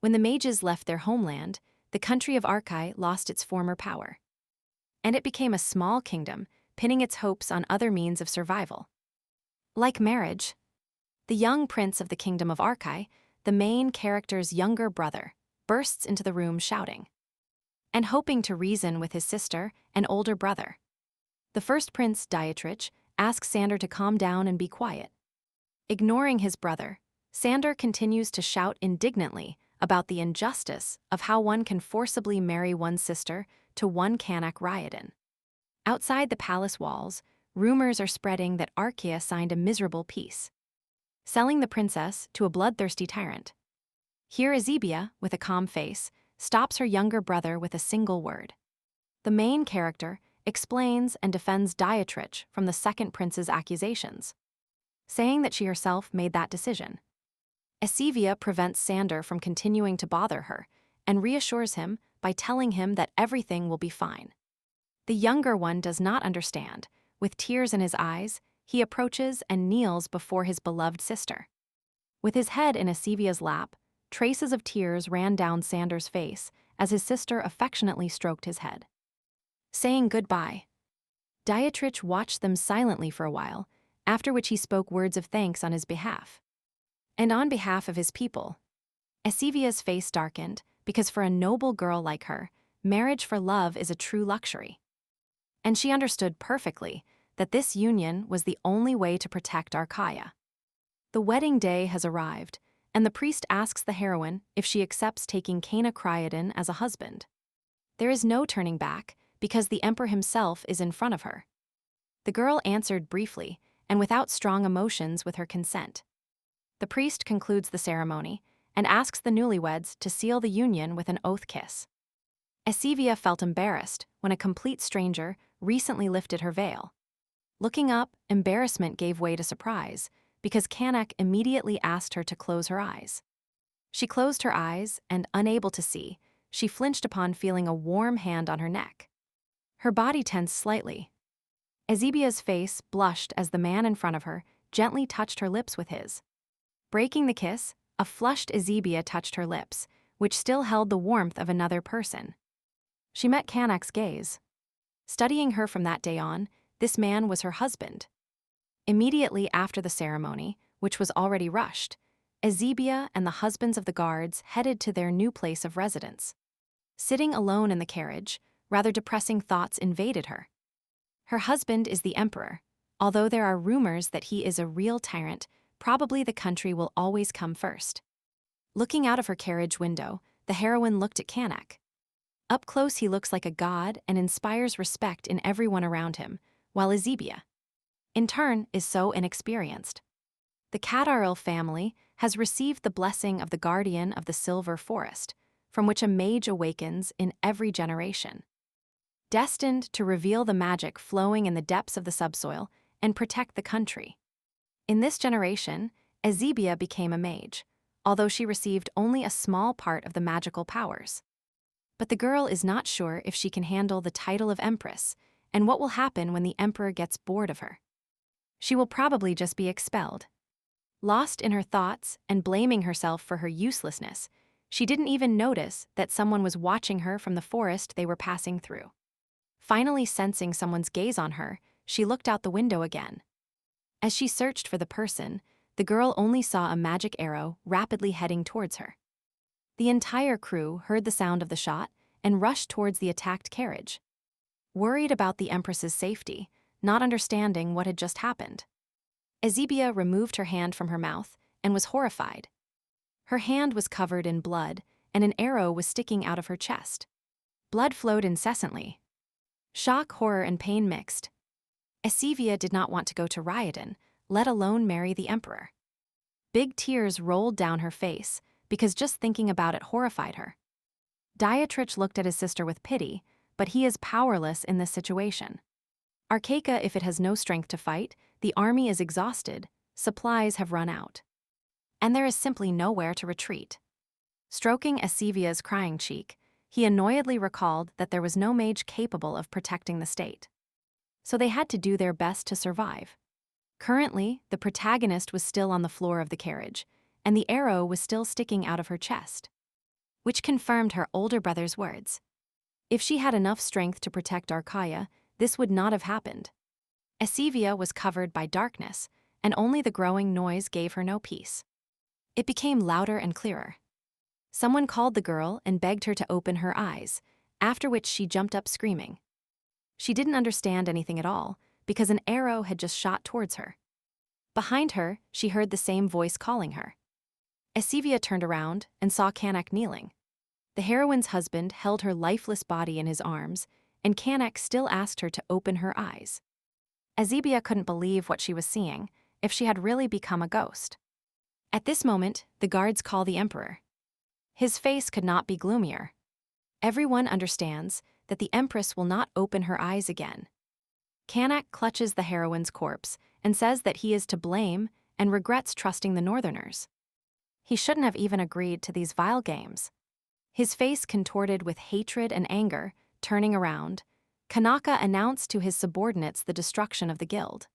When the mages left their homeland, the country of Arkai lost its former power. And it became a small kingdom, pinning its hopes on other means of survival. Like marriage, the young prince of the kingdom of Arkai, the main character's younger brother, bursts into the room shouting and hoping to reason with his sister and older brother. The first prince, Dietrich, asks Sander to calm down and be quiet. Ignoring his brother, Sander continues to shout indignantly about the injustice of how one can forcibly marry one's sister to one Kanak Ryodan. Outside the palace walls, rumors are spreading that Archaea signed a miserable peace, selling the princess to a bloodthirsty tyrant. Here Ezebia, with a calm face, stops her younger brother with a single word. The main character explains and defends Dietrich from the second prince's accusations, saying that she herself made that decision. Ezebia prevents Sander from continuing to bother her and reassures him by telling him that everything will be fine. The younger one does not understand. With tears in his eyes, he approaches and kneels before his beloved sister. With his head in Ezebia's lap, traces of tears ran down Sander's face as his sister affectionately stroked his head. Saying goodbye, Dietrich watched them silently for a while, after which he spoke words of thanks on his behalf. And on behalf of his people. Ezebia's face darkened, because for a noble girl like her, marriage for love is a true luxury. And she understood perfectly that this union was the only way to protect Archaea. The wedding day has arrived, and the priest asks the heroine if she accepts taking Kanak Ryodan as a husband. There is no turning back, because the emperor himself is in front of her. The girl answered briefly, and without strong emotions, with her consent. The priest concludes the ceremony and asks the newlyweds to seal the union with an oath kiss. Ezebia felt embarrassed when a complete stranger recently lifted her veil. Looking up, embarrassment gave way to surprise, because Kanak immediately asked her to close her eyes. She closed her eyes, and unable to see, she flinched upon feeling a warm hand on her neck. Her body tensed slightly. Ezebia's face blushed as the man in front of her gently touched her lips with his. Breaking the kiss, a flushed Ezebia touched her lips, which still held the warmth of another person. She met Kanak's gaze. Studying her from that day on, this man was her husband. Immediately after the ceremony, which was already rushed, Ezebia and the husbands of the guards headed to their new place of residence. Sitting alone in the carriage, rather depressing thoughts invaded her. Her husband is the emperor. Although there are rumors that he is a real tyrant, probably the country will always come first. Looking out of her carriage window, the heroine looked at Kanak. Up close he looks like a god and inspires respect in everyone around him, while Ezebia, in turn, is so inexperienced. The Kadaril family has received the blessing of the guardian of the Silver Forest, from which a mage awakens in every generation, destined to reveal the magic flowing in the depths of the subsoil and protect the country. In this generation, Ezebia became a mage, although she received only a small part of the magical powers. But the girl is not sure if she can handle the title of Empress, and what will happen when the emperor gets bored of her. She will probably just be expelled. Lost in her thoughts and blaming herself for her uselessness, she didn't even notice that someone was watching her from the forest they were passing through. Finally sensing someone's gaze on her, she looked out the window again. As she searched for the person, the girl only saw a magic arrow rapidly heading towards her. The entire crew heard the sound of the shot and rushed towards the attacked carriage, worried about the Empress's safety, not understanding what had just happened. Ezebia removed her hand from her mouth and was horrified. Her hand was covered in blood, and an arrow was sticking out of her chest. Blood flowed incessantly. Shock, horror, and pain mixed. Ezebia did not want to go to Ryodan, let alone marry the emperor. Big tears rolled down her face, because just thinking about it horrified her. Dietrich looked at his sister with pity, but he is powerless in this situation. Archaea, if it has no strength to fight, the army is exhausted, supplies have run out. And there is simply nowhere to retreat. Stroking Ezebia's crying cheek, he annoyedly recalled that there was no mage capable of protecting the state. So they had to do their best to survive. Currently, the protagonist was still on the floor of the carriage, and the arrow was still sticking out of her chest. which confirmed her older brother's words. If she had enough strength to protect Arkaya, this would not have happened. Esivia was covered by darkness, and only the growing noise gave her no peace. It became louder and clearer. Someone called the girl and begged her to open her eyes, after which she jumped up screaming. She didn't understand anything at all, because an arrow had just shot towards her. Behind her, she heard the same voice calling her. Esivia turned around and saw Kanak kneeling. The heroine's husband held her lifeless body in his arms, and Kanak still asked her to open her eyes. Esivia couldn't believe what she was seeing, if she had really become a ghost. At this moment, the guards call the emperor. His face could not be gloomier. Everyone understands that the empress will not open her eyes again. Kanak clutches the heroine's corpse and says that he is to blame and regrets trusting the northerners. He shouldn't have even agreed to these vile games. His face contorted with hatred and anger, turning around, Kanaka announced to his subordinates the destruction of the guild.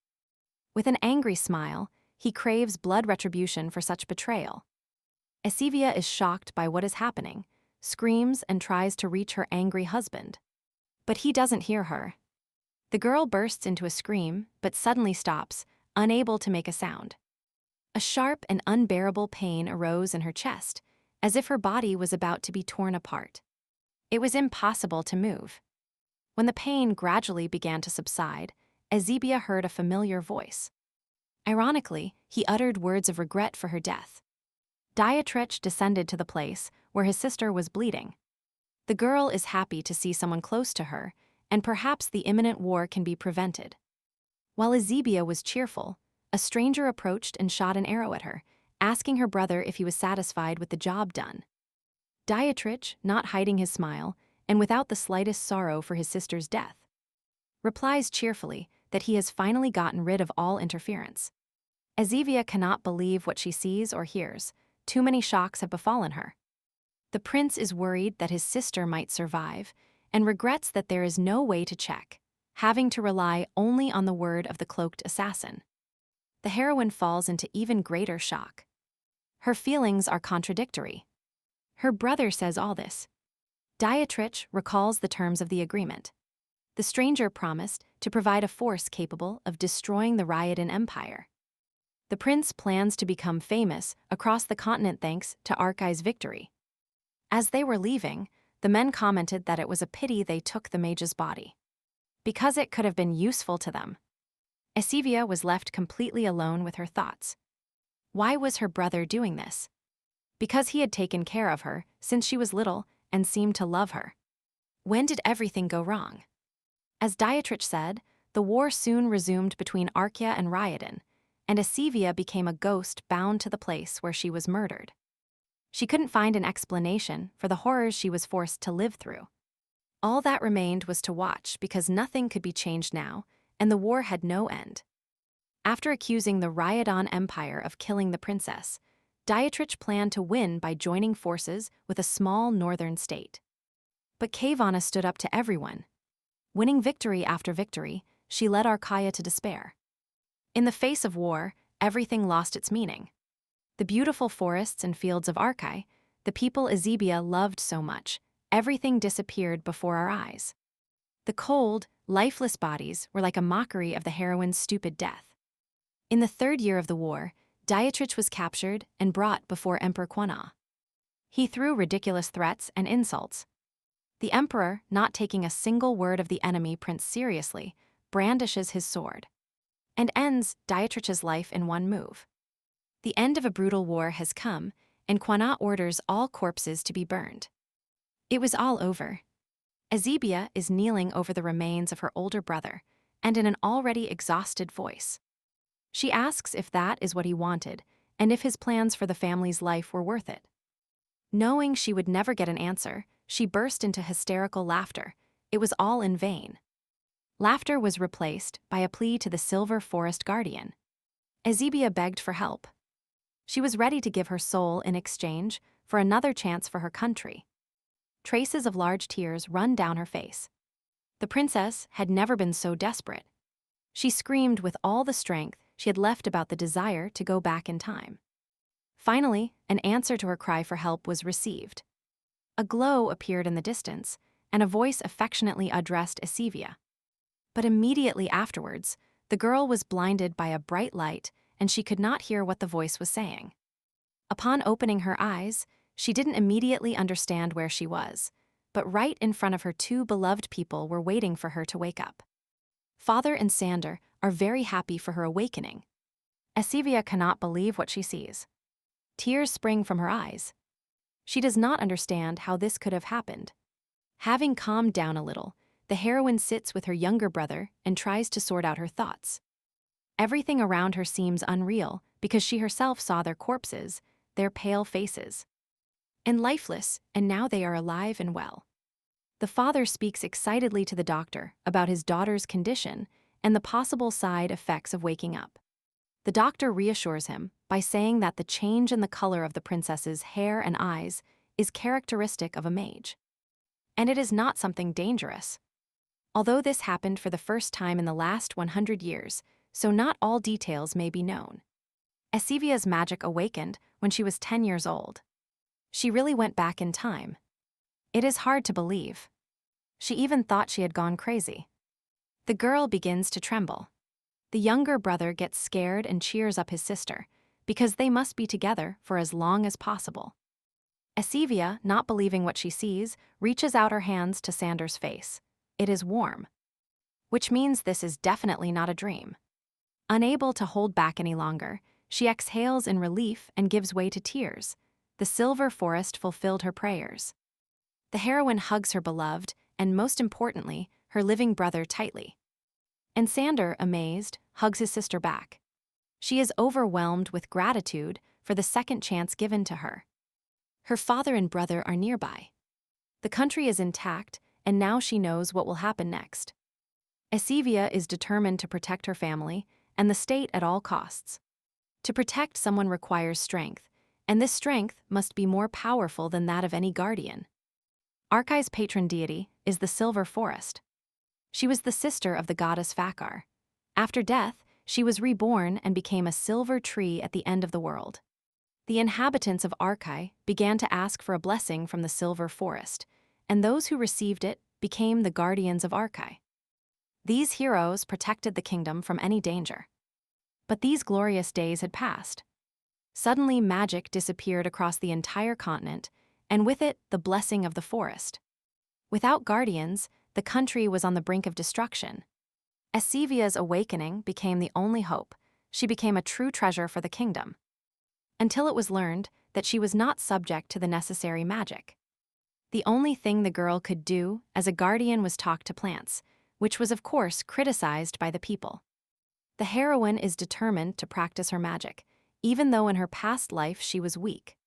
With an angry smile, he craves blood retribution for such betrayal. Esivia is shocked by what is happening, screams and tries to reach her angry husband. But he doesn't hear her. The girl bursts into a scream, but suddenly stops, unable to make a sound. A sharp and unbearable pain arose in her chest, as if her body was about to be torn apart. It was impossible to move. When the pain gradually began to subside, Esivia heard a familiar voice. Ironically, he uttered words of regret for her death. Dietrich descended to the place where his sister was bleeding. The girl is happy to see someone close to her, and perhaps the imminent war can be prevented. While Esivia was cheerful, a stranger approached and shot an arrow at her, asking her brother if he was satisfied with the job done. Dietrich, not hiding his smile, and without the slightest sorrow for his sister's death, replies cheerfully that he has finally gotten rid of all interference. Esivia cannot believe what she sees or hears. Too many shocks have befallen her. The prince is worried that his sister might survive and regrets that there is no way to check, having to rely only on the word of the cloaked assassin. The heroine falls into even greater shock. Her feelings are contradictory. Her brother says all this. Dietrich recalls the terms of the agreement. The stranger promised to provide a force capable of destroying the Ryodan Empire. The prince plans to become famous across the continent thanks to Arkai's victory. As they were leaving, the men commented that it was a pity they took the mage's body, because it could have been useful to them. Esivia was left completely alone with her thoughts. Why was her brother doing this? Because he had taken care of her since she was little and seemed to love her. When did everything go wrong? As Dietrich said, the war soon resumed between Arkia and Ryodan, and Esivia became a ghost bound to the place where she was murdered. She couldn't find an explanation for the horrors she was forced to live through. All that remained was to watch because nothing could be changed now, and the war had no end. After accusing the Ryodan Empire of killing the princess, Dietrich planned to win by joining forces with a small northern state. But Kavana stood up to everyone. Winning victory after victory, she led Arkaya to despair. In the face of war, everything lost its meaning. The beautiful forests and fields of Arkai, the people Esivia loved so much, everything disappeared before our eyes. The cold, lifeless bodies were like a mockery of the heroine's stupid death. In the third year of the war, Dietrich was captured and brought before Emperor Kwan'a. He threw ridiculous threats and insults. The emperor, not taking a single word of the enemy prince seriously, brandishes his sword and ends Dietrich's life in one move. The end of a brutal war has come, and Kwan'a orders all corpses to be burned. It was all over. Esivia is kneeling over the remains of her older brother, and in an already exhausted voice. She asks if that is what he wanted, and if his plans for the family's life were worth it. Knowing she would never get an answer, she burst into hysterical laughter. It was all in vain. Laughter was replaced by a plea to the Silver Forest Guardian. Esivia begged for help. She was ready to give her soul in exchange for another chance for her country. Traces of large tears run down her face. The princess had never been so desperate. She screamed with all the strength she had left about the desire to go back in time. Finally, an answer to her cry for help was received. A glow appeared in the distance, and a voice affectionately addressed Esivia. But immediately afterwards, the girl was blinded by a bright light, and she could not hear what the voice was saying. Upon opening her eyes, she didn't immediately understand where she was, but right in front of her two beloved people were waiting for her to wake up. Father and Sander are very happy for her awakening. Esivia cannot believe what she sees. Tears spring from her eyes. She does not understand how this could have happened. Having calmed down a little, the heroine sits with her younger brother and tries to sort out her thoughts. Everything around her seems unreal because she herself saw their corpses, their pale faces. And lifeless, and now they are alive and well. The father speaks excitedly to the doctor about his daughter's condition and the possible side effects of waking up. The doctor reassures him by saying that the change in the color of the princess's hair and eyes is characteristic of a mage. And it is not something dangerous. Although this happened for the first time in the last 100 years, so not all details may be known. Esivia's magic awakened when she was 10 years old. She really went back in time. It is hard to believe. She even thought she had gone crazy. The girl begins to tremble. The younger brother gets scared and cheers up his sister, because they must be together for as long as possible. Esivia, not believing what she sees, reaches out her hands to Sander's face. It is warm. Which means this is definitely not a dream. Unable to hold back any longer, she exhales in relief and gives way to tears. The silver forest fulfilled her prayers. The heroine hugs her beloved, and most importantly, her living brother tightly. And Sander, amazed, hugs his sister back. She is overwhelmed with gratitude for the second chance given to her. Her father and brother are nearby. The country is intact, and now she knows what will happen next. Esivia is determined to protect her family and the state at all costs. To protect someone requires strength, and this strength must be more powerful than that of any guardian. Arkai's patron deity is the Silver Forest. She was the sister of the goddess Fakar. After death, she was reborn and became a silver tree at the end of the world. The inhabitants of Arkai began to ask for a blessing from the Silver Forest, and those who received it became the guardians of Arkai. These heroes protected the kingdom from any danger. But these glorious days had passed. Suddenly, magic disappeared across the entire continent, and with it, the blessing of the forest. Without guardians, the country was on the brink of destruction. Esivia's awakening became the only hope. She became a true treasure for the kingdom. Until it was learned that she was not subject to the necessary magic. The only thing the girl could do as a guardian was talk to plants, which was of course criticized by the people. The heroine is determined to practice her magic, even though in her past life she was weak.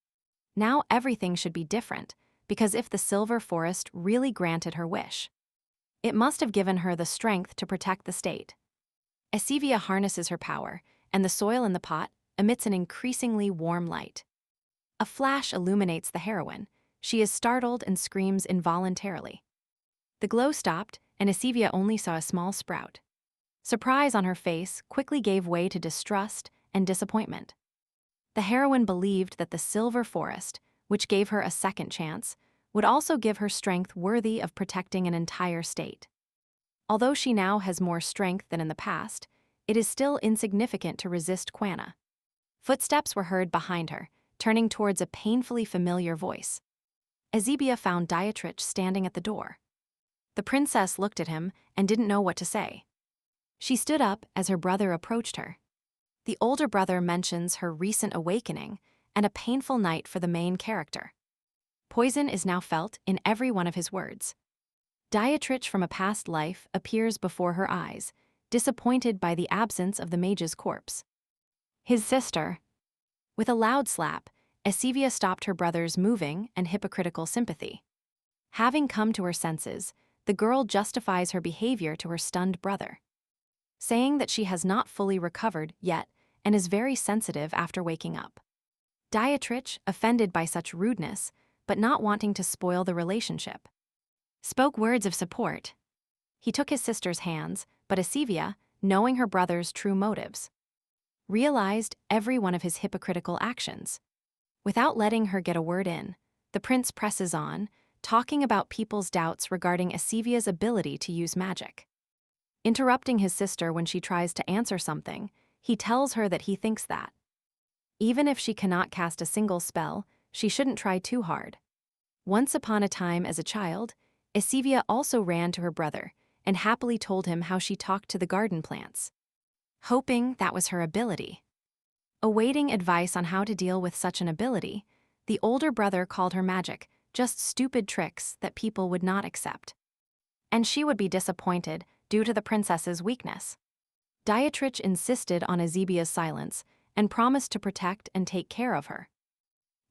Now everything should be different, because if the Silver Forest really granted her wish, it must have given her the strength to protect the state. Esivia harnesses her power, and the soil in the pot emits an increasingly warm light. A flash illuminates the heroine. She is startled and screams involuntarily. The glow stopped, and Esivia only saw a small sprout. Surprise on her face quickly gave way to distrust and disappointment. The heroine believed that the Silver Forest, which gave her a second chance, would also give her strength worthy of protecting an entire state. Although she now has more strength than in the past, it is still insignificant to resist Quana. Footsteps were heard behind her, turning towards a painfully familiar voice. Esivia found Dietrich standing at the door. The princess looked at him and didn't know what to say. She stood up as her brother approached her. The older brother mentions her recent awakening and a painful night for the main character. Poison is now felt in every one of his words. Dietrich from a past life appears before her eyes, disappointed by the absence of the mage's corpse. His sister. With a loud slap, Esivia stopped her brother's moving and hypocritical sympathy. Having come to her senses, the girl justifies her behavior to her stunned brother, saying that she has not fully recovered yet and is very sensitive after waking up. Dietrich, offended by such rudeness, but not wanting to spoil the relationship, spoke words of support. He took his sister's hands, but Esivia, knowing her brother's true motives, realized every one of his hypocritical actions. Without letting her get a word in, the prince presses on, talking about people's doubts regarding Esivia's ability to use magic. Interrupting his sister when she tries to answer something, he tells her that he thinks that, even if she cannot cast a single spell, she shouldn't try too hard. Once upon a time as a child, Esivia also ran to her brother and happily told him how she talked to the garden plants, hoping that was her ability. Awaiting advice on how to deal with such an ability, the older brother called her magic just stupid tricks that people would not accept. And she would be disappointed due to the princess's weakness. Dietrich insisted on Esibia's silence and promised to protect and take care of her.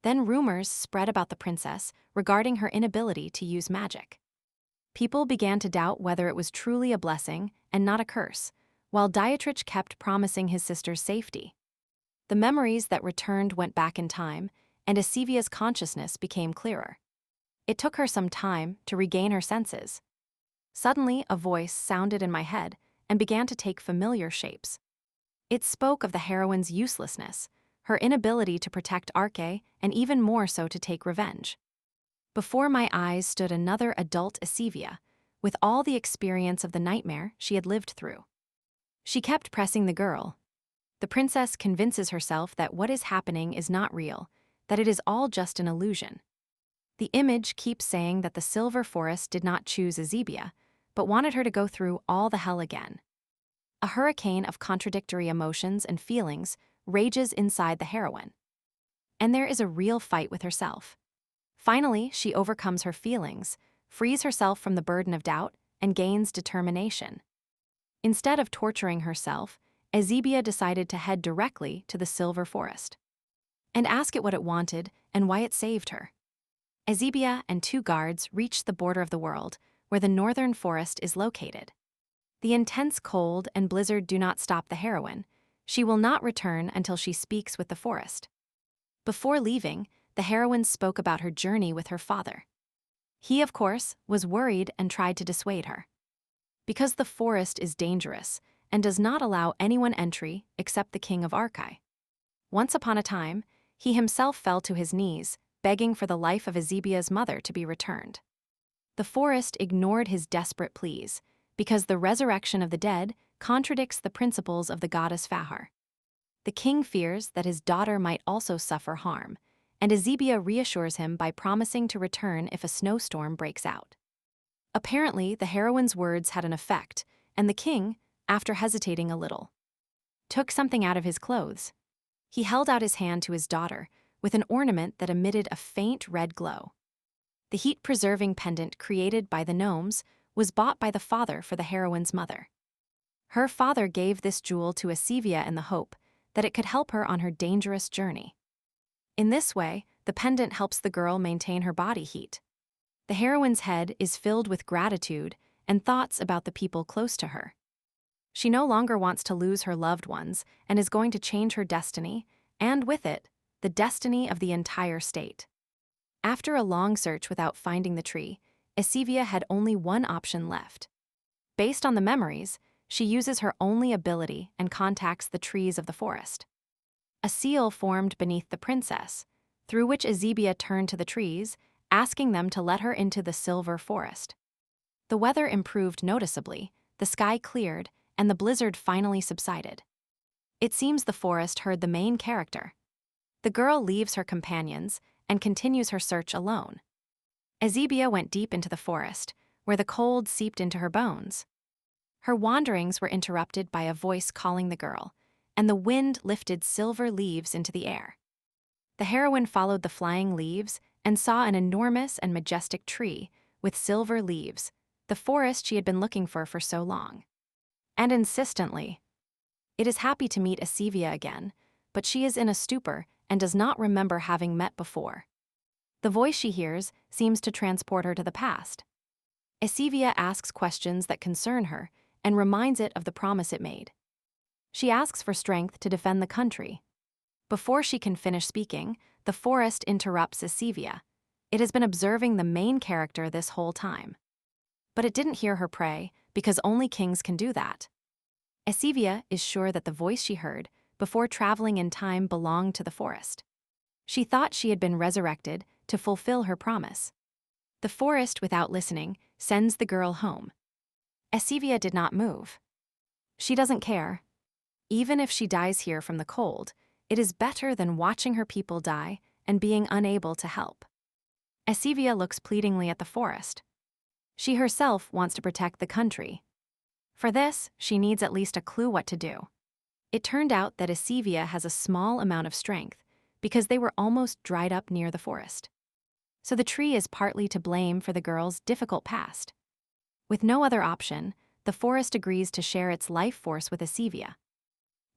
Then rumors spread about the princess regarding her inability to use magic. People began to doubt whether it was truly a blessing and not a curse, while Dietrich kept promising his sister's safety. The memories that returned went back in time, and Esivia's consciousness became clearer. It took her some time to regain her senses. Suddenly, a voice sounded in my head and began to take familiar shapes. It spoke of the heroine's uselessness, her inability to protect Arke, and even more so to take revenge. Before my eyes stood another adult Esivia, with all the experience of the nightmare she had lived through. She kept pressing the girl. The princess convinces herself that what is happening is not real, that it is all just an illusion. The image keeps saying that the Silver Forest did not choose Esivia, but wanted her to go through all the hell again. A hurricane of contradictory emotions and feelings rages inside the heroine. And there is a real fight with herself. Finally, she overcomes her feelings, frees herself from the burden of doubt, and gains determination. Instead of torturing herself, Esivia decided to head directly to the Silver Forest and ask it what it wanted and why it saved her. Esivia and 2 guards reached the border of the world, where the northern forest is located. The intense cold and blizzard do not stop the heroine. She will not return until she speaks with the forest. Before leaving, the heroine spoke about her journey with her father. He, of course, was worried and tried to dissuade her. Because the forest is dangerous and does not allow anyone entry except the king of Arkai. Once upon a time, he himself fell to his knees, begging for the life of Esibia's mother to be returned. The forest ignored his desperate pleas, because the resurrection of the dead contradicts the principles of the goddess Fahar. The king fears that his daughter might also suffer harm, and Esibia reassures him by promising to return if a snowstorm breaks out. Apparently, the heroine's words had an effect, and the king, after hesitating a little, took something out of his clothes. He held out his hand to his daughter with an ornament that emitted a faint red glow. The heat-preserving pendant created by the gnomes was bought by the father for the heroine's mother. Her father gave this jewel to Esivia in the hope that it could help her on her dangerous journey. In this way, the pendant helps the girl maintain her body heat. The heroine's head is filled with gratitude and thoughts about the people close to her. She no longer wants to lose her loved ones and is going to change her destiny, and with it, the destiny of the entire state. After a long search without finding the tree, Esivia had only one option left. Based on the memories, she uses her only ability and contacts the trees of the forest. A seal formed beneath the princess, through which Esibia turned to the trees, asking them to let her into the Silver Forest. The weather improved noticeably, the sky cleared, and the blizzard finally subsided. It seems the forest heard the main character. The girl leaves her companions and continues her search alone. Esibia went deep into the forest, where the cold seeped into her bones. Her wanderings were interrupted by a voice calling the girl, and the wind lifted silver leaves into the air. The heroine followed the flying leaves and saw an enormous and majestic tree with silver leaves, the forest she had been looking for so long. And insistently, it is happy to meet Esivia again, but she is in a stupor and does not remember having met before. The voice she hears seems to transport her to the past. Esivia asks questions that concern her and reminds it of the promise it made. She asks for strength to defend the country. Before she can finish speaking, the forest interrupts Esivia. It has been observing the main character this whole time. But it didn't hear her pray, because only kings can do that. Esivia is sure that the voice she heard before traveling in time belonged to the forest. She thought she had been resurrected to fulfill her promise. The forest, without listening, sends the girl home. Esivia did not move. She doesn't care. Even if she dies here from the cold, it is better than watching her people die and being unable to help. Esivia looks pleadingly at the forest. She herself wants to protect the country. For this, she needs at least a clue what to do. It turned out that Esivia has a small amount of strength because they were almost dried up near the forest. So the tree is partly to blame for the girl's difficult past. With no other option, the forest agrees to share its life force with Esivia.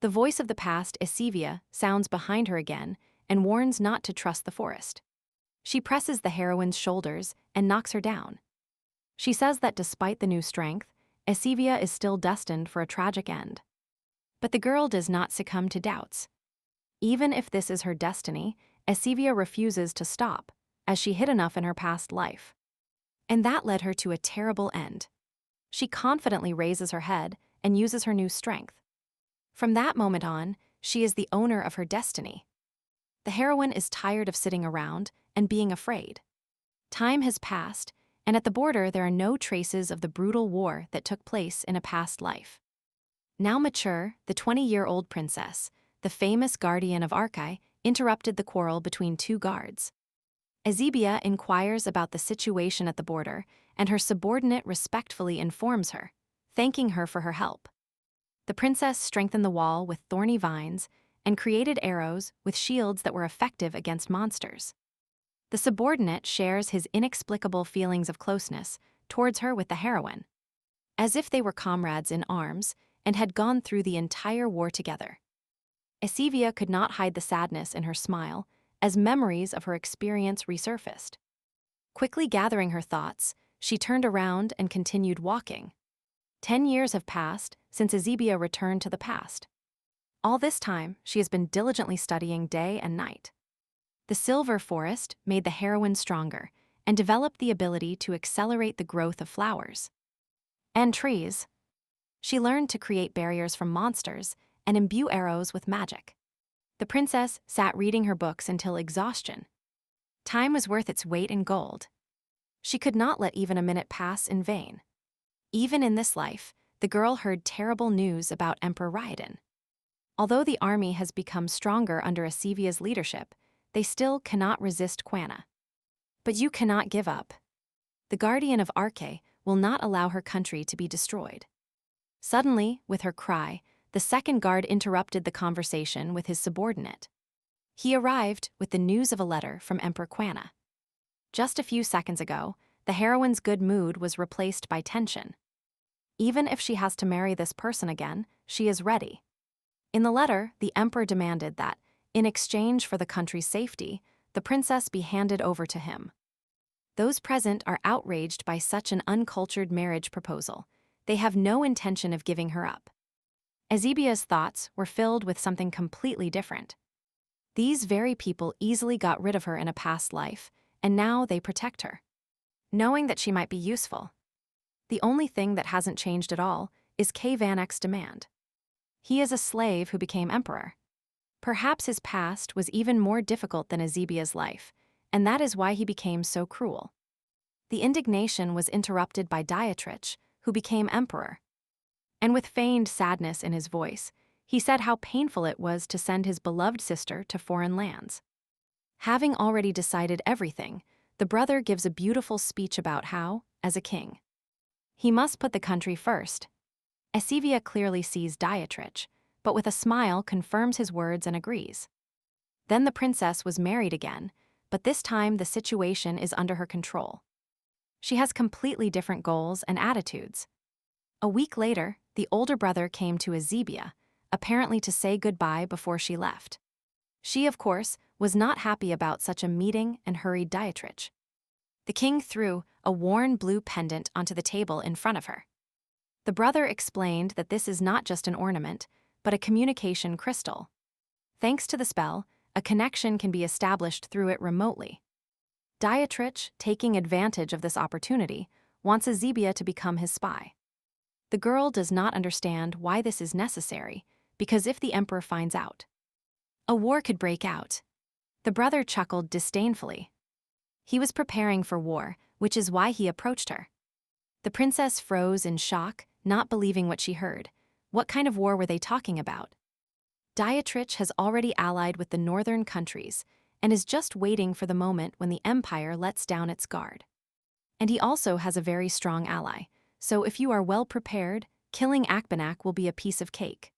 The voice of the past, Esivia, sounds behind her again and warns not to trust the forest. She presses the heroine's shoulders and knocks her down. She says that despite the new strength, Esivia is still destined for a tragic end. But the girl does not succumb to doubts. Even if this is her destiny, Esivia refuses to stop, as she hid enough in her past life. And that led her to a terrible end. She confidently raises her head and uses her new strength. From that moment on, she is the owner of her destiny. The heroine is tired of sitting around and being afraid. Time has passed, and at the border there are no traces of the brutal war that took place in a past life. Now mature, the 20-year-old princess, the famous guardian of Arkai, interrupted the quarrel between two guards. Esivia inquires about the situation at the border, and her subordinate respectfully informs her, thanking her for her help. The princess strengthened the wall with thorny vines and created arrows with shields that were effective against monsters. The subordinate shares his inexplicable feelings of closeness towards her with the heroine, as if they were comrades in arms and had gone through the entire war together. Esivia could not hide the sadness in her smile as memories of her experience resurfaced. Quickly gathering her thoughts, she turned around and continued walking. 10 years have passed since Esivia returned to the past. All this time, she has been diligently studying day and night. The silver forest made the heroine stronger and developed the ability to accelerate the growth of flowers and trees. She learned to create barriers from monsters and imbue arrows with magic. The princess sat reading her books until exhaustion. Time was worth its weight in gold. She could not let even a minute pass in vain. Even in this life, the girl heard terrible news about Emperor Raiden. Although the army has become stronger under Esivia's leadership, they still cannot resist Quana. But you cannot give up. The guardian of Arke will not allow her country to be destroyed. Suddenly, with her cry, the second guard interrupted the conversation with his subordinate. He arrived with the news of a letter from Emperor Quana. Just a few seconds ago, the heroine's good mood was replaced by tension. Even if she has to marry this person again, she is ready. In the letter, the emperor demanded that, in exchange for the country's safety, the princess be handed over to him. Those present are outraged by such an uncultured marriage proposal. They have no intention of giving her up. Esibia's thoughts were filled with something completely different. These very people easily got rid of her in a past life, and now they protect her, knowing that she might be useful. The only thing that hasn't changed at all is Vanek's demand. He is a slave who became emperor. Perhaps his past was even more difficult than Esibia's life, and that is why he became so cruel. The indignation was interrupted by Dietrich, who became emperor. And with feigned sadness in his voice, he said how painful it was to send his beloved sister to foreign lands. Having already decided everything, the brother gives a beautiful speech about how, as a king, he must put the country first. Esivia clearly sees Dietrich, but with a smile confirms his words and agrees. Then the princess was married again, but this time the situation is under her control. She has completely different goals and attitudes. A week later, the older brother came to Esibia, apparently to say goodbye before she left. She, of course, was not happy about such a meeting and hurried Dietrich. The king threw a worn blue pendant onto the table in front of her. The brother explained that this is not just an ornament, but a communication crystal. Thanks to the spell, a connection can be established through it remotely. Dietrich, taking advantage of this opportunity, wants Esibia to become his spy. The girl does not understand why this is necessary, because if the emperor finds out, a war could break out. The brother chuckled disdainfully. He was preparing for war which is why he approached her. The princess froze in shock, not believing what she heard. What kind of war were they talking about? Dietrich has already allied with the northern countries and is just waiting for the moment when the empire lets down its guard. And he also has a very strong ally, so if you are well prepared, killing Akbanak will be a piece of cake.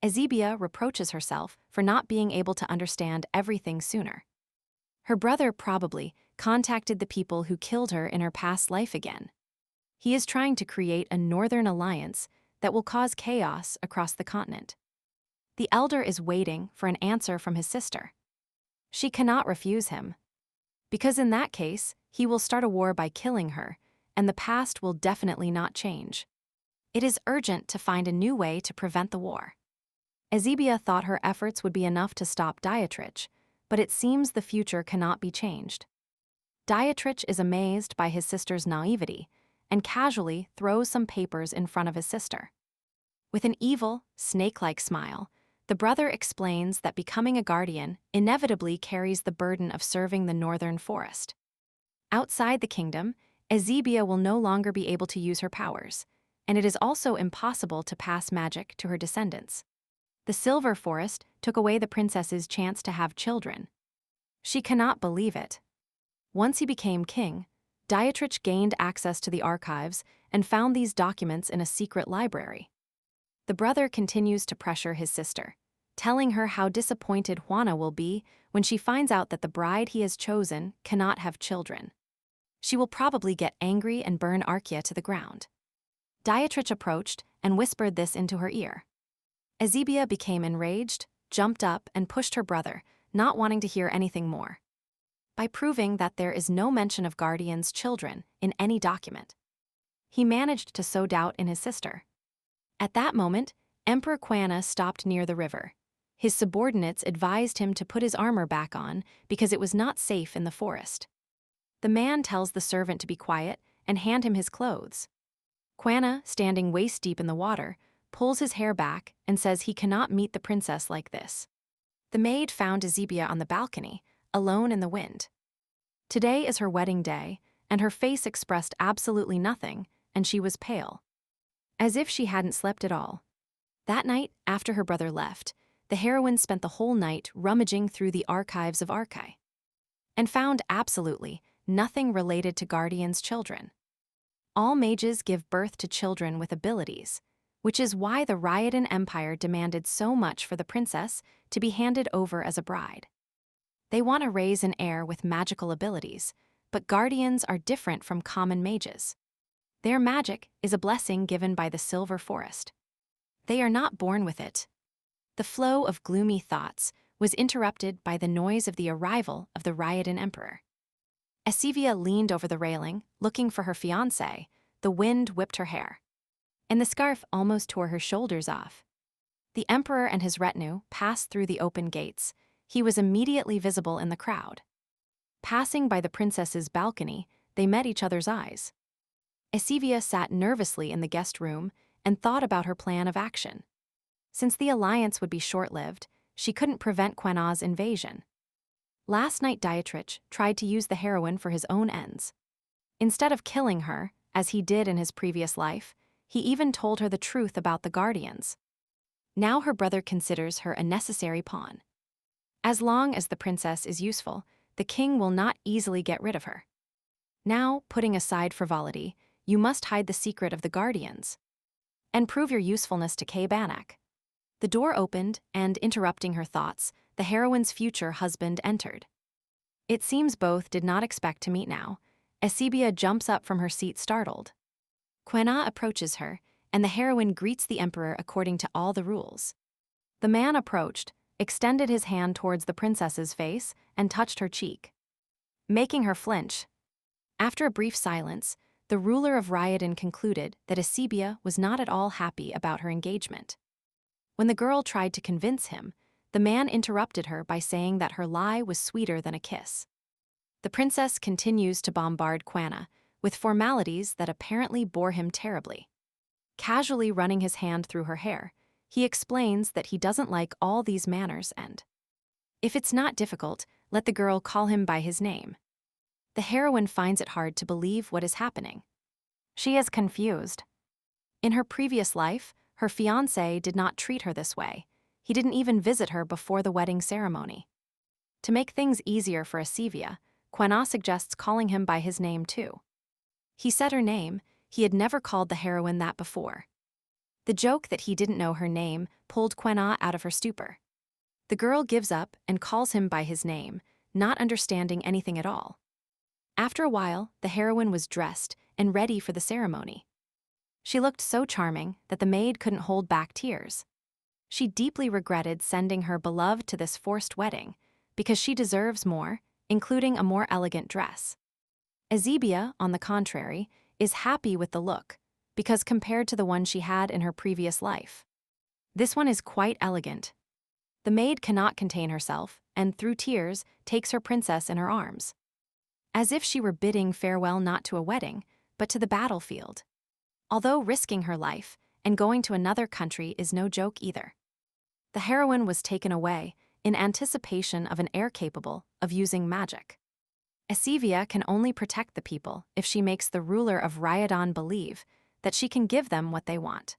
Ezebia reproaches herself for not being able to understand everything sooner. Her brother probably contacted the people who killed her in her past life again. He is trying to create a northern alliance that will cause chaos across the continent. The elder is waiting for an answer from his sister. She cannot refuse him, because in that case, he will start a war by killing her, and the past will definitely not change. It is urgent to find a new way to prevent the war. Ezebia thought her efforts would be enough to stop Dietrich, but it seems the future cannot be changed. Dietrich is amazed by his sister's naivety and casually throws some papers in front of his sister. With an evil, snake-like smile, the brother explains that becoming a guardian inevitably carries the burden of serving the northern forest. Outside the kingdom, Ezebia will no longer be able to use her powers, and it is also impossible to pass magic to her descendants. The Silver Forest took away the princess's chance to have children. She cannot believe it. Once he became king, Dietrich gained access to the archives and found these documents in a secret library. The brother continues to pressure his sister, telling her how disappointed Juana will be when she finds out that the bride he has chosen cannot have children. She will probably get angry and burn Arkia to the ground. Dietrich approached and whispered this into her ear. Ezebia became enraged, jumped up, and pushed her brother, not wanting to hear anything more. By proving that there is no mention of guardians' children in any document, he managed to sow doubt in his sister. At that moment, Emperor Quana stopped near the river. His subordinates advised him to put his armor back on because it was not safe in the forest. The man tells the servant to be quiet and hand him his clothes. Quana, standing waist-deep in the water, pulls his hair back and says he cannot meet the princess like this. The maid found Ezebia on the balcony, alone in the wind. Today is her wedding day, and her face expressed absolutely nothing, and she was pale, as if she hadn't slept at all. That night, after her brother left, the heroine spent the whole night rummaging through the archives of Arkai, and found absolutely nothing related to guardians' children. All mages give birth to children with abilities, which is why the Ryodan Empire demanded so much for the princess to be handed over as a bride. They want to raise an heir with magical abilities, but guardians are different from common mages. Their magic is a blessing given by the Silver Forest. They are not born with it. The flow of gloomy thoughts was interrupted by the noise of the arrival of the Ryodan Emperor. Ezebia leaned over the railing, looking for her fiancé. The wind whipped her hair, and the scarf almost tore her shoulders off. The emperor and his retinue passed through the open gates. He was immediately visible in the crowd. Passing by the princess's balcony, they met each other's eyes. Ezebia sat nervously in the guest room and thought about her plan of action. Since the alliance would be short-lived, she couldn't prevent Quana's invasion. Last night Dietrich tried to use the heroine for his own ends. Instead of killing her, as he did in his previous life, he even told her the truth about the guardians. Now her brother considers her a necessary pawn. As long as the princess is useful, the king will not easily get rid of her. Now, putting aside frivolity, you must hide the secret of the guardians and prove your usefulness to Banak. The door opened, and interrupting her thoughts, the heroine's future husband entered. It seems both did not expect to meet now. Ezebia jumps up from her seat startled. Quena approaches her, and the heroine greets the emperor according to all the rules. The man approached, extended his hand towards the princess's face, and touched her cheek, making her flinch. After a brief silence, the ruler of Ryodan concluded that Ezebia was not at all happy about her engagement. When the girl tried to convince him, the man interrupted her by saying that her lie was sweeter than a kiss. The princess continues to bombard Quana with formalities that apparently bore him terribly. Casually running his hand through her hair, he explains that he doesn't like all these manners and, if it's not difficult, let the girl call him by his name. the heroine finds it hard to believe what is happening. She is confused. In her previous life, her fiancé did not treat her this way. He didn't even visit her before the wedding ceremony. To make things easier for Asivia, Quena suggests calling him by his name too. He said her name. He had never called the heroine that before. The joke that he didn't know her name pulled Quena out of her stupor. The girl gives up and calls him by his name, not understanding anything at all. After a while, the heroine was dressed and ready for the ceremony. She looked so charming that the maid couldn't hold back tears. She deeply regretted sending her beloved to this forced wedding, because she deserves more, including a more elegant dress. Asivia, on the contrary, is happy with the look, because compared to the one she had in her previous life, this one is quite elegant. The maid cannot contain herself, and through tears, takes her princess in her arms. As if she were bidding farewell not to a wedding, but to the battlefield. Although risking her life, and going to another country is no joke either. The heroine was taken away, in anticipation of an heir capable of using magic. Asivia can only protect the people if she makes the ruler of Ryadan believe that she can give them what they want.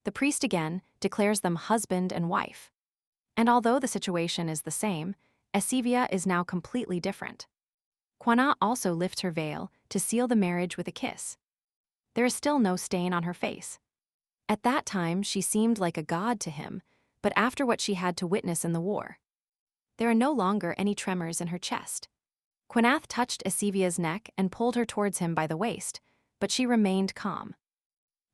The priest again declares them husband and wife. And although the situation is the same, Asivia is now completely different. Quena also lifts her veil to seal the marriage with a kiss. There is still no stain on her face. At that time she seemed like a god to him, but after what she had to witness in the war, there are no longer any tremors in her chest. Quenath touched Asivia's neck and pulled her towards him by the waist, but she remained calm,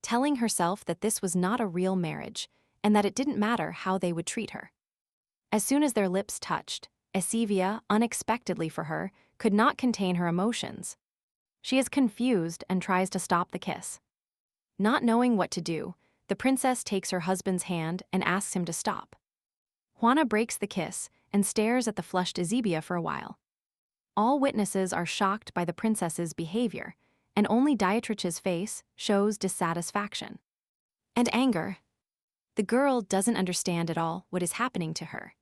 telling herself that this was not a real marriage and that it didn't matter how they would treat her. As soon as their lips touched, Asivia, unexpectedly for her, could not contain her emotions. She is confused and tries to stop the kiss. Not knowing what to do, the princess takes her husband's hand and asks him to stop. Juana breaks the kiss and stares at the flushed Asivia for a while. All witnesses are shocked by the princess's behavior, and only Dietrich's face shows dissatisfaction and anger. The girl doesn't understand at all what is happening to her.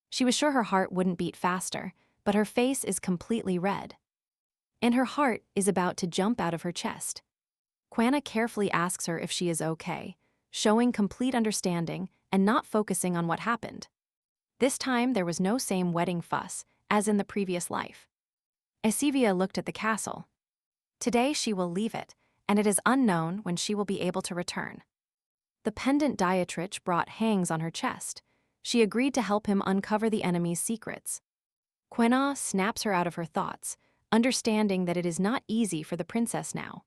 She was sure her heart wouldn't beat faster, but her face is completely red. And her heart is about to jump out of her chest. Quena carefully asks her if she is okay, showing complete understanding and not focusing on what happened. This time there was no same wedding fuss as in the previous life. Asivia looked at the castle. Today she will leave it, and it is unknown when she will be able to return. The pendant Dietrich brought hangs on her chest. She agreed to help him uncover the enemy's secrets. Quena snaps her out of her thoughts, understanding that it is not easy for the princess now.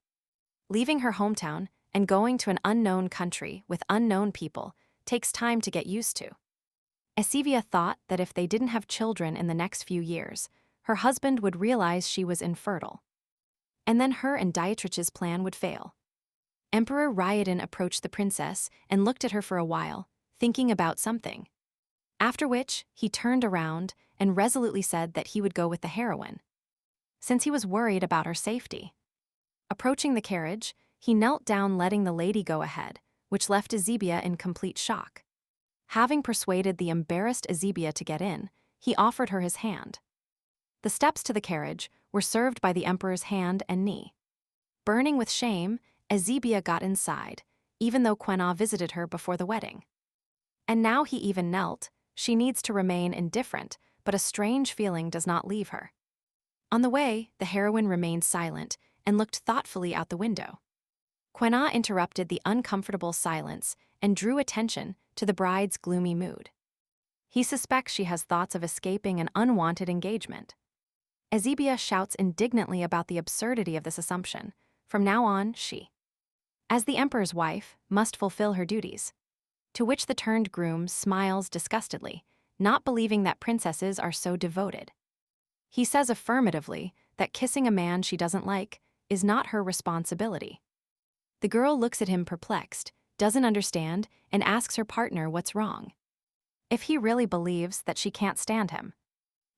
Leaving her hometown and going to an unknown country with unknown people takes time to get used to. Asivia thought that if they didn't have children in the next few years, her husband would realize she was infertile. And then her and Dietrich's plan would fail. Emperor Ryadan approached the princess and looked at her for a while, thinking about something. After which, he turned around and resolutely said that he would go with the heroine, since he was worried about her safety. Approaching the carriage, he knelt down, letting the lady go ahead, which left Asivia in complete shock. Having persuaded the embarrassed Asivia to get in, he offered her his hand. The steps to the carriage were served by the emperor's hand and knee. Burning with shame, Asivia got inside, even though Quena visited her before the wedding. And now he even knelt. She needs to remain indifferent, but a strange feeling does not leave her. On the way, the heroine remained silent and looked thoughtfully out the window. Quena interrupted the uncomfortable silence and drew attention to the bride's gloomy mood. He suspects she has thoughts of escaping an unwanted engagement. Asivia shouts indignantly about the absurdity of this assumption. From now on, she, as the emperor's wife, must fulfill her duties. To which the turned groom smiles disgustedly, not believing that princesses are so devoted. He says affirmatively that kissing a man she doesn't like is not her responsibility. The girl looks at him perplexed, doesn't understand, and asks her partner what's wrong. If he really believes that she can't stand him.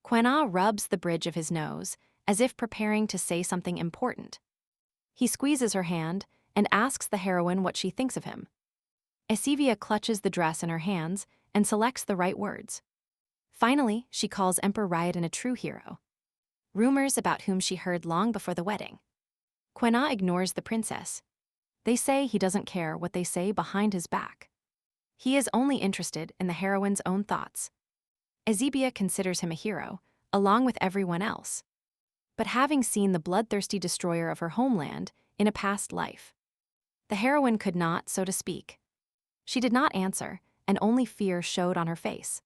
Quena rubs the bridge of his nose, as if preparing to say something important. He squeezes her hand and asks the heroine what she thinks of him. Asivia clutches the dress in her hands and selects the right words. Finally, she calls Emperor Ryadan a true hero. rumors about whom she heard long before the wedding. Quena ignores the princess. They say he doesn't care what they say behind his back. He is only interested in the heroine's own thoughts. Ezebia considers him a hero, along with everyone else. But having seen the bloodthirsty destroyer of her homeland in a past life, the heroine could not, so to speak. She did not answer, and only fear showed on her face.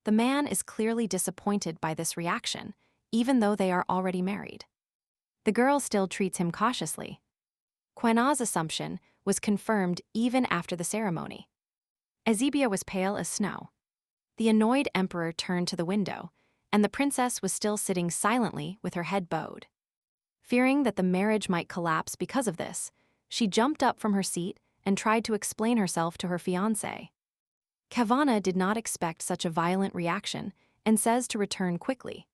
The man is clearly disappointed by this reaction, even though they are already married. The girl still treats him cautiously. Quena's assumption was confirmed even after the ceremony. Ezebia was pale as snow. The annoyed emperor turned to the window, and the princess was still sitting silently with her head bowed. Fearing that the marriage might collapse because of this, she jumped up from her seat and tried to explain herself to her fiancé. Kavana did not expect such a violent reaction and says to return quickly.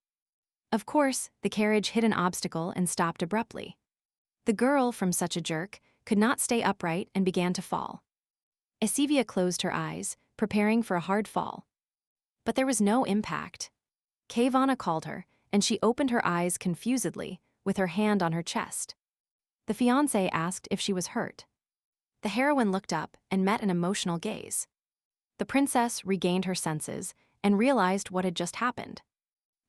Of course, the carriage hit an obstacle and stopped abruptly. The girl, from such a jerk, could not stay upright and began to fall. Ezebia closed her eyes, preparing for a hard fall. But there was no impact. Kavana called her, and she opened her eyes confusedly, with her hand on her chest. The fiancé asked if she was hurt. The heroine looked up and met an emotional gaze. The princess regained her senses and realized what had just happened.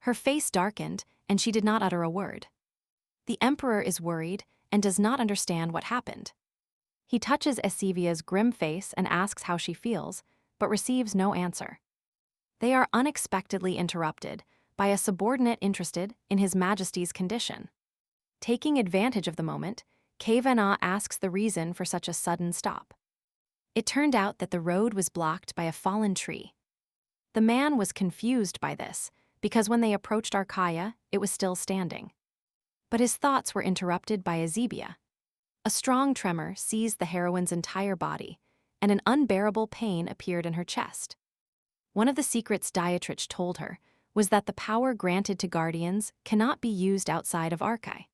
Her face darkened, and she did not utter a word. The emperor is worried and does not understand what happened. He touches Ezebia's grim face and asks how she feels, but receives no answer. They are unexpectedly interrupted by a subordinate interested in His Majesty's condition. Taking advantage of the moment, Kavana asks the reason for such a sudden stop. It turned out that the road was blocked by a fallen tree. The man was confused by this, because when they approached Arkaya, it was still standing. But his thoughts were interrupted by Ezebia. A strong tremor seized the heroine's entire body, and an unbearable pain appeared in her chest. One of the secrets Dietrich told her was that the power granted to guardians cannot be used outside of Arkay.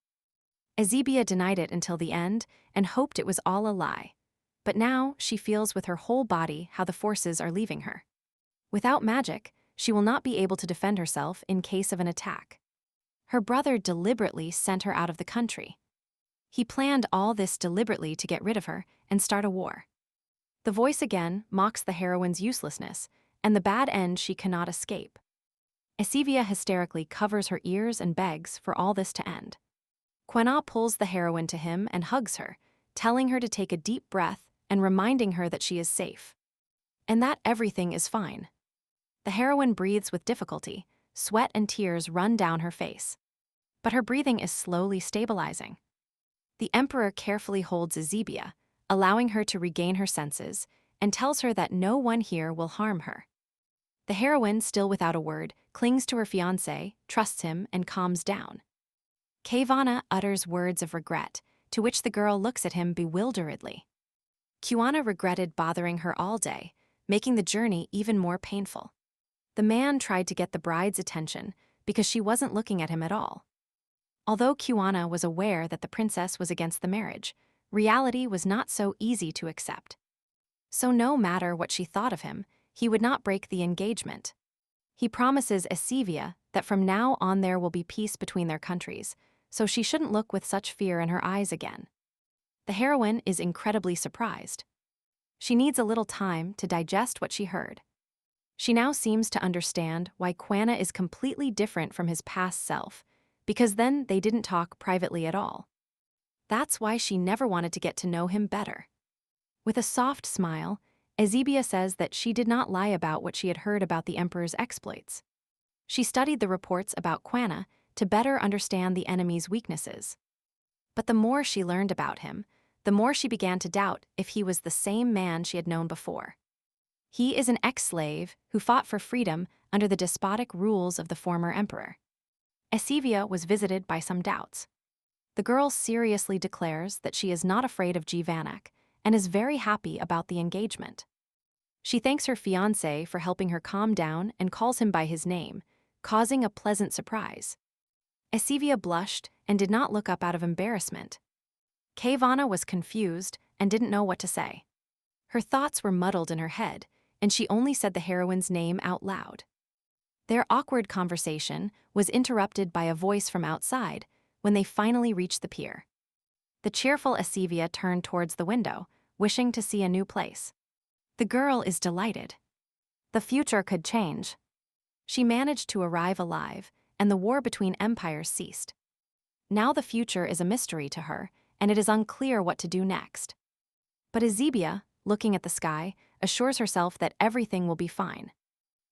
Ezebia denied it until the end and hoped it was all a lie, but now she feels with her whole body how the forces are leaving her. Without magic, she will not be able to defend herself in case of an attack. Her brother deliberately sent her out of the country. He planned all this deliberately to get rid of her and start a war. The voice again mocks the heroine's uselessness and the bad end she cannot escape. Ezebia hysterically covers her ears and begs for all this to end. Quena pulls the heroine to him and hugs her, telling her to take a deep breath and reminding her that she is safe. And that everything is fine. The heroine breathes with difficulty, sweat and tears run down her face. But her breathing is slowly stabilizing. The emperor carefully holds Ezebia, allowing her to regain her senses, and tells her that no one here will harm her. The heroine, still without a word, clings to her fiancé, trusts him, and calms down. Kavana utters words of regret, to which the girl looks at him bewilderedly. Kuana regretted bothering her all day, making the journey even more painful. The man tried to get the bride's attention because she wasn't looking at him at all. Although Kuana was aware that the princess was against the marriage, reality was not so easy to accept. So no matter what she thought of him, he would not break the engagement. He promises Ezebia that from now on there will be peace between their countries, so she shouldn't look with such fear in her eyes again. The heroine is incredibly surprised. She needs a little time to digest what she heard. She now seems to understand why Quena is completely different from his past self, because then they didn't talk privately at all. That's why she never wanted to get to know him better. With a soft smile, Ezebia says that she did not lie about what she had heard about the emperor's exploits. She studied the reports about Quena to better understand the enemy's weaknesses. But the more she learned about him, the more she began to doubt if he was the same man she had known before. He is an ex-slave who fought for freedom under the despotic rules of the former emperor. Ezebia was visited by some doubts. The girl seriously declares that she is not afraid of Jivanak and is very happy about the engagement. She thanks her fiancé for helping her calm down and calls him by his name, causing a pleasant surprise. Ezebia blushed and did not look up out of embarrassment. Kavana was confused and didn't know what to say. Her thoughts were muddled in her head, and she only said the heroine's name out loud. Their awkward conversation was interrupted by a voice from outside when they finally reached the pier. The cheerful Asivia turned towards the window, wishing to see a new place. The girl is delighted. The future could change. She managed to arrive alive, and the war between empires ceased. Now the future is a mystery to her, and it is unclear what to do next. But Asivia, looking at the sky, assures herself that everything will be fine.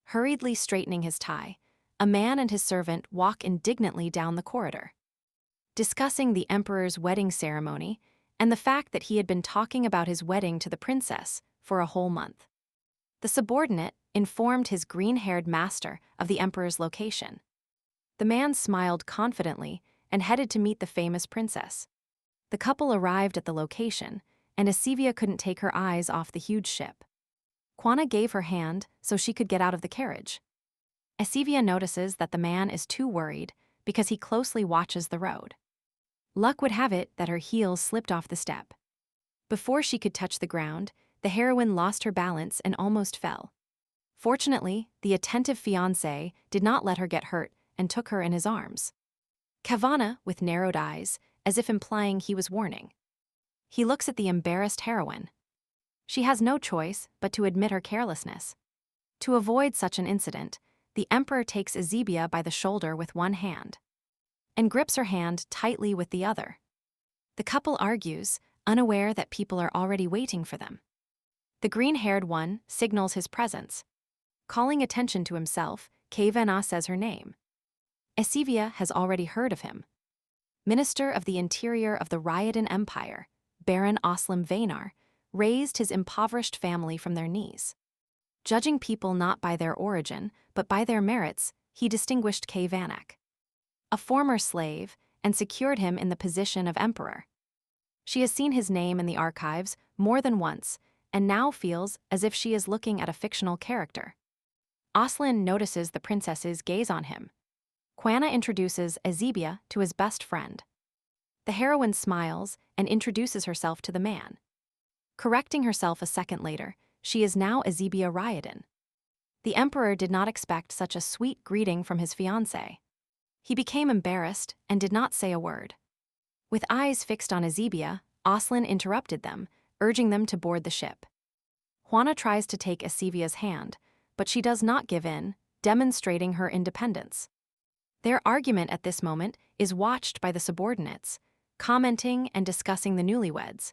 Hurriedly straightening his tie, a man and his servant walk indignantly down the corridor, discussing the emperor's wedding ceremony and the fact that he had been talking about his wedding to the princess for a whole month. The subordinate informed his green-haired master of the emperor's location. The man smiled confidently and headed to meet the famous princess. The couple arrived at the location, and Asivia couldn't take her eyes off the huge ship. Kwana gave her hand so she could get out of the carriage. Asivia notices that the man is too worried because he closely watches the road. Luck would have it that her heels slipped off the step. Before she could touch the ground, the heroine lost her balance and almost fell. Fortunately, the attentive fiancé did not let her get hurt and took her in his arms. Kavana, with narrowed eyes, as if implying he was warning. He looks at the embarrassed heroine. She has no choice but to admit her carelessness. To avoid such an incident, the emperor takes Asivia by the shoulder with one hand and grips her hand tightly with the other. The couple argues, unaware that people are already waiting for them. The green-haired one signals his presence. Calling attention to himself, Kavana says her name. Asivia has already heard of him. Minister of the Interior of the Ryodan Empire, Baron Oslam Vainar, raised his impoverished family from their knees. Judging people not by their origin, but by their merits, he distinguished Kavanak, a former slave, and secured him in the position of emperor. She has seen his name in the archives more than once, and now feels as if she is looking at a fictional character. Aslan notices the princess's gaze on him. Kwana introduces Asivia to his best friend. The heroine smiles and introduces herself to the man. Correcting herself a second later, she is now Asivia Ryodan. The emperor did not expect such a sweet greeting from his fiancée. He became embarrassed and did not say a word. With eyes fixed on Asivia, Aslan interrupted them, urging them to board the ship. Juana tries to take Asivia's hand, but she does not give in, demonstrating her independence. Their argument at this moment is watched by the subordinates, commenting and discussing the newlyweds.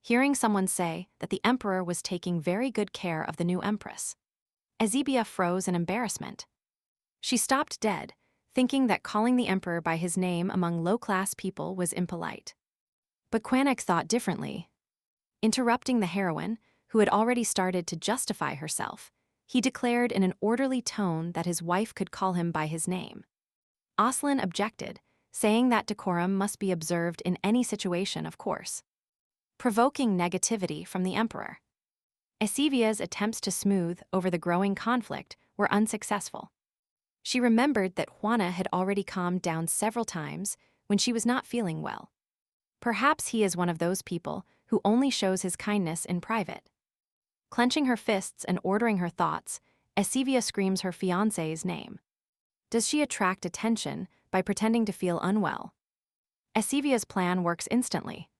Hearing someone say that the emperor was taking very good care of the new empress, Asivia froze in embarrassment. She stopped dead, thinking that calling the emperor by his name among low-class people was impolite. But Quanek thought differently. Interrupting the heroine, who had already started to justify herself, he declared in an orderly tone that his wife could call him by his name. Aslan objected, saying that decorum must be observed in any situation, of course, provoking negativity from the emperor. Asivia's attempts to smooth over the growing conflict were unsuccessful. She remembered that Juana had already calmed down several times when she was not feeling well. Perhaps he is one of those people who only shows his kindness in private. Clenching her fists and ordering her thoughts, Asivia screams her fiancé's name. Does she attract attention by pretending to feel unwell? Asivia's plan works instantly.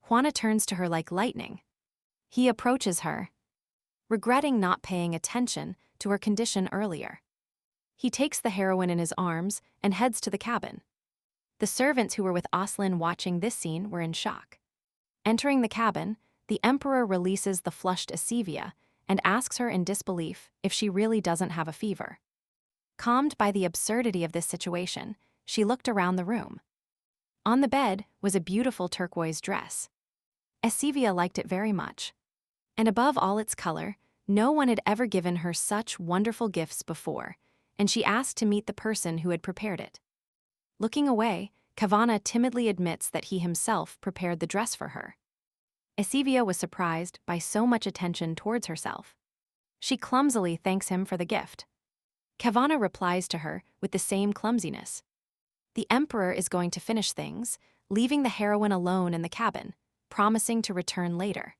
Juana turns to her like lightning. He approaches her, regretting not paying attention to her condition earlier. He takes the heroine in his arms and heads to the cabin. The servants who were with Aslan watching this scene were in shock. Entering the cabin, the emperor releases the flushed Asivia and asks her in disbelief if she really doesn't have a fever. Calmed by the absurdity of this situation, she looked around the room. On the bed was a beautiful turquoise dress. Asivia liked it very much. And above all its color, no one had ever given her such wonderful gifts before, and she asked to meet the person who had prepared it. Looking away, Kavana timidly admits that he himself prepared the dress for her. Asivia was surprised by so much attention towards herself. She clumsily thanks him for the gift. Kavana replies to her with the same clumsiness. The emperor is going to finish things, leaving the heroine alone in the cabin, promising to return later.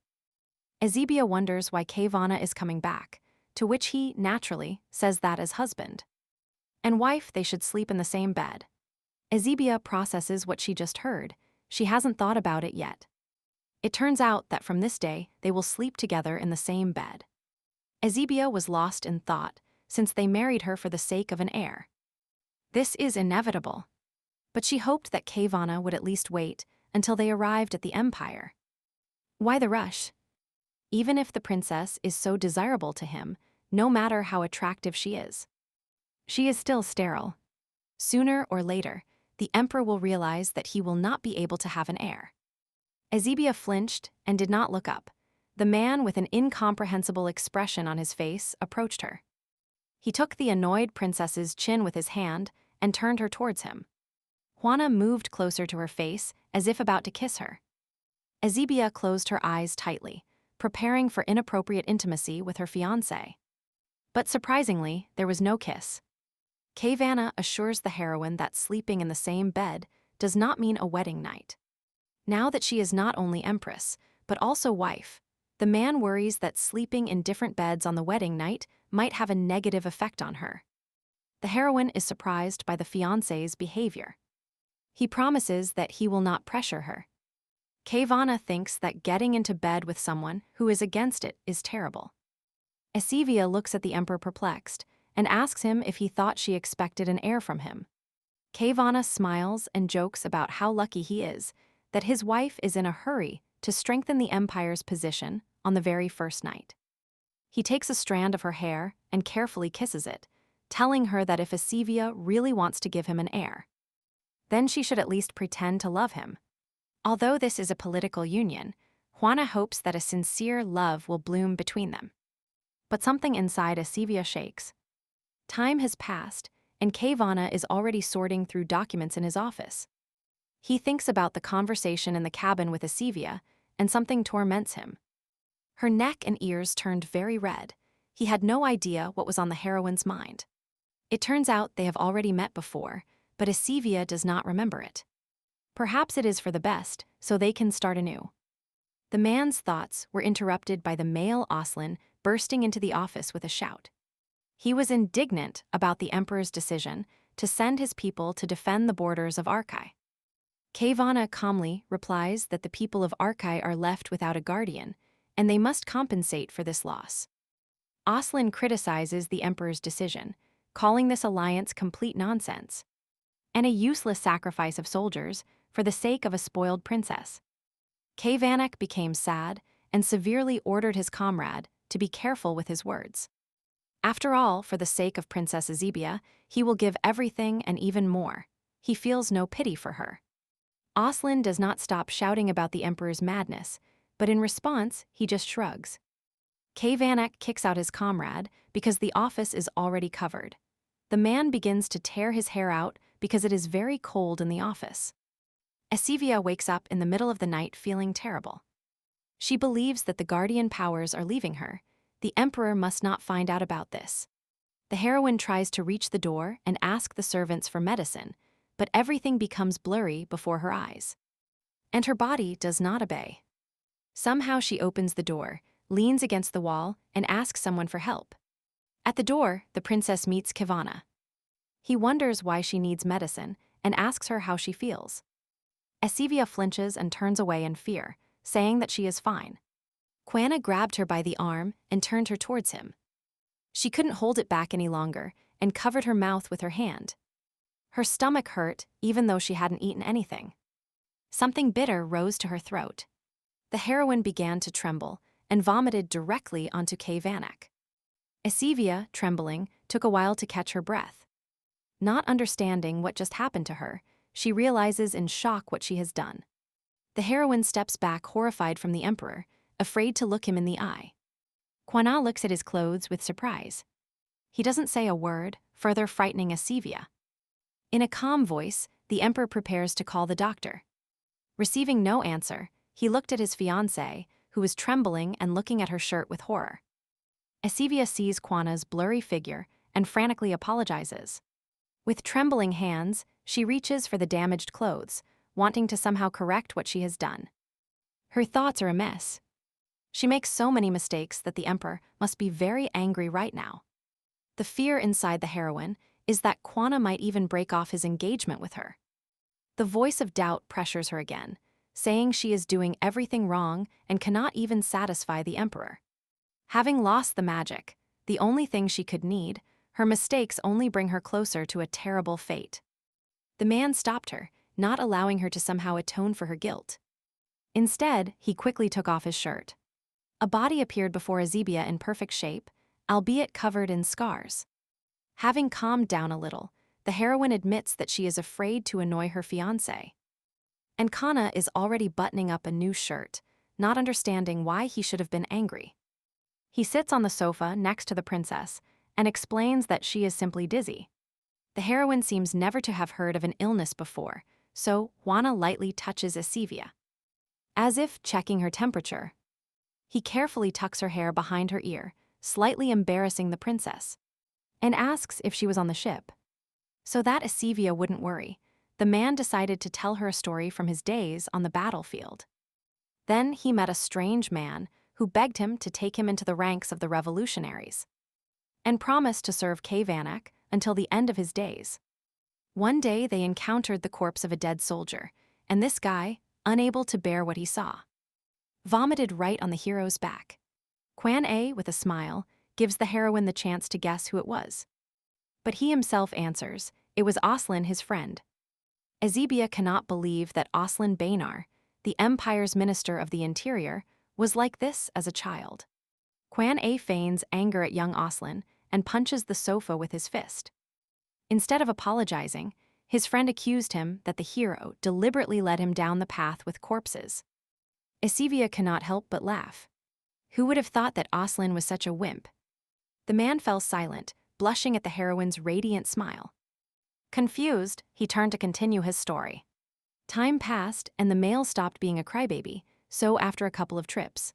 Asivia wonders why Kavana is coming back, to which he, naturally, says that as husband. and wife they should sleep in the same bed. Ezebia processes what she just heard. She hasn't thought about it yet. It turns out that from this day, they will sleep together in the same bed. Ezebia was lost in thought, since they married her for the sake of an heir. This is inevitable. But she hoped that Kayvana would at least wait until they arrived at the empire. Why the rush? Even if the princess is so desirable to him, no matter how attractive she is still sterile. Sooner or later, the emperor will realize that he will not be able to have an heir. Ezebia flinched and did not look up. The man with an incomprehensible expression on his face approached her. He took the annoyed princess's chin with his hand and turned her towards him. Juana moved closer to her face as if about to kiss her. Ezebia closed her eyes tightly, preparing for inappropriate intimacy with her fiancé. But surprisingly, there was no kiss. Kayvana assures the heroine that sleeping in the same bed does not mean a wedding night. Now that she is not only empress, but also wife, the man worries that sleeping in different beds on the wedding night might have a negative effect on her. The heroine is surprised by the fiancé's behavior. He promises that he will not pressure her. Kayvana thinks that getting into bed with someone who is against it is terrible. Ezebia looks at the emperor perplexed and asks him if he thought she expected an heir from him. Kayvana smiles and jokes about how lucky he is that his wife is in a hurry to strengthen the empire's position on the very first night. He takes a strand of her hair and carefully kisses it, telling her that if Ezebia really wants to give him an heir, then she should at least pretend to love him. Although this is a political union, Juana hopes that a sincere love will bloom between them. But something inside Ezebia shakes. Time has passed, and Kayvana is already sorting through documents in his office. He thinks about the conversation in the cabin with Ezebia, and something torments him. Her neck and ears turned very red. He had no idea what was on the heroine's mind. It turns out they have already met before, but Ezebia does not remember it. Perhaps it is for the best, so they can start anew. The man's thoughts were interrupted by the male Oslin bursting into the office with a shout. He was indignant about the emperor's decision to send his people to defend the borders of Arkai. Kayvana calmly replies that the people of Arkai are left without a guardian, and they must compensate for this loss. Oslin criticizes the emperor's decision, calling this alliance complete nonsense and a useless sacrifice of soldiers for the sake of a spoiled princess. Kayvana became sad and severely ordered his comrade to be careful with his words. After all, for the sake of Princess Ezebia, he will give everything and even more. He feels no pity for her. Oslin does not stop shouting about the emperor's madness, but in response, he just shrugs. Kayvana kicks out his comrade because the office is already covered. The man begins to tear his hair out because it is very cold in the office. Ezebia wakes up in the middle of the night feeling terrible. She believes that the guardian powers are leaving her. The emperor must not find out about this. The heroine tries to reach the door and ask the servants for medicine, but everything becomes blurry before her eyes. And her body does not obey. Somehow she opens the door, leans against the wall, and asks someone for help. At the door, the princess meets Kayvana. He wonders why she needs medicine and asks her how she feels. Ezebia flinches and turns away in fear, saying that she is fine. Juana grabbed her by the arm and turned her towards him. She couldn't hold it back any longer and covered her mouth with her hand. Her stomach hurt even though she hadn't eaten anything. Something bitter rose to her throat. The heroine began to tremble and vomited directly onto Kayvana. Ezebia, trembling, took a while to catch her breath. Not understanding what just happened to her, she realizes in shock what she has done. The heroine steps back horrified from the emperor, afraid to look him in the eye. Juana looks at his clothes with surprise. He doesn't say a word, further frightening Ezebia. In a calm voice, the emperor prepares to call the doctor. Receiving no answer, he looked at his fiancée, who was trembling and looking at her shirt with horror. Ezebia sees Juana's blurry figure and frantically apologizes. With trembling hands, she reaches for the damaged clothes, wanting to somehow correct what she has done. Her thoughts are a mess. She makes so many mistakes that the emperor must be very angry right now. The fear inside the heroine is that Kwanna might even break off his engagement with her. The voice of doubt pressures her again, saying she is doing everything wrong and cannot even satisfy the emperor. Having lost the magic, the only thing she could need, her mistakes only bring her closer to a terrible fate. The man stopped her, not allowing her to somehow atone for her guilt. Instead, he quickly took off his shirt. A body appeared before Azebia in perfect shape, albeit covered in scars. Having calmed down a little, the heroine admits that she is afraid to annoy her fiancé. And Kana is already buttoning up a new shirt, not understanding why he should have been angry. He sits on the sofa next to the princess and explains that she is simply dizzy. The heroine seems never to have heard of an illness before, so Juana lightly touches Azebia, as if checking her temperature. He carefully tucks her hair behind her ear, slightly embarrassing the princess, and asks if she was on the ship. So that Azebia wouldn't worry, the man decided to tell her a story from his days on the battlefield. Then he met a strange man who begged him to take him into the ranks of the revolutionaries, and promised to serve Vanek until the end of his days. One day they encountered the corpse of a dead soldier, and this guy, unable to bear what he saw, vomited right on the hero's back. Quan A, with a smile, gives the heroine the chance to guess who it was. But he himself answers, it was Oslin, his friend. Azebia cannot believe that Oslin Bainar, the Empire's Minister of the Interior, was like this as a child. Quan A feigns anger at young Oslin and punches the sofa with his fist. Instead of apologizing, his friend accused him that the hero deliberately led him down the path with corpses. Azebia cannot help but laugh. Who would have thought that Oslin was such a wimp? The man fell silent, blushing at the heroine's radiant smile. Confused, he turned to continue his story. Time passed and the male stopped being a crybaby, so after a couple of trips,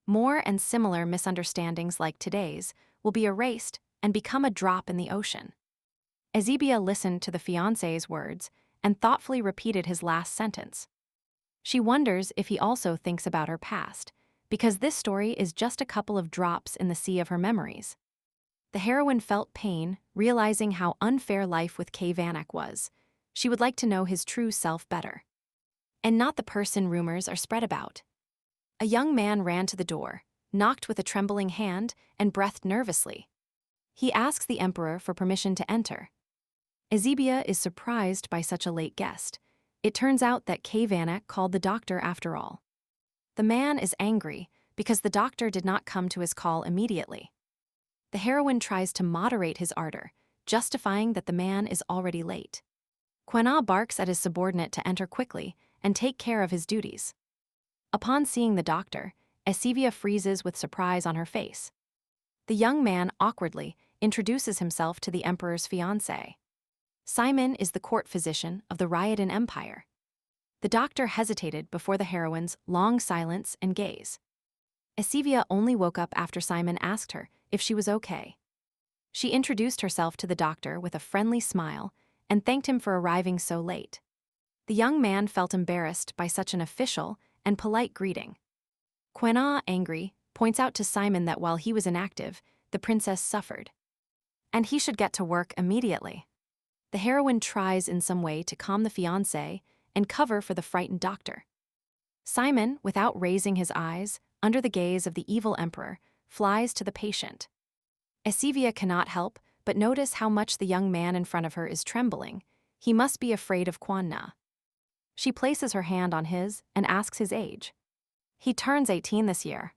more and similar misunderstandings like today's will be erased and become a drop in the ocean. Azebia listened to the fiancé's words and thoughtfully repeated his last sentence. She wonders if he also thinks about her past, because this story is just a couple of drops in the sea of her memories. The heroine felt pain, realizing how unfair life with Vanek was. She would like to know his true self better, and not the person rumors are spread about. A young man ran to the door, knocked with a trembling hand, and breathed nervously. He asks the emperor for permission to enter. Azebia is surprised by such a late guest. It turns out that Vanek called the doctor after all. The man is angry because the doctor did not come to his call immediately. The heroine tries to moderate his ardor, justifying that the man is already late. Quena barks at his subordinate to enter quickly and take care of his duties. Upon seeing the doctor, Azebia freezes with surprise on her face. The young man awkwardly introduces himself to the emperor's fiancé. Simon is the court physician of the Ryodan Empire. The doctor hesitated before the heroine's long silence and gaze. Azebia only woke up after Simon asked her if she was okay. She introduced herself to the doctor with a friendly smile and thanked him for arriving so late. The young man felt embarrassed by such an official and polite greeting. Quena, angry, points out to Simon that while he was inactive, the princess suffered, and he should get to work immediately. The heroine tries in some way to calm the fiancé and cover for the frightened doctor. Simon, without raising his eyes, under the gaze of the evil emperor, flies to the patient. Azebia cannot help but notice how much the young man in front of her is trembling. He must be afraid of Kwanna. She places her hand on his and asks his age. He turns 18 this year.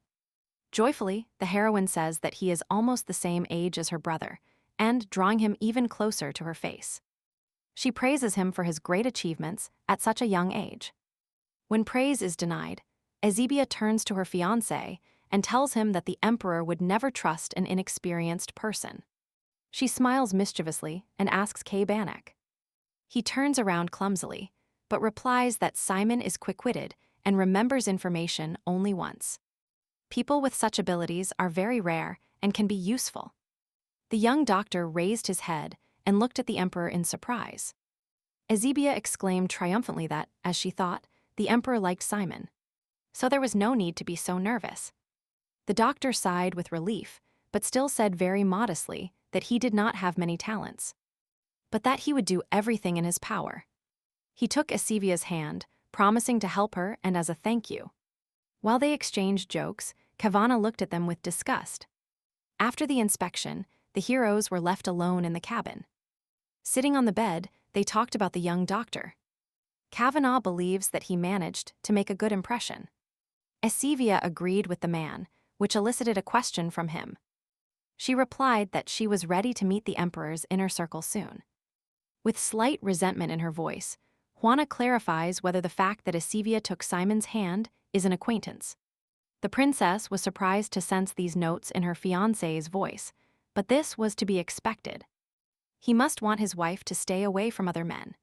Joyfully, the heroine says that he is almost the same age as her brother, and drawing him even closer to her face. She praises him for his great achievements at such a young age. When praise is denied, Azebia turns to her fiancé and tells him that the emperor would never trust an inexperienced person. She smiles mischievously and asks Banek. He turns around clumsily, but replies that Simon is quick-witted and remembers information only once. People with such abilities are very rare and can be useful. The young doctor raised his head and looked at the emperor in surprise. Azebia exclaimed triumphantly that, as she thought, the emperor liked Simon. So there was no need to be so nervous. The doctor sighed with relief, but still said very modestly that he did not have many talents. but that he would do everything in his power. He took Esivia's hand, promising to help her and as a thank you. While they exchanged jokes, Kavana looked at them with disgust. After the inspection, the heroes were left alone in the cabin. Sitting on the bed, they talked about the young doctor. Kavanaugh believes that he managed to make a good impression. Esivia agreed with the man, which elicited a question from him. She replied that she was ready to meet the Emperor's inner circle soon. With slight resentment in her voice, Juana clarifies whether the fact that Esivia took Simon's hand is an acquaintance. The princess was surprised to sense these notes in her fiancé's voice, but this was to be expected. He must want his wife to stay away from other men.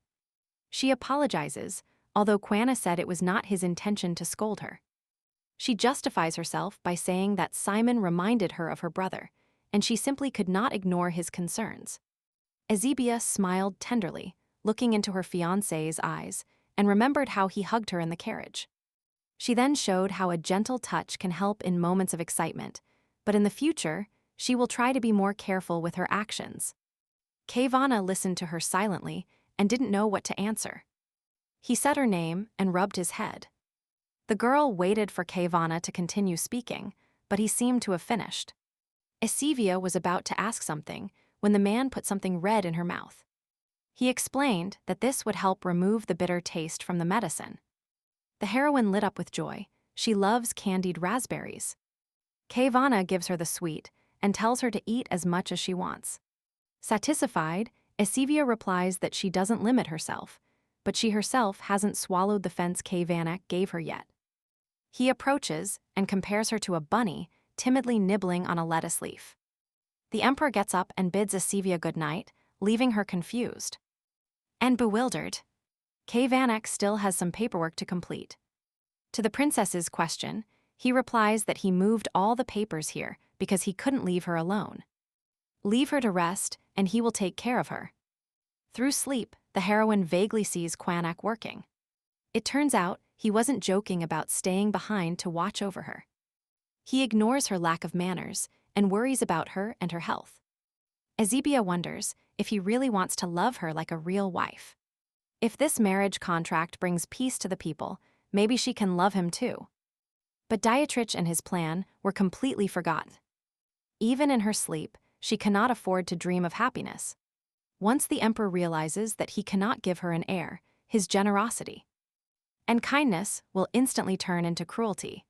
She apologizes, although Juana said it was not his intention to scold her. She justifies herself by saying that Simon reminded her of her brother, and she simply could not ignore his concerns. Esivia smiled tenderly, looking into her fiancé's eyes, and remembered how he hugged her in the carriage. She then showed how a gentle touch can help in moments of excitement, but in the future, she will try to be more careful with her actions. Kavana listened to her silently and didn't know what to answer. He said her name and rubbed his head. The girl waited for Kavana to continue speaking, but he seemed to have finished. Esivia was about to ask something when the man put something red in her mouth. He explained that this would help remove the bitter taste from the medicine. The heroine lit up with joy. She loves candied raspberries. Kavana gives her the sweet and tells her to eat as much as she wants. Satisfied, Esivia replies that she doesn't limit herself, but she herself hasn't swallowed the fence Kavana gave her yet. He approaches and compares her to a bunny timidly nibbling on a lettuce leaf. The Emperor gets up and bids Esivia good night, leaving her confused and bewildered. Kavanak still has some paperwork to complete. To the princess's question, he replies that he moved all the papers here because he couldn't leave her alone. Leave her to rest, and he will take care of her. Through sleep, the heroine vaguely sees Quanak working. It turns out he wasn't joking about staying behind to watch over her. He ignores her lack of manners and worries about her and her health. Esivia wonders if he really wants to love her like a real wife. If this marriage contract brings peace to the people, maybe she can love him too. But Dietrich and his plan were completely forgotten. Even in her sleep, she cannot afford to dream of happiness. Once the Emperor realizes that he cannot give her an heir, his generosity and kindness will instantly turn into cruelty.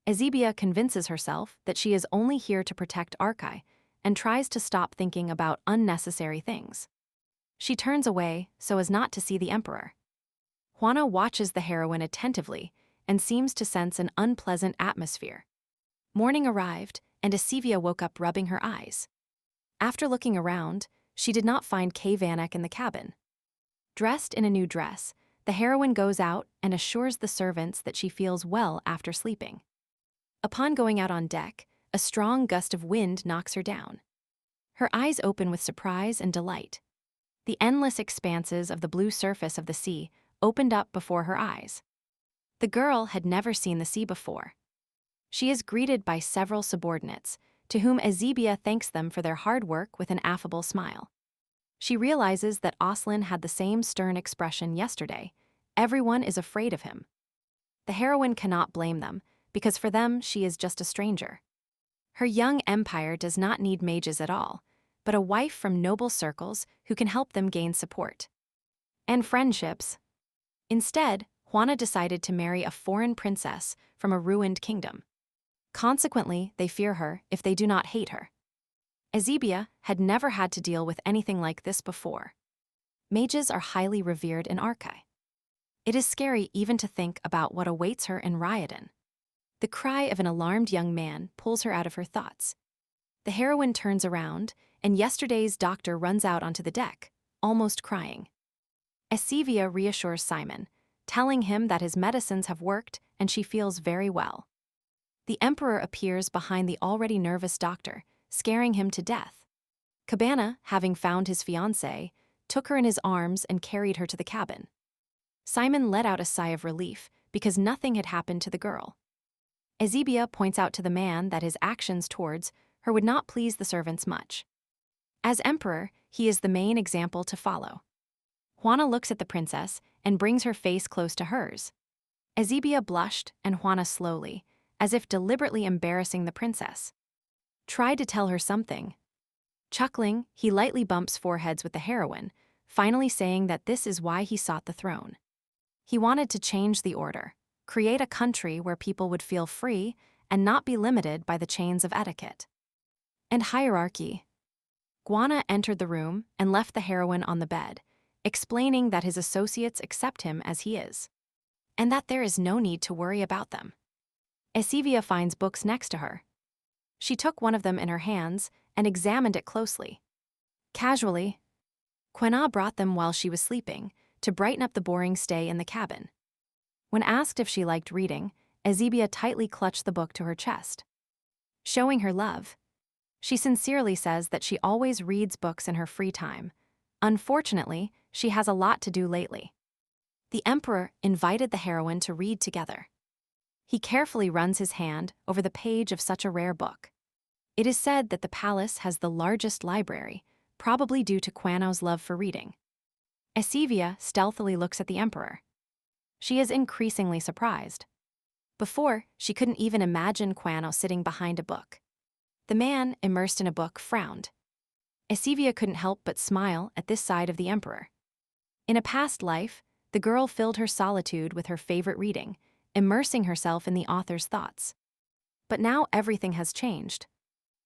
Esivia convinces herself that she is only here to protect Arkai and tries to stop thinking about unnecessary things. She turns away so as not to see the Emperor. Juana watches the heroine attentively and seems to sense an unpleasant atmosphere. Morning arrived, and Esivia woke up rubbing her eyes. After looking around, she did not find Kavanak in the cabin. Dressed in a new dress, the heroine goes out and assures the servants that she feels well after sleeping. Upon going out on deck, a strong gust of wind knocks her down. Her eyes open with surprise and delight. The endless expanses of the blue surface of the sea opened up before her eyes. The girl had never seen the sea before. She is greeted by several subordinates, to whom Esivia thanks them for their hard work with an affable smile. She realizes that Oslin had the same stern expression yesterday. Everyone is afraid of him. The heroine cannot blame them, because for them she is just a stranger. Her young empire does not need mages at all, but a wife from noble circles who can help them gain support and friendships. Instead, Juana decided to marry a foreign princess from a ruined kingdom. Consequently, they fear her if they do not hate her. Esivia had never had to deal with anything like this before. Mages are highly revered in Arkai. It is scary even to think about what awaits her in Ryodan. The cry of an alarmed young man pulls her out of her thoughts. The heroine turns around, and yesterday's doctor runs out onto the deck, almost crying. Esivia reassures Simon, telling him that his medicines have worked and she feels very well. The Emperor appears behind the already nervous doctor, scaring him to death. Cabana, having found his fiancée, took her in his arms and carried her to the cabin. Simon let out a sigh of relief because nothing had happened to the girl. Esivia points out to the man that his actions towards her would not please the servants much. As emperor, he is the main example to follow. Juana looks at the princess and brings her face close to hers. Ezebia blushed and Juana slowly, as if deliberately embarrassing the princess. Tried to tell her something. Chuckling, he lightly bumps foreheads with the heroine, finally saying that this is why he sought the throne. He wanted to change the order, create a country where people would feel free and not be limited by the chains of etiquette and hierarchy. Guana entered the room and left the heroine on the bed, explaining that his associates accept him as he is, and that there is no need to worry about them. Ezebia finds books next to her. She took one of them in her hands and examined it closely. Casually, Quena brought them while she was sleeping to brighten up the boring stay in the cabin. When asked if she liked reading, Ezebia tightly clutched the book to her chest. Showing her love, she sincerely says that she always reads books in her free time. Unfortunately, she has a lot to do lately. The emperor invited the heroine to read together. He carefully runs his hand over the page of such a rare book. It is said that the palace has the largest library, probably due to Quano's love for reading. Ezebia stealthily looks at the emperor. She is increasingly surprised. Before, she couldn't even imagine Quano sitting behind a book. The man, immersed in a book, frowned. Ezebia couldn't help but smile at this side of the emperor. In a past life, the girl filled her solitude with her favorite reading, immersing herself in the author's thoughts. But now everything has changed.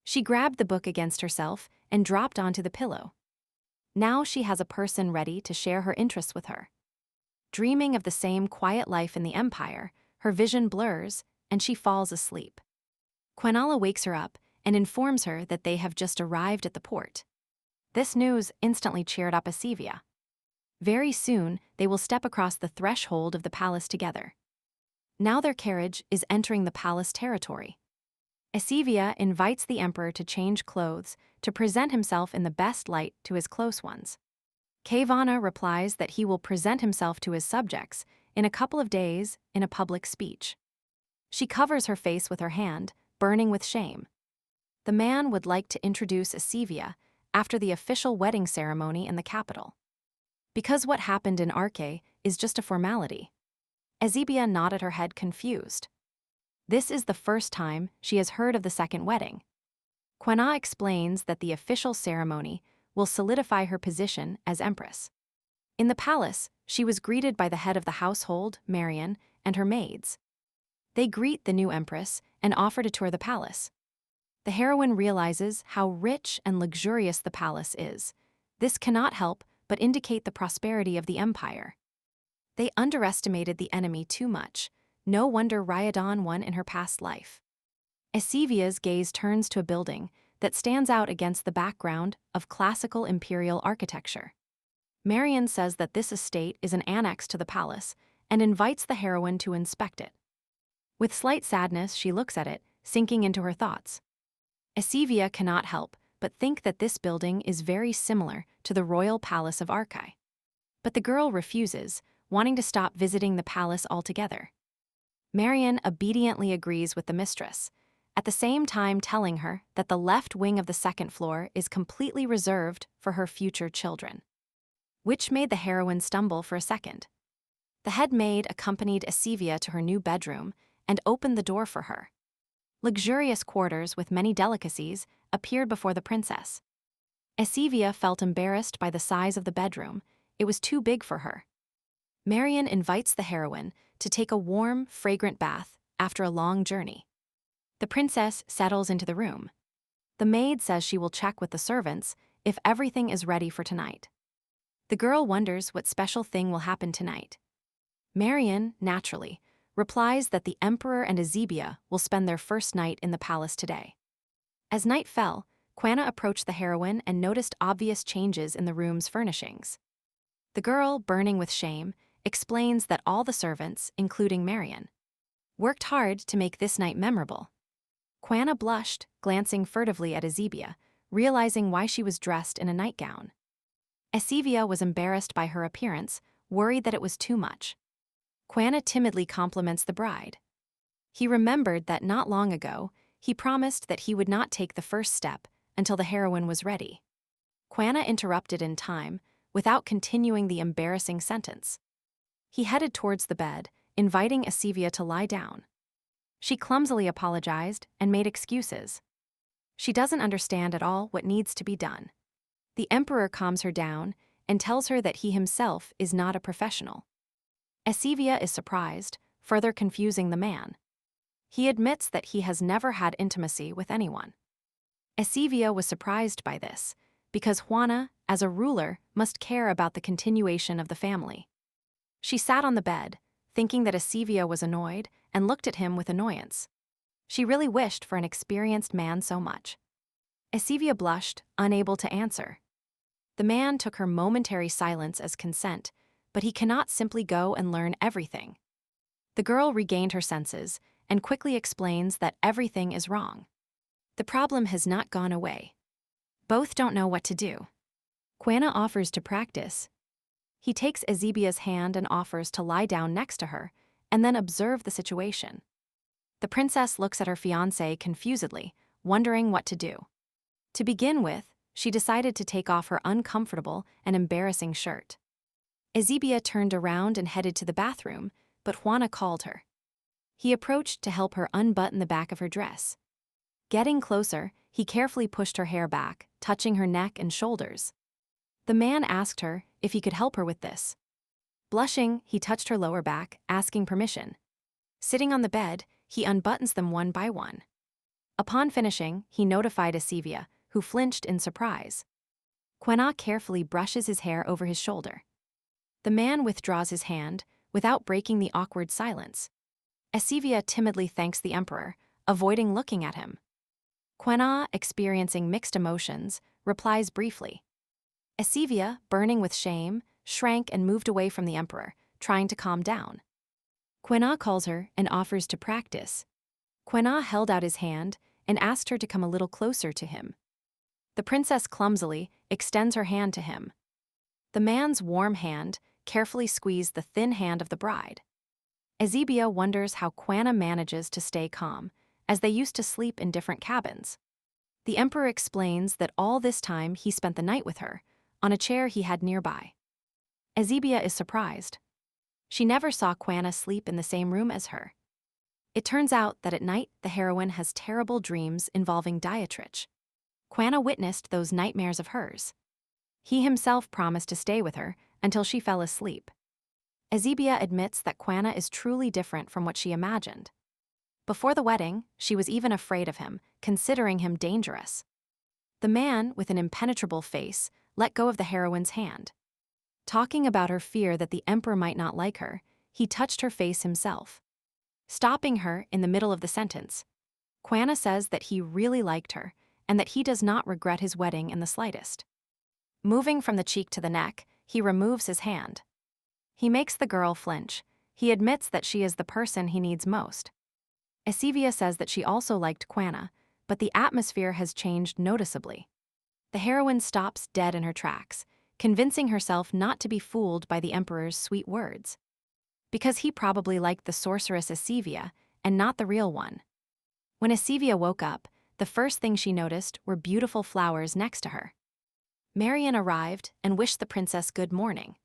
She grabbed the book against herself and dropped onto the pillow. Now she has a person ready to share her interests with her. Dreaming of the same quiet life in the empire, her vision blurs and she falls asleep. Quenala wakes her up and informs her that they have just arrived at the port. This news instantly cheered up Ezebia. Very soon, they will step across the threshold of the palace together. Now their carriage is entering the palace territory. Ezebia invites the emperor to change clothes to present himself in the best light to his close ones. Kavana replies that he will present himself to his subjects in a couple of days in a public speech. She covers her face with her hand, burning with shame. The man would like to introduce Ezebia after the official wedding ceremony in the capital. Because what happened in Arke is just a formality. Ezebia nodded her head confused. This is the first time she has heard of the second wedding. Quena explains that the official ceremony will solidify her position as empress. In the palace, she was greeted by the head of the household, Marian, and her maids. They greet the new empress and offer to tour the palace. The heroine realizes how rich and luxurious the palace is. This cannot help but indicate the prosperity of the empire. They underestimated the enemy too much. No wonder Ryadan won in her past life. Ezebia's gaze turns to a building that stands out against the background of classical imperial architecture. Marian says that this estate is an annex to the palace and invites the heroine to inspect it. With slight sadness, she looks at it, sinking into her thoughts. Ezebia cannot help but think that this building is very similar to the royal palace of Arkai. But the girl refuses, wanting to stop visiting the palace altogether. Marian obediently agrees with the mistress, at the same time telling her that the left wing of the second floor is completely reserved for her future children. Which made the heroine stumble for a second. The head maid accompanied Ezebia to her new bedroom and opened the door for her. Luxurious quarters with many delicacies appeared before the princess. Ezebia felt embarrassed by the size of the bedroom. It was too big for her. Marian invites the heroine to take a warm, fragrant bath after a long journey. The princess settles into the room. The maid says she will check with the servants if everything is ready for tonight. The girl wonders what special thing will happen tonight. Marian, naturally, replies that the emperor and Ezebia will spend their first night in the palace today. As night fell, Quena approached the heroine and noticed obvious changes in the room's furnishings. The girl, burning with shame, explains that all the servants, including Marian, worked hard to make this night memorable. Quena blushed, glancing furtively at Ezebia, realizing why she was dressed in a nightgown. Ezebia was embarrassed by her appearance, worried that it was too much. Quena timidly compliments the bride. He remembered that not long ago, he promised that he would not take the first step until the heroine was ready. Kwanna interrupted in time, without continuing the embarrassing sentence. He headed towards the bed, inviting Asivia to lie down. She clumsily apologized and made excuses. She doesn't understand at all what needs to be done. The emperor calms her down and tells her that he himself is not a professional. Asivia is surprised, further confusing the man. He admits that he has never had intimacy with anyone. Asivia was surprised by this, because Hwana, as a ruler, must care about the continuation of the family. She sat on the bed, thinking that Asivia was annoyed, and looked at him with annoyance. She really wished for an experienced man so much. Asivia blushed, unable to answer. The man took her momentary silence as consent, but he cannot simply go and learn everything. The girl regained her senses and quickly explains that everything is wrong. The problem has not gone away. Both don't know what to do. Kwanna offers to practice. He takes Azibia's hand and offers to lie down next to her, and then observe the situation. The princess looks at her fiancé confusedly, wondering what to do. To begin with, she decided to take off her uncomfortable and embarrassing shirt. Azibia turned around and headed to the bathroom, but Hwana called her. He approached to help her unbutton the back of her dress. Getting closer, he carefully pushed her hair back, touching her neck and shoulders. The man asked her if he could help her with this. Blushing, he touched her lower back, asking permission. Sitting on the bed, he unbuttons them one by one. Upon finishing, he notified Asivia, who flinched in surprise. Kwanna carefully brushes his hair over his shoulder. The man withdraws his hand, without breaking the awkward silence. Asivia timidly thanks the emperor, avoiding looking at him. Kwanna, experiencing mixed emotions, replies briefly. Asivia, burning with shame, shrank and moved away from the emperor, trying to calm down. Kwanna calls her and offers to practice. Kwanna held out his hand and asked her to come a little closer to him. The princess clumsily extends her hand to him. The man's warm hand carefully squeezed the thin hand of the bride. Azibia wonders how Kwanna manages to stay calm, as they used to sleep in different cabins. The emperor explains that all this time he spent the night with her, on a chair he had nearby. Azibia is surprised. She never saw Kwanna sleep in the same room as her. It turns out that at night the heroine has terrible dreams involving Dietrich. Kwanna witnessed those nightmares of hers. He himself promised to stay with her until she fell asleep. Azibia admits that Kwanna is truly different from what she imagined. Before the wedding, she was even afraid of him, considering him dangerous. The man, with an impenetrable face, let go of the heroine's hand. Talking about her fear that the emperor might not like her, he touched her face himself. Stopping her in the middle of the sentence, Kwanna says that he really liked her and that he does not regret his wedding in the slightest. Moving from the cheek to the neck, he removes his hand. He makes the girl flinch. He admits that she is the person he needs most. Asivia says that she also liked Kwanna, but the atmosphere has changed noticeably. The heroine stops dead in her tracks, convincing herself not to be fooled by the emperor's sweet words. Because he probably liked the sorceress Asivia and not the real one. When Asivia woke up, the first thing she noticed were beautiful flowers next to her. Marian arrived and wished the princess good morning.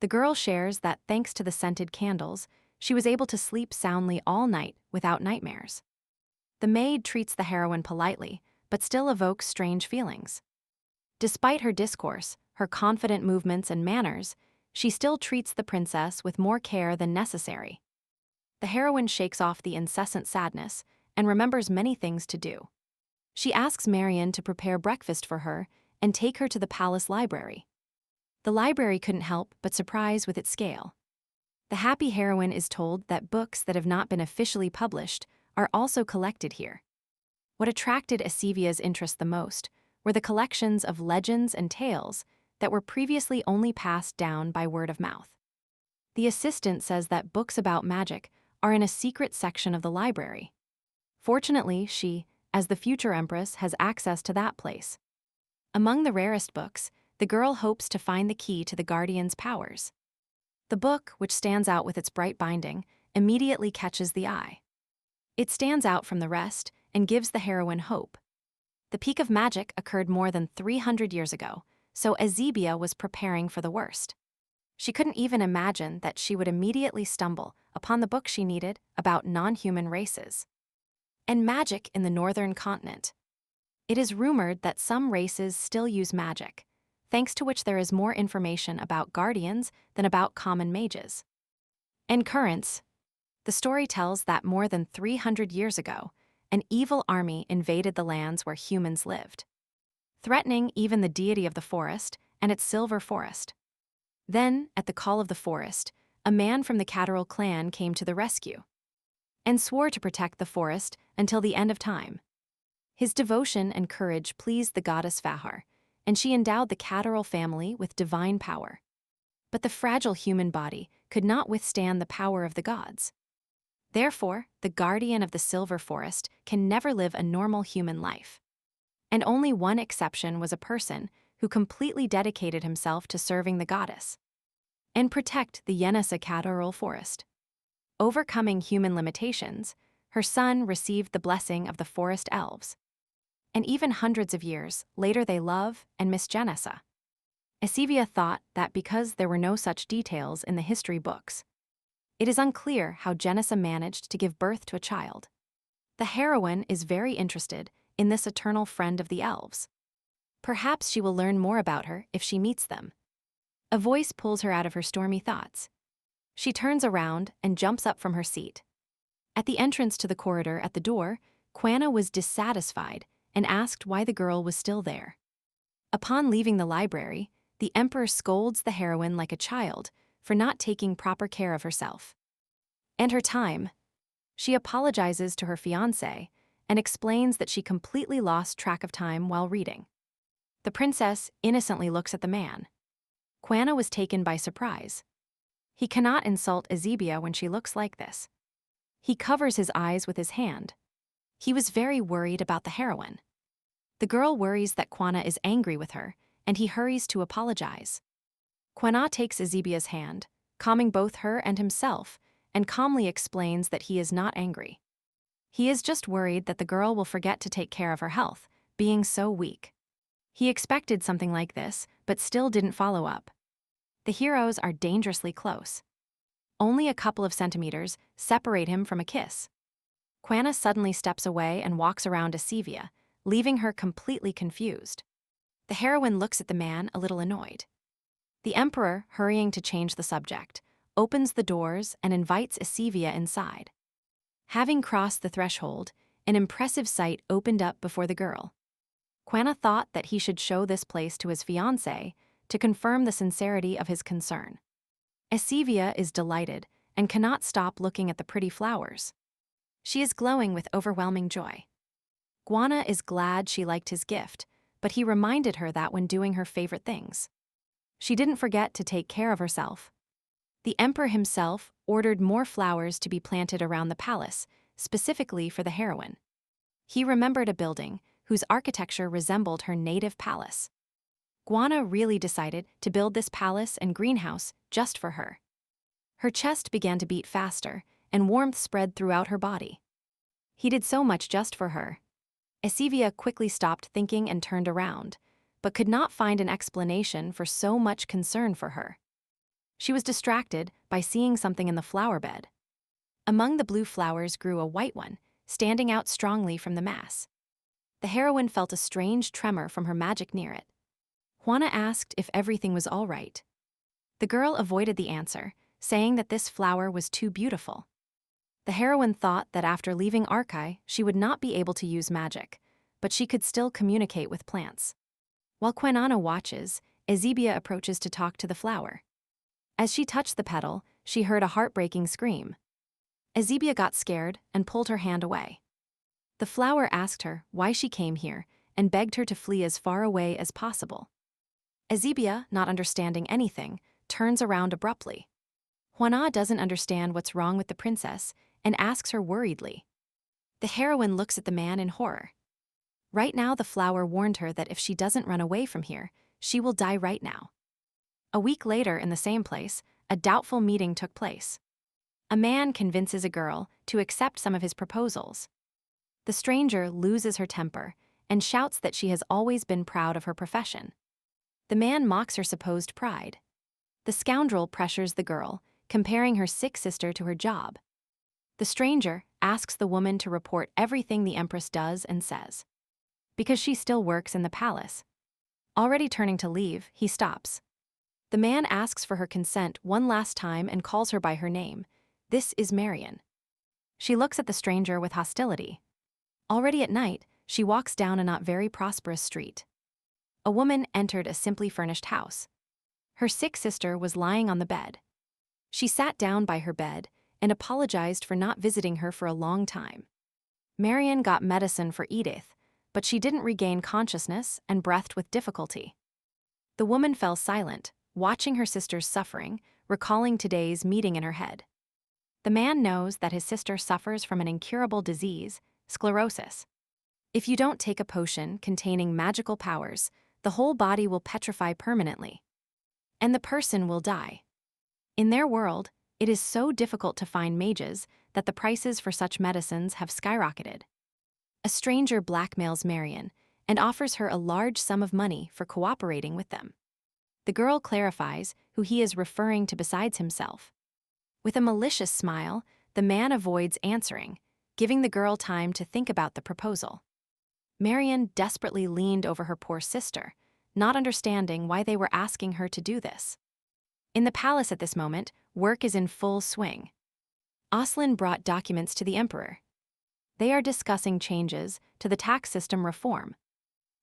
The girl shares that thanks to the scented candles, she was able to sleep soundly all night without nightmares. The maid treats the heroine politely, but still evokes strange feelings. Despite her discourse, her confident movements and manners, she still treats the princess with more care than necessary. The heroine shakes off the incessant sadness and remembers many things to do. She asks Marian to prepare breakfast for her and take her to the palace library. The library couldn't help but surprise with its scale. The happy heroine is told that books that have not been officially published are also collected here. What attracted Asivia's interest the most were the collections of legends and tales that were previously only passed down by word of mouth. The assistant says that books about magic are in a secret section of the library. Fortunately, she, as the future empress, has access to that place. Among the rarest books, the girl hopes to find the key to the guardian's powers. The book, which stands out with its bright binding, immediately catches the eye. It stands out from the rest and gives the heroine hope. The peak of magic occurred more than 300 years ago, so Ezebia was preparing for the worst. She couldn't even imagine that she would immediately stumble upon the book she needed about non-human races and magic in the northern continent. It is rumored that some races still use magic, thanks to which there is more information about guardians than about common mages. In currents, the story tells that more than 300 years ago, an evil army invaded the lands where humans lived, threatening even the deity of the forest and its silver forest. Then, at the call of the forest, a man from the Cateral clan came to the rescue and swore to protect the forest until the end of time. His devotion and courage pleased the goddess Fahar, and she endowed the Cateral family with divine power. But the fragile human body could not withstand the power of the gods. Therefore, the guardian of the Silver Forest can never live a normal human life. And only one exception was a person who completely dedicated himself to serving the goddess and protect the Yenasa Cateral Forest. Overcoming human limitations, her son received the blessing of the forest elves. And even hundreds of years later they love and miss Yenasa. Ezebia thought that because there were no such details in the history books, it is unclear how Yenasa managed to give birth to a child. The heroine is very interested in this eternal friend of the elves. Perhaps she will learn more about her if she meets them. A voice pulls her out of her stormy thoughts. She turns around and jumps up from her seat. At the entrance to the corridor at the door, Quanah was dissatisfied and asked why the girl was still there. Upon leaving the library, the emperor scolds the heroine like a child for not taking proper care of herself and her time. She apologizes to her fiancé and explains that she completely lost track of time while reading. The princess innocently looks at the man. Quanah was taken by surprise. He cannot insult Ezebia when she looks like this. He covers his eyes with his hand. He was very worried about the heroine. The girl worries that Quanah is angry with her, and he hurries to apologize. Quanah takes Ezebia's hand, calming both her and himself, and calmly explains that he is not angry. He is just worried that the girl will forget to take care of her health, being so weak. He expected something like this, but still didn't follow up. The heroes are dangerously close. Only a couple of centimeters separate him from a kiss. Quanah suddenly steps away and walks around Ezebia, leaving her completely confused. The heroine looks at the man a little annoyed. The emperor, hurrying to change the subject, opens the doors and invites Ezebia inside. Having crossed the threshold, an impressive sight opened up before the girl. Quanah thought that he should show this place to his fiancée to confirm the sincerity of his concern. Ezebia is delighted and cannot stop looking at the pretty flowers. She is glowing with overwhelming joy. Quanah is glad she liked his gift, but he reminded her that when doing her favorite things, she didn't forget to take care of herself. The emperor himself ordered more flowers to be planted around the palace, specifically for the heroine. He remembered a building whose architecture resembled her native palace. Quanah really decided to build this palace and greenhouse just for her. Her chest began to beat faster, and warmth spread throughout her body. He did so much just for her. Ezebia quickly stopped thinking and turned around, but could not find an explanation for so much concern for her. She was distracted by seeing something in the flower bed. Among the blue flowers grew a white one, standing out strongly from the mass. The heroine felt a strange tremor from her magic near it. Quanah asked if everything was all right. The girl avoided the answer, saying that this flower was too beautiful. The heroine thought that after leaving Arkai, she would not be able to use magic, but she could still communicate with plants. While Quanah watches, Ezebia approaches to talk to the flower. As she touched the petal, she heard a heartbreaking scream. Ezebia got scared and pulled her hand away. The flower asked her why she came here and begged her to flee as far away as possible. Ezebia, not understanding anything, turns around abruptly. Quanah doesn't understand what's wrong with the princess and asks her worriedly. The heroine looks at the man in horror. Right now, the flower warned her that if she doesn't run away from here, she will die right now. A week later, in the same place, a doubtful meeting took place. A man convinces a girl to accept some of his proposals. The stranger loses her temper and shouts that she has always been proud of her profession. The man mocks her supposed pride. The scoundrel pressures the girl, comparing her sick sister to her job. The stranger asks the woman to report everything the empress does and says, because she still works in the palace. Already turning to leave, he stops. The man asks for her consent one last time and calls her by her name. This is Marian. She looks at the stranger with hostility. Already at night, she walks down a not very prosperous street. A woman entered a simply furnished house. Her sick sister was lying on the bed. She sat down by her bed and apologized for not visiting her for a long time. Marian got medicine for Edith, but she didn't regain consciousness and breathed with difficulty. The woman fell silent, watching her sister's suffering, recalling today's meeting in her head. The man knows that his sister suffers from an incurable disease, sclerosis. If you don't take a potion containing magical powers, the whole body will petrify permanently, and the person will die. In their world, it is so difficult to find mages that the prices for such medicines have skyrocketed. A stranger blackmails Marian and offers her a large sum of money for cooperating with them. The girl clarifies who he is referring to besides himself. With a malicious smile, the man avoids answering, giving the girl time to think about the proposal. Marian desperately leaned over her poor sister, not understanding why they were asking her to do this. In the palace at this moment, work is in full swing. Aslin brought documents to the emperor. They are discussing changes to the tax system reform.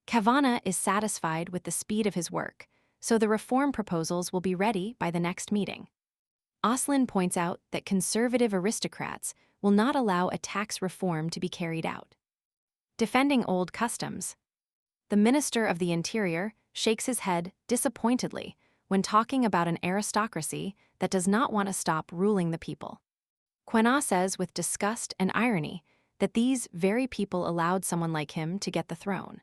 Kavana is satisfied with the speed of his work, so the reform proposals will be ready by the next meeting. Aslin points out that conservative aristocrats will not allow a tax reform to be carried out. Defending old customs. The Minister of the Interior shakes his head disappointedly when talking about an aristocracy that does not want to stop ruling the people. Quena says with disgust and irony that these very people allowed someone like him to get the throne.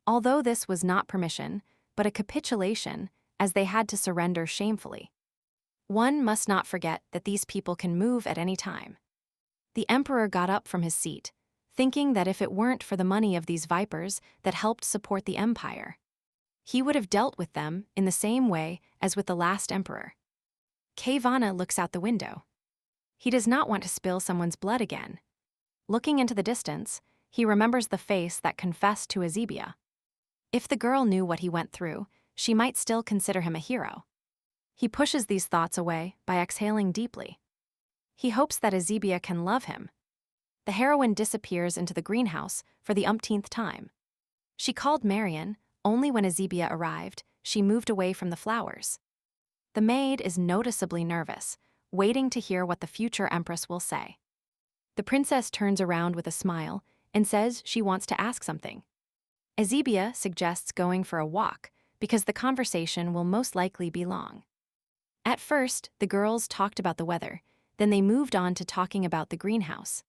Although this was not permission, but a capitulation, as they had to surrender shamefully. One must not forget that these people can move at any time. The emperor got up from his seat, thinking that if it weren't for the money of these vipers that helped support the empire, he would have dealt with them in the same way as with the last emperor. Kavana looks out the window. He does not want to spill someone's blood again. Looking into the distance, he remembers the face that confessed to Azebia. If the girl knew what he went through, she might still consider him a hero. He pushes these thoughts away by exhaling deeply. He hopes that Azebia can love him. The heroine disappears into the greenhouse for the umpteenth time. She called Marian. Only when Azebia arrived, she moved away from the flowers. The maid is noticeably nervous, waiting to hear what the future empress will say. The princess turns around with a smile and says she wants to ask something. Azebia suggests going for a walk because the conversation will most likely be long. At first, the girls talked about the weather, then they moved on to talking about the greenhouse.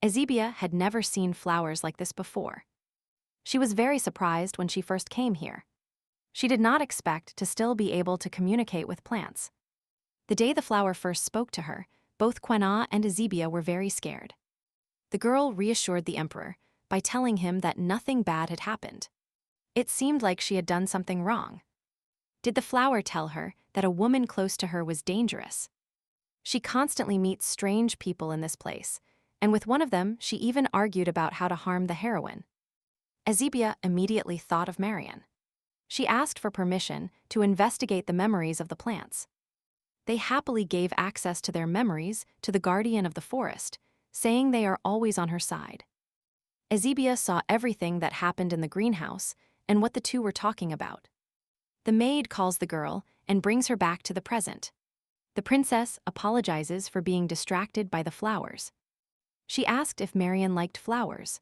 Azebia had never seen flowers like this before. She was very surprised when she first came here. She did not expect to still be able to communicate with plants. The day the flower first spoke to her, both Quena and Azebia were very scared. The girl reassured the emperor by telling him that nothing bad had happened. It seemed like she had done something wrong. Did the flower tell her that a woman close to her was dangerous? She constantly meets strange people in this place, and with one of them she even argued about how to harm the heroine. Azebia immediately thought of Marian. She asked for permission to investigate the memories of the plants. They happily gave access to their memories to the guardian of the forest, saying they are always on her side. Azebia saw everything that happened in the greenhouse and what the two were talking about. The maid calls the girl and brings her back to the present. The princess apologizes for being distracted by the flowers. She asked if Marian liked flowers.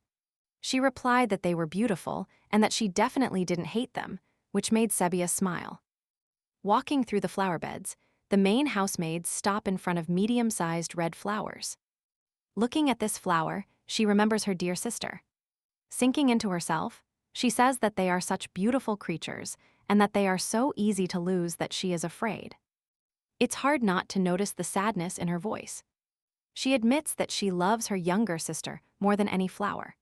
She replied that they were beautiful and that she definitely didn't hate them, which made Sebia smile. Walking through the flower beds, the main housemaids stop in front of medium-sized red flowers. Looking at this flower, she remembers her dear sister. Sinking into herself, she says that they are such beautiful creatures and that they are so easy to lose that she is afraid. It's hard not to notice the sadness in her voice. She admits that she loves her younger sister more than any flower.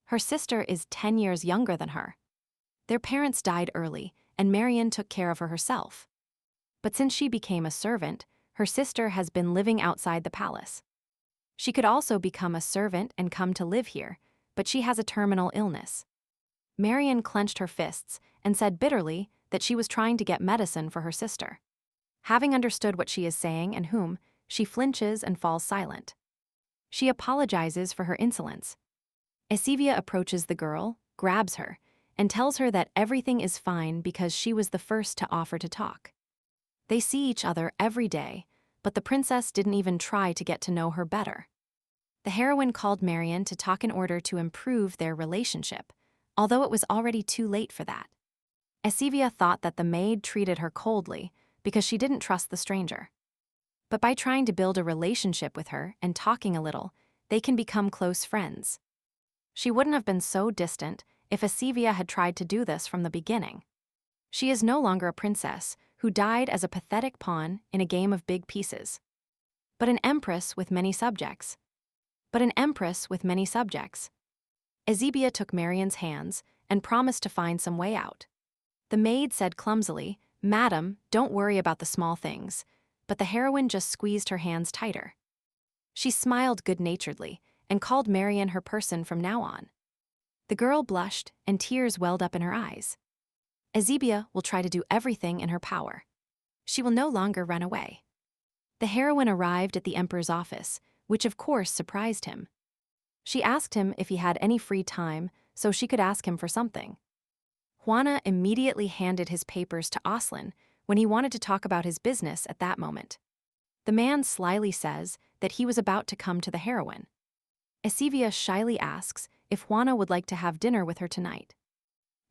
Her sister is 10 years younger than her. Their parents died early, and Marian took care of her herself. But since she became a servant, her sister has been living outside the palace. She could also become a servant and come to live here, but she has a terminal illness. Marian clenched her fists and said bitterly that she was trying to get medicine for her sister. Having understood what she is saying and whom, she flinches and falls silent. She apologizes for her insolence. Esivia approaches the girl, grabs her, and tells her that everything is fine because she was the first to offer to talk. They see each other every day, but the princess didn't even try to get to know her better. The heroine called Marian to talk in order to improve their relationship, although it was already too late for that. Esivia thought that the maid treated her coldly because she didn't trust the stranger. But by trying to build a relationship with her and talking a little, they can become close friends. She wouldn't have been so distant if Esivia had tried to do this from the beginning. She is no longer a princess who died as a pathetic pawn in a game of big pieces, but an empress with many subjects. Esivia took Marian's hands and promised to find some way out. The maid said clumsily, "Madam, don't worry about the small things," but the heroine just squeezed her hands tighter. She smiled good-naturedly and called Marian her person from now on. The girl blushed and tears welled up in her eyes. Esivia will try to do everything in her power. She will no longer run away. The heroine arrived at the emperor's office, which of course surprised him. She asked him if he had any free time so she could ask him for something. Juana immediately handed his papers to Aslan when he wanted to talk about his business at that moment. The man slyly says that he was about to come to the heroine. Esivia shyly asks if Juana would like to have dinner with her tonight.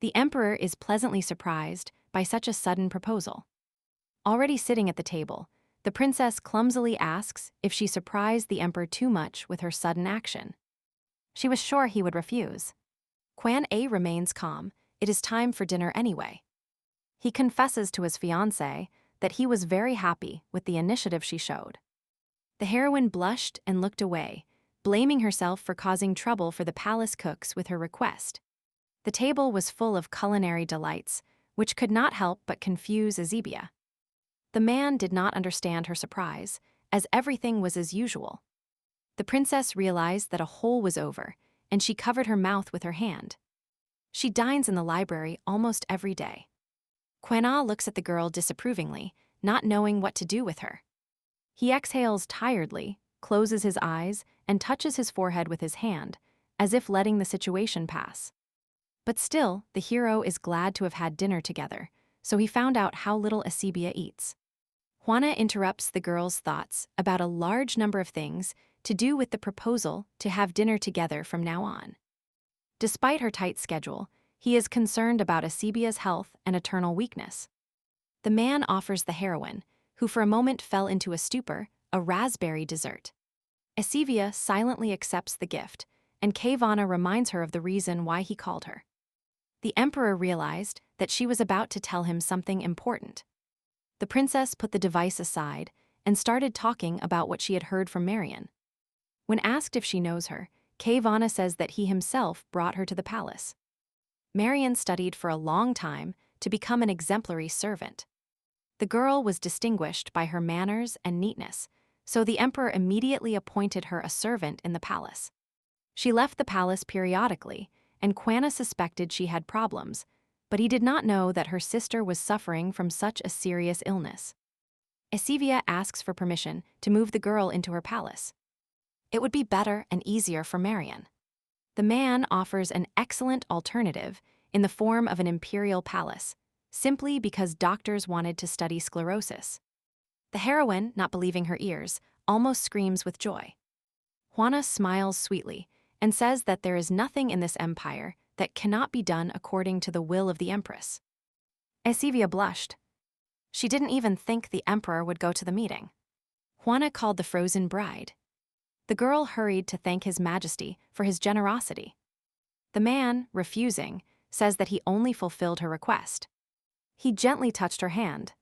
The emperor is pleasantly surprised by such a sudden proposal. Already sitting at the table, the princess clumsily asks if she surprised the emperor too much with her sudden action. She was sure he would refuse. Quan A remains calm. It is time for dinner anyway. He confesses to his fiancée that he was very happy with the initiative she showed. The heroine blushed and looked away, blaming herself for causing trouble for the palace cooks with her request. The table was full of culinary delights, which could not help but confuse Esivia. The man did not understand her surprise, as everything was as usual. The princess realized that a hole was over, and she covered her mouth with her hand. She dines in the library almost every day. Quena looks at the girl disapprovingly, not knowing what to do with her. He exhales tiredly, closes his eyes, and touches his forehead with his hand, as if letting the situation pass. But still, the hero is glad to have had dinner together, so he found out how little Esivia eats. Juana interrupts the girl's thoughts about a large number of things to do with the proposal to have dinner together from now on. Despite her tight schedule, he is concerned about Esibia's health and eternal weakness. The man offers the heroine, who for a moment fell into a stupor, a raspberry dessert. Esivia silently accepts the gift, and Kavana reminds her of the reason why he called her. The emperor realized that she was about to tell him something important. The princess put the device aside and started talking about what she had heard from Marian. When asked if she knows her, Kavana says that he himself brought her to the palace. Marian studied for a long time to become an exemplary servant. The girl was distinguished by her manners and neatness, so the emperor immediately appointed her a servant in the palace. She left the palace periodically, and Quena suspected she had problems, but he did not know that her sister was suffering from such a serious illness. Esivia asks for permission to move the girl into her palace. It would be better and easier for Marian. The man offers an excellent alternative in the form of an imperial palace, simply because doctors wanted to study sclerosis. The heroine, not believing her ears, almost screams with joy. Juana smiles sweetly and says that there is nothing in this empire that cannot be done according to the will of the empress. Esivia blushed. She didn't even think the emperor would go to the meeting. Juana called the frozen bride. The girl hurried to thank His Majesty for his generosity. The man, refusing, says that he only fulfilled her request. He gently touched her hand.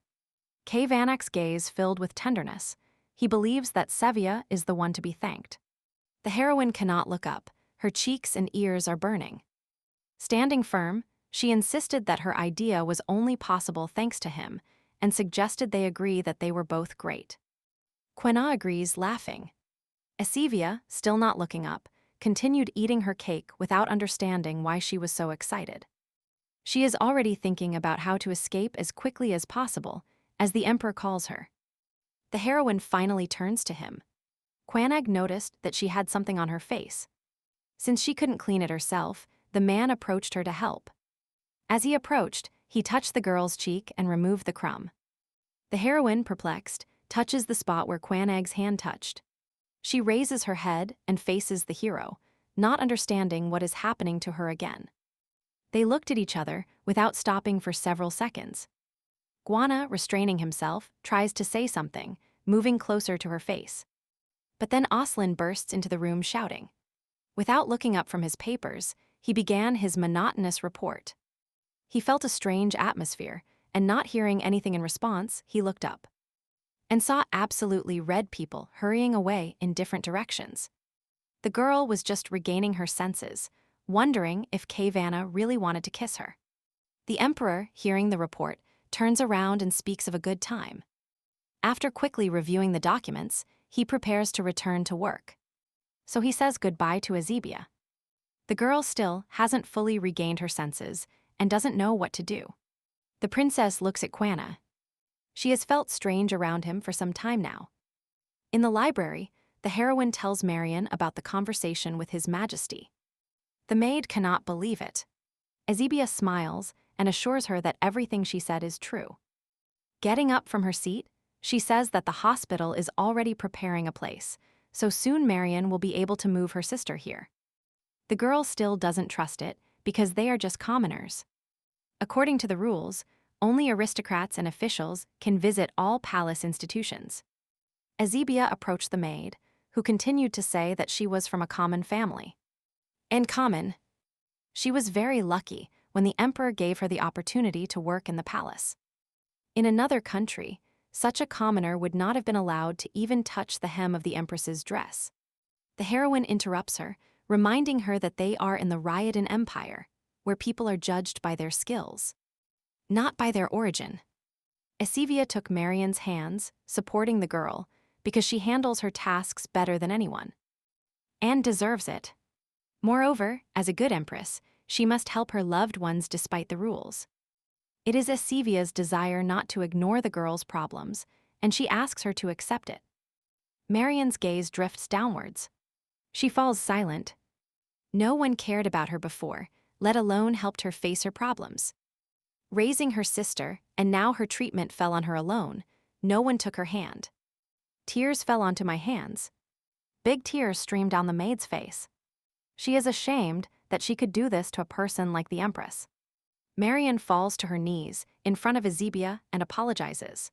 Kavanak's gaze filled with tenderness. He believes that Sevia is the one to be thanked. The heroine cannot look up. Her cheeks and ears are burning. Standing firm, She insisted that her idea was only possible thanks to him and suggested they agree that they were both great. Quena agrees, laughing. Esivia, still not looking up, continued eating her cake without understanding why she was so excited. She is already thinking about how to escape as quickly as possible, as the Emperor calls her. The heroine finally turns to him. Quanag noticed that she had something on her face. Since she couldn't clean it herself, the man approached her to help. As he approached, he touched the girl's cheek and removed the crumb. The heroine, perplexed, touches the spot where Quanag's hand touched. She raises her head and faces the hero, not understanding what is happening to her again. They looked at each other without stopping for several seconds. Guana, restraining himself, tries to say something, moving closer to her face. But then Oslin bursts into the room shouting. Without looking up from his papers, he began his monotonous report. He felt a strange atmosphere, and not hearing anything in response, he looked up and saw absolutely red people hurrying away in different directions. The girl was just regaining her senses, wondering if Kvanna really wanted to kiss her. The Emperor, hearing the report, turns around and speaks of a good time. After quickly reviewing the documents, he prepares to return to work. So he says goodbye to Esibia. The girl still hasn't fully regained her senses and doesn't know what to do. The princess looks at Quanna. She has felt strange around him for some time now. In the library, the heroine tells Marion about the conversation with His Majesty. The maid cannot believe it. Esibia smiles and assures her that everything she said is true. Getting up from her seat, she says that the hospital is already preparing a place, so soon Marion will be able to move her sister here. The girl still doesn't trust it because they are just commoners. According to the rules, only aristocrats and officials can visit all palace institutions. Esibia approached the maid, who continued to say that she was from a common family. And common. She was very lucky when the emperor gave her the opportunity to work in the palace. In another country, such a commoner would not have been allowed to even touch the hem of the empress's dress. The heroine interrupts her, reminding her that they are in the Ryodan Empire, where people are judged by their skills, not by their origin. Esivia took Marion's hands, supporting the girl, because she handles her tasks better than anyone. And deserves it. Moreover, as a good empress, she must help her loved ones despite the rules. It is Esivia's desire not to ignore the girl's problems, and she asks her to accept it. Marion's gaze drifts downwards. She falls silent. No one cared about her before, let alone helped her face her problems. Raising her sister, and now her treatment fell on her alone, no one took her hand. Tears fell onto my hands. Big tears streamed down the maid's face. She is ashamed that she could do this to a person like the Empress. Marion falls to her knees in front of Esibia and apologizes.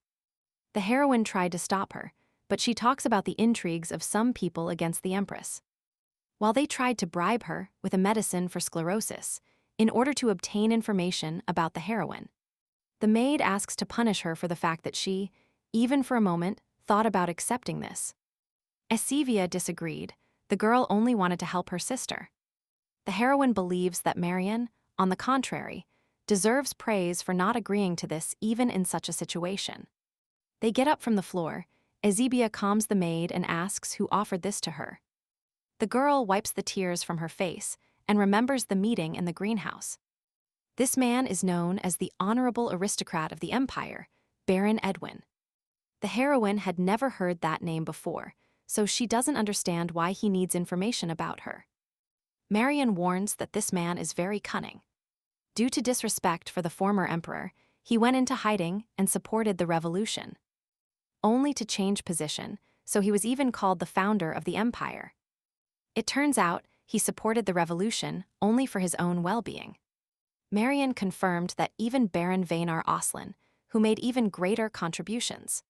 The heroine tried to stop her, but she talks about the intrigues of some people against the Empress. While they tried to bribe her with a medicine for sclerosis, in order to obtain information about the heroine. The maid asks to punish her for the fact that she, even for a moment, thought about accepting this. Esivia disagreed. The girl only wanted to help her sister. The heroine believes that Marion, on the contrary, deserves praise for not agreeing to this even in such a situation. They get up from the floor. Esibia calms the maid and asks who offered this to her. The girl wipes the tears from her face and remembers the meeting in the greenhouse. This man is known as the honorable aristocrat of the empire, Baron Edwin. The heroine had never heard that name before, so she doesn't understand why he needs information about her. Marion warns that this man is very cunning. Due to disrespect for the former emperor, he went into hiding and supported the revolution, only to change position, so he was even called the founder of the empire. It turns out he supported the revolution only for his own well-being. Marion confirmed that even Baron Veinar Oslin, who made even greater contributions,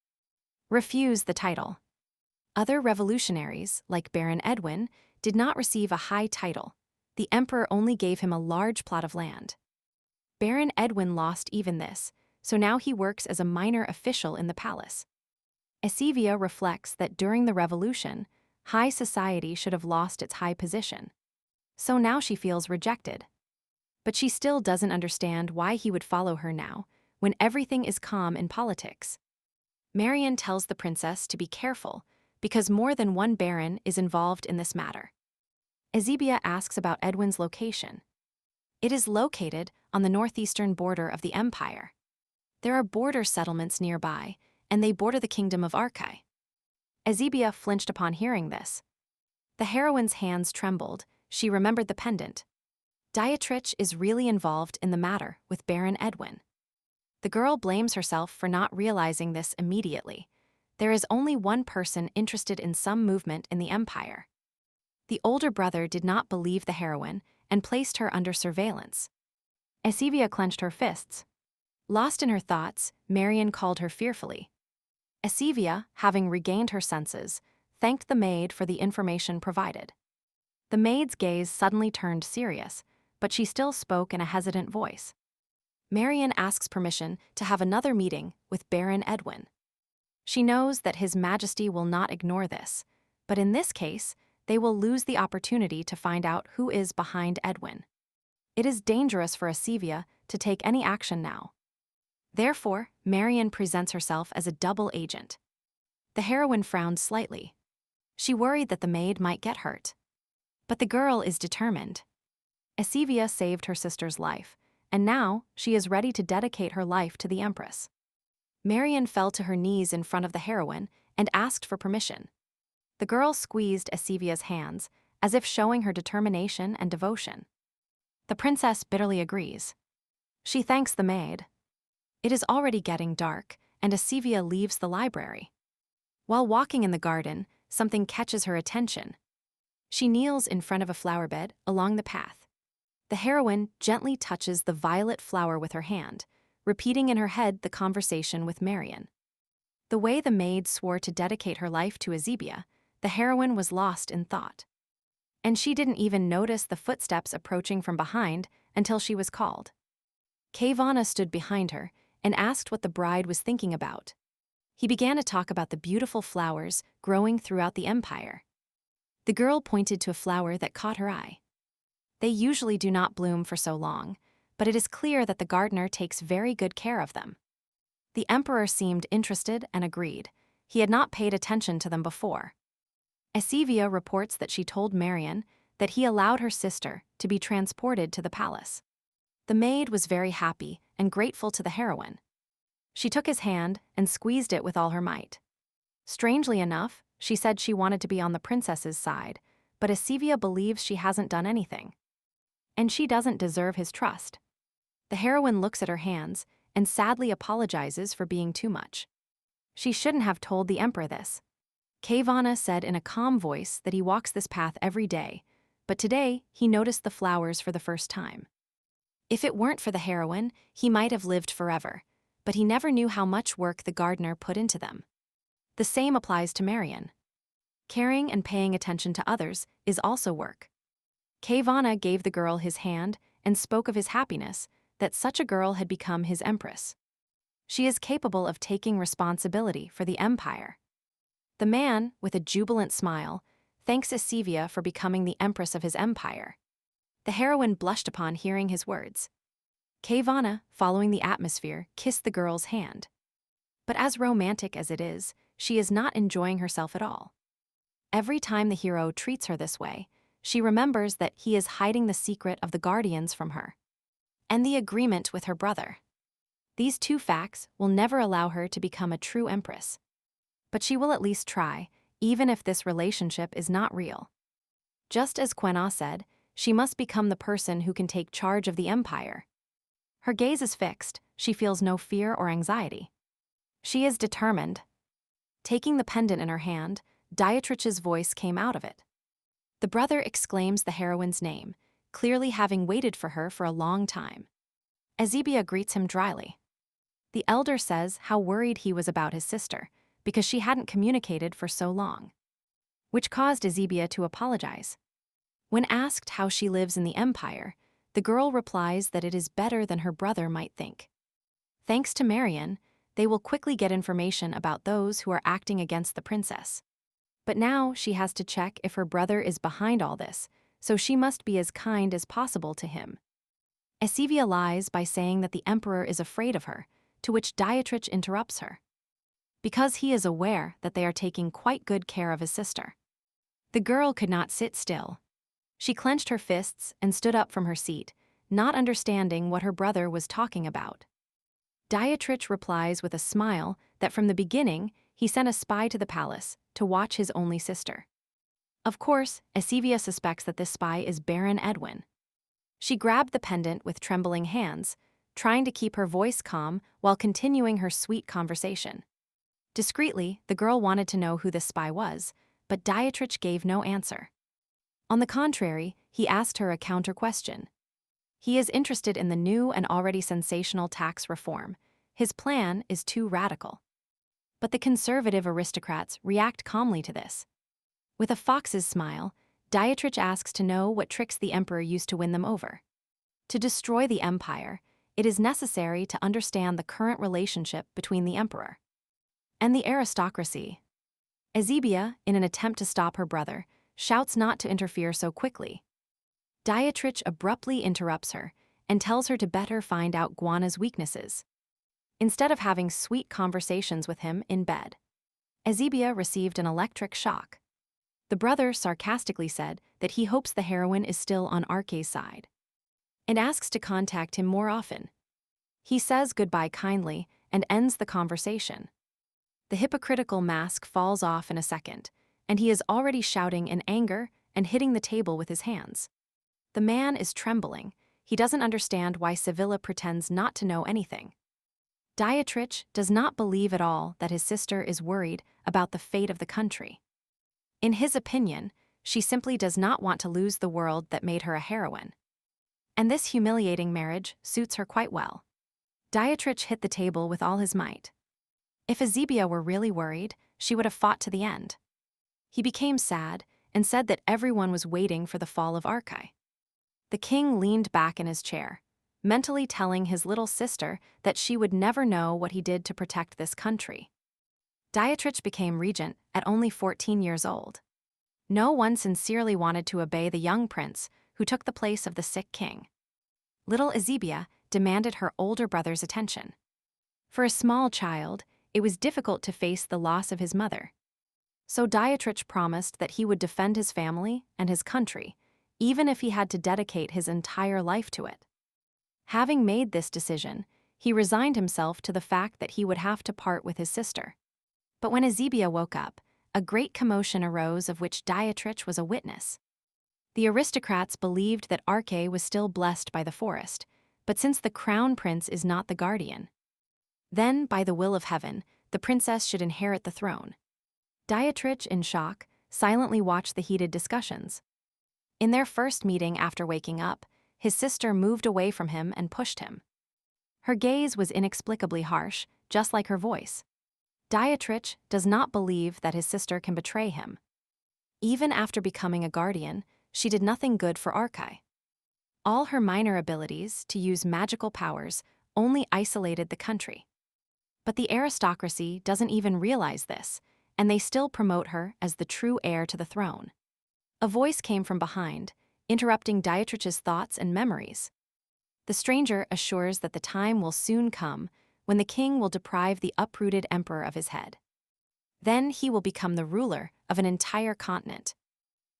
refused the title. Other revolutionaries, like Baron Edwin, did not receive a high title. The emperor only gave him a large plot of land. Baron Edwin lost even this, so now he works as a minor official in the palace. Esivia reflects that during the revolution, high society should have lost its high position. So now she feels rejected. But she still doesn't understand why he would follow her now, when everything is calm in politics. Marian tells the princess to be careful, because more than one baron is involved in this matter. Ezebia asks about Edwin's location. It is located on the northeastern border of the empire. There are border settlements nearby, and they border the kingdom of Arkai. Ezebia flinched upon hearing this. The heroine's hands trembled. She remembered the pendant. Dietrich is really involved in the matter with Baron Edwin. The girl blames herself for not realizing this immediately. There is only one person interested in some movement in the empire. The older brother did not believe the heroine and placed her under surveillance. Ezebia clenched her fists. Lost in her thoughts, Marian called her fearfully. Ezebia, having regained her senses, thanked the maid for the information provided. The maid's gaze suddenly turned serious, but she still spoke in a hesitant voice. Marian asks permission to have another meeting with Baron Edwin. She knows that His Majesty will not ignore this, but in this case, they will lose the opportunity to find out who is behind Edwin. It is dangerous for Ezebia to take any action now. Therefore, Marian presents herself as a double agent. The heroine frowned slightly. She worried that the maid might get hurt. But the girl is determined. Ezebia saved her sister's life, and now she is ready to dedicate her life to the Empress. Marian fell to her knees in front of the heroine and asked for permission. The girl squeezed Ezebia's hands, as if showing her determination and devotion. The princess bitterly agrees. She thanks the maid. It is already getting dark, and Ezebia leaves the library. While walking in the garden, something catches her attention. She kneels in front of a flower bed along the path. The heroine gently touches the violet flower with her hand, repeating in her head the conversation with Marian. The way the maid swore to dedicate her life to Ezebia, the heroine was lost in thought. And she didn't even notice the footsteps approaching from behind until she was called. Kayvana stood behind her and asked what the bride was thinking about. He began to talk about the beautiful flowers growing throughout the empire. The girl pointed to a flower that caught her eye. They usually do not bloom for so long, but it is clear that the gardener takes very good care of them. The emperor seemed interested and agreed. He had not paid attention to them before. Ezebia reports that she told Marian that he allowed her sister to be transported to the palace. The maid was very happy and grateful to the heroine. She took his hand and squeezed it with all her might. Strangely enough, she said she wanted to be on the princess's side, but Ezebia believes she hasn't done anything. And she doesn't deserve his trust. The heroine looks at her hands and sadly apologizes for being too much. She shouldn't have told the emperor this. Kayvana said in a calm voice that he walks this path every day, but today he noticed the flowers for the first time. If it weren't for the heroine, he might have lived forever, but he never knew how much work the gardener put into them. The same applies to Marian. Caring and paying attention to others is also work. Kayvana gave the girl his hand and spoke of his happiness that such a girl had become his empress. She is capable of taking responsibility for the empire. The man, with a jubilant smile, thanks Ezebia for becoming the empress of his empire. The heroine blushed upon hearing his words. Kayvana, following the atmosphere, kissed the girl's hand. But as romantic as it is, she is not enjoying herself at all. Every time the hero treats her this way, she remembers that he is hiding the secret of the guardians from her. And the agreement with her brother. These two facts will never allow her to become a true empress. But she will at least try, even if this relationship is not real. Just as Quena said, she must become the person who can take charge of the empire. Her gaze is fixed, she feels no fear or anxiety. She is determined. Taking the pendant in her hand, Dietrich's voice came out of it. The brother exclaims the heroine's name, clearly having waited for her for a long time. Ezebia greets him dryly. The elder says how worried he was about his sister, because she hadn't communicated for so long, which caused Ezebia to apologize. When asked how she lives in the empire, the girl replies that it is better than her brother might think. Thanks to Marian, they will quickly get information about those who are acting against the princess. But now she has to check if her brother is behind all this, so she must be as kind as possible to him. Asivia lies by saying that the emperor is afraid of her, to which Dietrich interrupts her, because he is aware that they are taking quite good care of his sister. The girl could not sit still. She clenched her fists and stood up from her seat, not understanding what her brother was talking about. Dietrich replies with a smile that from the beginning he sent a spy to the palace to watch his only sister. Of course, Asivia suspects that this spy is Baron Edwin. She grabbed the pendant with trembling hands, trying to keep her voice calm while continuing her sweet conversation. Discreetly, the girl wanted to know who this spy was, but Dietrich gave no answer. On the contrary, he asked her a counter-question. He is interested in the new and already sensational tax reform. His plan is too radical. But the conservative aristocrats react calmly to this. With a fox's smile, Dietrich asks to know what tricks the emperor used to win them over. To destroy the empire, it is necessary to understand the current relationship between the emperor and the aristocracy. Asivia, in an attempt to stop her brother, shouts not to interfere so quickly. Dietrich abruptly interrupts her and tells her to better find out Guana's weaknesses, instead of having sweet conversations with him in bed. Asivia received an electric shock. The brother sarcastically said that he hopes the heroine is still on Arke's side, and asks to contact him more often. He says goodbye kindly and ends the conversation. The hypocritical mask falls off in a second, and he is already shouting in anger and hitting the table with his hands. The man is trembling. He doesn't understand why Sivilla pretends not to know anything. Dietrich does not believe at all that his sister is worried about the fate of the country. In his opinion, she simply does not want to lose the world that made her a heroine. And this humiliating marriage suits her quite well. Dietrich hit the table with all his might. If Asivia were really worried, she would have fought to the end. He became sad and said that everyone was waiting for the fall of Arkai. The king leaned back in his chair, mentally telling his little sister that she would never know what he did to protect this country. Dietrich became regent at only 14 years old. No one sincerely wanted to obey the young prince who took the place of the sick king. Little Asivia demanded her older brother's attention. For a small child, it was difficult to face the loss of his mother. So Dietrich promised that he would defend his family and his country, even if he had to dedicate his entire life to it. Having made this decision, he resigned himself to the fact that he would have to part with his sister. But when Asivia woke up, a great commotion arose of which Dietrich was a witness. The aristocrats believed that Arke was still blessed by the forest, but since the crown prince is not the guardian, then, by the will of heaven, the princess should inherit the throne. Dietrich, in shock, silently watched the heated discussions. In their first meeting after waking up, his sister moved away from him and pushed him. Her gaze was inexplicably harsh, just like her voice. Dietrich does not believe that his sister can betray him. Even after becoming a guardian, she did nothing good for Arkai. All her minor abilities to use magical powers only isolated the country. But the aristocracy doesn't even realize this, and they still promote her as the true heir to the throne. A voice came from behind, interrupting Dietrich's thoughts and memories. The stranger assures that the time will soon come when the king will deprive the uprooted emperor of his head. Then he will become the ruler of an entire continent.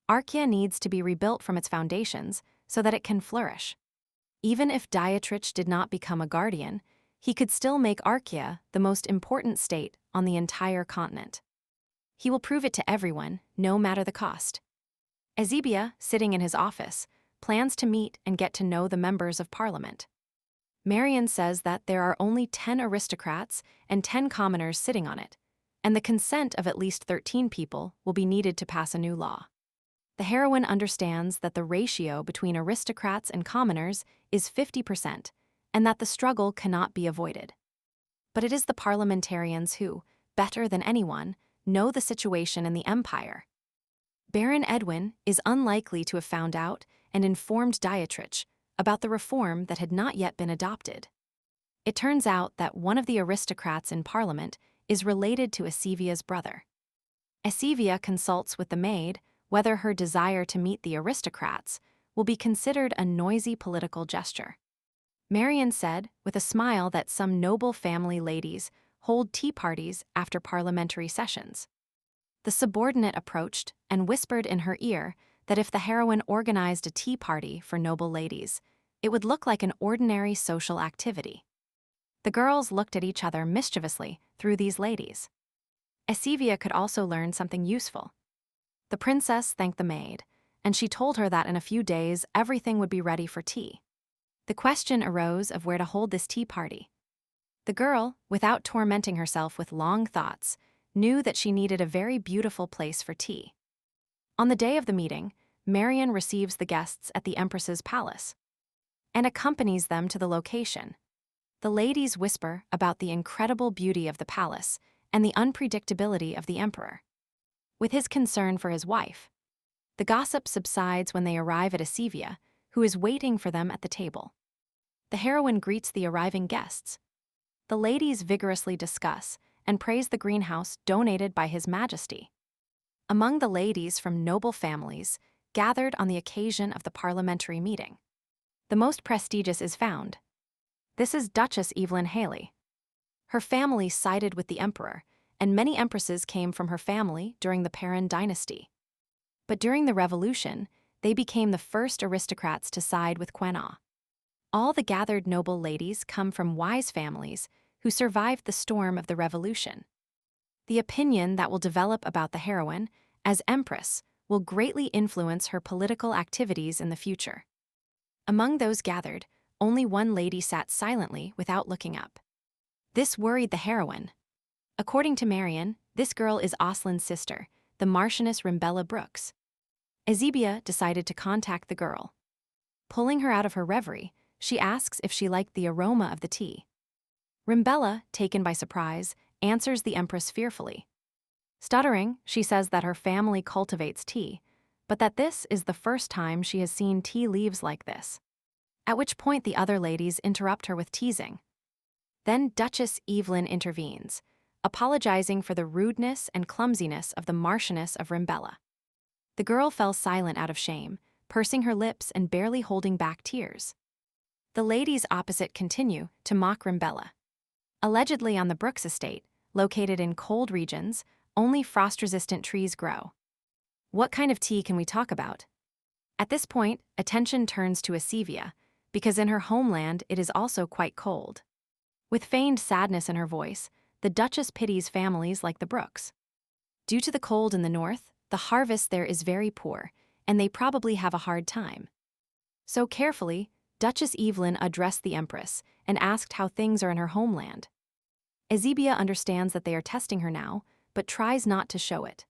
Arkia needs to be rebuilt from its foundations so that it can flourish. Even if Dietrich did not become a guardian, he could still make Arkia the most important state on the entire continent. He will prove it to everyone, no matter the cost. Asivia, sitting in his office, plans to meet and get to know the members of parliament. Marion says that there are only 10 aristocrats and 10 commoners sitting on it, and the consent of at least 13 people will be needed to pass a new law. The heroine understands that the ratio between aristocrats and commoners is 50%, and that the struggle cannot be avoided. But it is the parliamentarians who, better than anyone, know the situation in the empire. Baron Edwin is unlikely to have found out and informed Dietrich about the reform that had not yet been adopted. It turns out that one of the aristocrats in parliament is related to Asivia's brother. Asivia consults with the maid whether her desire to meet the aristocrats will be considered a noisy political gesture. Marian said, with a smile, that some noble family ladies hold tea parties after parliamentary sessions. The subordinate approached and whispered in her ear that if the heroine organized a tea party for noble ladies, it would look like an ordinary social activity. The girls looked at each other mischievously through these ladies. Esivia could also learn something useful. The princess thanked the maid, and she told her that in a few days everything would be ready for tea. The question arose of where to hold this tea party. The girl, without tormenting herself with long thoughts, knew that she needed a very beautiful place for tea. On the day of the meeting, Marian receives the guests at the Empress's palace and accompanies them to the location. The ladies whisper about the incredible beauty of the palace and the unpredictability of the emperor. With his concern for his wife, the gossip subsides when they arrive at Esivia, who is waiting for them at the table. The heroine greets the arriving guests. The ladies vigorously discuss and praise the greenhouse donated by His Majesty. Among the ladies from noble families gathered on the occasion of the parliamentary meeting, the most prestigious is found. This is Duchess Evelyn Haley. Her family sided with the emperor, and many empresses came from her family during the Perrin dynasty. But during the revolution, they became the first aristocrats to side with Quenah. All the gathered noble ladies come from wise families who survived the storm of the revolution. The opinion that will develop about the heroine as empress will greatly influence her political activities in the future. Among those gathered, only one lady sat silently without looking up. This worried the heroine. According to Marian, this girl is Aslan's sister, the Marchioness Rimbella Brooks. Esivia decided to contact the girl. Pulling her out of her reverie, she asks if she liked the aroma of the tea. Rimbella, taken by surprise, answers the empress fearfully. Stuttering, she says that her family cultivates tea, but that this is the first time she has seen tea leaves like this. At which point the other ladies interrupt her with teasing. Then Duchess Evelyn intervenes, apologizing for the rudeness and clumsiness of the Marchioness of Rimbella. The girl fell silent out of shame, pursing her lips and barely holding back tears. The ladies opposite continue to mock Rimbella. Allegedly on the Brooks estate, located in cold regions, only frost-resistant trees grow. What kind of tea can we talk about? At this point, attention turns to Esivia, because in her homeland it is also quite cold. With feigned sadness in her voice, the Duchess pities families like the Brooks. Due to the cold in the north, the harvest there is very poor, and they probably have a hard time. So carefully, Duchess Evelyn addressed the Empress and asked how things are in her homeland. Esivia understands that they are testing her now, but tries not to show it.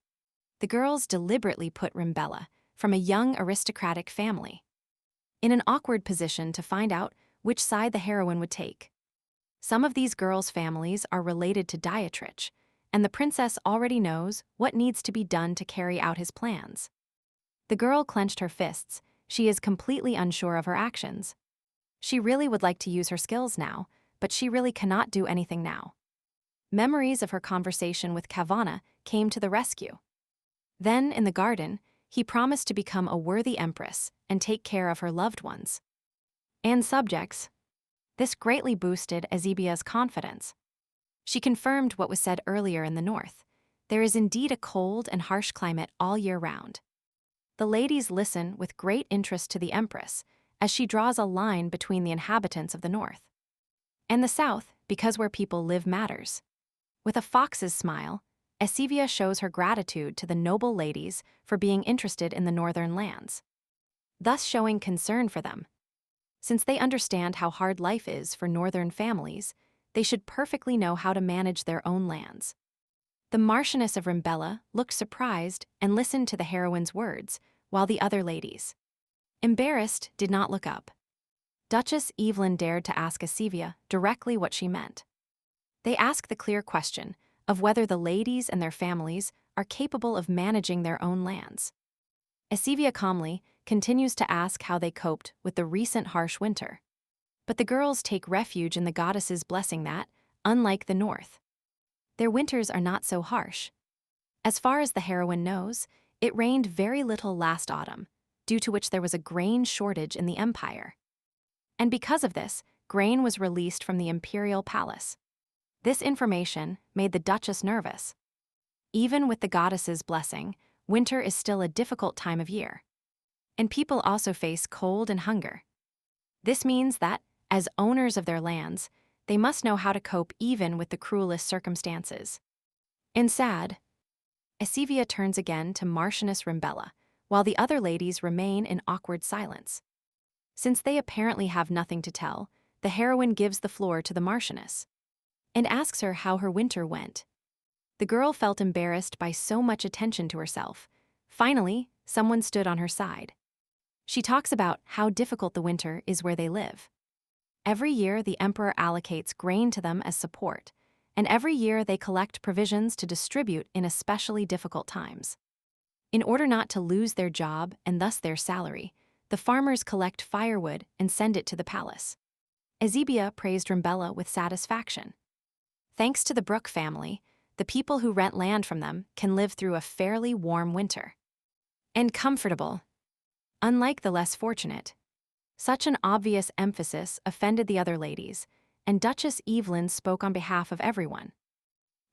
The girls deliberately put Rimbella, from a young aristocratic family, in an awkward position to find out which side the heroine would take. Some of these girls' families are related to Dietrich, and the princess already knows what needs to be done to carry out his plans. The girl clenched her fists. She is completely unsure of her actions. She really would like to use her skills now, but she really cannot do anything now. Memories of her conversation with Kavana came to the rescue. Then, in the garden, he promised to become a worthy empress and take care of her loved ones and subjects. This greatly boosted Esibia's confidence. She confirmed what was said earlier in the north. There is indeed a cold and harsh climate all year round. The ladies listen with great interest to the empress, as she draws a line between the inhabitants of the north and the south, because where people live matters. With a fox's smile, Esivia shows her gratitude to the noble ladies for being interested in the northern lands, thus showing concern for them. Since they understand how hard life is for northern families, they should perfectly know how to manage their own lands. The Marchioness of Rimbella looked surprised and listened to the heroine's words, while the other ladies, embarrassed, did not look up. Duchess Evelyn dared to ask Esivia directly what she meant. They asked the clear question of whether the ladies and their families are capable of managing their own lands. Esivia calmly continues to ask how they coped with the recent harsh winter. But the girls take refuge in the goddess's blessing that, unlike the north, their winters are not so harsh. As far as the heroine knows, it rained very little last autumn, due to which there was a grain shortage in the empire. And because of this, grain was released from the imperial palace. This information made the Duchess nervous. Even with the goddess's blessing, winter is still a difficult time of year. And people also face cold and hunger. This means that, as owners of their lands, they must know how to cope even with the cruelest circumstances. And sad, Esivia turns again to Marchioness Rimbella, while the other ladies remain in awkward silence. Since they apparently have nothing to tell, the heroine gives the floor to the Marchioness and asks her how her winter went. The girl felt embarrassed by so much attention to herself. Finally, someone stood on her side. She talks about how difficult the winter is where they live. Every year, the emperor allocates grain to them as support, and every year they collect provisions to distribute in especially difficult times. In order not to lose their job and thus their salary, the farmers collect firewood and send it to the palace. Esivia praised Rimbella with satisfaction. Thanks to the Brooke family, the people who rent land from them can live through a fairly warm winter. And comfortable. Unlike the less fortunate. Such an obvious emphasis offended the other ladies, and Duchess Evelyn spoke on behalf of everyone.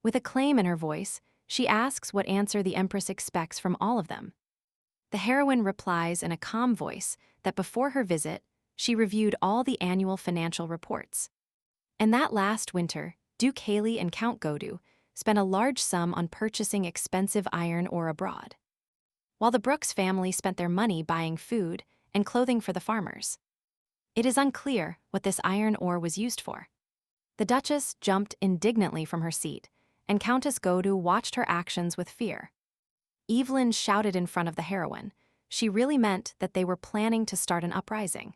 With acclaim in her voice, she asks what answer the Empress expects from all of them. The heroine replies in a calm voice that before her visit, she reviewed all the annual financial reports. And that last winter, Duke Haley and Count Godu spent a large sum on purchasing expensive iron ore abroad, while the Brooks family spent their money buying food and clothing for the farmers. It is unclear what this iron ore was used for. The Duchess jumped indignantly from her seat, and Countess Godu watched her actions with fear. Evelyn shouted in front of the heroine. She really meant that they were planning to start an uprising.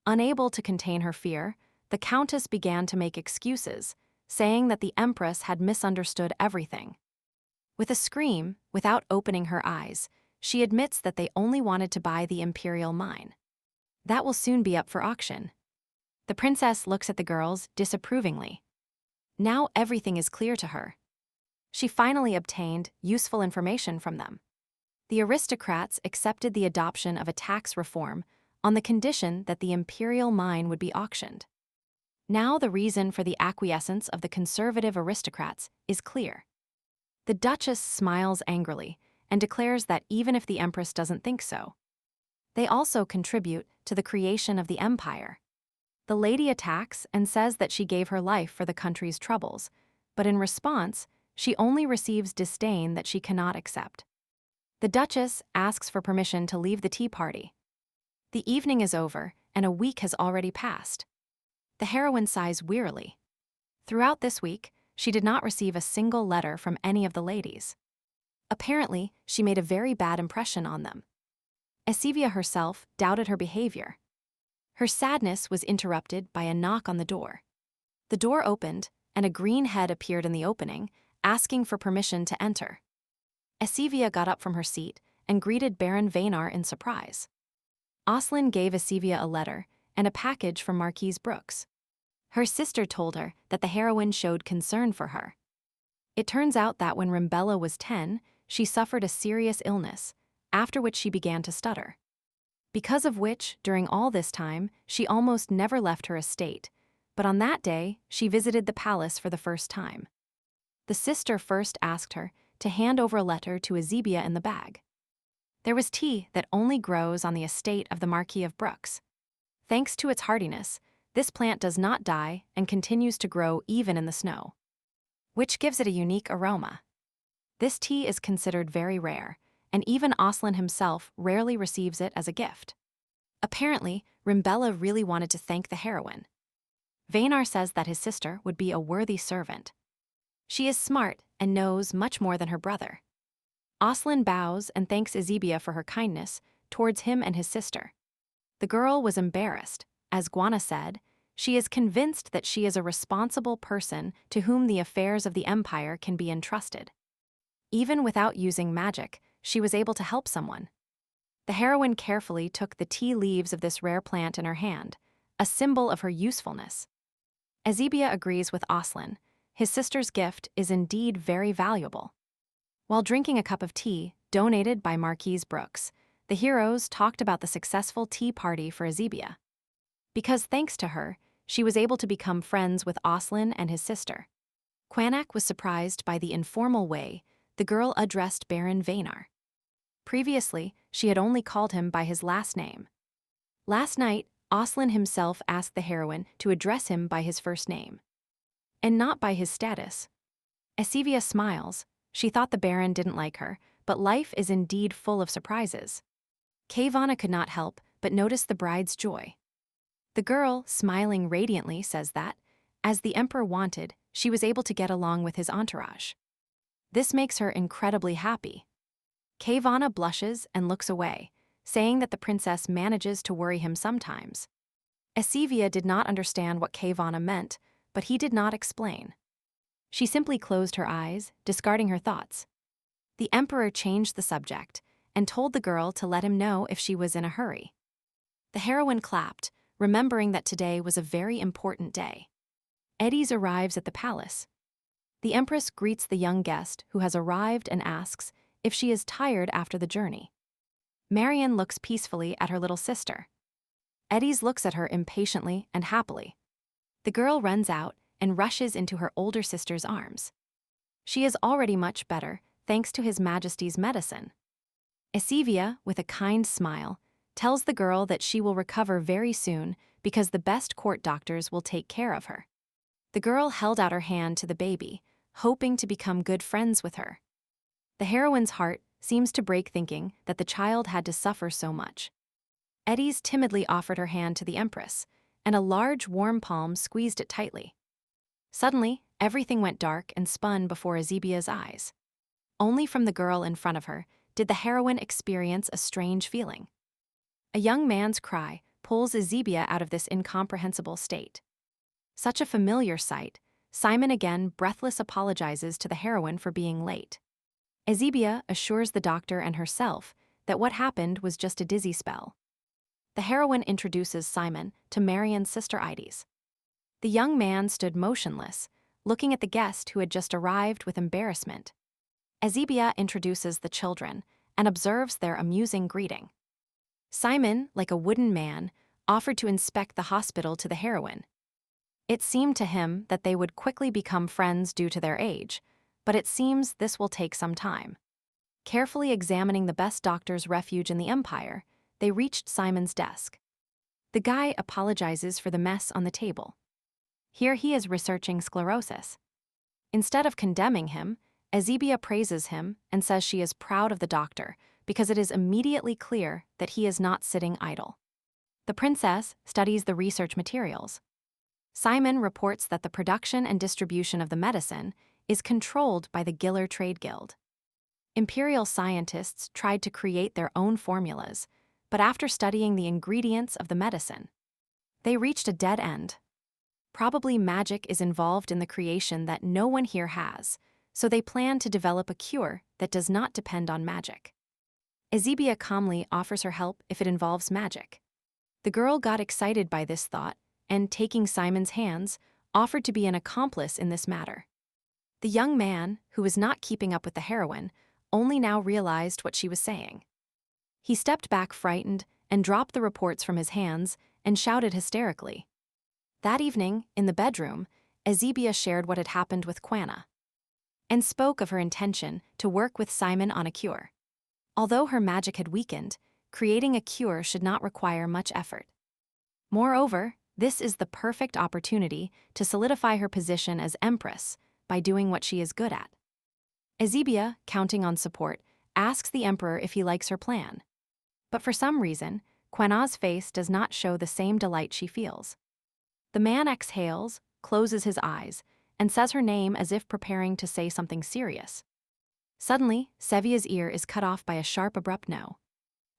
Unable to contain her fear, the Countess began to make excuses, saying that the Empress had misunderstood everything. With a scream, without opening her eyes, she admits that they only wanted to buy the imperial mine. That will soon be up for auction. The princess looks at the girls disapprovingly. Now everything is clear to her. She finally obtained useful information from them. The aristocrats accepted the adoption of a tax reform on the condition that the imperial mine would be auctioned. Now the reason for the acquiescence of the conservative aristocrats is clear. The Duchess smiles angrily and declares that even if the Empress doesn't think so, they also contribute to the creation of the empire. The lady attacks and says that she gave her life for the country's troubles, but in response, she only receives disdain that she cannot accept. The Duchess asks for permission to leave the tea party. The evening is over, and a week has already passed. The heroine sighs wearily. Throughout this week, she did not receive a single letter from any of the ladies. Apparently, she made a very bad impression on them. Esivia herself doubted her behavior. Her sadness was interrupted by a knock on the door. The door opened, and a green head appeared in the opening, asking for permission to enter. Esivia got up from her seat and greeted Baron Vaynar in surprise. Oslin gave Esivia a letter and a package from Marquise Brooks. Her sister told her that the heroine showed concern for her. It turns out that when Rimbella was 10, she suffered a serious illness, after which she began to stutter. Because of which, during all this time, she almost never left her estate, but on that day, she visited the palace for the first time. The sister first asked her to hand over a letter to Esivia in the bag. There was tea that only grows on the estate of the Marquis of Brooks. Thanks to its hardiness, this plant does not die and continues to grow even in the snow, which gives it a unique aroma. This tea is considered very rare, and even Oslin himself rarely receives it as a gift. Apparently, Rimbella really wanted to thank the heroine. Vaynar says that his sister would be a worthy servant. She is smart and knows much more than her brother. Oslin bows and thanks Esivia for her kindness towards him and his sister. The girl was embarrassed. As Guana said, she is convinced that she is a responsible person to whom the affairs of the empire can be entrusted. Even without using magic, she was able to help someone. The heroine carefully took the tea leaves of this rare plant in her hand, a symbol of her usefulness. Esivia agrees with Oslin. His sister's gift is indeed very valuable. While drinking a cup of tea, donated by Marquise Brooks, the heroes talked about the successful tea party for Esivia. Because thanks to her, she was able to become friends with Oslin and his sister. Quannak was surprised by the informal way the girl addressed Baron Vaynar. Previously, she had only called him by his last name. Last night, Oslin himself asked the heroine to address him by his first name, and not by his status. Esivia smiles. She thought the Baron didn't like her, but life is indeed full of surprises. Kayvana could not help but notice the bride's joy. The girl, smiling radiantly, says that, as the Emperor wanted, she was able to get along with his entourage. This makes her incredibly happy. Kayvana blushes and looks away, saying that the princess manages to worry him sometimes. Esivia did not understand what Kayvana meant, but he did not explain. She simply closed her eyes, discarding her thoughts. The Emperor changed the subject and told the girl to let him know if she was in a hurry. The heroine clapped, remembering that today was a very important day. Eddie's arrives at the palace. The Empress greets the young guest who has arrived and asks if she is tired after the journey. Marian looks peacefully at her little sister. Eddie's looks at her impatiently and happily. The girl runs out and rushes into her older sister's arms. She is already much better, thanks to His Majesty's medicine. Esivia, with a kind smile, tells the girl that she will recover very soon because the best court doctors will take care of her. The girl held out her hand to the baby, hoping to become good friends with her. The heroine's heart seems to break thinking that the child had to suffer so much. Eddie's timidly offered her hand to the Empress, and a large warm palm squeezed it tightly. Suddenly, everything went dark and spun before Ezibia's eyes. Only from the girl in front of her did the heroine experience a strange feeling. A young man's cry pulls Ezebia out of this incomprehensible state. Such a familiar sight, Simon again breathless apologizes to the heroine for being late. Ezebia assures the doctor and herself that what happened was just a dizzy spell. The heroine introduces Simon to Marian's sister Ides. The young man stood motionless, looking at the guest who had just arrived with embarrassment. Ezebia introduces the children and observes their amusing greeting. Simon, like a wooden man, offered to inspect the hospital to the heroine. It seemed to him that they would quickly become friends due to their age, but it seems this will take some time. Carefully examining the best doctor's refuge in the Empire, they reached Simon's desk. The guy apologizes for the mess on the table. Here he is researching sclerosis. Instead of condemning him, Ezebia praises him and says she is proud of the doctor because it is immediately clear that he is not sitting idle. The princess studies the research materials. Simon reports that the production and distribution of the medicine is controlled by the Giller Trade Guild. Imperial scientists tried to create their own formulas, but after studying the ingredients of the medicine, they reached a dead end. Probably magic is involved in the creation that no one here has, so they plan to develop a cure that does not depend on magic. Ezebia calmly offers her help if it involves magic. The girl got excited by this thought and, taking Simon's hands, offered to be an accomplice in this matter. The young man, who was not keeping up with the heroine, only now realized what she was saying. He stepped back frightened and dropped the reports from his hands and shouted hysterically. That evening, in the bedroom, Ezebia shared what had happened with Quanna and spoke of her intention to work with Simon on a cure. Although her magic had weakened, creating a cure should not require much effort. Moreover, this is the perfect opportunity to solidify her position as Empress by doing what she is good at. Ezebia, counting on support, asks the Emperor if he likes her plan. But for some reason, Quanna's face does not show the same delight she feels. The man exhales, closes his eyes, and says her name as if preparing to say something serious. Suddenly, Sevia's ear is cut off by a sharp, abrupt no.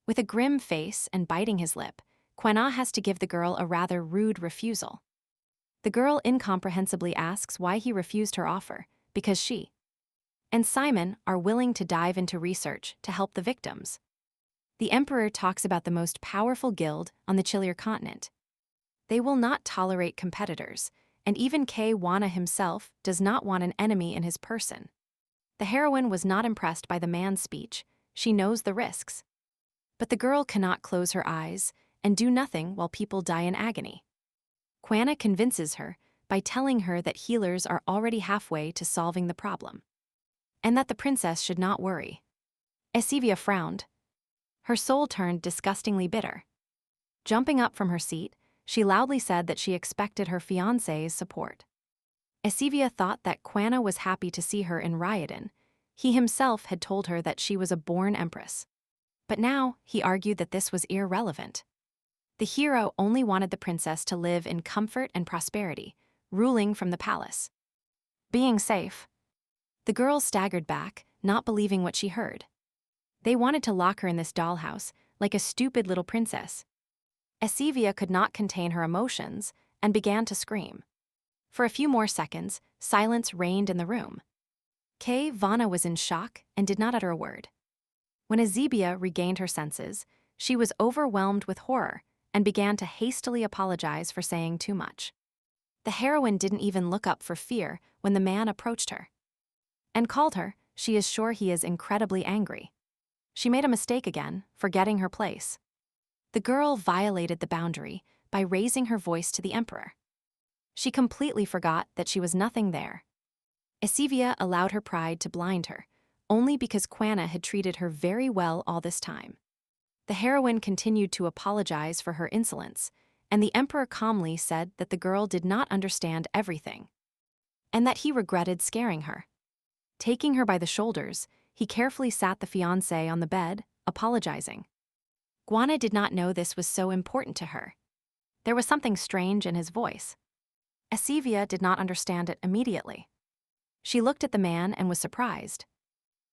With a grim face and biting his lip, Quanna has to give the girl a rather rude refusal. The girl incomprehensibly asks why he refused her offer, because she and Simon are willing to dive into research to help the victims. The Emperor talks about the most powerful guild on the Chillier continent. They will not tolerate competitors, and even Kayvana himself does not want an enemy in his person. The heroine was not impressed by the man's speech. She knows the risks. But the girl cannot close her eyes and do nothing while people die in agony. Kwanna convinces her by telling her that healers are already halfway to solving the problem, and that the princess should not worry. Esivia frowned. Her soul turned disgustingly bitter. Jumping up from her seat, she loudly said that she expected her fiancé's support. Esivia thought that Kwanna was happy to see her in Ryodan. He himself had told her that she was a born empress. But now, he argued that this was irrelevant. The hero only wanted the princess to live in comfort and prosperity, ruling from the palace. Being safe. The girl staggered back, not believing what she heard. They wanted to lock her in this dollhouse, like a stupid little princess. Esivia could not contain her emotions and began to scream. For a few more seconds, silence reigned in the room. Vanna was in shock and did not utter a word. When Esivia regained her senses, she was overwhelmed with horror and began to hastily apologize for saying too much. The heroine didn't even look up for fear when the man approached her and called her. She is sure he is incredibly angry. She made a mistake again, forgetting her place. The girl violated the boundary by raising her voice to the emperor. She completely forgot that she was nothing there. Esivia allowed her pride to blind her, only because Kwanna had treated her very well all this time. The heroine continued to apologize for her insolence, and the emperor calmly said that the girl did not understand everything, and that he regretted scaring her. Taking her by the shoulders, he carefully sat the fiancée on the bed, apologizing. Kwanna did not know this was so important to her. There was something strange in his voice. Esivia did not understand it immediately. She looked at the man and was surprised.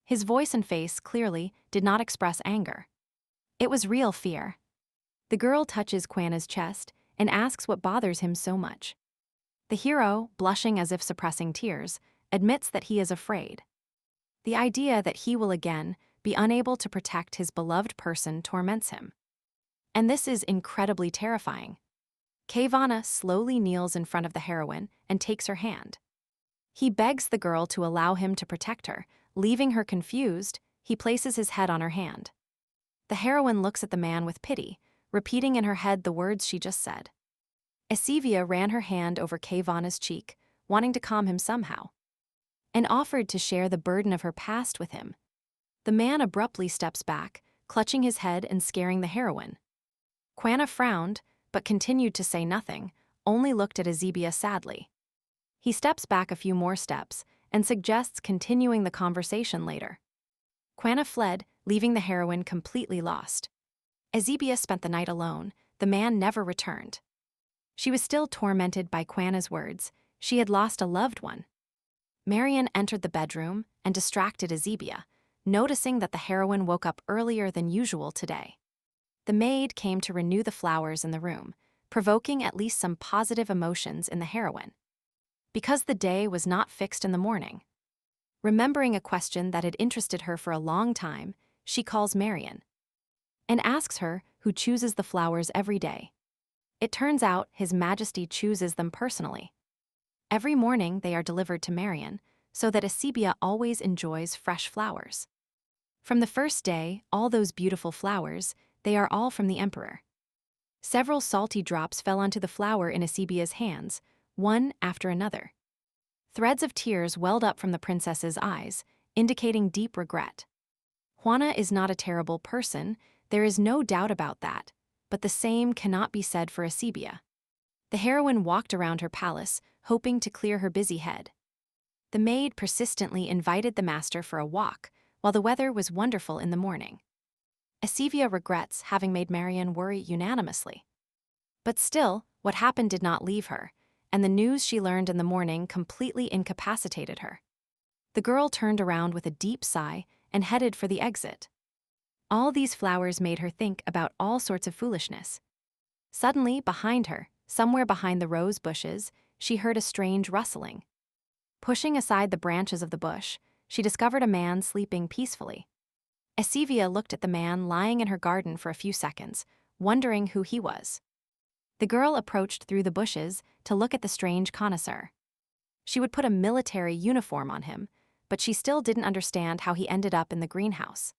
His voice and face clearly did not express anger. It was real fear. The girl touches Kwanna's chest and asks what bothers him so much. The hero, blushing as if suppressing tears, admits that he is afraid. The idea that he will again be unable to protect his beloved person torments him. And this is incredibly terrifying. Vanna slowly kneels in front of the heroine and takes her hand. He begs the girl to allow him to protect her. Leaving her confused, he places his head on her hand. The heroine looks at the man with pity, repeating in her head the words she just said. Esivia ran her hand over Vanna's cheek, wanting to calm him somehow, and offered to share the burden of her past with him. The man abruptly steps back, clutching his head and scaring the heroine. Kwanna frowned, but continued to say nothing, only looked at Esivia sadly. He steps back a few more steps and suggests continuing the conversation later. Kwanna fled, leaving the heroine completely lost. Esivia spent the night alone. The man never returned. She was still tormented by Kwanna's words. She had lost a loved one. Marian entered the bedroom and distracted Esivia, noticing that the heroine woke up earlier than usual today. The maid came to renew the flowers in the room, provoking at least some positive emotions in the heroine. Because the day was not fixed in the morning. Remembering a question that had interested her for a long time, she calls Marian and asks her who chooses the flowers every day. It turns out His Majesty chooses them personally. Every morning they are delivered to Marian, so that Esivia always enjoys fresh flowers. From the first day, all those beautiful flowers, they are all from the emperor. Several salty drops fell onto the flower in Esibia's hands, one after another. Threads of tears welled up from the princess's eyes, indicating deep regret. Juana is not a terrible person, there is no doubt about that, but the same cannot be said for Esibia. The heroine walked around her palace, hoping to clear her busy head. The maid persistently invited the master for a walk, while the weather was wonderful in the morning. Esivia regrets having made Marian worry unanimously. But still, what happened did not leave her, and the news she learned in the morning completely incapacitated her. The girl turned around with a deep sigh and headed for the exit. All these flowers made her think about all sorts of foolishness. Suddenly, behind her, somewhere behind the rose bushes, she heard a strange rustling. Pushing aside the branches of the bush, she discovered a man sleeping peacefully. Esivia looked at the man lying in her garden for a few seconds, wondering who he was. The girl approached through the bushes to look at the strange connoisseur. She would put a military uniform on him, but she still didn't understand how he ended up in the greenhouse.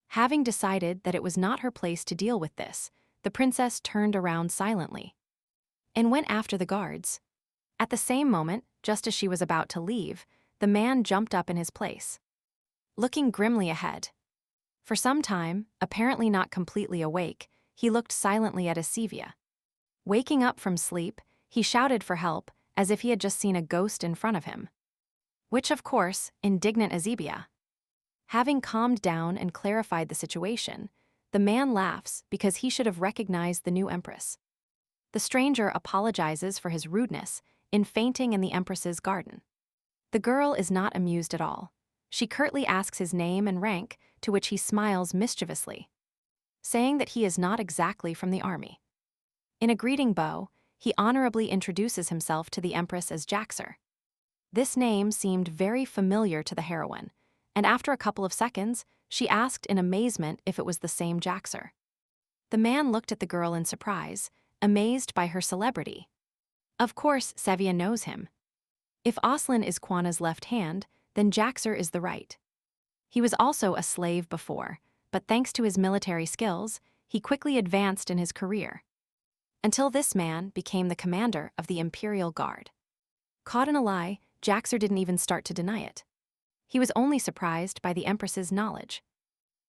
Having decided that it was not her place to deal with this, the princess turned around silently. and went after the guards. At the same moment, just as she was about to leave, the man jumped up in his place, looking grimly ahead. For some time, apparently not completely awake, he looked silently at Asivia. Waking up from sleep, he shouted for help, as if he had just seen a ghost in front of him. Which, of course, indignant Asivia. Having calmed down and clarified the situation, the man laughs because he should have recognized the new empress. The stranger apologizes for his rudeness in fainting in the empress's garden. The girl is not amused at all. She curtly asks his name and rank, to which he smiles mischievously, saying that he is not exactly from the army. In a greeting bow, he honorably introduces himself to the empress as Jaxer. This name seemed very familiar to the heroine, and after a couple of seconds, she asked in amazement if it was the same Jaxer. The man looked at the girl in surprise, amazed by her celebrity. Of course, Sevia knows him. If Aslin is Quanna's left hand, then Jaxer is the right. He was also a slave before, but thanks to his military skills, he quickly advanced in his career, until this man became the commander of the Imperial Guard. Caught in a lie, Jaxer didn't even start to deny it. He was only surprised by the Empress's knowledge.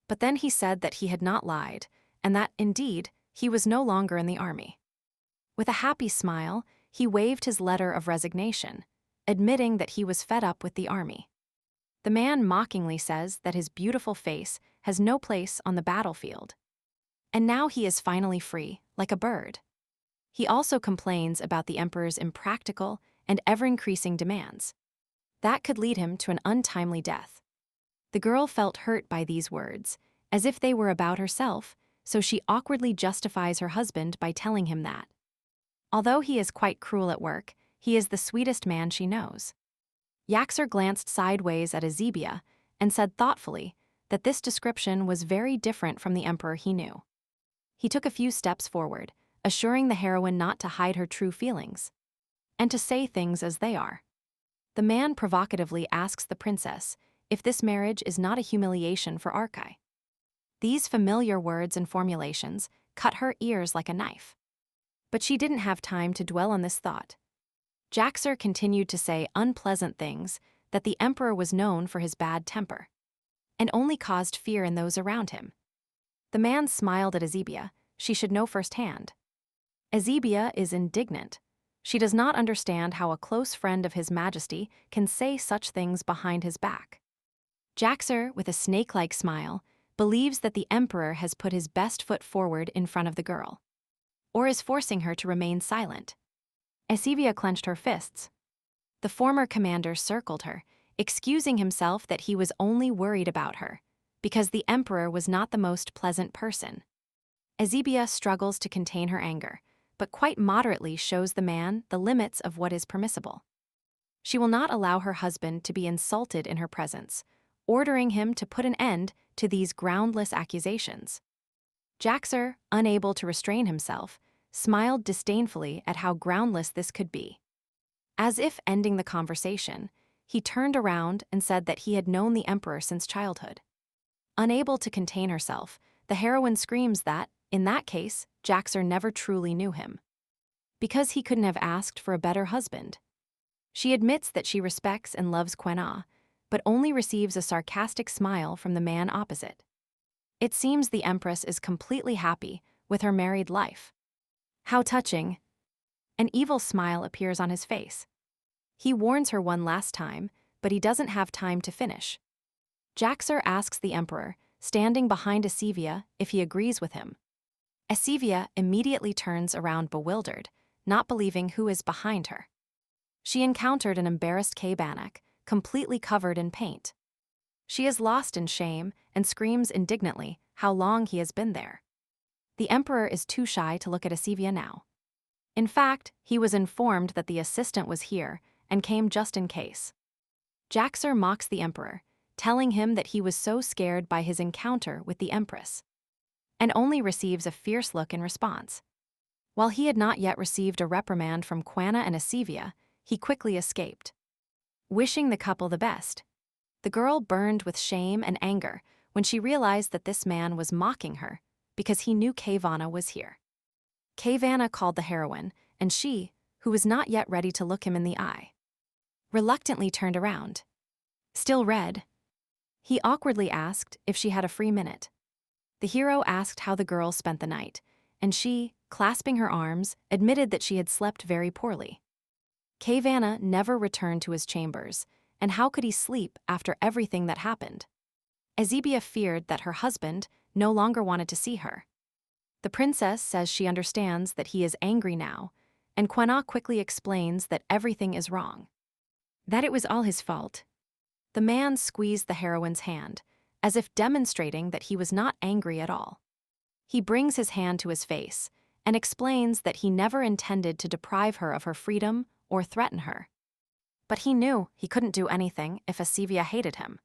But then he said that he had not lied, and that, indeed, he was no longer in the army. With a happy smile, he waved his letter of resignation, admitting that he was fed up with the army. The man mockingly says that his beautiful face has no place on the battlefield. And now he is finally free, like a bird. He also complains about the emperor's impractical and ever-increasing demands. That could lead him to an untimely death. The girl felt hurt by these words, as if they were about herself, so she awkwardly justifies her husband by telling him that, although he is quite cruel at work, he is the sweetest man she knows. Jaxer glanced sideways at Asibia and said thoughtfully that this description was very different from the emperor he knew. He took a few steps forward, assuring the heroine not to hide her true feelings, and to say things as they are. The man provocatively asks the princess if this marriage is not a humiliation for Arkai. These familiar words and formulations cut her ears like a knife. But she didn't have time to dwell on this thought. Jaxer continued to say unpleasant things, that the emperor was known for his bad temper, and only caused fear in those around him. The man smiled at Asibia, she should know firsthand. Asibia is indignant. She does not understand how a close friend of His Majesty can say such things behind his back. Jaxer, with a snake-like smile, believes that the emperor has put his best foot forward in front of the girl, or is forcing her to remain silent. Asivia clenched her fists. The former commander circled her, excusing himself that he was only worried about her, because the emperor was not the most pleasant person. Asibia struggles to contain her anger, but quite moderately shows the man the limits of what is permissible. She will not allow her husband to be insulted in her presence, ordering him to put an end to these groundless accusations. Jaxer, unable to restrain himself, smiled disdainfully at how groundless this could be. As if ending the conversation, he turned around and said that he had known the emperor since childhood. Unable to contain herself, the heroine screams that, in that case, Jaxer never truly knew him, because he couldn't have asked for a better husband. She admits that she respects and loves Quanna, but only receives a sarcastic smile from the man opposite. It seems the empress is completely happy with her married life. How touching! An evil smile appears on his face. He warns her one last time, but he doesn't have time to finish. Jaxer asks the emperor, standing behind Asivia, if he agrees with him. Asivia immediately turns around bewildered, not believing who is behind her. She encountered an embarrassed K-Bannock, completely covered in paint. She is lost in shame and screams indignantly how long he has been there. The emperor is too shy to look at Asivia now. In fact, he was informed that the assistant was here and came just in case. Jaxer mocks the emperor, telling him that he was so scared by his encounter with the empress, and only receives a fierce look in response. While he had not yet received a reprimand from Quanna and Asivia, he quickly escaped. Wishing the couple the best, the girl burned with shame and anger when she realized that this man was mocking her because he knew Kavana was here. Kavana called the heroine and she, who was not yet ready to look him in the eye, reluctantly turned around. Still red, he awkwardly asked if she had a free minute. The hero asked how the girl spent the night, and she, clasping her arms, admitted that she had slept very poorly. Kvanna never returned to his chambers, and how could he sleep after everything that happened? Ezebia feared that her husband no longer wanted to see her. The princess says she understands that he is angry now, and Quenya quickly explains that everything is wrong, that it was all his fault. The man squeezed the heroine's hand, as if demonstrating that he was not angry at all. He brings his hand to his face and explains that he never intended to deprive her of her freedom or threaten her. But he knew he couldn't do anything if Ezebia hated him.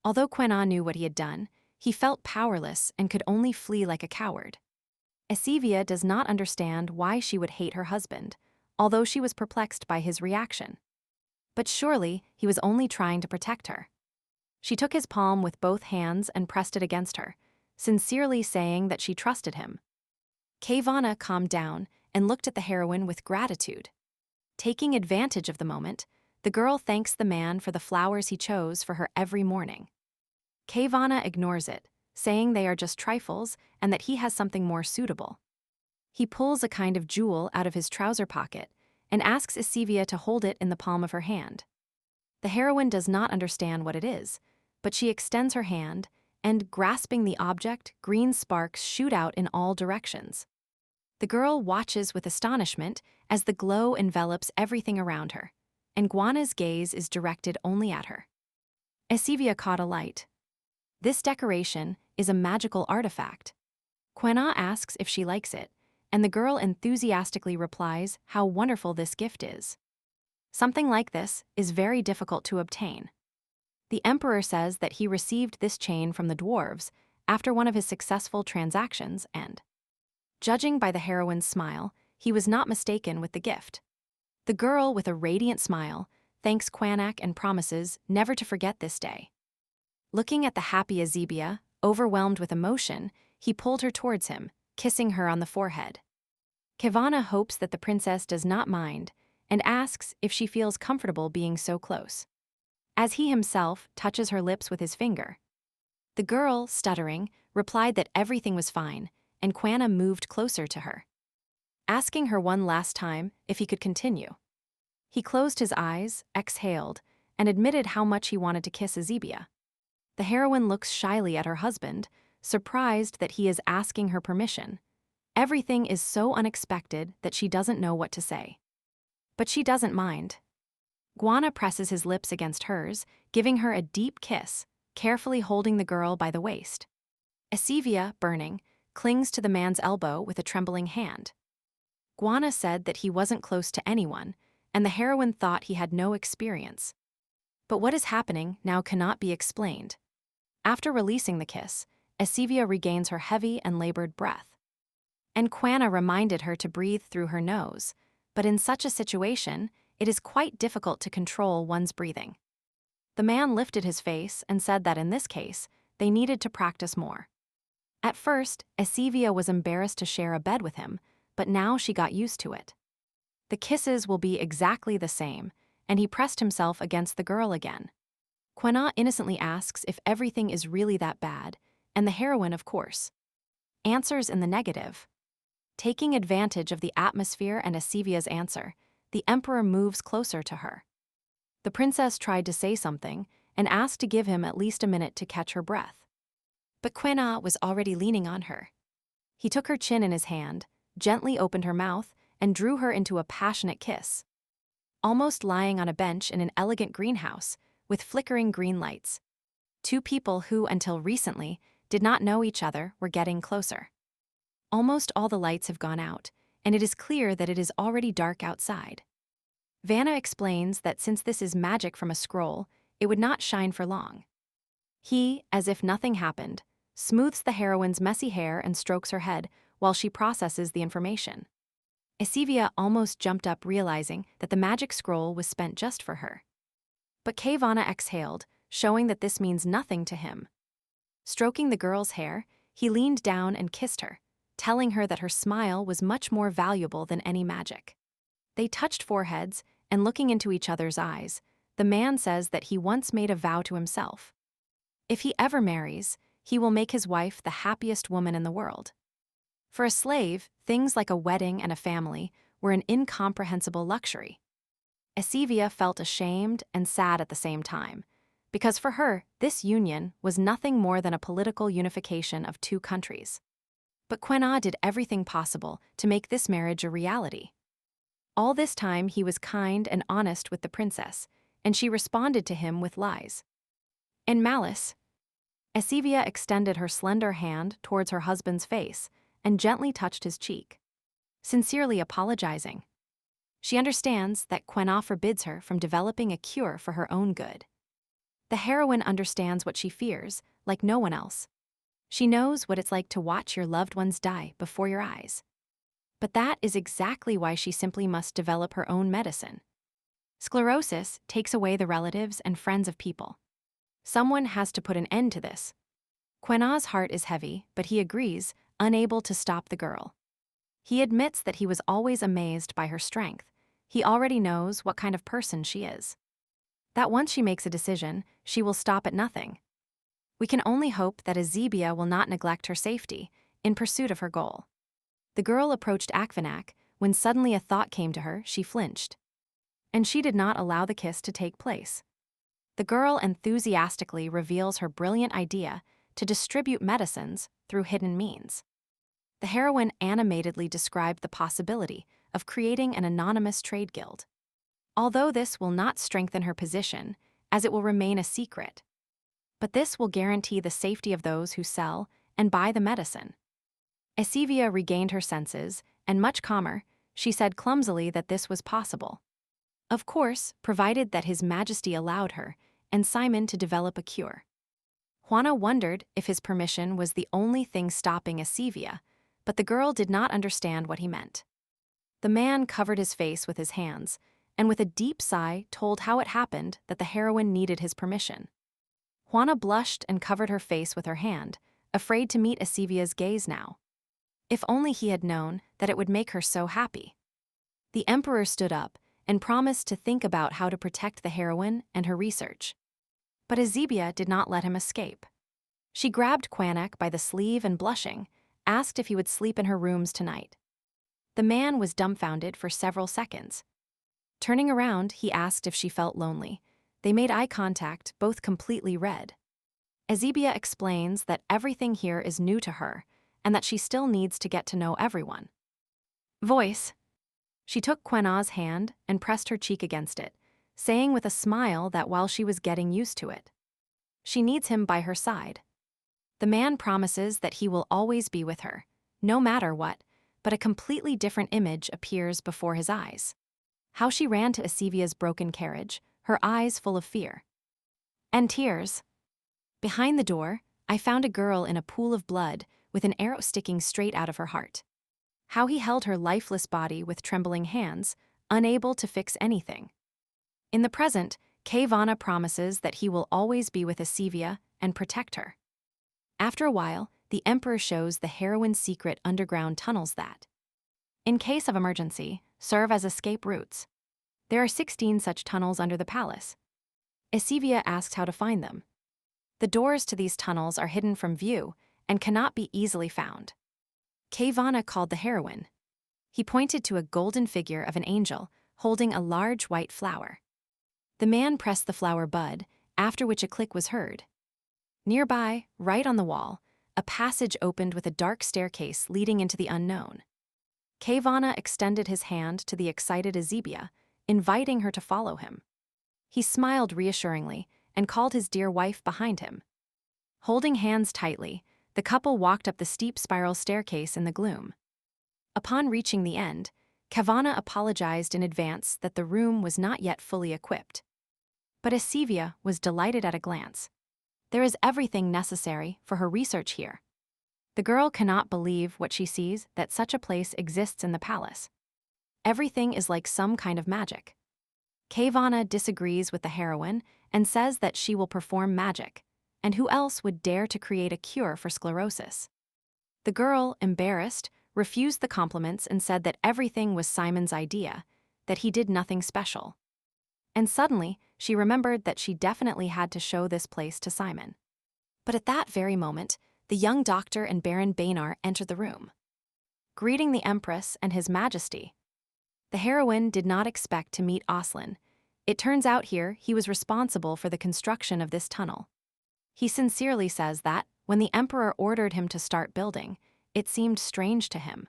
Although Quenya knew what he had done, he felt powerless and could only flee like a coward. Ezebia does not understand why she would hate her husband, although she was perplexed by his reaction. But surely he was only trying to protect her. She took his palm with both hands and pressed it against her, sincerely saying that she trusted him. Kvanna calmed down and looked at the heroine with gratitude. Taking advantage of the moment, the girl thanks the man for the flowers he chose for her every morning. Kvanna ignores it, saying they are just trifles and that he has something more suitable. He pulls a kind of jewel out of his trouser pocket and asks Ezebia to hold it in the palm of her hand. The heroine does not understand what it is, but she extends her hand, and grasping the object, green sparks shoot out in all directions. The girl watches with astonishment as the glow envelops everything around her, and Quenya's gaze is directed only at her. Ezebia caught a light. This decoration is a magical artifact. Quenya asks if she likes it, and the girl enthusiastically replies how wonderful this gift is. Something like this is very difficult to obtain. The emperor says that he received this chain from the dwarves after one of his successful transactions and, judging by the heroine's smile, he was not mistaken with the gift. The girl, with a radiant smile, thanks Quenya and promises never to forget this day. Looking at the happy Ezebia, overwhelmed with emotion, he pulled her towards him, kissing her on the forehead. Kvanna hopes that the princess does not mind and asks if she feels comfortable being so close, as he himself touches her lips with his finger. The girl, stuttering, replied that everything was fine, and Quenya moved closer to her, asking her one last time if he could continue. He closed his eyes, exhaled, and admitted how much he wanted to kiss Ezebia. The heroine looks shyly at her husband, surprised that he is asking her permission. Everything is so unexpected that she doesn't know what to say. But she doesn't mind. Quenya presses his lips against hers, giving her a deep kiss, carefully holding the girl by the waist. Ezebia, burning, clings to the man's elbow with a trembling hand. Quenya said that he wasn't close to anyone, and the heroine thought he had no experience. But what is happening now cannot be explained. After releasing the kiss, Ezebia regains her heavy and labored breath. And Quenya reminded her to breathe through her nose, but in such a situation, it is quite difficult to control one's breathing. The man lifted his face and said that in this case, they needed to practice more. At first, Ezebia was embarrassed to share a bed with him, but now she got used to it. The kisses will be exactly the same, and he pressed himself against the girl again. Quenya innocently asks if everything is really that bad, and the heroine, of course, answers in the negative. Taking advantage of the atmosphere and Ezebia's answer, the emperor moves closer to her. The princess tried to say something and asked to give him at least a minute to catch her breath. But Quenya was already leaning on her. He took her chin in his hand, gently opened her mouth, and drew her into a passionate kiss. Almost lying on a bench in an elegant greenhouse, with flickering green lights. Two people who, until recently, did not know each other were getting closer. Almost all the lights have gone out, and it is clear that it is already dark outside. Vanna explains that since this is magic from a scroll, it would not shine for long. He, as if nothing happened, smooths the heroine's messy hair and strokes her head while she processes the information. Ezebia almost jumped up, realizing that the magic scroll was spent just for her. But Kvanna exhaled, showing that this means nothing to him. Stroking the girl's hair, he leaned down and kissed her, telling her that her smile was much more valuable than any magic. They touched foreheads, and looking into each other's eyes, the man says that he once made a vow to himself. If he ever marries, he will make his wife the happiest woman in the world. For a slave, things like a wedding and a family were an incomprehensible luxury. Esivia felt ashamed and sad at the same time, because for her, this union was nothing more than a political unification of two countries. But Quena did everything possible to make this marriage a reality. All this time he was kind and honest with the princess, and she responded to him with lies. In malice, Esivia extended her slender hand towards her husband's face and gently touched his cheek, sincerely apologizing. She understands that Quena forbids her from developing a cure for her own good. The heroine understands what she fears, like no one else. She knows what it's like to watch your loved ones die before your eyes. But that is exactly why she simply must develop her own medicine. Sclerosis takes away the relatives and friends of people. Someone has to put an end to this. Quena's heart is heavy, but he agrees, unable to stop the girl. He admits that he was always amazed by her strength. He already knows what kind of person she is. That once she makes a decision, she will stop at nothing. We can only hope that Esivia will not neglect her safety in pursuit of her goal. The girl approached Akvinak when suddenly a thought came to her. She flinched. And she did not allow the kiss to take place. The girl enthusiastically reveals her brilliant idea to distribute medicines through hidden means. The heroine animatedly described the possibility of creating an anonymous trade guild. Although this will not strengthen her position, as it will remain a secret. But this will guarantee the safety of those who sell and buy the medicine. Esivia regained her senses, and much calmer, she said clumsily that this was possible. Of course, provided that His Majesty allowed her and Simon to develop a cure. Juana wondered if his permission was the only thing stopping Esivia, but the girl did not understand what he meant. The man covered his face with his hands, and with a deep sigh told how it happened that the heroine needed his permission. Juana blushed and covered her face with her hand, afraid to meet Esivia's gaze now. If only he had known that it would make her so happy. The emperor stood up and promised to think about how to protect the heroine and her research. But Esivia did not let him escape. She grabbed Quanak by the sleeve and blushing, asked if he would sleep in her rooms tonight. The man was dumbfounded for several seconds. Turning around, he asked if she felt lonely. They made eye contact, both completely red. Esivia explains that everything here is new to her, and that she still needs to get to know everyone. Voice. She took Quena's hand and pressed her cheek against it, saying with a smile that while she was getting used to it, she needs him by her side. The man promises that he will always be with her, no matter what, but a completely different image appears before his eyes. How she ran to Esivia's broken carriage, her eyes full of fear. And tears. Behind the door, I found a girl in a pool of blood with an arrow sticking straight out of her heart. How he held her lifeless body with trembling hands, unable to fix anything. In the present, Kayvana promises that he will always be with Esivia and protect her. After a while, the emperor shows the heroine's secret underground tunnels that, in case of emergency, serve as escape routes. There are 16 such tunnels under the palace. Esivia asks how to find them. The doors to these tunnels are hidden from view and cannot be easily found. Kayvana called the heroine. He pointed to a golden figure of an angel holding a large white flower. The man pressed the flower bud, after which a click was heard. Nearby, right on the wall, a passage opened with a dark staircase leading into the unknown. Kayvana extended his hand to the excited Esivia, inviting her to follow him. He smiled reassuringly and called his dear wife behind him. Holding hands tightly, the couple walked up the steep spiral staircase in the gloom. Upon reaching the end, Kayvana apologized in advance that the room was not yet fully equipped. But Esivia was delighted at a glance. There is everything necessary for her research here. The girl cannot believe what she sees, that such a place exists in the palace. Everything is like some kind of magic. Kayvana disagrees with the heroine and says that she will perform magic, and who else would dare to create a cure for sclerosis? The girl, embarrassed, refused the compliments and said that everything was Simon's idea, that he did nothing special. And suddenly, she remembered that she definitely had to show this place to Simon. But at that very moment, the young doctor and Baron Bainar entered the room, greeting the Empress and His Majesty. The heroine did not expect to meet Aslan. It turns out here he was responsible for the construction of this tunnel. He sincerely says that, when the Emperor ordered him to start building, it seemed strange to him.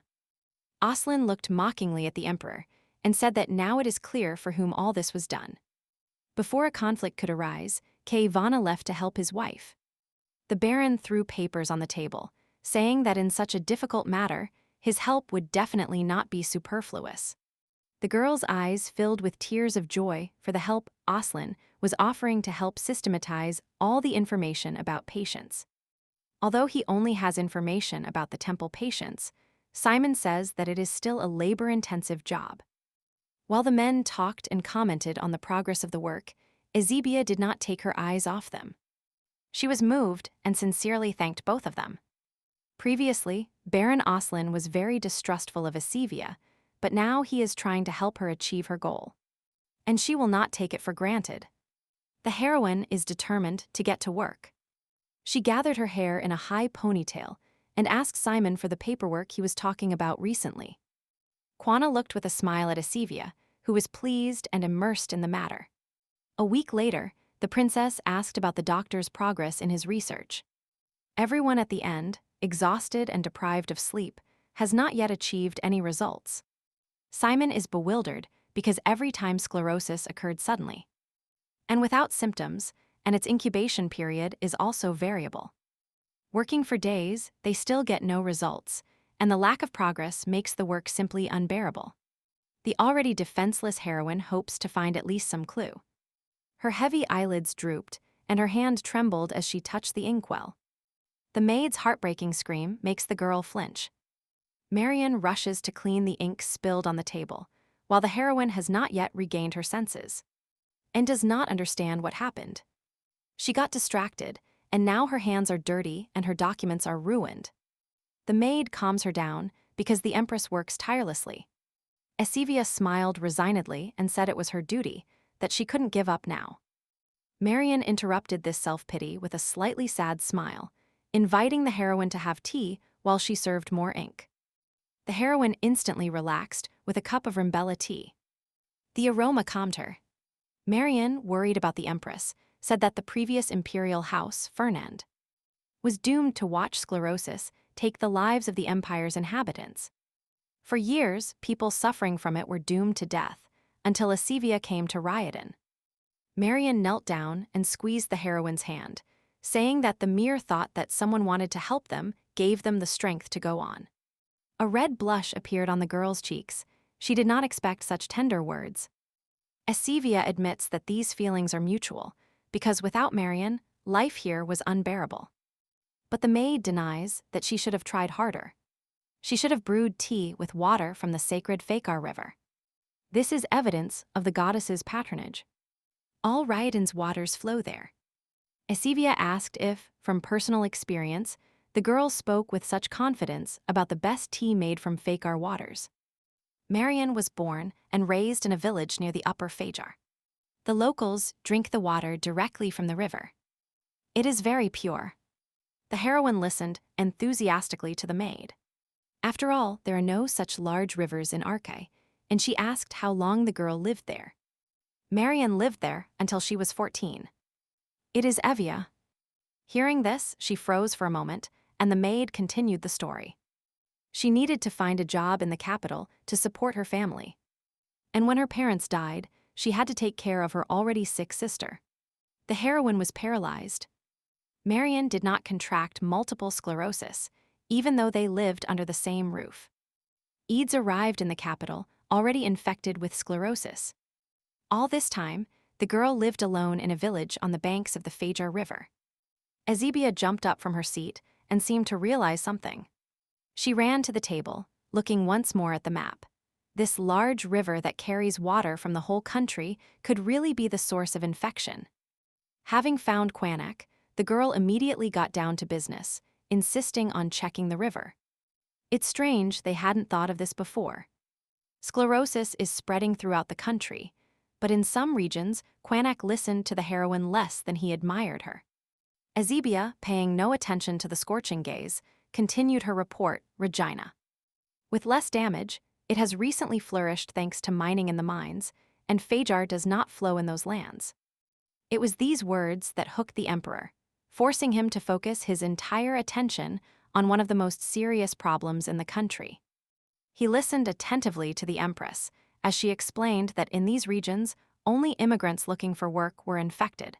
Aslan looked mockingly at the Emperor and said that now it is clear for whom all this was done. Before a conflict could arise, Kayvana left to help his wife. The Baron threw papers on the table, saying that in such a difficult matter, his help would definitely not be superfluous. The girl's eyes filled with tears of joy for the help Aslan was offering to help systematize all the information about patients. Although he only has information about the temple patients, Simon says that it is still a labor-intensive job. While the men talked and commented on the progress of the work, Ezebia did not take her eyes off them. She was moved and sincerely thanked both of them. Previously, Baron Aslan was very distrustful of Ezebia, but now he is trying to help her achieve her goal. And she will not take it for granted. The heroine is determined to get to work. She gathered her hair in a high ponytail and asked Simon for the paperwork he was talking about recently. Quana looked with a smile at Ezebia, who was pleased and immersed in the matter. A week later, the princess asked about the doctor's progress in his research. Everyone at the end, exhausted and deprived of sleep, has not yet achieved any results. Simon is bewildered because every time sclerosis occurred suddenly, and without symptoms, and its incubation period is also variable. Working for days, they still get no results, and the lack of progress makes the work simply unbearable. The already defenseless heroine hopes to find at least some clue. Her heavy eyelids drooped, and her hand trembled as she touched the inkwell. The maid's heartbreaking scream makes the girl flinch. Marion rushes to clean the ink spilled on the table, while the heroine has not yet regained her senses, and does not understand what happened. She got distracted, and now her hands are dirty and her documents are ruined. The maid calms her down because the Empress works tirelessly. Ezebia smiled resignedly and said it was her duty, that she couldn't give up now. Marion interrupted this self-pity with a slightly sad smile, inviting the heroine to have tea while she served more ink. The heroine instantly relaxed with a cup of Rimbella tea. The aroma calmed her. Marion, worried about the Empress, said that the previous imperial house, Fernand, was doomed to watch sclerosis take the lives of the empire's inhabitants. For years, people suffering from it were doomed to death, until Ezebia came to Ryodan. Marion knelt down and squeezed the heroine's hand, saying that the mere thought that someone wanted to help them gave them the strength to go on. A red blush appeared on the girl's cheeks. She did not expect such tender words. Ezebia admits that these feelings are mutual, because without Marion, life here was unbearable. But the maid denies that she should have tried harder. She should have brewed tea with water from the sacred Fakar River. This is evidence of the goddess's patronage. All Ryodan's waters flow there. Ezebia asked if, from personal experience, the girl spoke with such confidence about the best tea made from Fakar waters. Marion was born and raised in a village near the Upper Fajar. The locals drink the water directly from the river. It is very pure. The heroine listened enthusiastically to the maid. After all, there are no such large rivers in Arkai, and she asked how long the girl lived there. Marion lived there until she was 14. It is Evia. Hearing this, she froze for a moment, and the maid continued the story. She needed to find a job in the capital to support her family. And when her parents died, she had to take care of her already sick sister. The heroine was paralyzed. Marion did not contract multiple sclerosis, even though they lived under the same roof. Eads arrived in the capital, already infected with sclerosis. All this time, the girl lived alone in a village on the banks of the Fajar River. Ezebia jumped up from her seat and seemed to realize something. She ran to the table, looking once more at the map. This large river that carries water from the whole country could really be the source of infection. Having found Quanak, the girl immediately got down to business, insisting on checking the river. It's strange they hadn't thought of this before. Sclerosis is spreading throughout the country, but in some regions, Quannak listened to the heroine less than he admired her. Azebia, paying no attention to the scorching gaze, continued her report, Regina. With less damage, it has recently flourished thanks to mining in the mines, and Fajar does not flow in those lands. It was these words that hooked the emperor, forcing him to focus his entire attention on one of the most serious problems in the country. He listened attentively to the empress as she explained that in these regions, only immigrants looking for work were infected.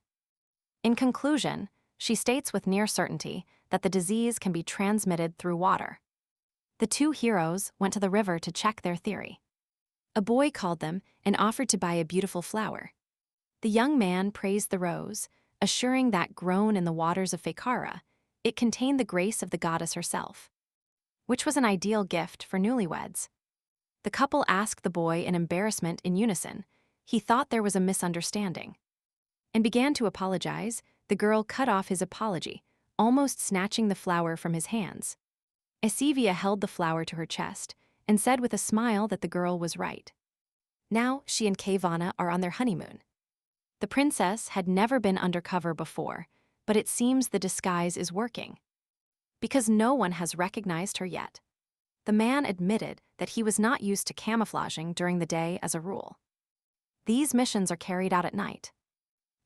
In conclusion, she states with near certainty that the disease can be transmitted through water. The two heroes went to the river to check their theory. A boy called them and offered to buy a beautiful flower. The young man praised the rose, assuring that grown in the waters of Fakara, it contained the grace of the goddess herself, which was an ideal gift for newlyweds. The couple asked the boy in embarrassment in unison. He thought there was a misunderstanding and began to apologize. The girl cut off his apology, almost snatching the flower from his hands. Asivia held the flower to her chest and said with a smile that the girl was right. Now she and Kavana are on their honeymoon. The princess had never been undercover before, but it seems the disguise is working, because no one has recognized her yet. The man admitted that he was not used to camouflaging during the day as a rule. These missions are carried out at night.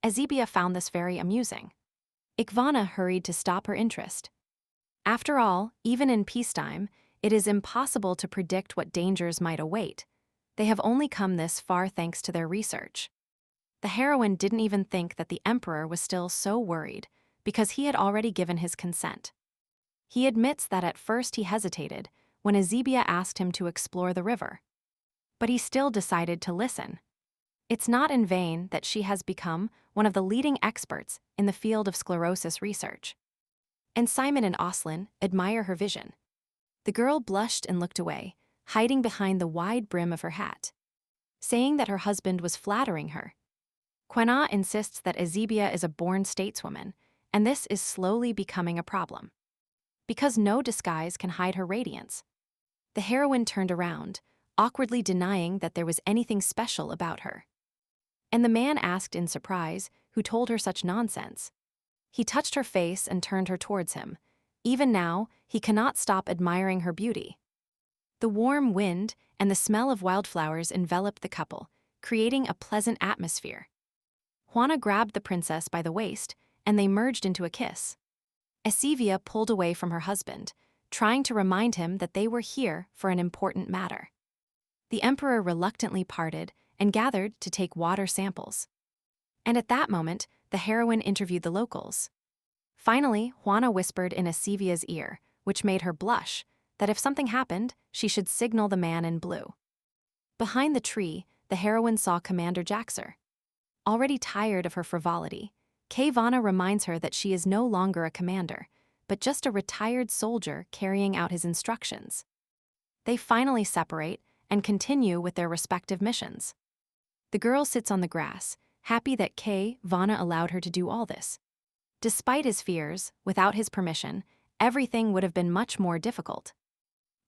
Azebia found this very amusing. Ikvana hurried to stop her interest. After all, even in peacetime, it is impossible to predict what dangers might await. They have only come this far thanks to their research. The heroine didn't even think that the emperor was still so worried, because he had already given his consent. He admits that at first he hesitated when Azebia asked him to explore the river. But he still decided to listen. It's not in vain that she has become one of the leading experts in the field of sclerosis research. And Simon and Oslin admire her vision. The girl blushed and looked away, hiding behind the wide brim of her hat, saying that her husband was flattering her. Quena insists that Azebia is a born stateswoman, and this is slowly becoming a problem, because no disguise can hide her radiance. The heroine turned around, awkwardly denying that there was anything special about her. And the man asked in surprise who told her such nonsense. He touched her face and turned her towards him. Even now, he cannot stop admiring her beauty. The warm wind and the smell of wildflowers enveloped the couple, creating a pleasant atmosphere. Juana grabbed the princess by the waist, and they merged into a kiss. Asivia pulled away from her husband, trying to remind him that they were here for an important matter. The emperor reluctantly parted and gathered to take water samples. And at that moment, the heroine interviewed the locals. Finally, Juana whispered in Asivia's ear, which made her blush, that if something happened, she should signal the man in blue. Behind the tree, the heroine saw Commander Jaxer. Already tired of her frivolity, Kavana reminds her that she is no longer a commander, but just a retired soldier carrying out his instructions. They finally separate and continue with their respective missions. The girl sits on the grass, happy that Kavana allowed her to do all this. Despite his fears, without his permission, everything would have been much more difficult.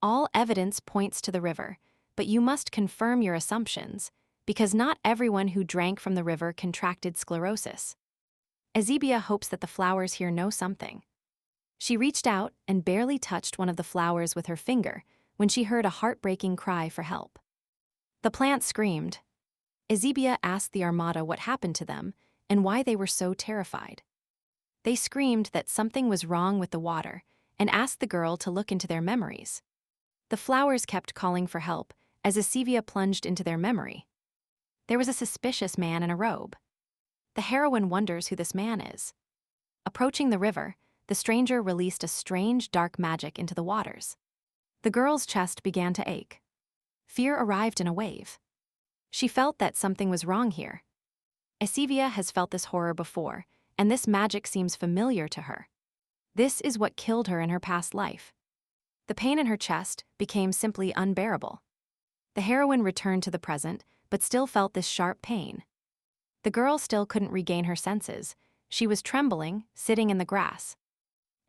All evidence points to the river, but you must confirm your assumptions, because not everyone who drank from the river contracted sclerosis. Azebia hopes that the flowers here know something. She reached out and barely touched one of the flowers with her finger when she heard a heartbreaking cry for help. The plant screamed. Azebia asked the Armada what happened to them and why they were so terrified. They screamed that something was wrong with the water and asked the girl to look into their memories. The flowers kept calling for help as Asivia plunged into their memory. There was a suspicious man in a robe. The heroine wonders who this man is. Approaching the river, the stranger released a strange dark magic into the waters. The girl's chest began to ache. Fear arrived in a wave. She felt that something was wrong here. Asivia has felt this horror before, and this magic seems familiar to her. This is what killed her in her past life. The pain in her chest became simply unbearable. The heroine returned to the present, but still felt this sharp pain. The girl still couldn't regain her senses. She was trembling, sitting in the grass.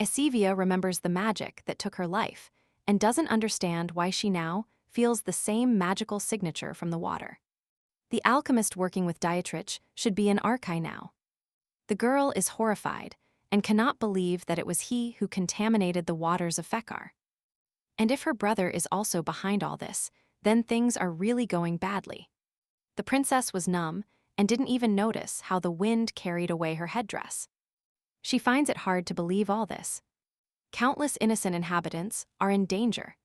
Asivia remembers the magic that took her life, and doesn't understand why she now feels the same magical signature from the water. The alchemist working with Dietrich should be in Arkai now. The girl is horrified and cannot believe that it was he who contaminated the waters of Fekar. And if her brother is also behind all this, then things are really going badly. The princess was numb and didn't even notice how the wind carried away her headdress. She finds it hard to believe all this. Countless innocent inhabitants are in danger.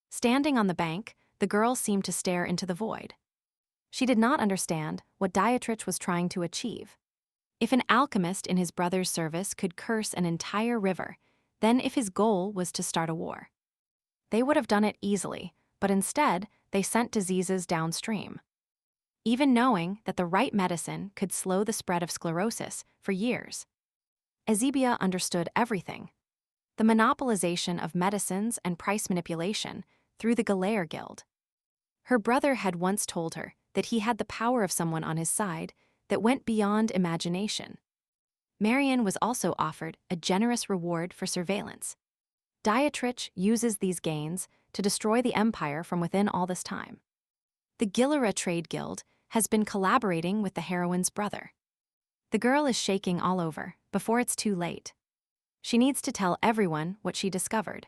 Standing on the bank, the girl seemed to stare into the void. She did not understand what Dietrich was trying to achieve. If an alchemist in his brother's service could curse an entire river, then if his goal was to start a war. They would have done it easily, but instead, they sent diseases downstream. Even knowing that the right medicine could slow the spread of sclerosis for years. Ezebia understood everything. The monopolization of medicines and price manipulation through the Galair Guild. Her brother had once told her that he had the power of someone on his side that went beyond imagination. Marion was also offered a generous reward for surveillance. Dietrich uses these gains to destroy the empire from within all this time. The Gilera Trade Guild has been collaborating with the heroine's brother. The girl is shaking all over before it's too late. She needs to tell everyone what she discovered.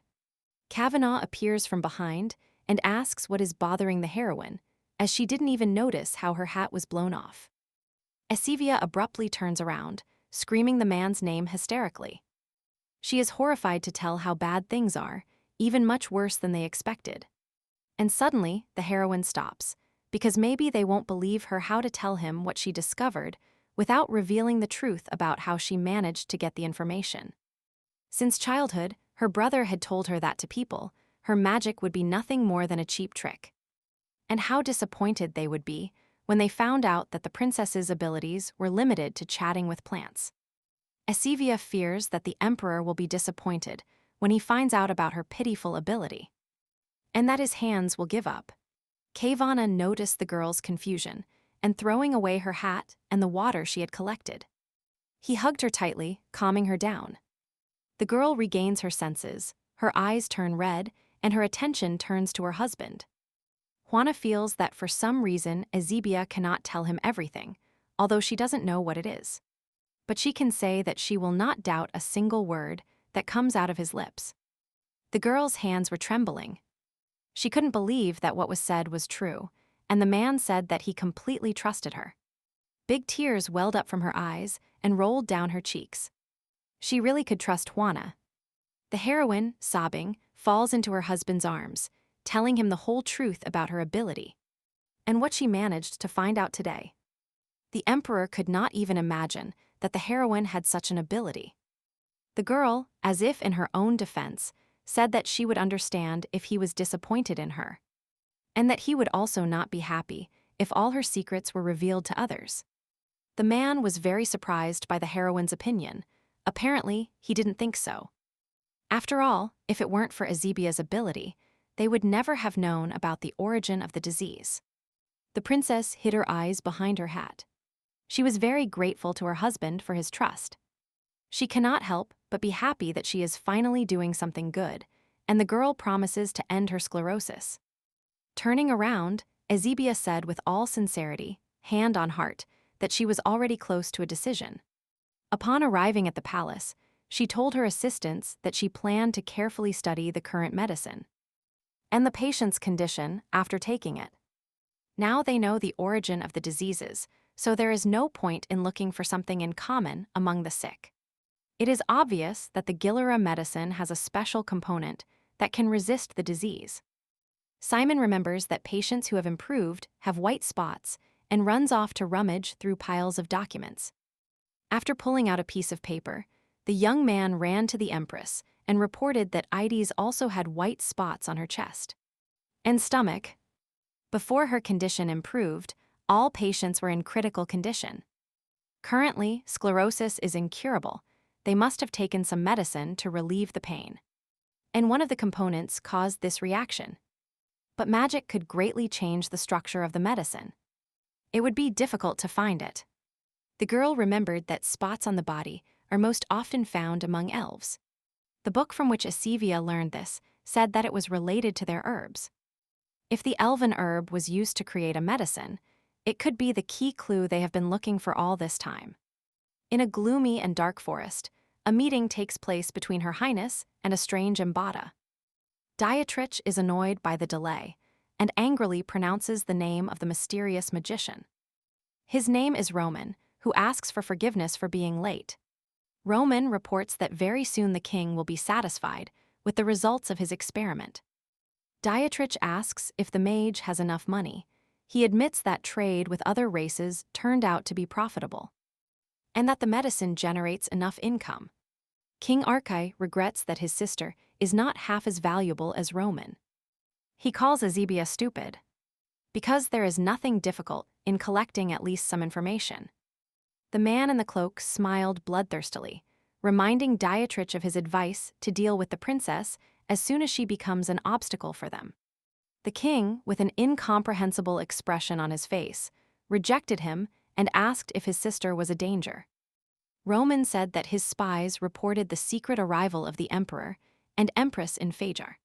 Kavanaugh appears from behind and asks what is bothering the heroine, as she didn't even notice how her hat was blown off. Ezebia abruptly turns around, screaming the man's name hysterically. She is horrified to tell how bad things are, even much worse than they expected. And suddenly, the heroine stops, because maybe they won't believe her how to tell him what she discovered without revealing the truth about how she managed to get the information. Since childhood, her brother had told her that to people, her magic would be nothing more than a cheap trick. And how disappointed they would be when they found out that the princess's abilities were limited to chatting with plants. Ezebia fears that the emperor will be disappointed when he finds out about her pitiful ability. And that his hands will give up. Kavanaugh noticed the girl's confusion and throwing away her hat and the water she had collected. He hugged her tightly, calming her down. The girl regains her senses, her eyes turn red, and her attention turns to her husband. Juana feels that for some reason Ezebia cannot tell him everything, although she doesn't know what it is. But she can say that she will not doubt a single word that comes out of his lips. The girl's hands were trembling. She couldn't believe that what was said was true, and the man said that he completely trusted her. Big tears welled up from her eyes and rolled down her cheeks. She really could trust Juana. The heroine, sobbing, falls into her husband's arms, telling him the whole truth about her ability and what she managed to find out today. The emperor could not even imagine that the heroine had such an ability. The girl, as if in her own defense, said that she would understand if he was disappointed in her, and that he would also not be happy if all her secrets were revealed to others. The man was very surprised by the heroine's opinion. Apparently, he didn't think so. After all, if it weren't for Ezebia's ability, they would never have known about the origin of the disease. The princess hid her eyes behind her hat. She was very grateful to her husband for his trust. She cannot help but be happy that she is finally doing something good, and the girl promises to end her sclerosis. Turning around, Ezebia said with all sincerity, hand on heart, that she was already close to a decision. Upon arriving at the palace, she told her assistants that she planned to carefully study the current medicine and the patient's condition after taking it. Now they know the origin of the diseases, so there is no point in looking for something in common among the sick. It is obvious that the Gilera medicine has a special component that can resist the disease. Simon remembers that patients who have improved have white spots and runs off to rummage through piles of documents. After pulling out a piece of paper, the young man ran to the Empress and reported that Ides also had white spots on her chest and stomach. Before her condition improved, all patients were in critical condition. Currently, sclerosis is incurable. They must have taken some medicine to relieve the pain. And one of the components caused this reaction. But magic could greatly change the structure of the medicine. It would be difficult to find it. The girl remembered that spots on the body are most often found among elves. The book from which Ezebia learned this said that it was related to their herbs. If the elven herb was used to create a medicine, it could be the key clue they have been looking for all this time. In a gloomy and dark forest, a meeting takes place between Her Highness and a strange Embada. Dietrich is annoyed by the delay and angrily pronounces the name of the mysterious magician. His name is Roman, who asks for forgiveness for being late. Roman reports that very soon the king will be satisfied with the results of his experiment. Dietrich asks if the mage has enough money. He admits that trade with other races turned out to be profitable, and that the medicine generates enough income. King Arkai regrets that his sister is not half as valuable as Roman. He calls Azebia stupid, because there is nothing difficult in collecting at least some information. The man in the cloak smiled bloodthirstily, reminding Dietrich of his advice to deal with the princess as soon as she becomes an obstacle for them. The king, with an incomprehensible expression on his face, rejected him and asked if his sister was a danger. Roman said that his spies reported the secret arrival of the emperor and empress in Fajar.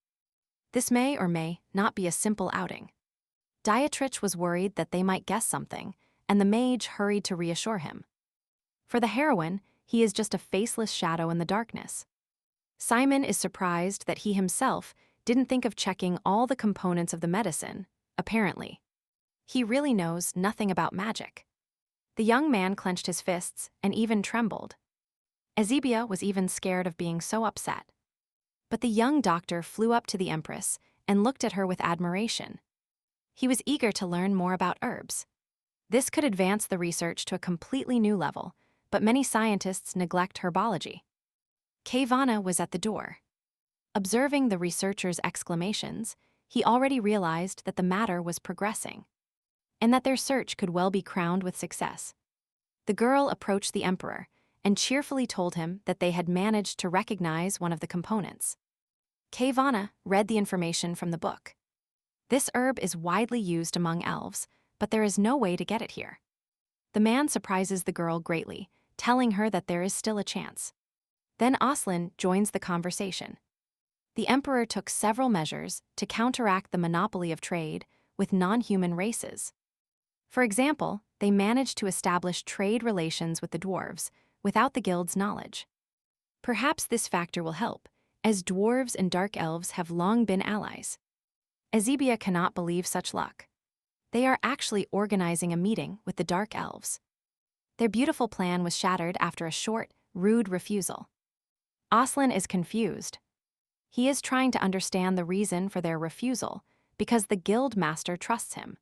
This may or may not be a simple outing. Dietrich was worried that they might guess something, and the mage hurried to reassure him. For the heroine, he is just a faceless shadow in the darkness. Simon is surprised that he himself didn't think of checking all the components of the medicine, apparently. He really knows nothing about magic. The young man clenched his fists and even trembled. Azebia was even scared of being so upset. But the young doctor flew up to the empress and looked at her with admiration. He was eager to learn more about herbs. This could advance the research to a completely new level, but many scientists neglect herbology. Kayvana was at the door. Observing the researchers' exclamations, he already realized that the matter was progressing, and that their search could well be crowned with success. The girl approached the emperor and cheerfully told him that they had managed to recognize one of the components. Kayvana read the information from the book. This herb is widely used among elves, but there is no way to get it here. The man surprises the girl greatly, telling her that there is still a chance. Then Aslin joins the conversation. The emperor took several measures to counteract the monopoly of trade with non-human races. For example, they managed to establish trade relations with the dwarves without the guild's knowledge. Perhaps this factor will help, as dwarves and dark elves have long been allies. Azebia cannot believe such luck. They are actually organizing a meeting with the dark elves. Their beautiful plan was shattered after a short, rude refusal. Aslin is confused. He is trying to understand the reason for their refusal, because the guild master trusts him.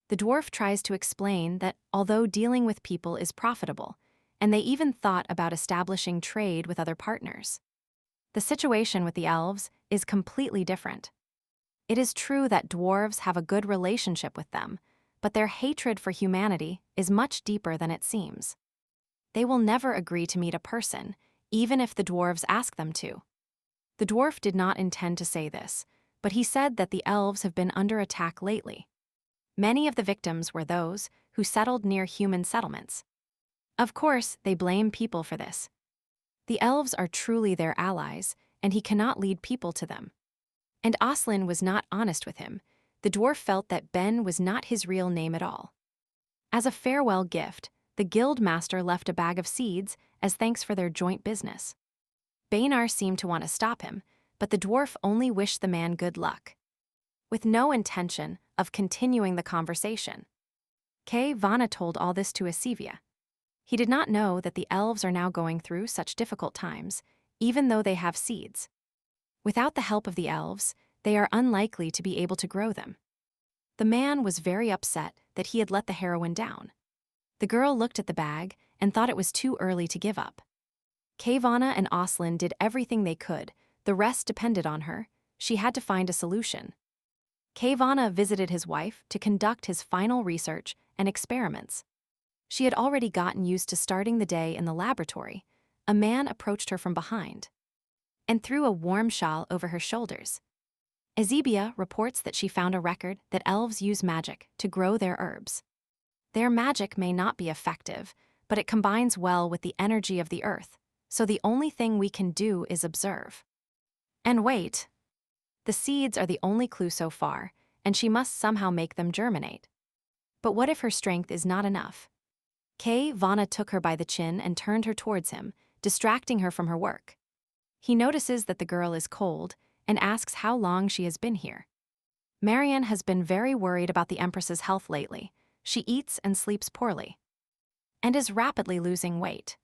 The dwarf tries to explain that although dealing with people is profitable, and they even thought about establishing trade with other partners, the situation with the elves is completely different. It is true that dwarves have a good relationship with them, but their hatred for humanity is much deeper than it seems. They will never agree to meet a person, even if the dwarves ask them to. The dwarf did not intend to say this, but he said that the elves have been under attack lately. Many of the victims were those who settled near human settlements. Of course, they blame people for this. The elves are truly their allies, and he cannot lead people to them. And Aslin was not honest with him. The dwarf felt that Ben was not his real name at all. As a farewell gift, the guild master left a bag of seeds as thanks for their joint business. Bainar seemed to want to stop him, but the dwarf only wished the man good luck, with no intention of continuing the conversation. Kayvana told all this to Azebia. He did not know that the elves are now going through such difficult times, even though they have seeds. Without the help of the elves, they are unlikely to be able to grow them. The man was very upset that he had let the heroine down. The girl looked at the bag and thought it was too early to give up. Kayvana and Aslin did everything they could. The rest depended on her. She had to find a solution. Kayvana visited his wife to conduct his final research and experiments. She had already gotten used to starting the day in the laboratory. A man approached her from behind and threw a warm shawl over her shoulders. Azebia reports that she found a record that elves use magic to grow their herbs. Their magic may not be effective, but it combines well with the energy of the earth, so the only thing we can do is observe. And wait. The seeds are the only clue so far, and she must somehow make them germinate. But what if her strength is not enough? Vanna took her by the chin and turned her towards him, distracting her from her work. He notices that the girl is cold and asks how long she has been here. Marianne has been very worried about the Empress's health lately. She eats and sleeps poorly, and is rapidly losing weight.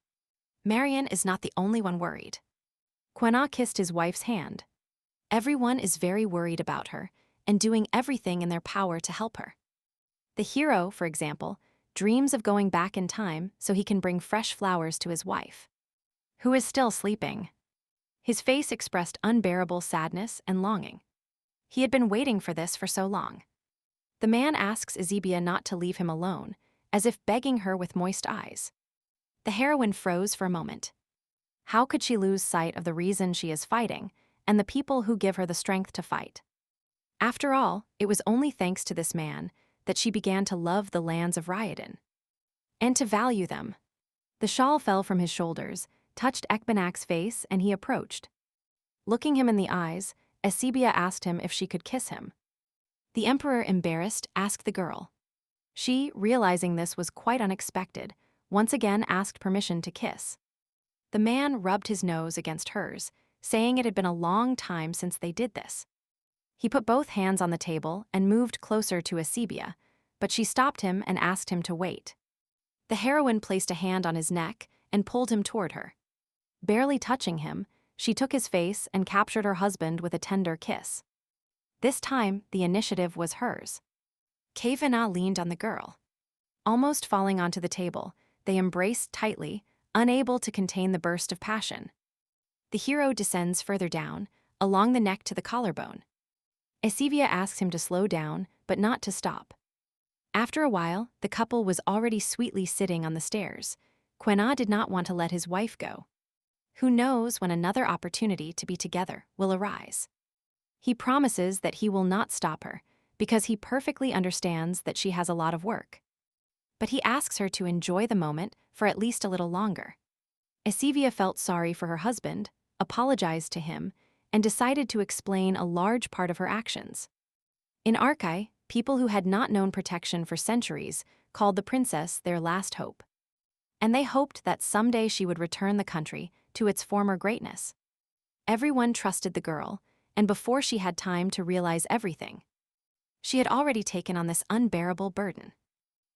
Marianne is not the only one worried. Quena kissed his wife's hand. Everyone is very worried about her and doing everything in their power to help her. The hero, for example, dreams of going back in time so he can bring fresh flowers to his wife, who is still sleeping. His face expressed unbearable sadness and longing. He had been waiting for this for so long. The man asks Ezebia not to leave him alone, as if begging her with moist eyes. The heroine froze for a moment. How could she lose sight of the reason she is fighting and the people who give her the strength to fight? After all, it was only thanks to this man that she began to love the lands of Ryadan and to value them. The shawl fell from his shoulders, touched Ekbanak's face, and he approached. Looking him in the eyes, Ezebia asked him if she could kiss him. The emperor, embarrassed, asked the girl. She, realizing this was quite unexpected, once again asked permission to kiss. The man rubbed his nose against hers, saying it had been a long time since they did this. He put both hands on the table and moved closer to Ezebia, but she stopped him and asked him to wait. The heroine placed a hand on his neck and pulled him toward her. Barely touching him, she took his face and captured her husband with a tender kiss. This time, the initiative was hers. Kavana leaned on the girl. Almost falling onto the table, they embraced tightly, unable to contain the burst of passion. The hero descends further down, along the neck to the collarbone. Ezebia asks him to slow down, but not to stop. After a while, the couple was already sweetly sitting on the stairs. Quena did not want to let his wife go. Who knows when another opportunity to be together will arise? He promises that he will not stop her, because he perfectly understands that she has a lot of work. But he asks her to enjoy the moment for at least a little longer. Ezebia felt sorry for her husband, apologized to him, and decided to explain a large part of her actions. In Arkai, people who had not known protection for centuries called the princess their last hope. And they hoped that someday she would return the country to its former greatness. Everyone trusted the girl, and before she had time to realize everything, she had already taken on this unbearable burden.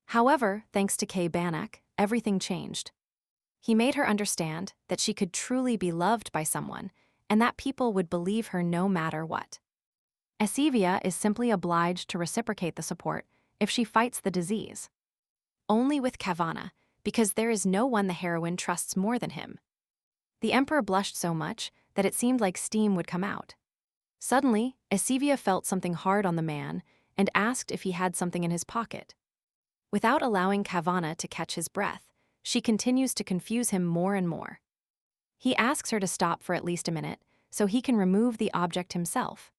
However, thanks to Banak, everything changed. He made her understand that she could truly be loved by someone and that people would believe her no matter what. Ezebia is simply obliged to reciprocate the support if she fights the disease. Only with Kavana, because there is no one the heroine trusts more than him. The emperor blushed so much that it seemed like steam would come out. Suddenly, Ezebia felt something hard on the man and asked if he had something in his pocket. Without allowing Kavana to catch his breath, she continues to confuse him more and more. He asks her to stop for at least a minute so he can remove the object himself.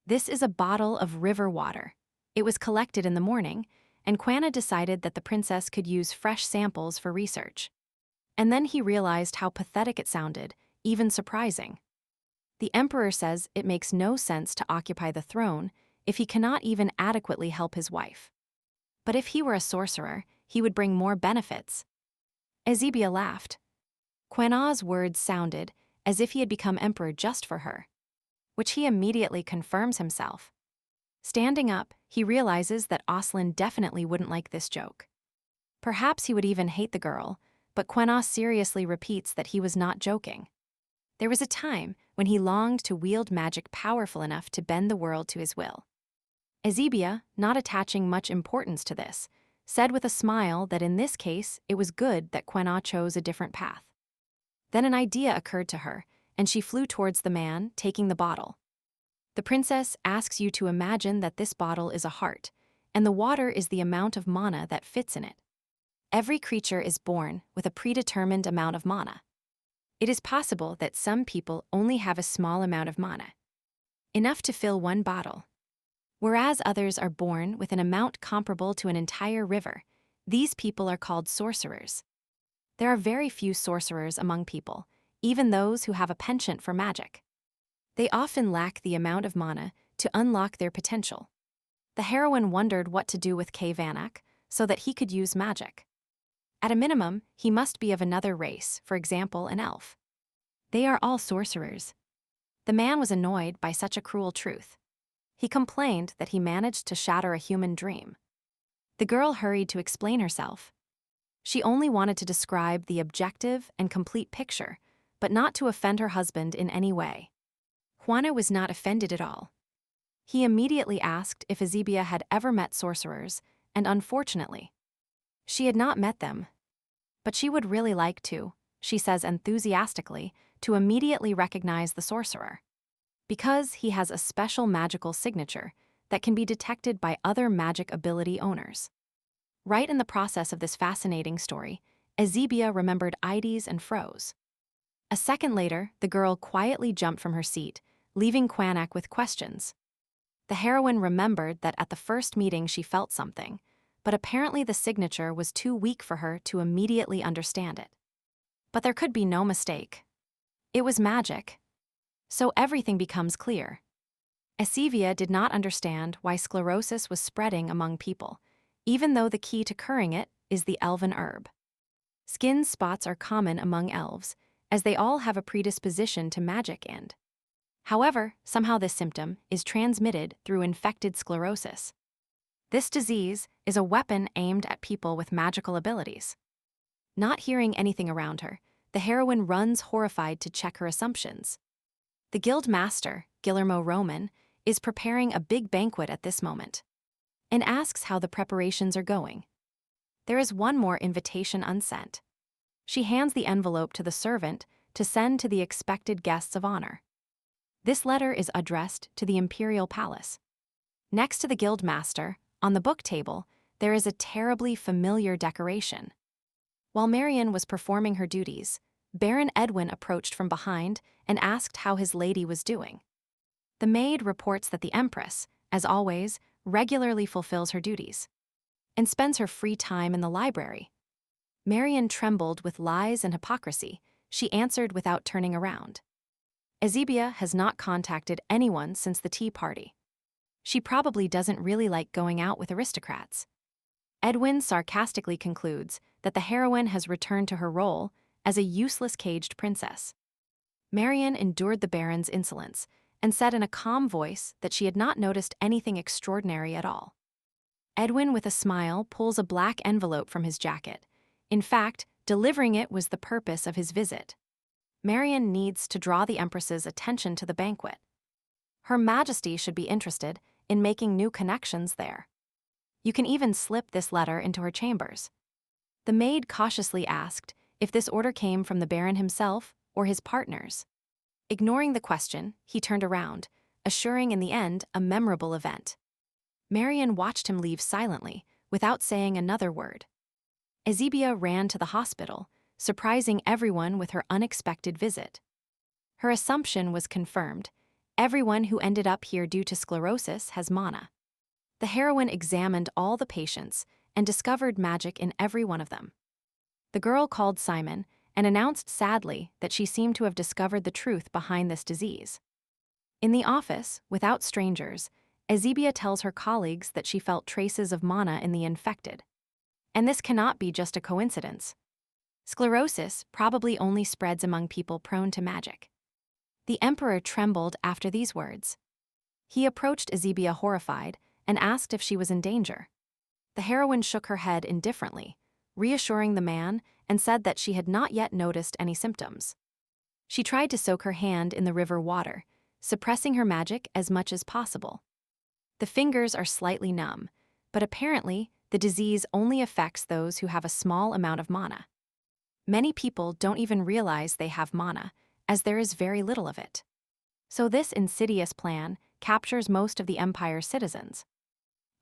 This is a bottle of river water. It was collected in the morning, and Quena decided that the princess could use fresh samples for research. And then he realized how pathetic it sounded, even surprising. The emperor says it makes no sense to occupy the throne if he cannot even adequately help his wife. But if he were a sorcerer, he would bring more benefits. Ezebia laughed. Quena's words sounded as if he had become emperor just for her, which he immediately confirms himself. Standing up, he realizes that Aslin definitely wouldn't like this joke. Perhaps he would even hate the girl, but Quena seriously repeats that he was not joking. There was a time when he longed to wield magic powerful enough to bend the world to his will. Ezebia, not attaching much importance to this, said with a smile that in this case it was good that Quena chose a different path. Then an idea occurred to her, and she flew towards the man, taking the bottle. The princess asks you to imagine that this bottle is a heart, and the water is the amount of mana that fits in it. Every creature is born with a predetermined amount of mana. It is possible that some people only have a small amount of mana, enough to fill one bottle, whereas others are born with an amount comparable to an entire river. These people are called sorcerers. There are very few sorcerers among people, even those who have a penchant for magic. They often lack the amount of mana to unlock their potential. The heroine wondered what to do with Kay Vanak so that he could use magic. At a minimum, he must be of another race, for example, an elf. They are all sorcerers. The man was annoyed by such a cruel truth. He complained that he managed to shatter a human dream. The girl hurried to explain herself. She only wanted to describe the objective and complete picture, but not to offend her husband in any way. Juana was not offended at all. He immediately asked if Azibia had ever met sorcerers, and unfortunately, she had not met them. But she would really like to, she says enthusiastically, to immediately recognize the sorcerer. Because he has a special magical signature that can be detected by other magic ability owners. Right in the process of this fascinating story, Azibia remembered Ides and froze. A second later, the girl quietly jumped from her seat, leaving Quanak with questions. The heroine remembered that at the first meeting she felt something, but apparently the signature was too weak for her to immediately understand it. But there could be no mistake. It was magic. So everything becomes clear. Azibia did not understand why sclerosis was spreading among people, even though the key to curing it is the elven herb. Skin spots are common among elves, as they all have a predisposition to magic and. However, somehow this symptom is transmitted through infected sclerosis. This disease is a weapon aimed at people with magical abilities. Not hearing anything around her, the heroine runs horrified to check her assumptions. The guild master, Guillermo Roman, is preparing a big banquet at this moment and asks how the preparations are going. There is one more invitation unsent. She hands the envelope to the servant to send to the expected guests of honor. This letter is addressed to the Imperial Palace. Next to the guild master, on the book table, there is a terribly familiar decoration. While Marian was performing her duties, Baron Edwin approached from behind and asked how his lady was doing. The maid reports that the Empress, as always, regularly fulfills her duties and spends her free time in the library. Marian trembled with lies and hypocrisy. She answered without turning around. Azibia has not contacted anyone since the tea party. She probably doesn't really like going out with aristocrats. Edwin sarcastically concludes that the heroine has returned to her role as a useless caged princess. Marian endured the Baron's insolence and said in a calm voice that she had not noticed anything extraordinary at all. Edwin, with a smile, pulls a black envelope from his jacket. In fact, delivering it was the purpose of his visit. Marian needs to draw the Empress's attention to the banquet. Her Majesty should be interested in making new connections there. You can even slip this letter into her chambers. The maid cautiously asked if this order came from the Baron himself or his partners. Ignoring the question, he turned around, assuring in the end a memorable event. Marian watched him leave silently, without saying another word. Azibia ran to the hospital, surprising everyone with her unexpected visit. Her assumption was confirmed. Everyone who ended up here due to sclerosis has mana. The heroine examined all the patients and discovered magic in every one of them. The girl called Simon and announced sadly that she seemed to have discovered the truth behind this disease. In the office, without strangers, Azibia tells her colleagues that she felt traces of mana in the infected. And this cannot be just a coincidence. Sclerosis probably only spreads among people prone to magic. The Emperor trembled after these words. He approached Azibia horrified and asked if she was in danger. The heroine shook her head indifferently, reassuring the man, and said that she had not yet noticed any symptoms. She tried to soak her hand in the river water, suppressing her magic as much as possible. The fingers are slightly numb, but apparently the disease only affects those who have a small amount of mana. Many people don't even realize they have mana, as there is very little of it. So this insidious plan captures most of the Empire's citizens.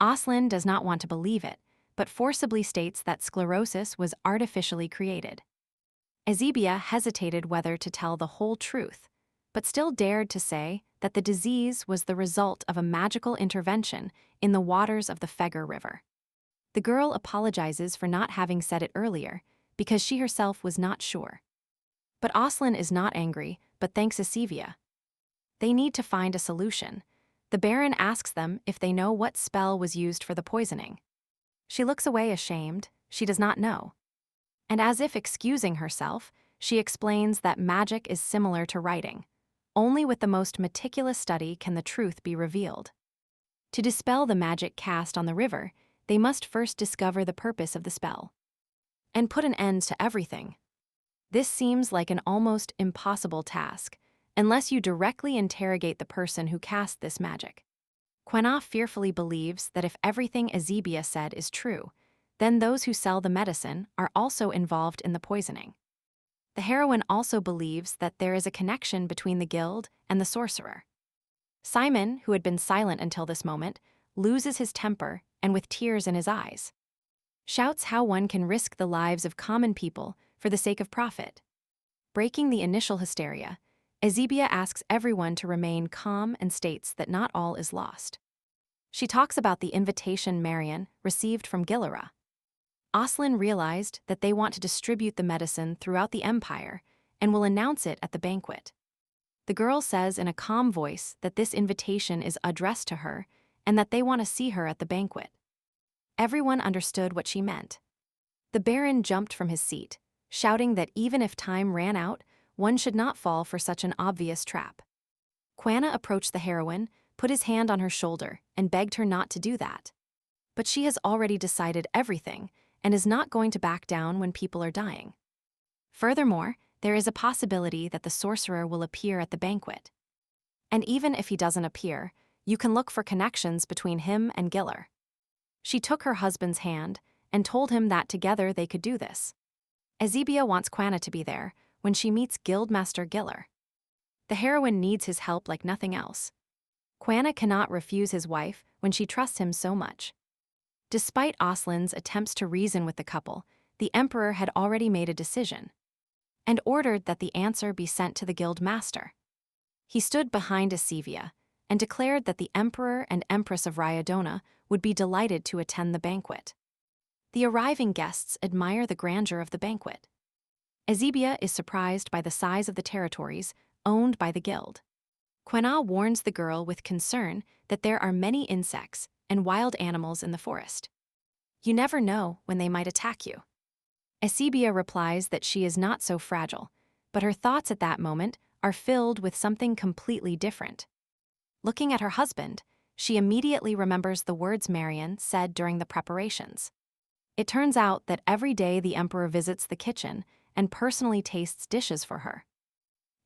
Oslin does not want to believe it, but forcibly states that sclerosis was artificially created. Azibia hesitated whether to tell the whole truth, but still dared to say that the disease was the result of a magical intervention in the waters of the Feger River. The girl apologizes for not having said it earlier, because she herself was not sure. But Oslin is not angry, but thanks Azibia. They need to find a solution. The Baron asks them if they know what spell was used for the poisoning. She looks away ashamed, she does not know. And as if excusing herself, she explains that magic is similar to writing. Only with the most meticulous study can the truth be revealed. To dispel the magic cast on the river, they must first discover the purpose of the spell and put an end to everything. This seems like an almost impossible task, unless you directly interrogate the person who cast this magic. Quena fearfully believes that if everything Ezebia said is true, then those who sell the medicine are also involved in the poisoning. The heroine also believes that there is a connection between the guild and the sorcerer. Simon, who had been silent until this moment, loses his temper and with tears in his eyes, shouts how one can risk the lives of common people for the sake of profit. Breaking the initial hysteria, Ezebia asks everyone to remain calm and states that not all is lost. She talks about the invitation Marion received from Gilera. Oslin realized that they want to distribute the medicine throughout the empire and will announce it at the banquet. The girl says in a calm voice that this invitation is addressed to her and that they want to see her at the banquet. Everyone understood what she meant. The Baron jumped from his seat, shouting that even if time ran out, one should not fall for such an obvious trap. Quena approached the heroine, put his hand on her shoulder, and begged her not to do that. But she has already decided everything and is not going to back down when people are dying. Furthermore, there is a possibility that the sorcerer will appear at the banquet. And even if he doesn't appear, you can look for connections between him and Giller. She took her husband's hand and told him that together they could do this. Ezebia wants Quena to be there when she meets Guildmaster Giller. The heroine needs his help like nothing else. Quena cannot refuse his wife when she trusts him so much. Despite Oslin's attempts to reason with the couple, the emperor had already made a decision and ordered that the answer be sent to the guild master. He stood behind Ezebia and declared that the emperor and empress of Ryodona would be delighted to attend the banquet. The arriving guests admire the grandeur of the banquet. Ezebia is surprised by the size of the territories owned by the guild. Quena warns the girl with concern that there are many insects and wild animals in the forest. You never know when they might attack you. Ezebia replies that she is not so fragile, but her thoughts at that moment are filled with something completely different. Looking at her husband, she immediately remembers the words Marion said during the preparations. It turns out that every day the emperor visits the kitchen and personally tastes dishes for her.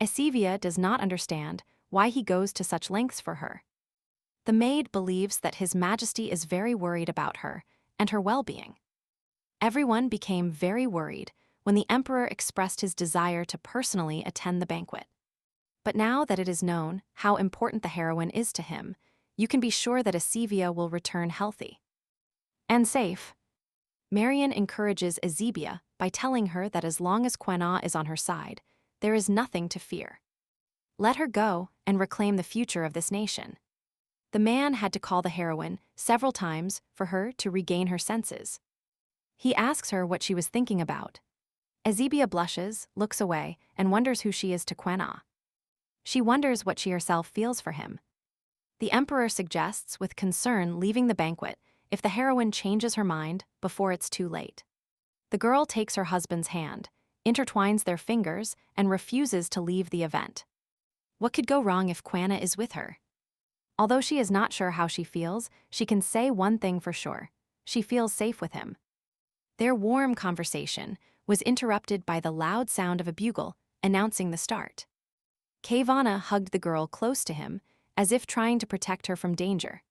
Ezebia does not understand why he goes to such lengths for her. The maid believes that His Majesty is very worried about her and her well-being. Everyone became very worried when the emperor expressed his desire to personally attend the banquet. But now that it is known how important the heroine is to him, you can be sure that Ezebia will return healthy and safe. Marion encourages Ezebia by telling her that as long as Quena is on her side, there is nothing to fear. Let her go and reclaim the future of this nation. The man had to call the heroine several times for her to regain her senses. He asks her what she was thinking about. Ezebia blushes, looks away, and wonders who she is to Quena. She wonders what she herself feels for him. The emperor suggests with concern leaving the banquet if the heroine changes her mind before it's too late. The girl takes her husband's hand, intertwines their fingers, and refuses to leave the event. What could go wrong if Quena is with her? Although she is not sure how she feels, she can say one thing for sure: she feels safe with him. Their warm conversation was interrupted by the loud sound of a bugle announcing the start. Kavana hugged the girl close to him, as if trying to protect her from danger.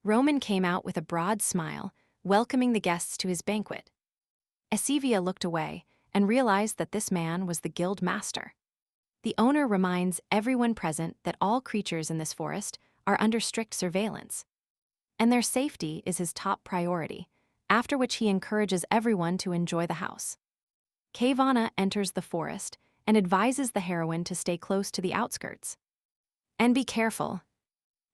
Roman came out with a broad smile, welcoming the guests to his banquet. Ezebia looked away and realized that this man was the guild master. The owner reminds everyone present that all creatures in this forest are under strict surveillance, and their safety is his top priority, after which he encourages everyone to enjoy the house. Kavana enters the forest and advises the heroine to stay close to the outskirts. And be careful.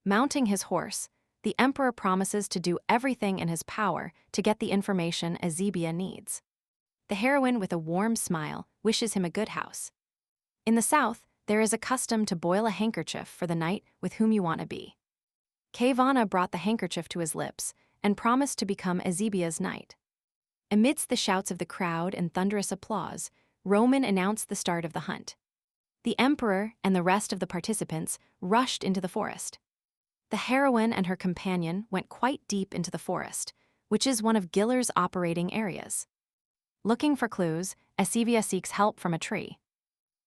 Mounting his horse, the emperor promises to do everything in his power to get the information Ezebia needs. The heroine, with a warm smile, wishes him a good house. In the south, there is a custom to boil a handkerchief for the knight with whom you want to be. Kavana brought the handkerchief to his lips and promised to become Ezebia's knight. Amidst the shouts of the crowd and thunderous applause, Roman announced the start of the hunt. The emperor and the rest of the participants rushed into the forest. The heroine and her companion went quite deep into the forest, which is one of Giller's operating areas. Looking for clues, Esivia seeks help from a tree.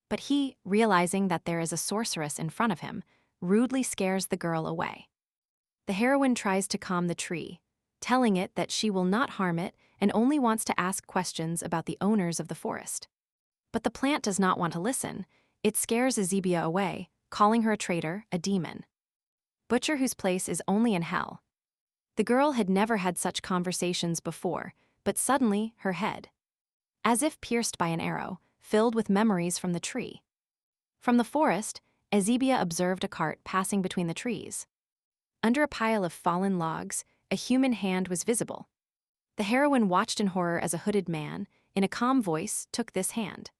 But he, realizing that there is a sorceress in front of him, rudely scares the girl away. The heroine tries to calm the tree, telling it that she will not harm it and only wants to ask questions about the owners of the forest. But the plant does not want to listen. It scares Ezebia away, calling her a traitor, a demon. Butcher whose place is only in hell. The girl had never had such conversations before, but suddenly her head, as if pierced by an arrow, filled with memories from the tree. From the forest, Ezebia observed a cart passing between the trees. Under a pile of fallen logs, a human hand was visible. The heroine watched in horror as a hooded man, in a calm voice, took this hand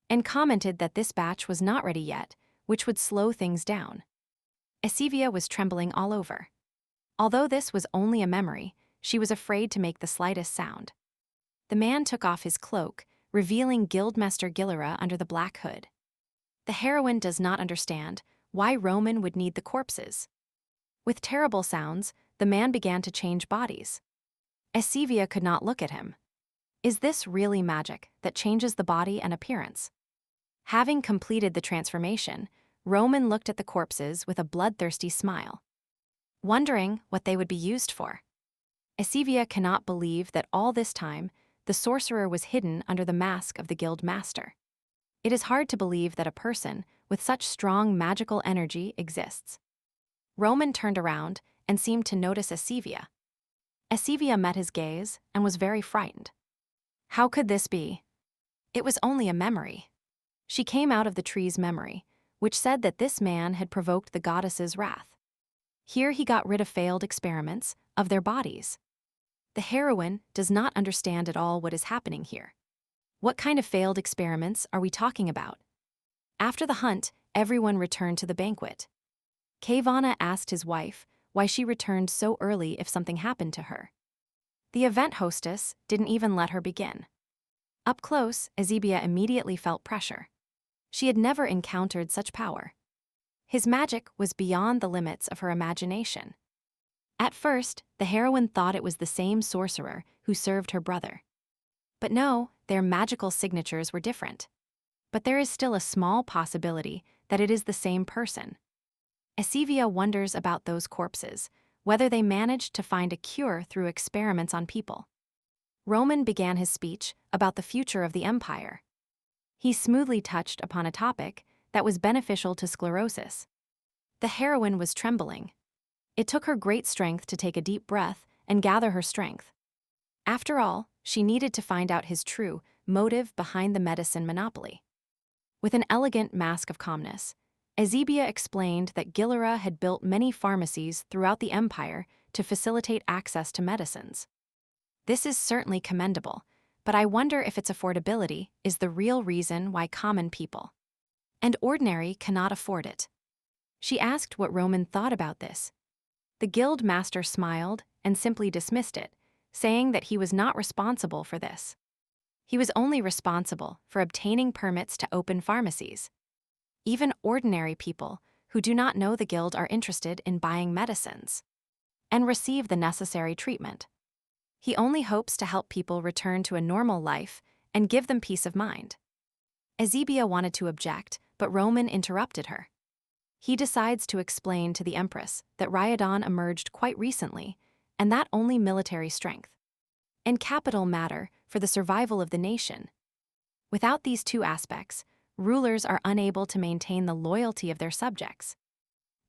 and commented that this batch was not ready yet, which would slow things down. Esivia was trembling all over. Although this was only a memory, she was afraid to make the slightest sound. The man took off his cloak, revealing Guildmaster Gillera under the black hood. The heroine does not understand why Roman would need the corpses. With terrible sounds, the man began to change bodies. Esivia could not look at him. Is this really magic that changes the body and appearance? Having completed the transformation, Roman looked at the corpses with a bloodthirsty smile, wondering what they would be used for. Esivia cannot believe that all this time, the sorcerer was hidden under the mask of the guild master. It is hard to believe that a person with such strong magical energy exists. Roman turned around and seemed to notice Esivia. Esivia met his gaze and was very frightened. How could this be? It was only a memory. She came out of the tree's memory, which said that this man had provoked the goddess's wrath. Here he got rid of failed experiments of their bodies. The heroine does not understand at all what is happening here. What kind of failed experiments are we talking about? After the hunt, everyone returned to the banquet. Kavana asked his wife why she returned so early if something happened to her. The event hostess didn't even let her begin. Up close, Ezebia immediately felt pressure. She had never encountered such power. His magic was beyond the limits of her imagination. At first, the heroine thought it was the same sorcerer who served her brother. But no, their magical signatures were different. But there is still a small possibility that it is the same person. Esivia wonders about those corpses, whether they managed to find a cure through experiments on people. Roman began his speech about the future of the empire. He smoothly touched upon a topic that was beneficial to sclerosis. The heroine was trembling. It took her great strength to take a deep breath and gather her strength. After all, she needed to find out his true motive behind the medicine monopoly. With an elegant mask of calmness, Ezebia explained that Gillera had built many pharmacies throughout the empire to facilitate access to medicines. This is certainly commendable, but I wonder if its affordability is the real reason why common people and ordinary cannot afford it. She asked what Roman thought about this. The guild master smiled and simply dismissed it, saying that he was not responsible for this. He was only responsible for obtaining permits to open pharmacies. Even ordinary people who do not know the guild are interested in buying medicines and receive the necessary treatment. He only hopes to help people return to a normal life and give them peace of mind. Ezebia wanted to object, but Roman interrupted her. He decides to explain to the Empress that Ryadan emerged quite recently, and that only military strength and capital matter for the survival of the nation. Without these two aspects, rulers are unable to maintain the loyalty of their subjects,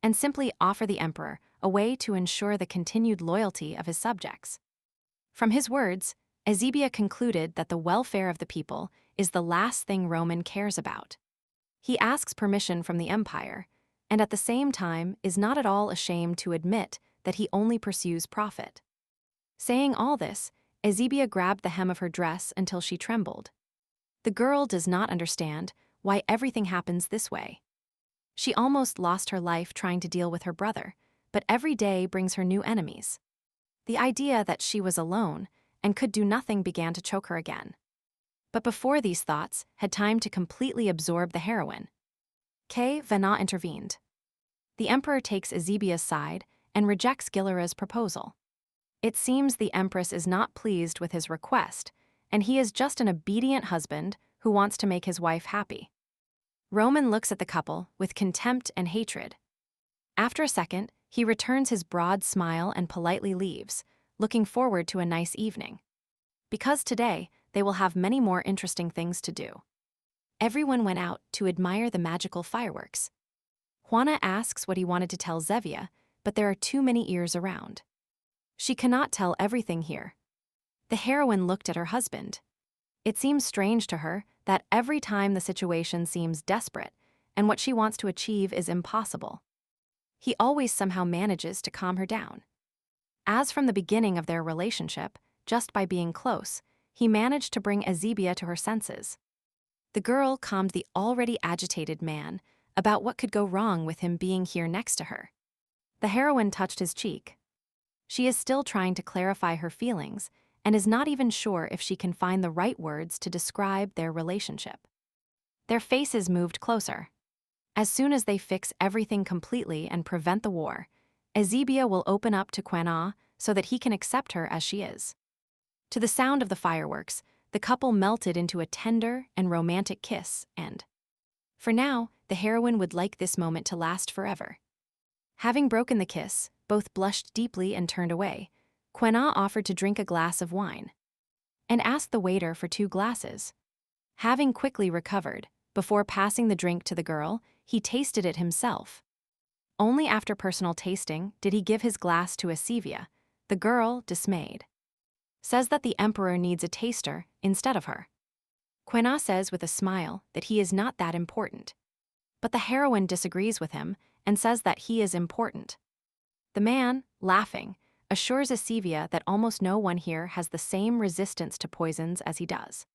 and simply offer the emperor a way to ensure the continued loyalty of his subjects. From his words, Ezebia concluded that the welfare of the people is the last thing Roman cares about. He asks permission from the empire, and at the same time is not at all ashamed to admit that he only pursues profit. Saying all this, Ezebia grabbed the hem of her dress until she trembled. The girl does not understand why everything happens this way. She almost lost her life trying to deal with her brother, but every day brings her new enemies. The idea that she was alone and could do nothing began to choke her again. But before these thoughts had time to completely absorb the heroine, Vana intervened. The emperor takes Ezebia's side and rejects Gilara's proposal. It seems the empress is not pleased with his request, and he is just an obedient husband who wants to make his wife happy. Roman looks at the couple with contempt and hatred. After a second, he returns his broad smile and politely leaves, looking forward to a nice evening. Because today, they will have many more interesting things to do. Everyone went out to admire the magical fireworks. Juana asks what he wanted to tell Zevia, but there are too many ears around. She cannot tell everything here. The heroine looked at her husband. It seems strange to her that every time the situation seems desperate and what she wants to achieve is impossible, he always somehow manages to calm her down. As from the beginning of their relationship, just by being close, he managed to bring Ezebia to her senses. The girl calmed the already agitated man about what could go wrong with him being here next to her. The heroine touched his cheek. She is still trying to clarify her feelings and is not even sure if she can find the right words to describe their relationship. Their faces moved closer. As soon as they fix everything completely and prevent the war, Ezebia will open up to Quena so that he can accept her as she is. To the sound of the fireworks, the couple melted into a tender and romantic kiss and, for now, the heroine would like this moment to last forever. Having broken the kiss, both blushed deeply and turned away. Quena offered to drink a glass of wine and asked the waiter for 2 glasses. Having quickly recovered, before passing the drink to the girl, he tasted it himself. Only after personal tasting did he give his glass to Ezebia. The girl, dismayed, says that the emperor needs a taster instead of her. Quena says with a smile that he is not that important. But the heroine disagrees with him and says that he is important. The man, laughing, assures Ezebia that almost no one here has the same resistance to poisons as he does.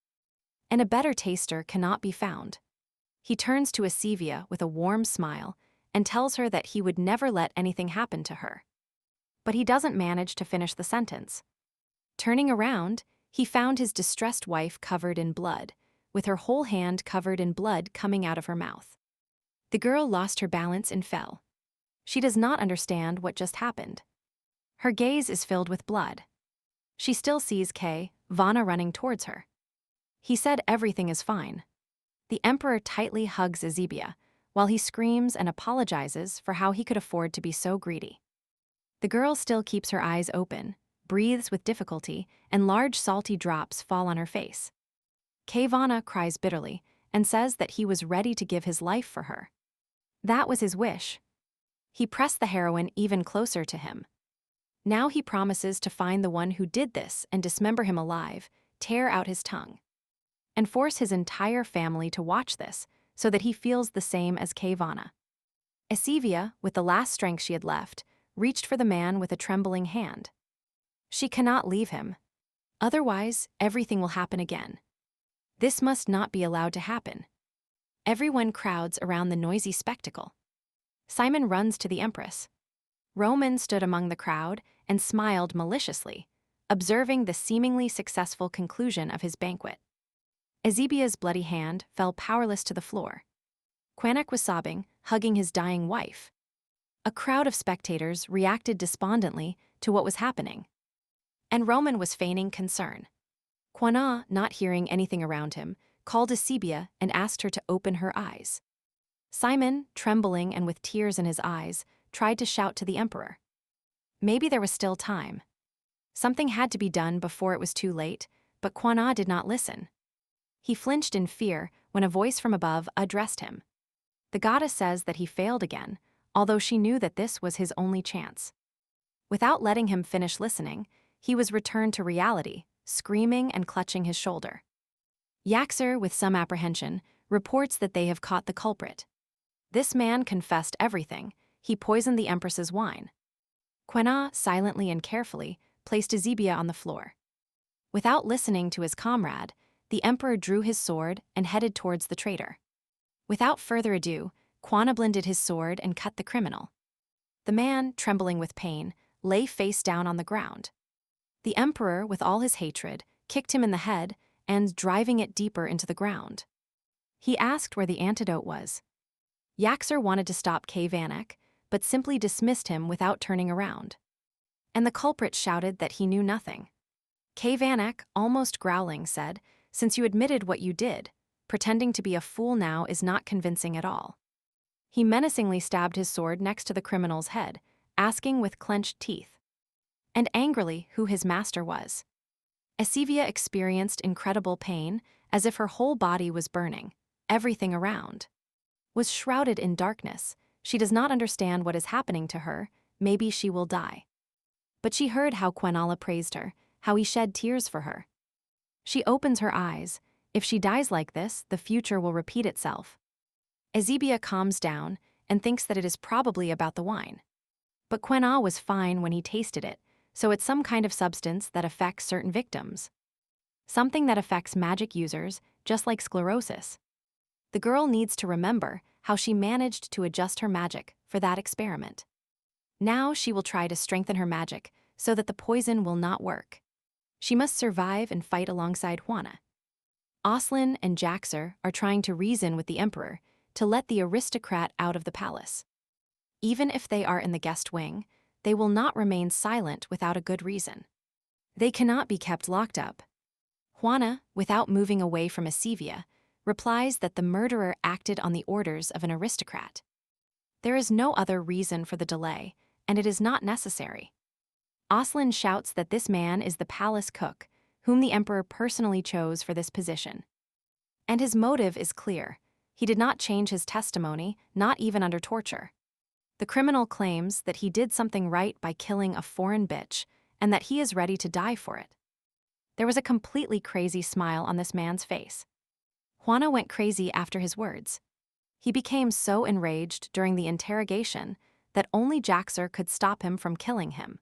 And a better taster cannot be found. He turns to Ezebia with a warm smile and tells her that he would never let anything happen to her. But he doesn't manage to finish the sentence. Turning around, he found his distressed wife covered in blood, with her whole hand covered in blood coming out of her mouth. The girl lost her balance and fell. She does not understand what just happened. Her gaze is filled with blood. She still sees Vana running towards her. He said everything is fine. The emperor tightly hugs Ezebia, while he screams and apologizes for how he could afford to be so greedy. The girl still keeps her eyes open, breathes with difficulty, and large salty drops fall on her face. Vana cries bitterly and says that he was ready to give his life for her. That was his wish. He pressed the heroine even closer to him. Now he promises to find the one who did this and dismember him alive, tear out his tongue, and force his entire family to watch this so that he feels the same as Vana. Ezebia, with the last strength she had left, reached for the man with a trembling hand. She cannot leave him. Otherwise, everything will happen again. This must not be allowed to happen. Everyone crowds around the noisy spectacle. Simon runs to the empress. Roman stood among the crowd and smiled maliciously, observing the seemingly successful conclusion of his banquet. Ezebia's bloody hand fell powerless to the floor. Quanek was sobbing, hugging his dying wife. A crowd of spectators reacted despondently to what was happening. And Roman was feigning concern. Quana, not hearing anything around him, called Ezebia and asked her to open her eyes. Simon, trembling and with tears in his eyes, tried to shout to the emperor. Maybe there was still time. Something had to be done before it was too late, but Quana did not listen. He flinched in fear when a voice from above addressed him. The goddess says that he failed again, although she knew that this was his only chance. Without letting him finish listening, he was returned to reality, screaming and clutching his shoulder. Yaxer, with some apprehension, reports that they have caught the culprit. This man confessed everything. He poisoned the empress's wine. Quena, silently and carefully, placed Ezebia on the floor. Without listening to his comrade, the emperor drew his sword and headed towards the traitor. Without further ado, Kwannon blended his sword and cut the criminal. The man, trembling with pain, lay face down on the ground. The emperor, with all his hatred, kicked him in the head and driving it deeper into the ground. He asked where the antidote was. Yaxer wanted to stop Vanek, but simply dismissed him without turning around. And the culprit shouted that he knew nothing. Vanek, almost growling, said, "Since you admitted what you did, pretending to be a fool now is not convincing at all." He menacingly stabbed his sword next to the criminal's head, asking with clenched teeth, and angrily, who his master was. Asivia experienced incredible pain, as if her whole body was burning. Everything around was shrouded in darkness. She does not understand what is happening to her. Maybe she will die. But she heard how Quenala praised her, how he shed tears for her. She opens her eyes. If she dies like this, the future will repeat itself. Azibia calms down and thinks that it is probably about the wine. But Quenala was fine when he tasted it, so it's some kind of substance that affects certain victims. Something that affects magic users, just like sclerosis. The girl needs to remember how she managed to adjust her magic for that experiment. Now she will try to strengthen her magic so that the poison will not work. She must survive and fight alongside Hwana. Oslin and Jaxer are trying to reason with the emperor to let the aristocrat out of the palace. Even if they are in the guest wing, they will not remain silent without a good reason. They cannot be kept locked up. Hwana, without moving away from Asivia, replies that the murderer acted on the orders of an aristocrat. There is no other reason for the delay, and it is not necessary. Oslin shouts that this man is the palace cook, whom the emperor personally chose for this position. And his motive is clear. He did not change his testimony, not even under torture. The criminal claims that he did something right by killing a foreign bitch, and that he is ready to die for it. There was a completely crazy smile on this man's face. Hwana went crazy after his words. He became so enraged during the interrogation that only Jaxer could stop him from killing him.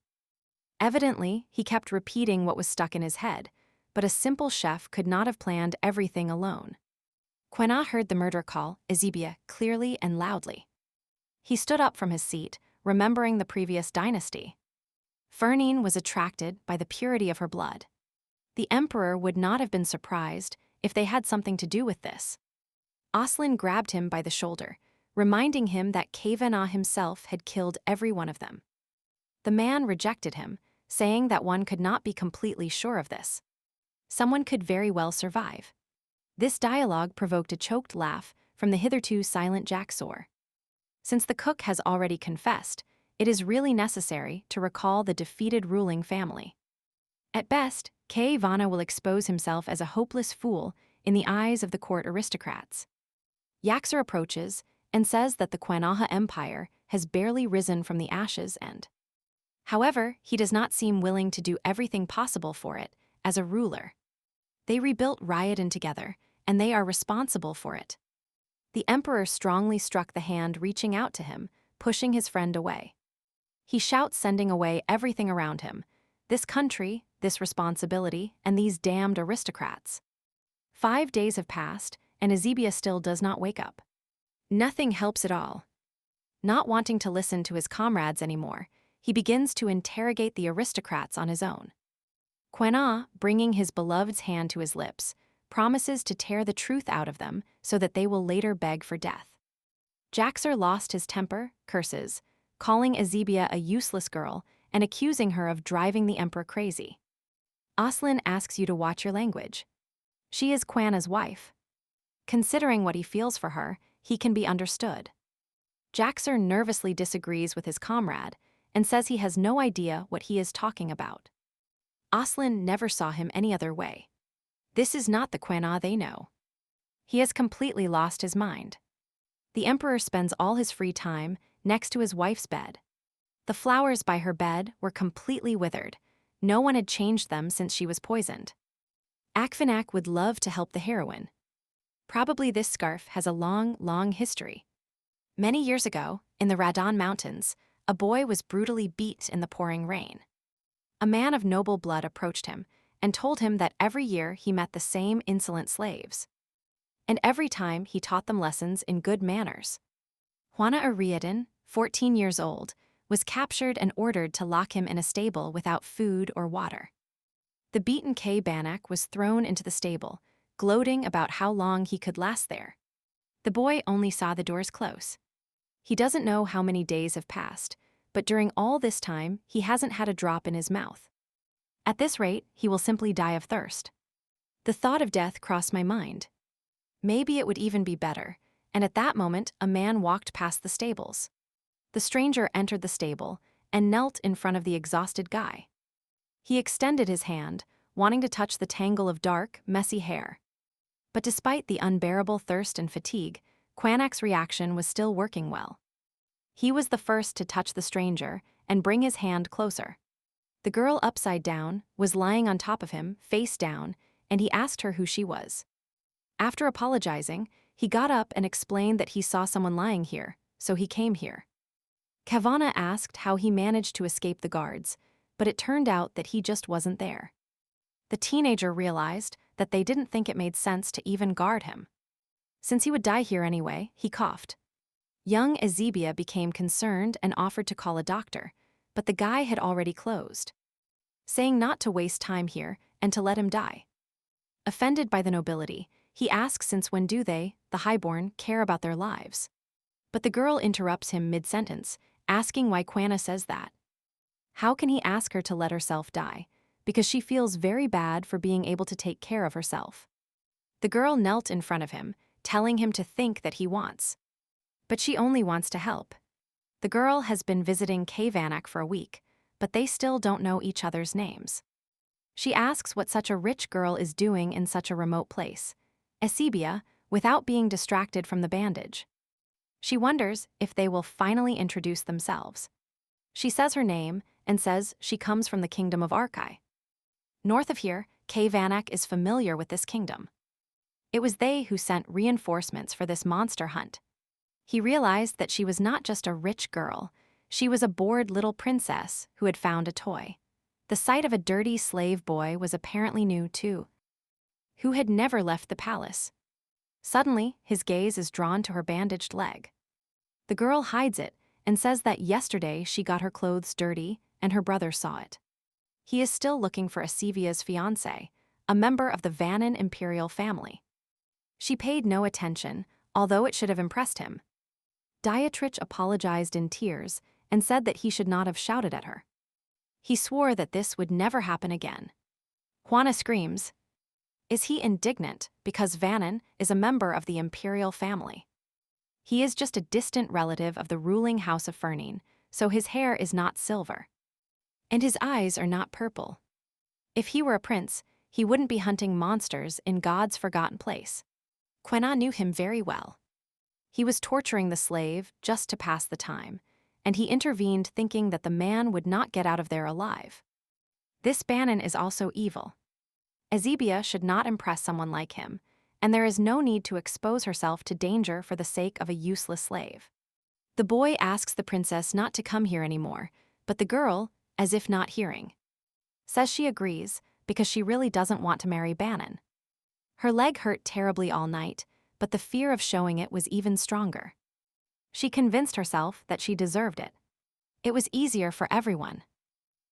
Evidently, he kept repeating what was stuck in his head, but a simple chef could not have planned everything alone. Quena heard the murder call, Azibia, clearly and loudly. He stood up from his seat, remembering the previous dynasty. Fernine was attracted by the purity of her blood. The emperor would not have been surprised if they had something to do with this. Oslin grabbed him by the shoulder, reminding him that Kavana himself had killed every one of them. The man rejected him, saying that one could not be completely sure of this. Someone could very well survive. This dialogue provoked a choked laugh from the hitherto silent Jaxor. Since the cook has already confessed, it is really necessary to recall the defeated ruling family. At best, Kavana will expose himself as a hopeless fool in the eyes of the court aristocrats. Yaxer approaches and says that the Quanaha Empire has barely risen from the ashes and, however, he does not seem willing to do everything possible for it as a ruler. They rebuilt Ryodan together, and they are responsible for it. The emperor strongly struck the hand reaching out to him, pushing his friend away. He shouts, sending away everything around him, this country, this responsibility, and these damned aristocrats. 5 days have passed, and Azibia still does not wake up. Nothing helps at all. Not wanting to listen to his comrades anymore, he begins to interrogate the aristocrats on his own. Quena, bringing his beloved's hand to his lips, promises to tear the truth out of them so that they will later beg for death. Jaxer lost his temper, curses, calling Azibia a useless girl and accusing her of driving the emperor crazy. Oslin asks you to watch your language. She is Quana's wife. Considering what he feels for her, he can be understood. Jaxer nervously disagrees with his comrade and says he has no idea what he is talking about. Oslin never saw him any other way. This is not the Quena they know. He has completely lost his mind. The emperor spends all his free time next to his wife's bed. The flowers by her bed were completely withered. No one had changed them since she was poisoned. Akfinak would love to help the heroine. Probably this scarf has a long, long history. Many years ago, in the Radan Mountains, a boy was brutally beat in the pouring rain. A man of noble blood approached him and told him that every year he met the same insolent slaves. and every time he taught them lessons in good manners. Hwana Ariadne, 14 years old, was captured and ordered to lock him in a stable without food or water. The beaten K. Banak was thrown into the stable, gloating about how long he could last there. The boy only saw the doors close. He doesn't know how many days have passed, but during all this time, he hasn't had a drop in his mouth. At this rate, he will simply die of thirst. The thought of death crossed my mind. Maybe it would even be better, and at that moment, a man walked past the stables. The stranger entered the stable and knelt in front of the exhausted guy. He extended his hand, wanting to touch the tangle of dark, messy hair. But despite the unbearable thirst and fatigue, Quanak's reaction was still working well. He was the first to touch the stranger and bring his hand closer. The girl upside down was lying on top of him, face down, and he asked her who she was. After apologizing, he got up and explained that he saw someone lying here, so he came here. Kavana asked how he managed to escape the guards, but it turned out that he just wasn't there. The teenager realized that they didn't think it made sense to even guard him. Since he would die here anyway, he coughed. Young Ezebia became concerned and offered to call a doctor, but the guy had already closed, saying not to waste time here and to let him die. Offended by the nobility, he asks since when do they, the highborn, care about their lives. But the girl interrupts him mid-sentence, asking why Quana says that. How can he ask her to let herself die? Because she feels very bad for being able to take care of herself. The girl knelt in front of him, telling him to think that he wants. But she only wants to help. The girl has been visiting K. Vanak for a week, but they still don't know each other's names. She asks what such a rich girl is doing in such a remote place, Ezebia, without being distracted from the bandage. She wonders if they will finally introduce themselves. She says her name and says she comes from the kingdom of Arkai. North of here, K. Vanak is familiar with this kingdom. It was they who sent reinforcements for this monster hunt. He realized that she was not just a rich girl, she was a bored little princess who had found a toy. The sight of a dirty slave boy was apparently new too, who had never left the palace. Suddenly, his gaze is drawn to her bandaged leg. The girl hides it and says that yesterday she got her clothes dirty and her brother saw it. He is still looking for Ezebia's fiancé, a member of the Vannin imperial family. She paid no attention, although it should have impressed him. Dietrich apologized in tears and said that he should not have shouted at her. He swore that this would never happen again. Juana screams. Is he indignant because Vannin is a member of the imperial family? He is just a distant relative of the ruling house of Fernin, so his hair is not silver. And his eyes are not purple. If he were a prince, he wouldn't be hunting monsters in God's forgotten place. Quena knew him very well. He was torturing the slave just to pass the time, and he intervened thinking that the man would not get out of there alive. This Bannon is also evil. Ezebia should not impress someone like him, and there is no need to expose herself to danger for the sake of a useless slave. The boy asks the princess not to come here anymore, but the girl, as if not hearing, says she agrees because she really doesn't want to marry Bannon. Her leg hurt terribly all night, but the fear of showing it was even stronger. She convinced herself that she deserved it. It was easier for everyone.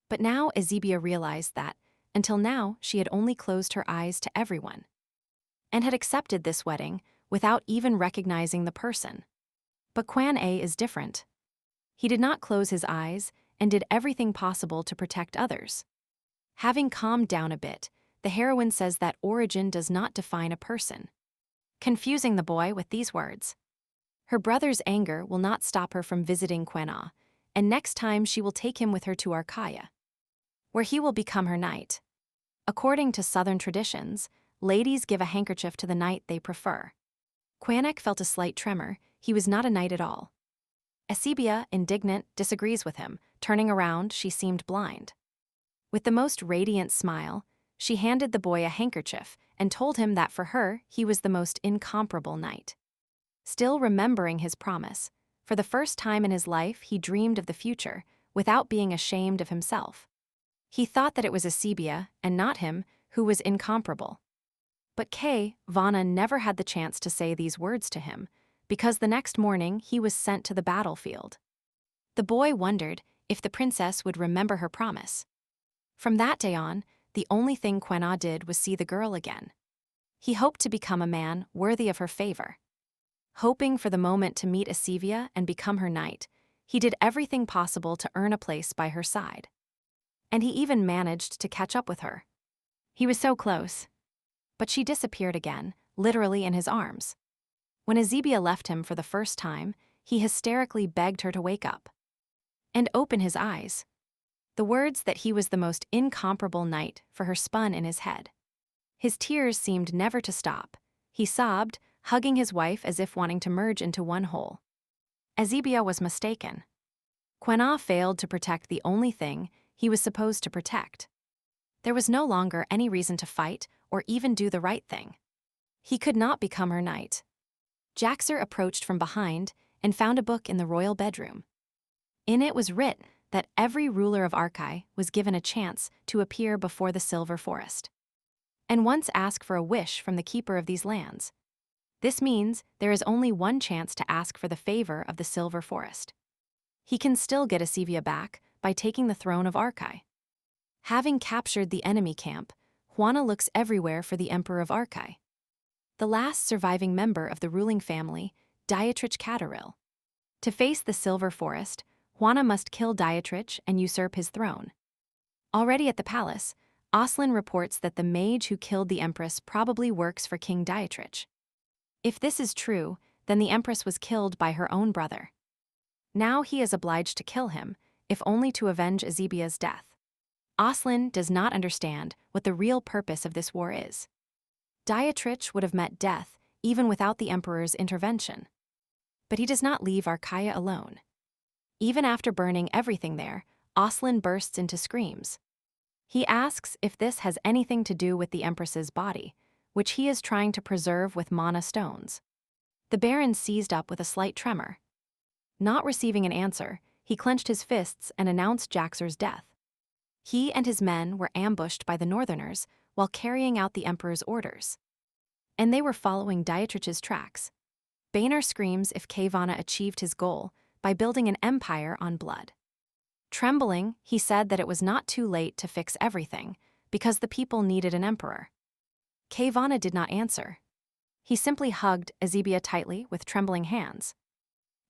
But now Ezebia realized that, until now, she had only closed her eyes to everyone, and had accepted this wedding without even recognizing the person. But Quan A is different. He did not close his eyes and did everything possible to protect others. Having calmed down a bit, the heroine says that origin does not define a person, confusing the boy with these words. Her brother's anger will not stop her from visiting Quena, and next time she will take him with her to Arkaya, where he will become her knight. According to Southern traditions, ladies give a handkerchief to the knight they prefer. Quanek felt a slight tremor. He was not a knight at all. Ezebia, indignant, disagrees with him. Turning around, she seemed blind. With the most radiant smile, she handed the boy a handkerchief and told him that for her, he was the most incomparable knight. Still remembering his promise, for the first time in his life he dreamed of the future without being ashamed of himself. He thought that it was Ezebia, and not him, who was incomparable. But Vana never had the chance to say these words to him, because the next morning he was sent to the battlefield. The boy wondered if the princess would remember her promise. From that day on, the only thing Quena did was see the girl again. He hoped to become a man worthy of her favor. Hoping for the moment to meet Asivia and become her knight, he did everything possible to earn a place by her side. And he even managed to catch up with her. He was so close. But she disappeared again, literally in his arms. When Asibia left him for the first time, he hysterically begged her to wake up and open his eyes. The words that he was the most incomparable knight for her spun in his head. His tears seemed never to stop. He sobbed, hugging his wife as if wanting to merge into one whole. Asibia was mistaken. Quena failed to protect the only thing he was supposed to protect. There was no longer any reason to fight or even do the right thing. He could not become her knight. Jaxer approached from behind and found a book in the royal bedroom. In it was writ that every ruler of Arkai was given a chance to appear before the Silver Forest, and once ask for a wish from the keeper of these lands. This means there is only one chance to ask for the favor of the Silver Forest. He can still get Asivia back by taking the throne of Arkai. Having captured the enemy camp, Juana looks everywhere for the Emperor of Arkai, the last surviving member of the ruling family, Dietrich Cataril. To face the Silver Forest, Juana must kill Dietrich and usurp his throne. Already at the palace, Oslin reports that the mage who killed the Empress probably works for King Dietrich. If this is true, then the Empress was killed by her own brother. Now he is obliged to kill him, if only to avenge Azibia's death. Oslin does not understand what the real purpose of this war is. Dietrich would have met death even without the Emperor's intervention. But he does not leave Archaea alone. Even after burning everything there, Oslin bursts into screams. He asks if this has anything to do with the Empress's body, which he is trying to preserve with mana stones. The Baron seized up with a slight tremor. Not receiving an answer, he clenched his fists and announced Jaxer's death. He and his men were ambushed by the Northerners while carrying out the Emperor's orders. And they were following Dietrich's tracks. Boehner screams if Kayvana achieved his goal by building an empire on blood. Trembling, he said that it was not too late to fix everything, because the people needed an emperor. Kayvana did not answer. He simply hugged Asibia tightly with trembling hands.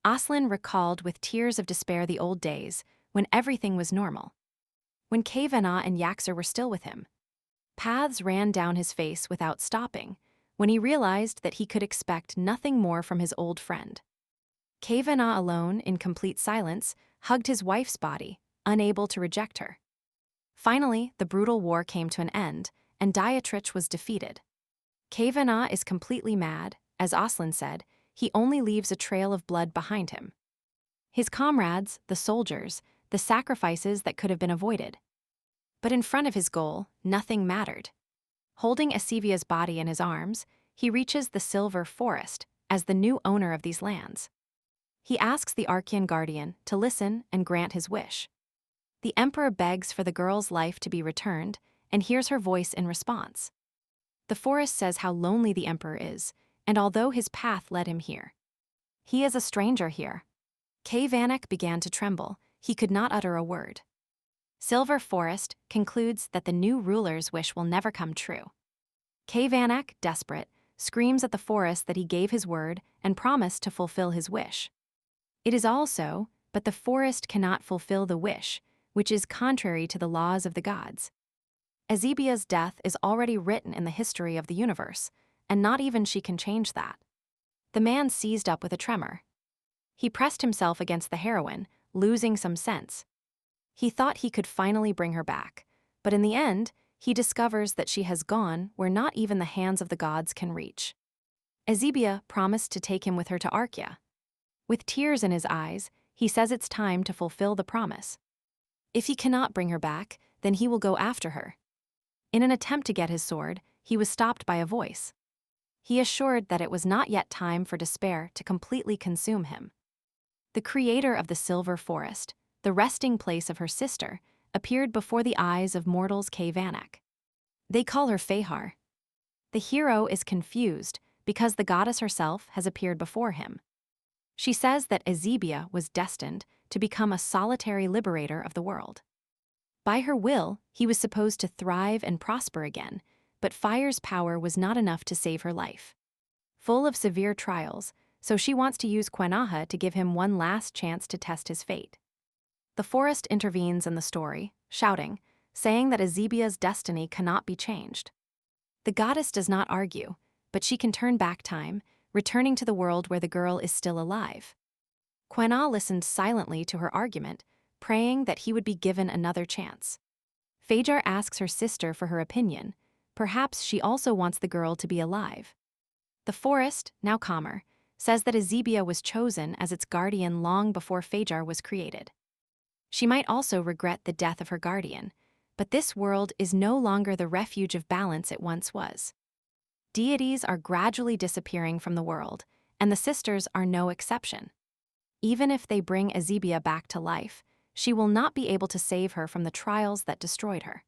Oslin recalled with tears of despair the old days, when everything was normal. When Kayvana and Yaxer were still with him. Paths ran down his face without stopping, when he realized that he could expect nothing more from his old friend. Kayvana alone, in complete silence, hugged his wife's body, unable to reject her. Finally, the brutal war came to an end, and Dietrich was defeated. Kayvana is completely mad. As Oslin said, he only leaves a trail of blood behind him. His comrades, the soldiers, the sacrifices that could have been avoided. But in front of his goal, nothing mattered. Holding Asivia's body in his arms, he reaches the Silver Forest as the new owner of these lands. He asks the Archean Guardian to listen and grant his wish. The Emperor begs for the girl's life to be returned and hears her voice in response. The forest says how lonely the Emperor is, and although his path led him here, he is a stranger here. Kayvanak began to tremble. He could not utter a word. Silver Forest concludes that the new ruler's wish will never come true. Kayvanak, desperate, screams at the forest that he gave his word and promised to fulfill his wish. It is all so, but the forest cannot fulfill the wish, which is contrary to the laws of the gods. Azibia's death is already written in the history of the universe, and not even she can change that. The man seized up with a tremor. He pressed himself against the heroine, losing some sense. He thought he could finally bring her back, but in the end, he discovers that she has gone where not even the hands of the gods can reach. Azibia promised to take him with her to Archaea. With tears in his eyes, he says it's time to fulfill the promise. If he cannot bring her back, then he will go after her. In an attempt to get his sword, he was stopped by a voice. He assured that it was not yet time for despair to completely consume him. The creator of the Silver Forest, the resting place of her sister, appeared before the eyes of mortals Kayvanak. They call her Fehar. The hero is confused because the goddess herself has appeared before him. She says that Ezebia was destined to become a solitary liberator of the world. By her will, he was supposed to thrive and prosper again, but fire's power was not enough to save her life. Full of severe trials, so she wants to use Kwanaha to give him one last chance to test his fate. The forest intervenes in the story, shouting, saying that Ezebia's destiny cannot be changed. The goddess does not argue, but she can turn back time, returning to the world where the girl is still alive. Quena listened silently to her argument, praying that he would be given another chance. Fajar asks her sister for her opinion. Perhaps she also wants the girl to be alive. The forest, now calmer, says that Ezebia was chosen as its guardian long before Fajar was created. She might also regret the death of her guardian, but this world is no longer the refuge of balance it once was. Deities are gradually disappearing from the world, and the sisters are no exception. Even if they bring Ezebia back to life, she will not be able to save her from the trials that destroyed her.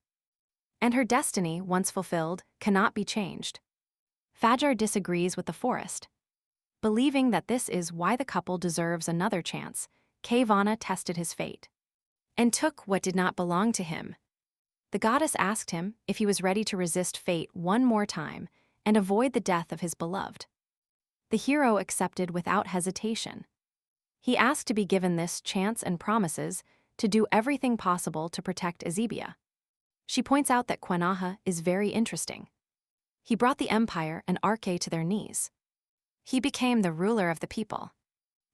And her destiny, once fulfilled, cannot be changed. Fajar disagrees with the forest. Believing that this is why the couple deserves another chance, Kavana tested his fate and took what did not belong to him. The goddess asked him if he was ready to resist fate one more time and avoid the death of his beloved. The hero accepted without hesitation. He asked to be given this chance and promises to do everything possible to protect Ezebia. She points out that Kwanaha is very interesting. He brought the empire and Arche to their knees. He became the ruler of the people.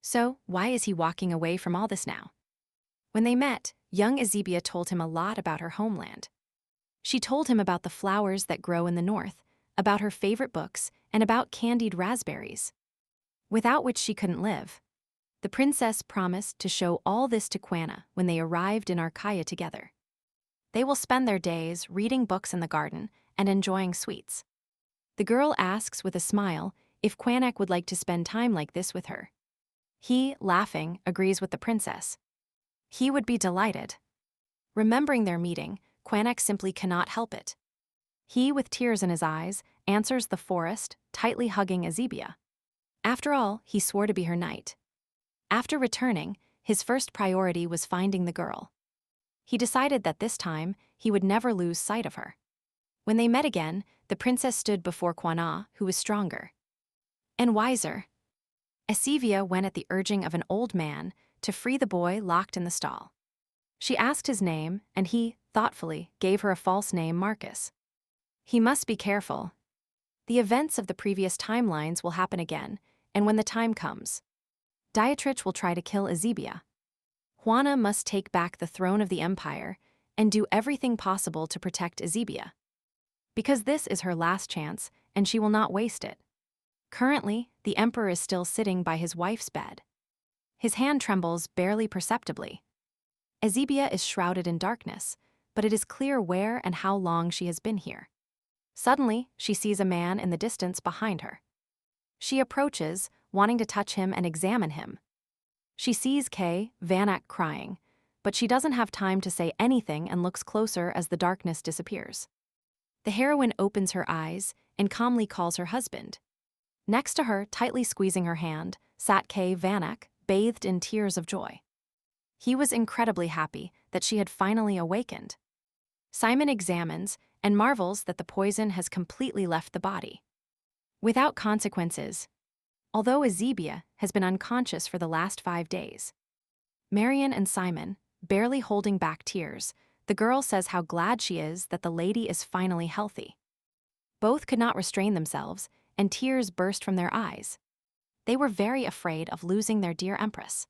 So, why is he walking away from all this now? When they met, young Ezebia told him a lot about her homeland. She told him about the flowers that grow in the north, about her favorite books, and about candied raspberries, without which she couldn't live. The princess promised to show all this to Quana when they arrived in Archaea together. They will spend their days reading books in the garden and enjoying sweets. The girl asks with a smile if Quanak would like to spend time like this with her. He, laughing, agrees with the princess. He would be delighted. Remembering their meeting, Quanak simply cannot help it. He, with tears in his eyes, answers the forest, tightly hugging Ezebia. After all, he swore to be her knight. After returning, his first priority was finding the girl. He decided that this time, he would never lose sight of her. When they met again, the princess stood before Quana, who was stronger and wiser. Ezebia went at the urging of an old man to free the boy locked in the stall. She asked his name, and he, thoughtfully, gave her a false name, Marcus. He must be careful. The events of the previous timelines will happen again, and when the time comes, Dietrich will try to kill Ezebia. Juana must take back the throne of the empire and do everything possible to protect Ezebia. Because this is her last chance, and she will not waste it. Currently, the emperor is still sitting by his wife's bed. His hand trembles barely perceptibly. Ezebia is shrouded in darkness, but it is clear where and how long she has been here. Suddenly, she sees a man in the distance behind her. She approaches, wanting to touch him and examine him. She sees Kay, Vanak crying, but she doesn't have time to say anything and looks closer as the darkness disappears. The heroine opens her eyes and calmly calls her husband. Next to her, tightly squeezing her hand, sat Kay Vanak, bathed in tears of joy. He was incredibly happy that she had finally awakened. Simon examines and marvels that the poison has completely left the body, without consequences, although Ezebia has been unconscious for the last 5 days. Marian and Simon, barely holding back tears, the girl says how glad she is that the lady is finally healthy. Both could not restrain themselves, and tears burst from their eyes. They were very afraid of losing their dear empress.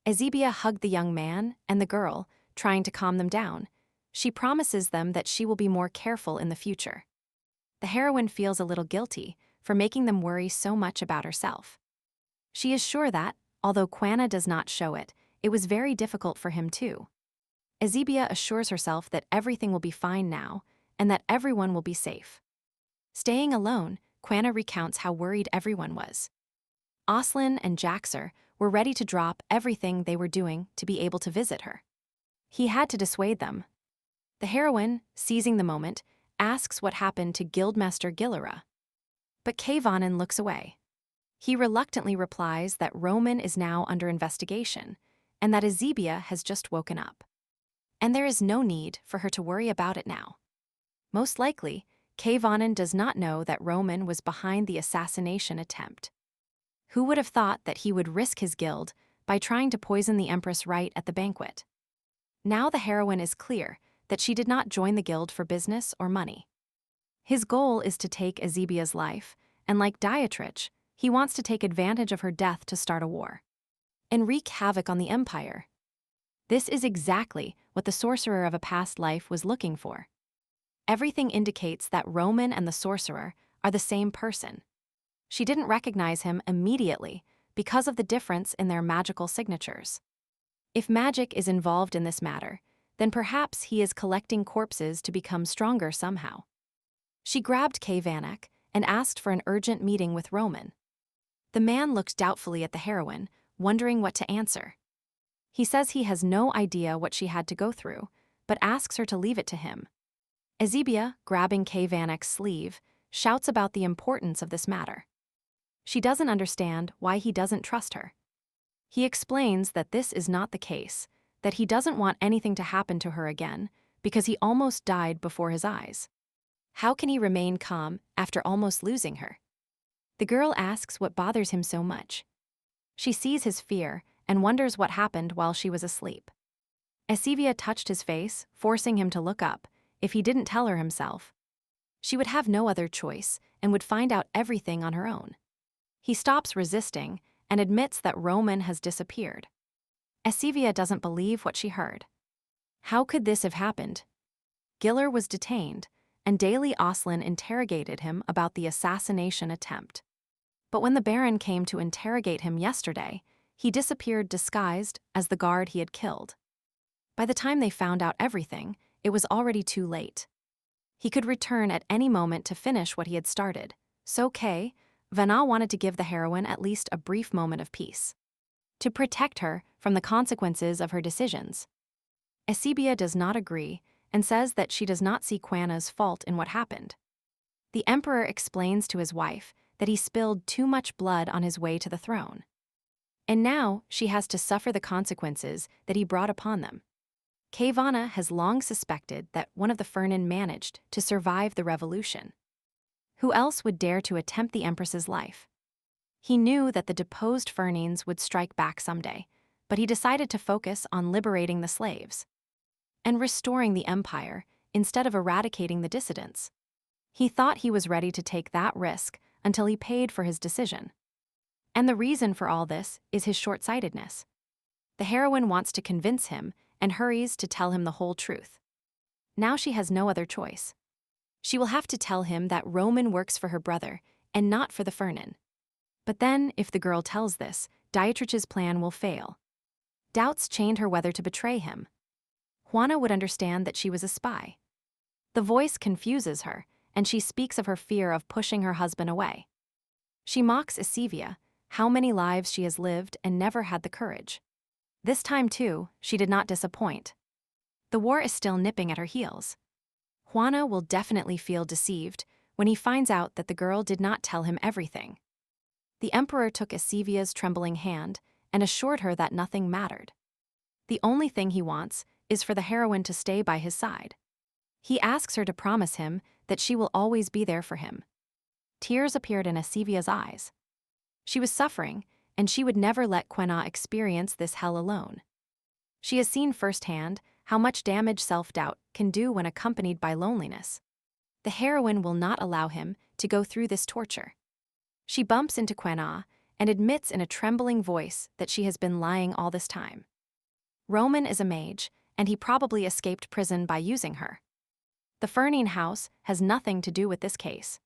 Ezebia hugged the young man and the girl, trying to calm them down. She promises them that she will be more careful in the future. The heroine feels a little guilty for making them worry so much about herself. She is sure that, although Quana does not show it, it was very difficult for him too. Ezebia assures herself that everything will be fine now and that everyone will be safe. Staying alone, Quana recounts how worried everyone was. Oslin and Jaxer were ready to drop everything they were doing to be able to visit her. He had to dissuade them. The heroine, seizing the moment, asks what happened to Guildmaster Gillera. But Kavanen looks away. He reluctantly replies that Roman is now under investigation and that Ezebia has just woken up. And there is no need for her to worry about it now. Most likely, Kavanen does not know that Roman was behind the assassination attempt. Who would have thought that he would risk his guild by trying to poison the Empress right at the banquet? Now the heroine is clear that she did not join the guild for business or money. His goal is to take Ezebia's life, and like Dietrich, he wants to take advantage of her death to start a war and wreak havoc on the empire. This is exactly what the sorcerer of a past life was looking for. Everything indicates that Roman and the sorcerer are the same person. She didn't recognize him immediately because of the difference in their magical signatures. If magic is involved in this matter, then perhaps he is collecting corpses to become stronger somehow. She grabbed Kavanek and asked for an urgent meeting with Roman. The man looks doubtfully at the heroine, wondering what to answer. He says he has no idea what she had to go through, but asks her to leave it to him. Ezebia, grabbing Kavanek's sleeve, shouts about the importance of this matter. She doesn't understand why he doesn't trust her. He explains that this is not the case, that he doesn't want anything to happen to her again because he almost died before his eyes. How can he remain calm after almost losing her? The girl asks what bothers him so much. She sees his fear and wonders what happened while she was asleep. Ezebia touched his face, forcing him to look up, if he didn't tell her himself. She would have no other choice and would find out everything on her own. He stops resisting and admits that Roman has disappeared. Ezebia doesn't believe what she heard. How could this have happened? Giller was detained, and Daily Oslin interrogated him about the assassination attempt. But when the Baron came to interrogate him yesterday, he disappeared disguised as the guard he had killed. By the time they found out everything, it was already too late. He could return at any moment to finish what he had started. So Vanna wanted to give the heroine at least a brief moment of peace, to protect her from the consequences of her decisions. Ezebia does not agree and says that she does not see Quanna's fault in what happened. The emperor explains to his wife that he spilled too much blood on his way to the throne. And now she has to suffer the consequences that he brought upon them. Kavana has long suspected that one of the Fernin managed to survive the revolution. Who else would dare to attempt the Empress's life? He knew that the deposed Fernines would strike back someday, but he decided to focus on liberating the slaves and restoring the empire instead of eradicating the dissidents. He thought he was ready to take that risk until he paid for his decision. And the reason for all this is his short-sightedness. The heroine wants to convince him and hurries to tell him the whole truth. Now she has no other choice. She will have to tell him that Roman works for her brother and not for the Fernin. But then, if the girl tells this, Dietrich's plan will fail. Doubts chained her whether to betray him. Juana would understand that she was a spy. The voice confuses her, and she speaks of her fear of pushing her husband away. She mocks Ezebia, how many lives she has lived and never had the courage. This time, too, she did not disappoint. The war is still nipping at her heels. Juana will definitely feel deceived when he finds out that the girl did not tell him everything. The emperor took Ezebia's trembling hand and assured her that nothing mattered. The only thing he wants is for the heroine to stay by his side. He asks her to promise him that she will always be there for him. Tears appeared in Ezebia's eyes. She was suffering, and she would never let Quenna experience this hell alone. She has seen firsthand how much damage self-doubt can do when accompanied by loneliness. The heroine will not allow him to go through this torture. She bumps into Quenna and admits in a trembling voice that she has been lying all this time. Roman is a mage, and he probably escaped prison by using her. The Fernin house has nothing to do with this case.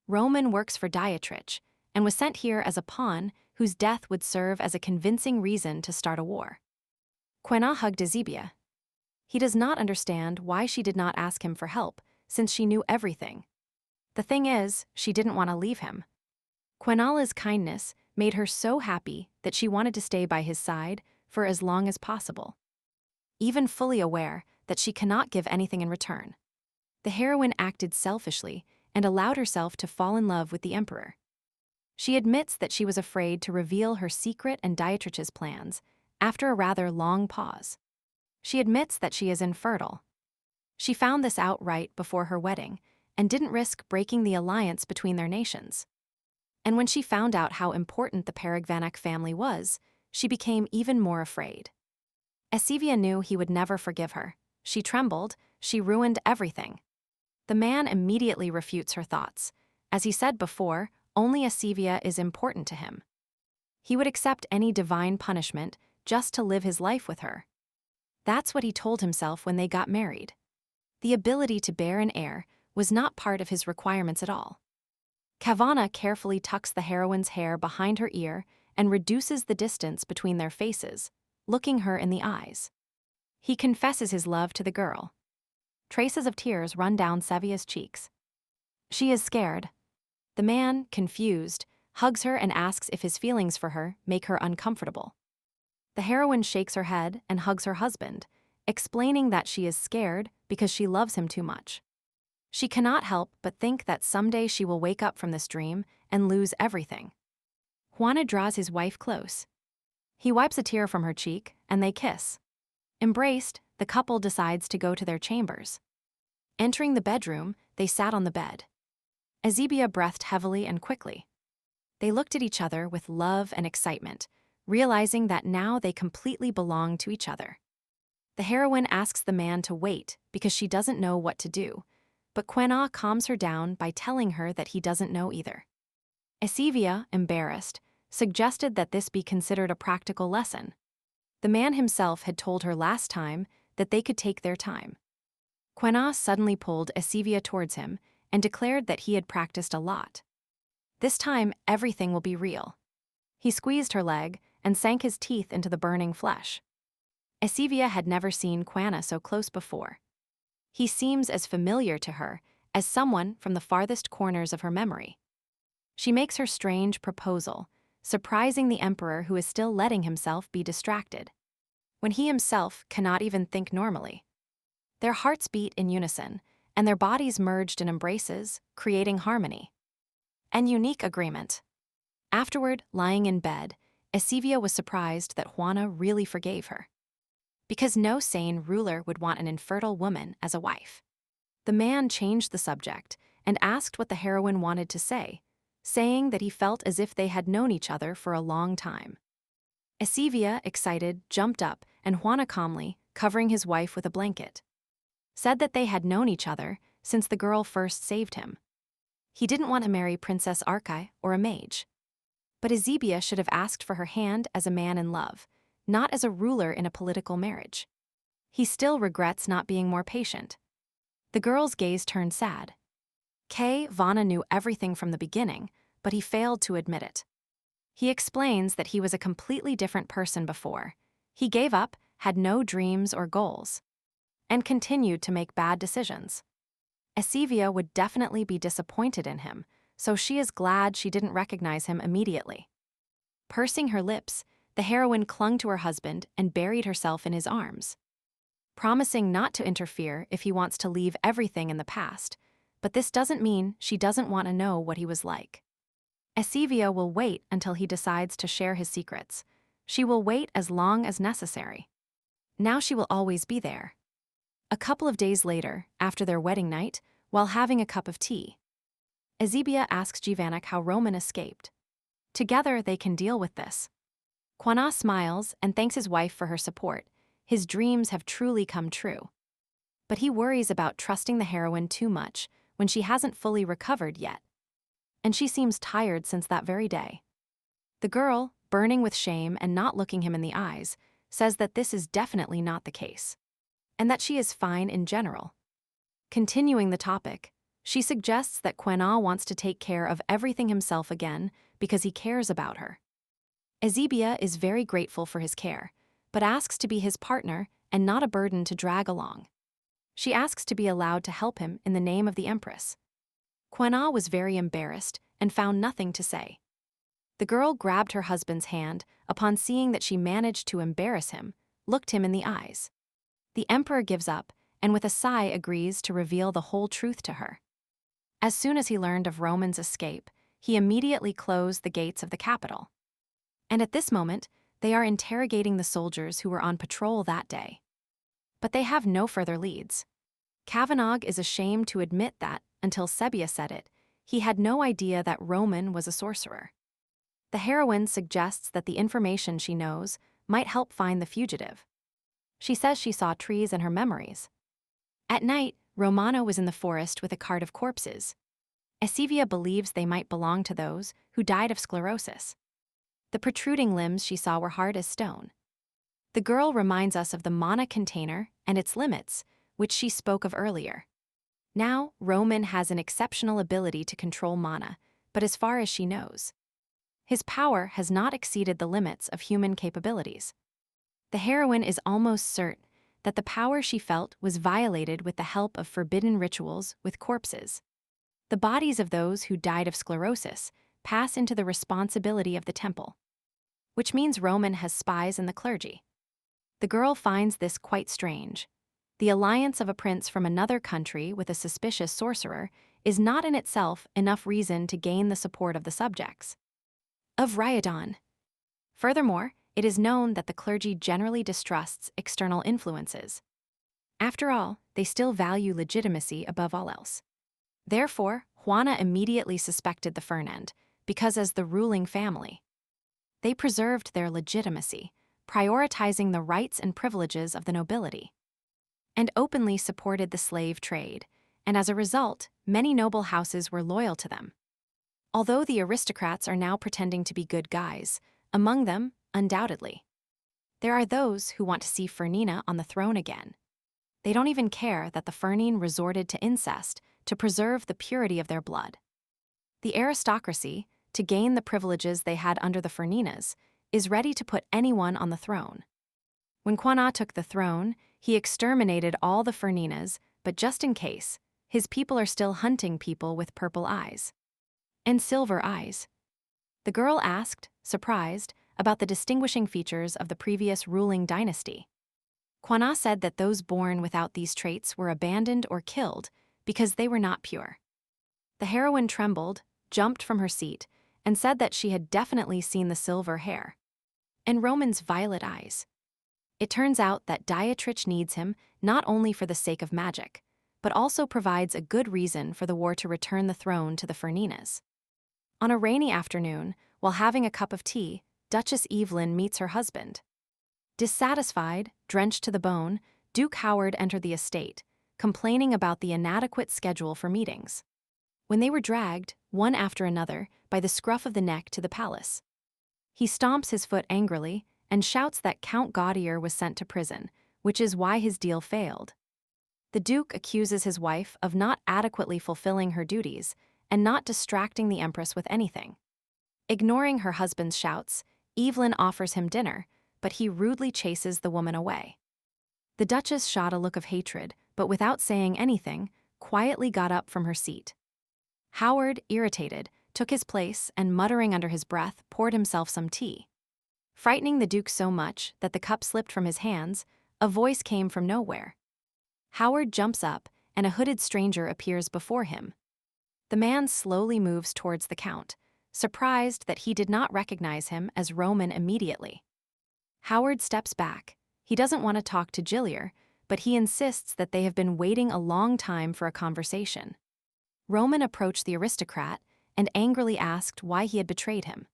Roman works for Dietrich and was sent here as a pawn whose death would serve as a convincing reason to start a war. Quenna hugged Ezebia. He does not understand why she did not ask him for help, since she knew everything. The thing is, she didn't want to leave him. Quenala's kindness made her so happy that she wanted to stay by his side for as long as possible, even fully aware that she cannot give anything in return. The heroine acted selfishly and allowed herself to fall in love with the emperor. She admits that she was afraid to reveal her secret and Dietrich's plans after a rather long pause. She admits that she is infertile. She found this out right before her wedding and didn't risk breaking the alliance between their nations. And when she found out how important the Paragvanak family was, she became even more afraid. Esivia knew he would never forgive her. She trembled, she ruined everything. The man immediately refutes her thoughts. As he said before, only Esivia is important to him. He would accept any divine punishment just to live his life with her. That's what he told himself when they got married. The ability to bear an heir was not part of his requirements at all. Kavana carefully tucks the heroine's hair behind her ear and reduces the distance between their faces, looking her in the eyes. He confesses his love to the girl. Traces of tears run down Sevia's cheeks. She is scared. The man, confused, hugs her and asks if his feelings for her make her uncomfortable. The heroine shakes her head and hugs her husband, explaining that she is scared because she loves him too much. She cannot help but think that someday she will wake up from this dream and lose everything. Juana draws his wife close. He wipes a tear from her cheek, and they kiss. Embraced, the couple decides to go to their chambers. Entering the bedroom, they sat on the bed. Esivia breathed heavily and quickly. They looked at each other with love and excitement, realizing that now they completely belong to each other. The heroine asks the man to wait because she doesn't know what to do, but Quena calms her down by telling her that he doesn't know either. Esivia, embarrassed, suggested that this be considered a practical lesson. The man himself had told her last time that they could take their time. Quena suddenly pulled Esivia towards him and declared that he had practiced a lot. This time, everything will be real. He squeezed her leg and sank his teeth into the burning flesh. Esivia had never seen Quena so close before. He seems as familiar to her as someone from the farthest corners of her memory. She makes her strange proposal, surprising the emperor who is still letting himself be distracted, when he himself cannot even think normally. Their hearts beat in unison, and their bodies merged in embraces, creating harmony. An unique agreement. Afterward, lying in bed, Esivia was surprised that Juana really forgave her. Because no sane ruler would want an infertile woman as a wife. The man changed the subject and asked what the heroine wanted to say, saying that he felt as if they had known each other for a long time. Esivia, excited, jumped up, and Juana calmly, covering his wife with a blanket, said that they had known each other since the girl first saved him. He didn't want to marry Princess Arkai or a mage. But Esivia should have asked for her hand as a man in love, not as a ruler in a political marriage. He still regrets not being more patient. The girl's gaze turned sad. Vana knew everything from the beginning, but he failed to admit it. He explains that he was a completely different person before. He gave up, had no dreams or goals, and continued to make bad decisions. Esivia would definitely be disappointed in him, so she is glad she didn't recognize him immediately. Pursing her lips, the heroine clung to her husband and buried herself in his arms, promising not to interfere if he wants to leave everything in the past, but this doesn't mean she doesn't want to know what he was like. Esivia will wait until he decides to share his secrets. She will wait as long as necessary. Now she will always be there. A couple of days later, after their wedding night, while having a cup of tea, Esivia asks Jivanek how Roman escaped. Together they can deal with this. Quana smiles and thanks his wife for her support. His dreams have truly come true. But he worries about trusting the heroine too much when she hasn't fully recovered yet. And she seems tired since that very day. The girl, burning with shame and not looking him in the eyes, says that this is definitely not the case, and that she is fine in general. Continuing the topic, she suggests that Quena wants to take care of everything himself again because he cares about her. Esivia is very grateful for his care, but asks to be his partner and not a burden to drag along. She asks to be allowed to help him in the name of the Empress. Quena was very embarrassed and found nothing to say. The girl grabbed her husband's hand upon seeing that she managed to embarrass him, looked him in the eyes. The emperor gives up and with a sigh agrees to reveal the whole truth to her. As soon as he learned of Roman's escape, he immediately closed the gates of the capital. And at this moment, they are interrogating the soldiers who were on patrol that day. But they have no further leads. Kavanagh is ashamed to admit that, until Sebia said it, he had no idea that Roman was a sorcerer. The heroine suggests that the information she knows might help find the fugitive. She says she saw trees in her memories. At night, Romana was in the forest with a cart of corpses. Esivia believes they might belong to those who died of sclerosis. The protruding limbs she saw were hard as stone. The girl reminds us of the mana container and its limits, which she spoke of earlier. Now, Roman has an exceptional ability to control mana, but as far as she knows, his power has not exceeded the limits of human capabilities. The heroine is almost certain that the power she felt was violated with the help of forbidden rituals with corpses. The bodies of those who died of sclerosis pass into the responsibility of the temple, which means Roman has spies in the clergy. The girl finds this quite strange. The alliance of a prince from another country with a suspicious sorcerer is not in itself enough reason to gain the support of the subjects of Rhydon. Furthermore, it is known that the clergy generally distrusts external influences. After all, they still value legitimacy above all else. Therefore, Juana immediately suspected the Fernand, because as the ruling family, they preserved their legitimacy, prioritizing the rights and privileges of the nobility, and openly supported the slave trade, and as a result, many noble houses were loyal to them. Although the aristocrats are now pretending to be good guys, among them, undoubtedly, there are those who want to see Fernina on the throne again. They don't even care that the Fernine resorted to incest to preserve the purity of their blood. The aristocracy, to gain the privileges they had under the Ferninas, is ready to put anyone on the throne. When Quanah took the throne, he exterminated all the Ferninas, but just in case, his people are still hunting people with purple eyes and silver eyes. The girl asked, surprised, about the distinguishing features of the previous ruling dynasty. Quanah said that those born without these traits were abandoned or killed because they were not pure. The heroine trembled, jumped from her seat, and said that she had definitely seen the silver hair and Roman's violet eyes. It turns out that Dietrich needs him not only for the sake of magic, but also provides a good reason for the war to return the throne to the Ferninas. On a rainy afternoon, while having a cup of tea, Duchess Evelyn meets her husband. Dissatisfied, drenched to the bone, Duke Howard entered the estate, complaining about the inadequate schedule for meetings. When they were dragged, one after another, by the scruff of the neck to the palace, he stomps his foot angrily and shouts that Count Gaudier was sent to prison, which is why his deal failed. The Duke accuses his wife of not adequately fulfilling her duties and not distracting the Empress with anything. Ignoring her husband's shouts, Evelyn offers him dinner, but he rudely chases the woman away. The Duchess shot a look of hatred, but without saying anything, quietly got up from her seat. Howard, irritated, took his place and, muttering under his breath, poured himself some tea. Frightening the Duke so much that the cup slipped from his hands, a voice came from nowhere. Howard jumps up, and a hooded stranger appears before him. The man slowly moves towards the Count, surprised that he did not recognize him as Roman immediately. Howard steps back. He doesn't want to talk to Gillier, but he insists that they have been waiting a long time for a conversation. Roman approached the aristocrat and angrily asked why he had betrayed him.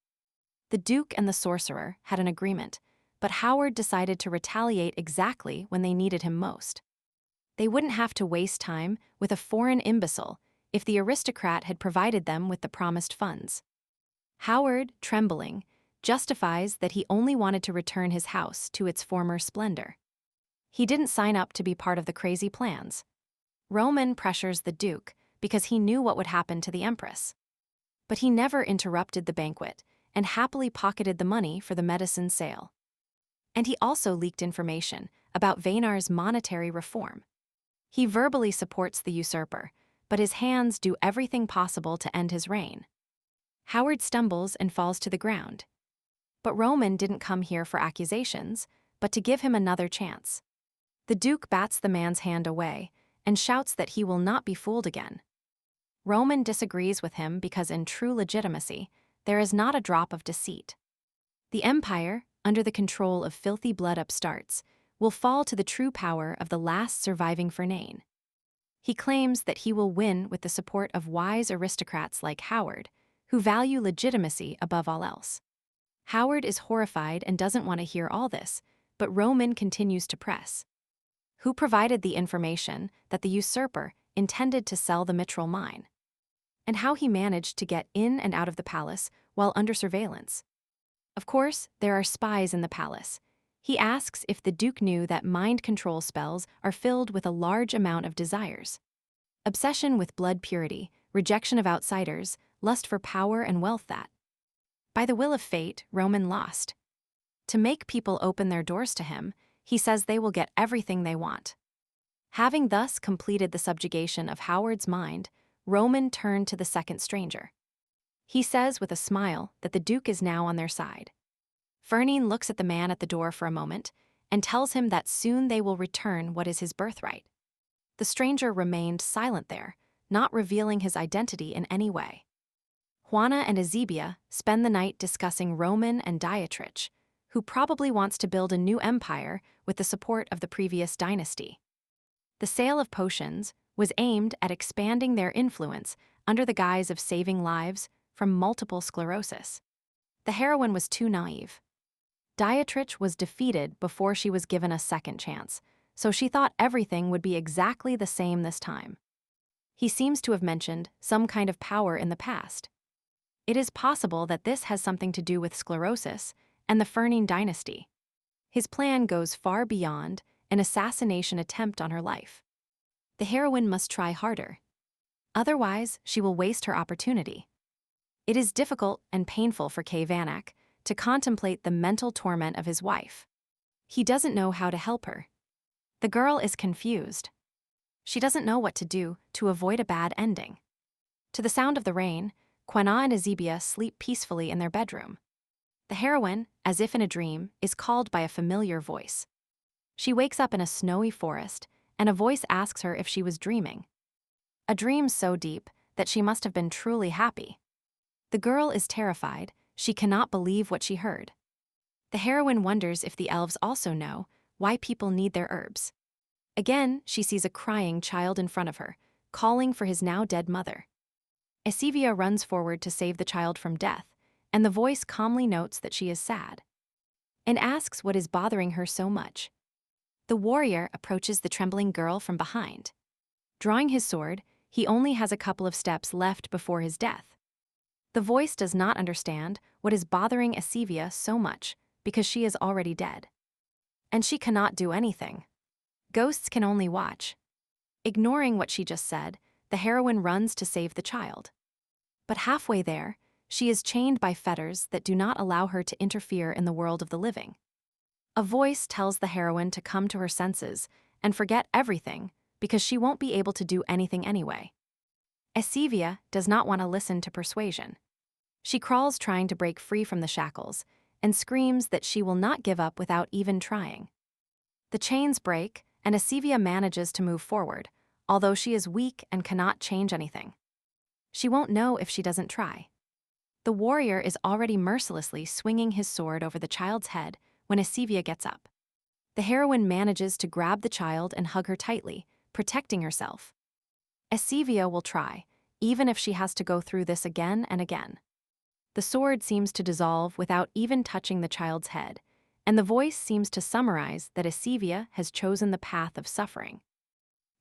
The Duke and the sorcerer had an agreement, but Howard decided to retaliate exactly when they needed him most. They wouldn't have to waste time with a foreign imbecile if the aristocrat had provided them with the promised funds. Howard, trembling, justifies that he only wanted to return his house to its former splendor. He didn't sign up to be part of the crazy plans. Roman pressures the Duke because he knew what would happen to the Empress. But he never interrupted the banquet and happily pocketed the money for the medicine sale. And he also leaked information about Vaynar's monetary reform. He verbally supports the usurper, but his hands do everything possible to end his reign. Howard stumbles and falls to the ground. But Roman didn't come here for accusations, but to give him another chance. The Duke bats the man's hand away and shouts that he will not be fooled again. Roman disagrees with him because in true legitimacy, there is not a drop of deceit. The empire, under the control of filthy blood upstarts, will fall to the true power of the last surviving Fernane. He claims that he will win with the support of wise aristocrats like Howard, who value legitimacy above all else. Howard is horrified and doesn't want to hear all this, but Roman continues to press. Who provided the information that the usurper intended to sell the Mithril mine? And how he managed to get in and out of the palace while under surveillance? Of course, there are spies in the palace. He asks if the Duke knew that mind control spells are filled with a large amount of desires. Obsession with blood purity, rejection of outsiders, lust for power and wealth that, by the will of fate, Roman lost. To make people open their doors to him, he says they will get everything they want. Having thus completed the subjugation of Howard's mind, Roman turned to the second stranger. He says with a smile that the Duke is now on their side. Fernine looks at the man at the door for a moment and tells him that soon they will return what is his birthright. The stranger remained silent there, not revealing his identity in any way. Juana and Ezebia spend the night discussing Roman and Dietrich, who probably wants to build a new empire with the support of the previous dynasty. The sale of potions was aimed at expanding their influence under the guise of saving lives from multiple sclerosis. The heroine was too naive. Dietrich was defeated before she was given a second chance, so she thought everything would be exactly the same this time. He seems to have mentioned some kind of power in the past. It is possible that this has something to do with sclerosis and the Fernine dynasty. His plan goes far beyond an assassination attempt on her life. The heroine must try harder. Otherwise, she will waste her opportunity. It is difficult and painful for Kay Vanak to contemplate the mental torment of his wife. He doesn't know how to help her. The girl is confused. She doesn't know what to do to avoid a bad ending. To the sound of the rain, Quena and Ezebia sleep peacefully in their bedroom. The heroine, as if in a dream, is called by a familiar voice. She wakes up in a snowy forest, and a voice asks her if she was dreaming. A dream so deep that she must have been truly happy. The girl is terrified. She cannot believe what she heard. The heroine wonders if the elves also know why people need their herbs. Again, she sees a crying child in front of her, calling for his now dead mother. Ezebia runs forward to save the child from death, and the voice calmly notes that she is sad and asks what is bothering her so much. The warrior approaches the trembling girl from behind. Drawing his sword, he only has a couple of steps left before his death. The voice does not understand what is bothering Ezebia so much because she is already dead. And she cannot do anything. Ghosts can only watch. Ignoring what she just said, the heroine runs to save the child. But halfway there, she is chained by fetters that do not allow her to interfere in the world of the living. A voice tells the heroine to come to her senses and forget everything because she won't be able to do anything anyway. Ezebia does not want to listen to persuasion. She crawls trying to break free from the shackles and screams that she will not give up without even trying. The chains break, and Ezebia manages to move forward, although she is weak and cannot change anything. She won't know if she doesn't try. The warrior is already mercilessly swinging his sword over the child's head when Ezebia gets up. The heroine manages to grab the child and hug her tightly, protecting herself. Ezebia will try, even if she has to go through this again and again. The sword seems to dissolve without even touching the child's head, and the voice seems to summarize that Ezebia has chosen the path of suffering.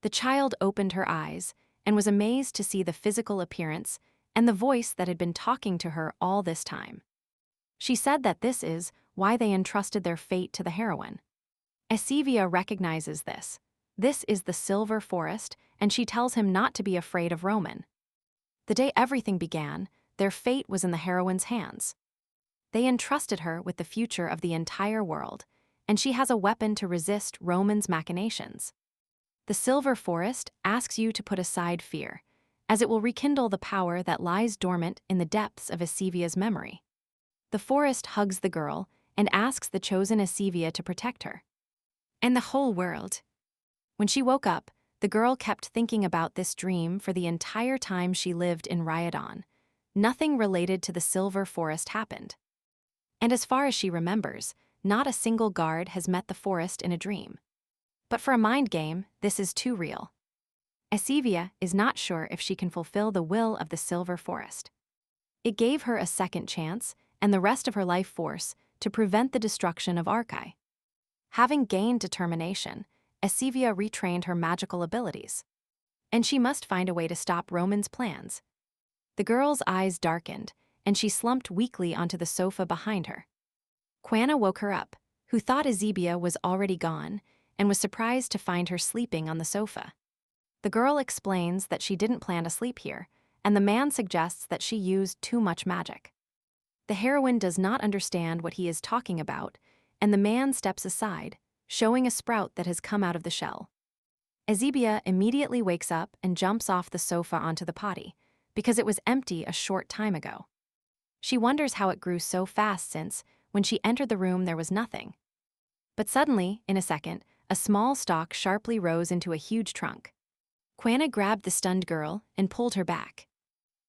The child opened her eyes and was amazed to see the physical appearance and the voice that had been talking to her all this time. She said that this is why they entrusted their fate to the heroine. Ezebia recognizes this. This is the Silver Forest, and she tells him not to be afraid of Roman. The day everything began, their fate was in the heroine's hands. They entrusted her with the future of the entire world, and she has a weapon to resist Roman's machinations. The Silver Forest asks you to put aside fear, as it will rekindle the power that lies dormant in the depths of Ezebia's memory. The forest hugs the girl and asks the chosen Ezebia to protect her. And the whole world When she woke up, the girl kept thinking about this dream for the entire time she lived in Ryodon. Nothing related to the Silver Forest happened. And as far as she remembers, not a single guard has met the forest in a dream. But for a mind game, this is too real. Esivia is not sure if she can fulfill the will of the Silver Forest. It gave her a second chance and the rest of her life force to prevent the destruction of Arkai. Having gained determination, Esivia retrained her magical abilities. And she must find a way to stop Roman's plans. The girl's eyes darkened, and she slumped weakly onto the sofa behind her. Quanah woke her up, who thought Esivia was already gone, and was surprised to find her sleeping on the sofa. The girl explains that she didn't plan to sleep here, and the man suggests that she used too much magic. The heroine does not understand what he is talking about, and the man steps aside, showing a sprout that has come out of the shell. Esivia immediately wakes up and jumps off the sofa onto the potty, because it was empty a short time ago. She wonders how it grew so fast since, when she entered the room, there was nothing. But suddenly, in a second, a small stalk sharply rose into a huge trunk. Quanah grabbed the stunned girl and pulled her back.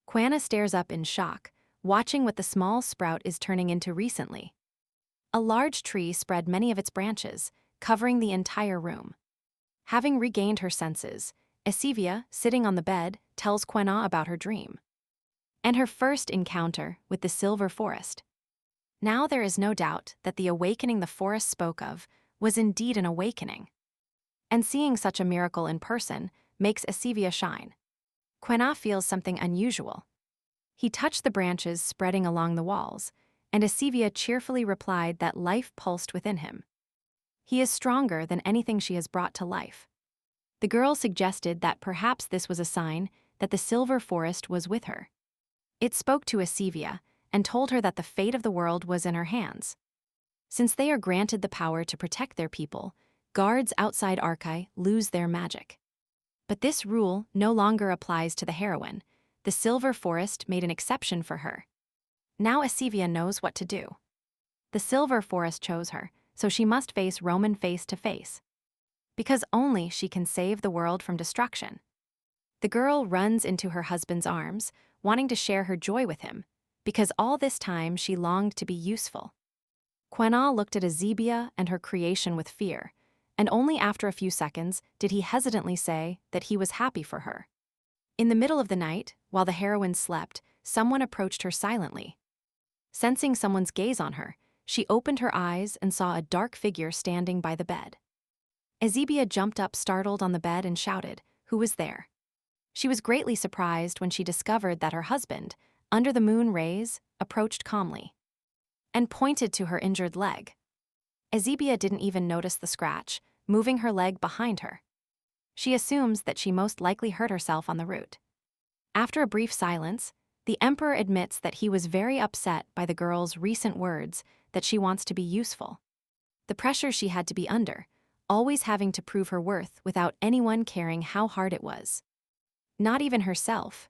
Quanah stares up in shock, watching what the small sprout is turning into recently. A large tree spread many of its branches, covering the entire room. Having regained her senses, Esivia, sitting on the bed, tells Quanah about her dream and her first encounter with the Silver Forest. Now there is no doubt that the awakening the forest spoke of was indeed an awakening. And seeing such a miracle in person makes Esivia shine. Quanah feels something unusual. He touched the branches spreading along the walls, and Esivia cheerfully replied that life pulsed within him. He is stronger than anything she has brought to life. The girl suggested that perhaps this was a sign that the Silver Forest was with her. It spoke to Esivia and told her that the fate of the world was in her hands. Since they are granted the power to protect their people, guards outside Arkai lose their magic. But this rule no longer applies to the heroine. The Silver Forest made an exception for her. Now Esivia knows what to do. The Silver Forest chose her, so she must face Roman face to face. Because only she can save the world from destruction. The girl runs into her husband's arms, wanting to share her joy with him, because all this time she longed to be useful. Quanah looked at Esivia and her creation with fear, and only after a few seconds did he hesitantly say that he was happy for her. In the middle of the night, while the heroine slept, someone approached her silently. Sensing someone's gaze on her, she opened her eyes and saw a dark figure standing by the bed. Esivia jumped up startled on the bed and shouted, "Who was there?" She was greatly surprised when she discovered that her husband, under the moon rays, approached calmly and pointed to her injured leg. Esivia didn't even notice the scratch, moving her leg behind her. She assumes that she most likely hurt herself on the route. After a brief silence, the emperor admits that he was very upset by the girl's recent words that she wants to be useful. The pressure she had to be under, always having to prove her worth without anyone caring how hard it was. Not even herself.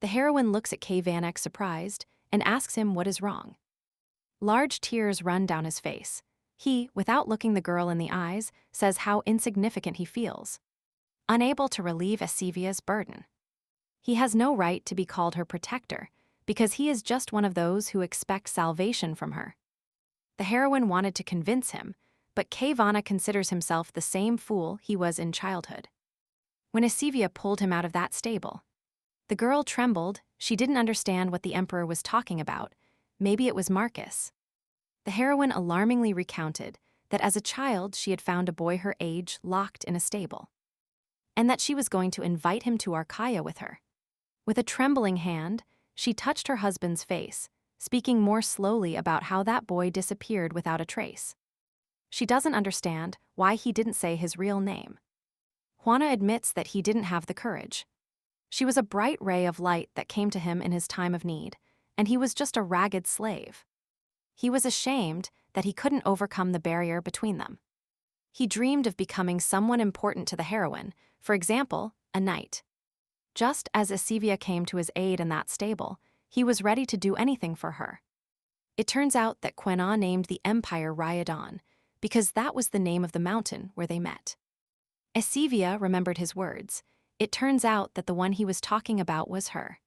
The heroine looks at Vanek surprised and asks him what is wrong. Large tears run down his face. He, without looking the girl in the eyes, says how insignificant he feels, unable to relieve Esivia's burden. He has no right to be called her protector, because he is just one of those who expect salvation from her. The heroine wanted to convince him, but Vanek considers himself the same fool he was in childhood. When Esivia pulled him out of that stable, the girl trembled. She didn't understand what the emperor was talking about. Maybe it was Marcus. The heroine alarmingly recounted that as a child she had found a boy her age locked in a stable, and that she was going to invite him to Archaia with her. With a trembling hand, she touched her husband's face, speaking more slowly about how that boy disappeared without a trace. She doesn't understand why he didn't say his real name. Quanah admits that he didn't have the courage. She was a bright ray of light that came to him in his time of need, and he was just a ragged slave. He was ashamed that he couldn't overcome the barrier between them. He dreamed of becoming someone important to the heroine, for example, a knight. Just as Esivia came to his aid in that stable, he was ready to do anything for her. It turns out that Quanah named the empire Ryodon, because that was the name of the mountain where they met. Esivia remembered his words. It turns out that the one he was talking about was her.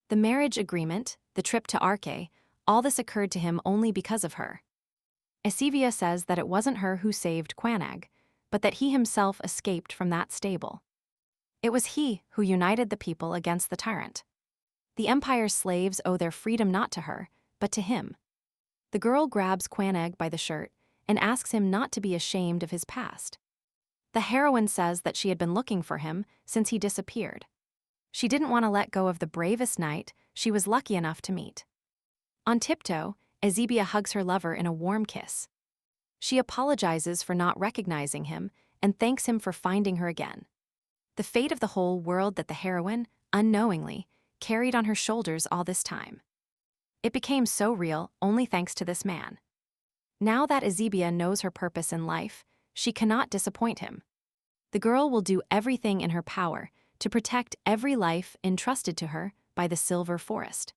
The marriage agreement, the trip to Arke, all this occurred to him only because of her. Esivia says that it wasn't her who saved Quanag, but that he himself escaped from that stable. It was he who united the people against the tyrant. The Empire's slaves owe their freedom not to her, but to him. The girl grabs Quanag by the shirt and asks him not to be ashamed of his past. The heroine says that she had been looking for him since he disappeared. She didn't want to let go of the bravest knight she was lucky enough to meet. On tiptoe, Esivia hugs her lover in a warm kiss. She apologizes for not recognizing him and thanks him for finding her again. The fate of the whole world that the heroine, unknowingly, carried on her shoulders all this time. It became so real only thanks to this man. Now that Esivia knows her purpose in life, she cannot disappoint him. The girl will do everything in her power to protect every life entrusted to her by the Silver Forest.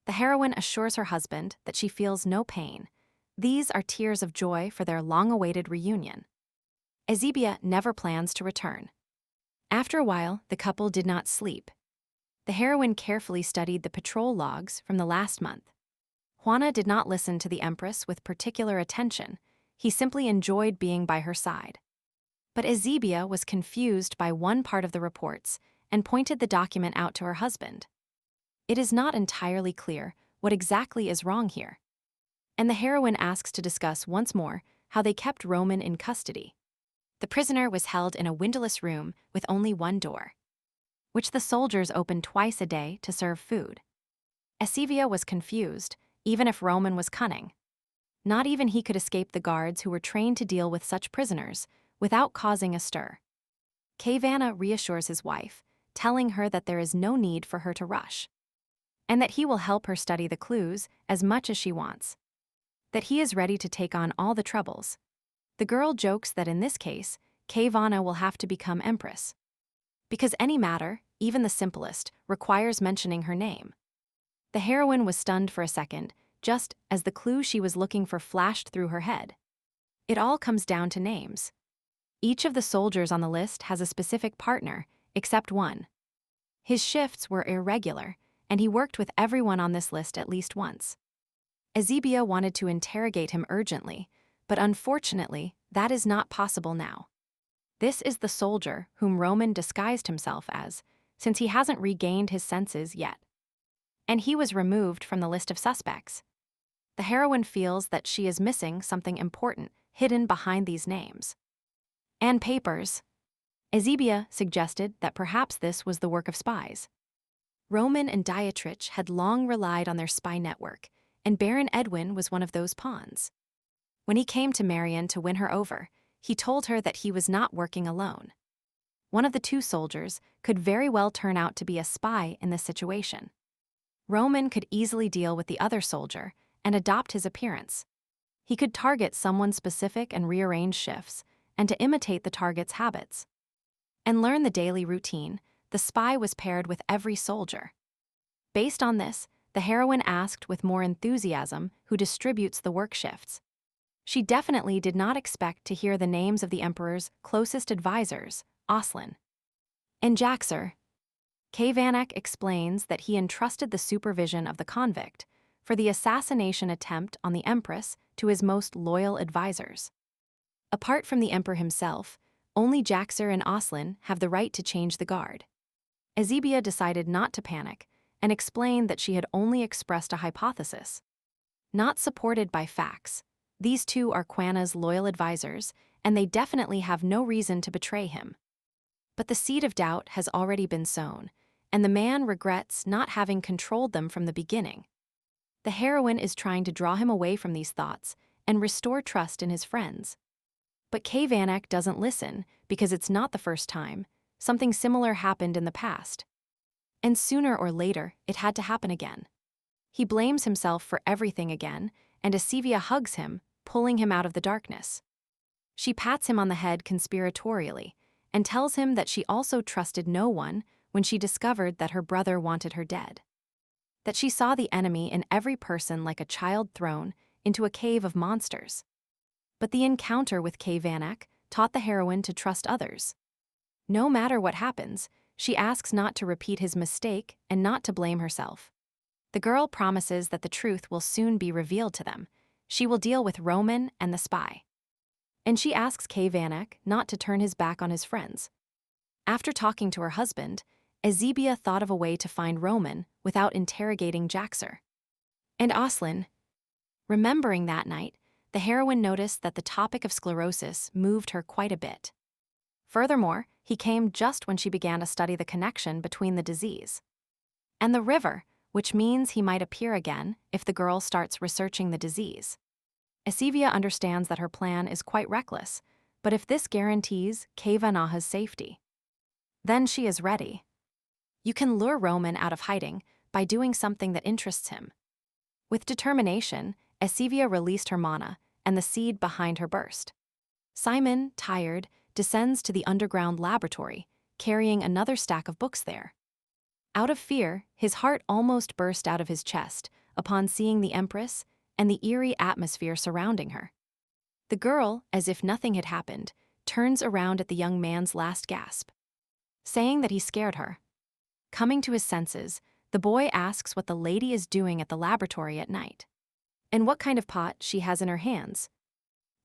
The heroine assures her husband that she feels no pain. These are tears of joy for their long-awaited reunion. Esivia never plans to return. After a while, the couple did not sleep. The heroine carefully studied the patrol logs from the last month. Juana did not listen to the Empress with particular attention. He simply enjoyed being by her side. But Esivia was confused by one part of the reports and pointed the document out to her husband. It is not entirely clear what exactly is wrong here. And the heroine asks to discuss once more how they kept Roman in custody. The prisoner was held in a windowless room with only one door, which the soldiers opened twice a day to serve food. Esivia was confused, even if Roman was cunning. Not even he could escape the guards who were trained to deal with such prisoners without causing a stir. Kayvanna reassures his wife, telling her that there is no need for her to rush, and that he will help her study the clues as much as she wants. That he is ready to take on all the troubles. The girl jokes that in this case, Kayvanna will have to become empress. Because any matter, even the simplest, requires mentioning her name. The heroine was stunned for a second, just as the clue she was looking for flashed through her head. It all comes down to names. Each of the soldiers on the list has a specific partner, except one. His shifts were irregular, and he worked with everyone on this list at least once. Esivia wanted to interrogate him urgently, but unfortunately, that is not possible now. This is the soldier whom Roman disguised himself as, since he hasn't regained his senses yet. And he was removed from the list of suspects. The heroine feels that she is missing something important hidden behind these names. And papers. Esivia suggested that perhaps this was the work of spies. Roman and Dietrich had long relied on their spy network, and Baron Edwin was one of those pawns. When he came to Marion to win her over, he told her that he was not working alone. One of the two soldiers could very well turn out to be a spy in this situation. Roman could easily deal with the other soldier and adopt his appearance. He could target someone specific and rearrange shifts, and to imitate the target's habits. And learn the daily routine, the spy was paired with every soldier. Based on this, the heroine asked with more enthusiasm who distributes the work shifts. She definitely did not expect to hear the names of the Emperor's closest advisors, Oslin and Jaxer. Kayvanna explains that he entrusted the supervision of the convict for the assassination attempt on the Empress to his most loyal advisors. Apart from the Emperor himself, only Jaxer and Oslin have the right to change the guard. Esivia decided not to panic and explained that she had only expressed a hypothesis, not supported by facts. These two are Quanna's loyal advisors, and they definitely have no reason to betray him. But the seed of doubt has already been sown, and the man regrets not having controlled them from the beginning. The heroine is trying to draw him away from these thoughts and restore trust in his friends. But Kayvanna doesn't listen because it's not the first time. Something similar happened in the past. And sooner or later, it had to happen again. He blames himself for everything again, and Esivia hugs him, pulling him out of the darkness. She pats him on the head conspiratorially and tells him that she also trusted no one when she discovered that her brother wanted her dead. That she saw the enemy in every person like a child thrown into a cave of monsters. But the encounter with Kayvanna taught the heroine to trust others. No matter what happens, she asks not to repeat his mistake and not to blame herself. The girl promises that the truth will soon be revealed to them. She will deal with Roman and the spy. And she asks Vanek not to turn his back on his friends. After talking to her husband, Ezebia thought of a way to find Roman without interrogating Jaxer. And Aslin, remembering that night, the heroine noticed that the topic of sclerosis moved her quite a bit. Furthermore, he came just when she began to study the connection between the disease and the river, which means he might appear again if the girl starts researching the disease. Ezebia understands that her plan is quite reckless, but if this guarantees Kavanaha's safety, then she is ready. You can lure Roman out of hiding by doing something that interests him. With determination, Ezebia released her mana, and the seed behind her burst. Simon, tired, descends to the underground laboratory, carrying another stack of books there. Out of fear, his heart almost burst out of his chest upon seeing the Empress and the eerie atmosphere surrounding her. The girl, as if nothing had happened, turns around at the young man's last gasp, saying that he scared her. Coming to his senses, the boy asks what the lady is doing at the laboratory at night, and what kind of pot she has in her hands.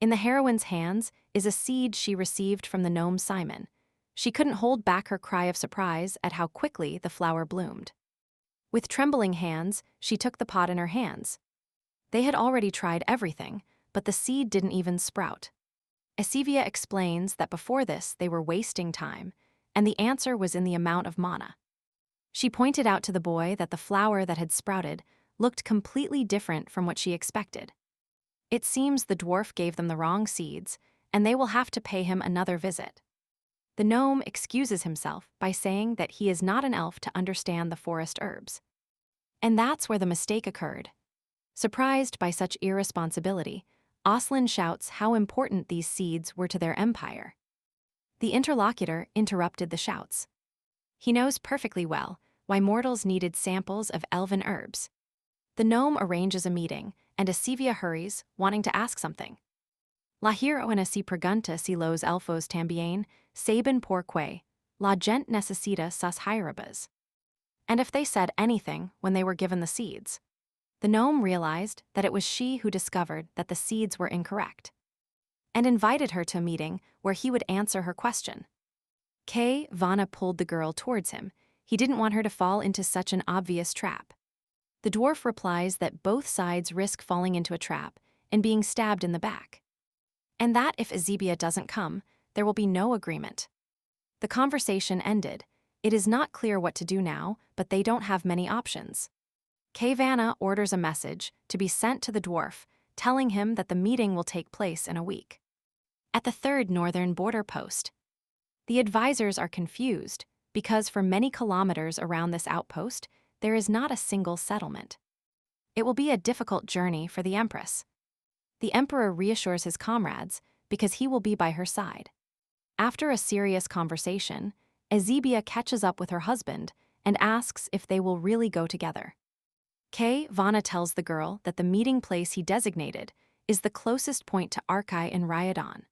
In the heroine's hands is a seed she received from the gnome Simon. She couldn't hold back her cry of surprise at how quickly the flower bloomed. With trembling hands, she took the pot in her hands. They had already tried everything, but the seed didn't even sprout. Ezebia explains that before this they were wasting time, and the answer was in the amount of mana. She pointed out to the boy that the flower that had sprouted looked completely different from what she expected. It seems the dwarf gave them the wrong seeds, and they will have to pay him another visit. The gnome excuses himself by saying that he is not an elf to understand the forest herbs. And that's where the mistake occurred. Surprised by such irresponsibility, Aslin shouts how important these seeds were to their empire. The interlocutor interrupted the shouts. He knows perfectly well why mortals needed samples of elven herbs. The gnome arranges a meeting, and Ezebia hurries, wanting to ask something. La heroína si pregunta si los elfos también saben por qué la gente necesita sus hierbas. And if they said anything when they were given the seeds. The gnome realized that it was she who discovered that the seeds were incorrect, and invited her to a meeting where he would answer her question. Vana pulled the girl towards him. He didn't want her to fall into such an obvious trap. The dwarf replies that both sides risk falling into a trap and being stabbed in the back, and that if Ezebia doesn't come, there will be no agreement. The conversation ended. It is not clear what to do now, but they don't have many options. Vanna orders a message to be sent to the dwarf, telling him that the meeting will take place in a week, at the 3rd Northern Border Post. The advisors are confused because for many kilometers around this outpost, there is not a single settlement. It will be a difficult journey for the Empress. The Emperor reassures his comrades because he will be by her side. After a serious conversation, Ezebia catches up with her husband and asks if they will really go together. Vanna tells the girl that the meeting place he designated is the closest point to Arkai in Ryadan.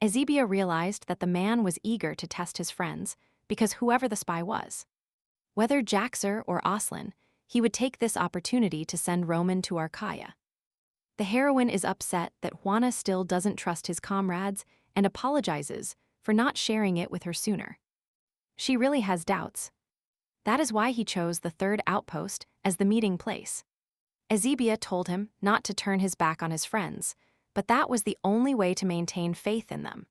Ezebia realized that the man was eager to test his friends because whoever the spy was, whether Jaxer or Aslin, he would take this opportunity to send Roman to Arkaya. The heroine is upset that Juana still doesn't trust his comrades and apologizes for not sharing it with her sooner. She really has doubts. That is why he chose the 3rd outpost as the meeting place. Ezebia told him not to turn his back on his friends, but that was the only way to maintain faith in them.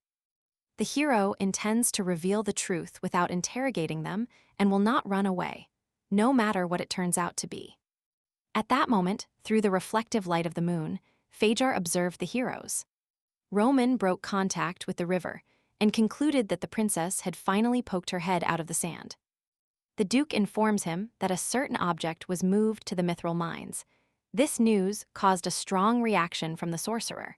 The hero intends to reveal the truth without interrogating them and will not run away, no matter what it turns out to be. At that moment, through the reflective light of the moon, Fajar observed the heroes. Roman broke contact with the river and concluded that the princess had finally poked her head out of the sand. The Duke informs him that a certain object was moved to the mithril mines. This news caused a strong reaction from the sorcerer.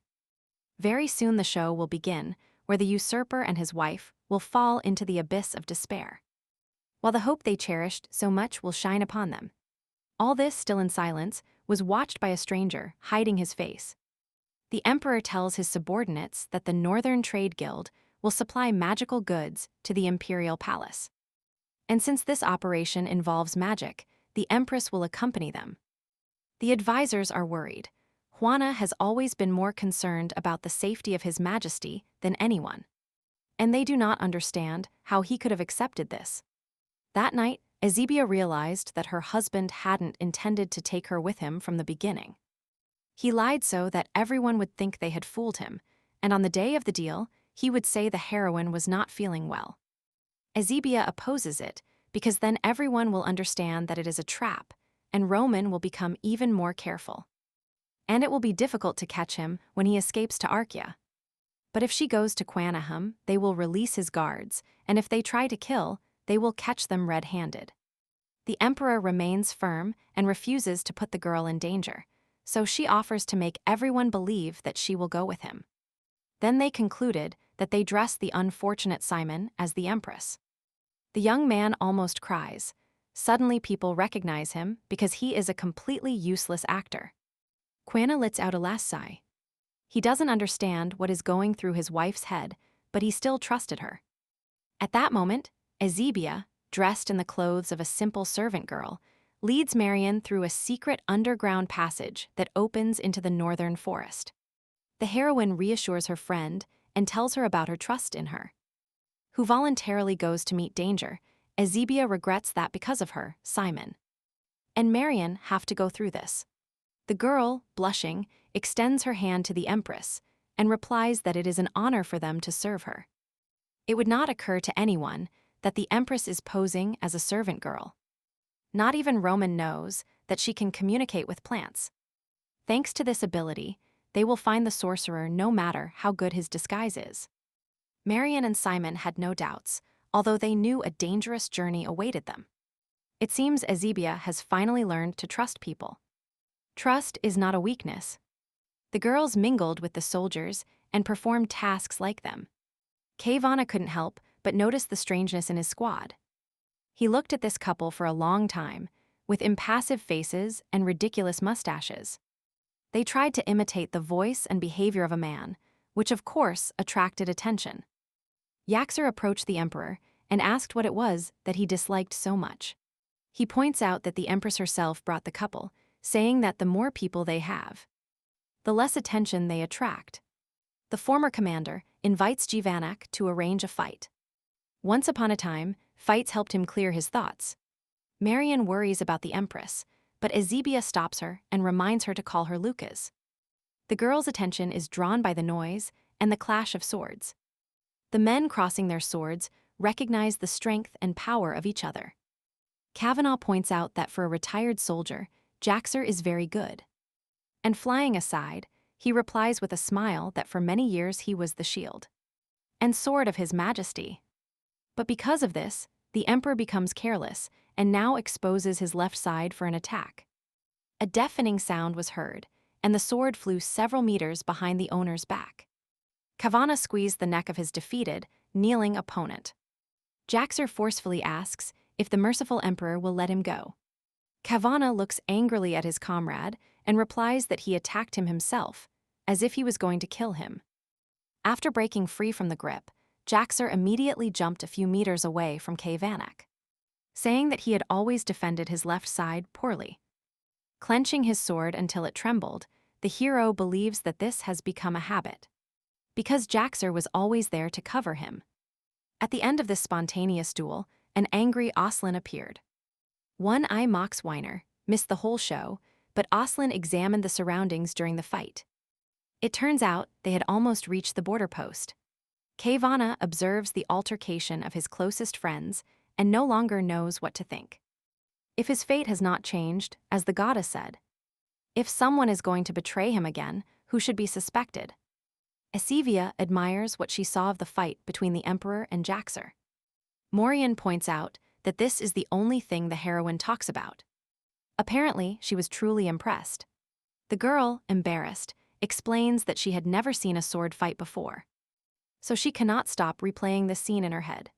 Very soon the show will begin, where the usurper and his wife will fall into the abyss of despair, while the hope they cherished so much will shine upon them. All this, still in silence, was watched by a stranger, hiding his face. The emperor tells his subordinates that the Northern Trade Guild will supply magical goods to the imperial palace. And since this operation involves magic, the empress will accompany them. The advisors are worried. Juana has always been more concerned about the safety of His Majesty than anyone. And they do not understand how he could have accepted this. That night, Ezebia realized that her husband hadn't intended to take her with him from the beginning. He lied so that everyone would think they had fooled him, and on the day of the deal, he would say the heroine was not feeling well. Ezebia opposes it because then everyone will understand that it is a trap, and Roman will become even more careful. And it will be difficult to catch him when he escapes to Archaea. But if she goes to Quanahum, they will release his guards, and if they try to kill, they will catch them red-handed. The emperor remains firm and refuses to put the girl in danger, so she offers to make everyone believe that she will go with him. Then they concluded that they dress the unfortunate Simon as the empress. The young man almost cries. Suddenly people recognize him because he is a completely useless actor. Quana lets out a last sigh. He doesn't understand what is going through his wife's head, but he still trusted her. At that moment, Ezebia, dressed in the clothes of a simple servant girl, leads Marion through a secret underground passage that opens into the northern forest. The heroine reassures her friend and tells her about her trust in her. Who voluntarily goes to meet danger, Ezebia regrets that because of her, Simon and Marion have to go through this. The girl, blushing, extends her hand to the empress and replies that it is an honor for them to serve her. It would not occur to anyone that the empress is posing as a servant girl. Not even Roman knows that she can communicate with plants. Thanks to this ability, they will find the sorcerer no matter how good his disguise is. Marion and Simon had no doubts, although they knew a dangerous journey awaited them. It seems Ezebia has finally learned to trust people. Trust is not a weakness. The girls mingled with the soldiers and performed tasks like them. Kayvana couldn't help but notice the strangeness in his squad. He looked at this couple for a long time, with impassive faces and ridiculous mustaches. They tried to imitate the voice and behavior of a man, which of course attracted attention. Yaxer approached the emperor and asked what it was that he disliked so much. He points out that the empress herself brought the couple, saying that the more people they have, the less attention they attract. The former commander invites Jivanak to arrange a fight. Once upon a time, fights helped him clear his thoughts. Marion worries about the empress, but Ezebia stops her and reminds her to call her Lucas. The girl's attention is drawn by the noise and the clash of swords. The men crossing their swords recognize the strength and power of each other. Kavanaugh points out that for a retired soldier, Jaxer is very good. And flying aside, he replies with a smile that for many years he was the shield and sword of His Majesty. But because of this, the emperor becomes careless and now exposes his left side for an attack. A deafening sound was heard, and the sword flew several meters behind the owner's back. Kavana squeezed the neck of his defeated, kneeling opponent. Jaxer forcefully asks if the merciful emperor will let him go. Kavana looks angrily at his comrade and replies that he attacked him himself, as if he was going to kill him. After breaking free from the grip, Jaxer immediately jumped a few meters away from Kavanak, saying that he had always defended his left side poorly. Clenching his sword until it trembled, the hero believes that this has become a habit, because Jaxer was always there to cover him. At the end of this spontaneous duel, an angry Oslin appeared. One-Eye Mox Weiner missed the whole show, but Oslin examined the surroundings during the fight. It turns out they had almost reached the border post. Kayvana observes the altercation of his closest friends and no longer knows what to think. If his fate has not changed, as the goddess said, if someone is going to betray him again, who should be suspected? Ezebia admires what she saw of the fight between the emperor and Jaxer. Morian points out that this is the only thing the heroine talks about. Apparently, she was truly impressed. The girl, embarrassed, explains that she had never seen a sword fight before, so she cannot stop replaying the scene in her head.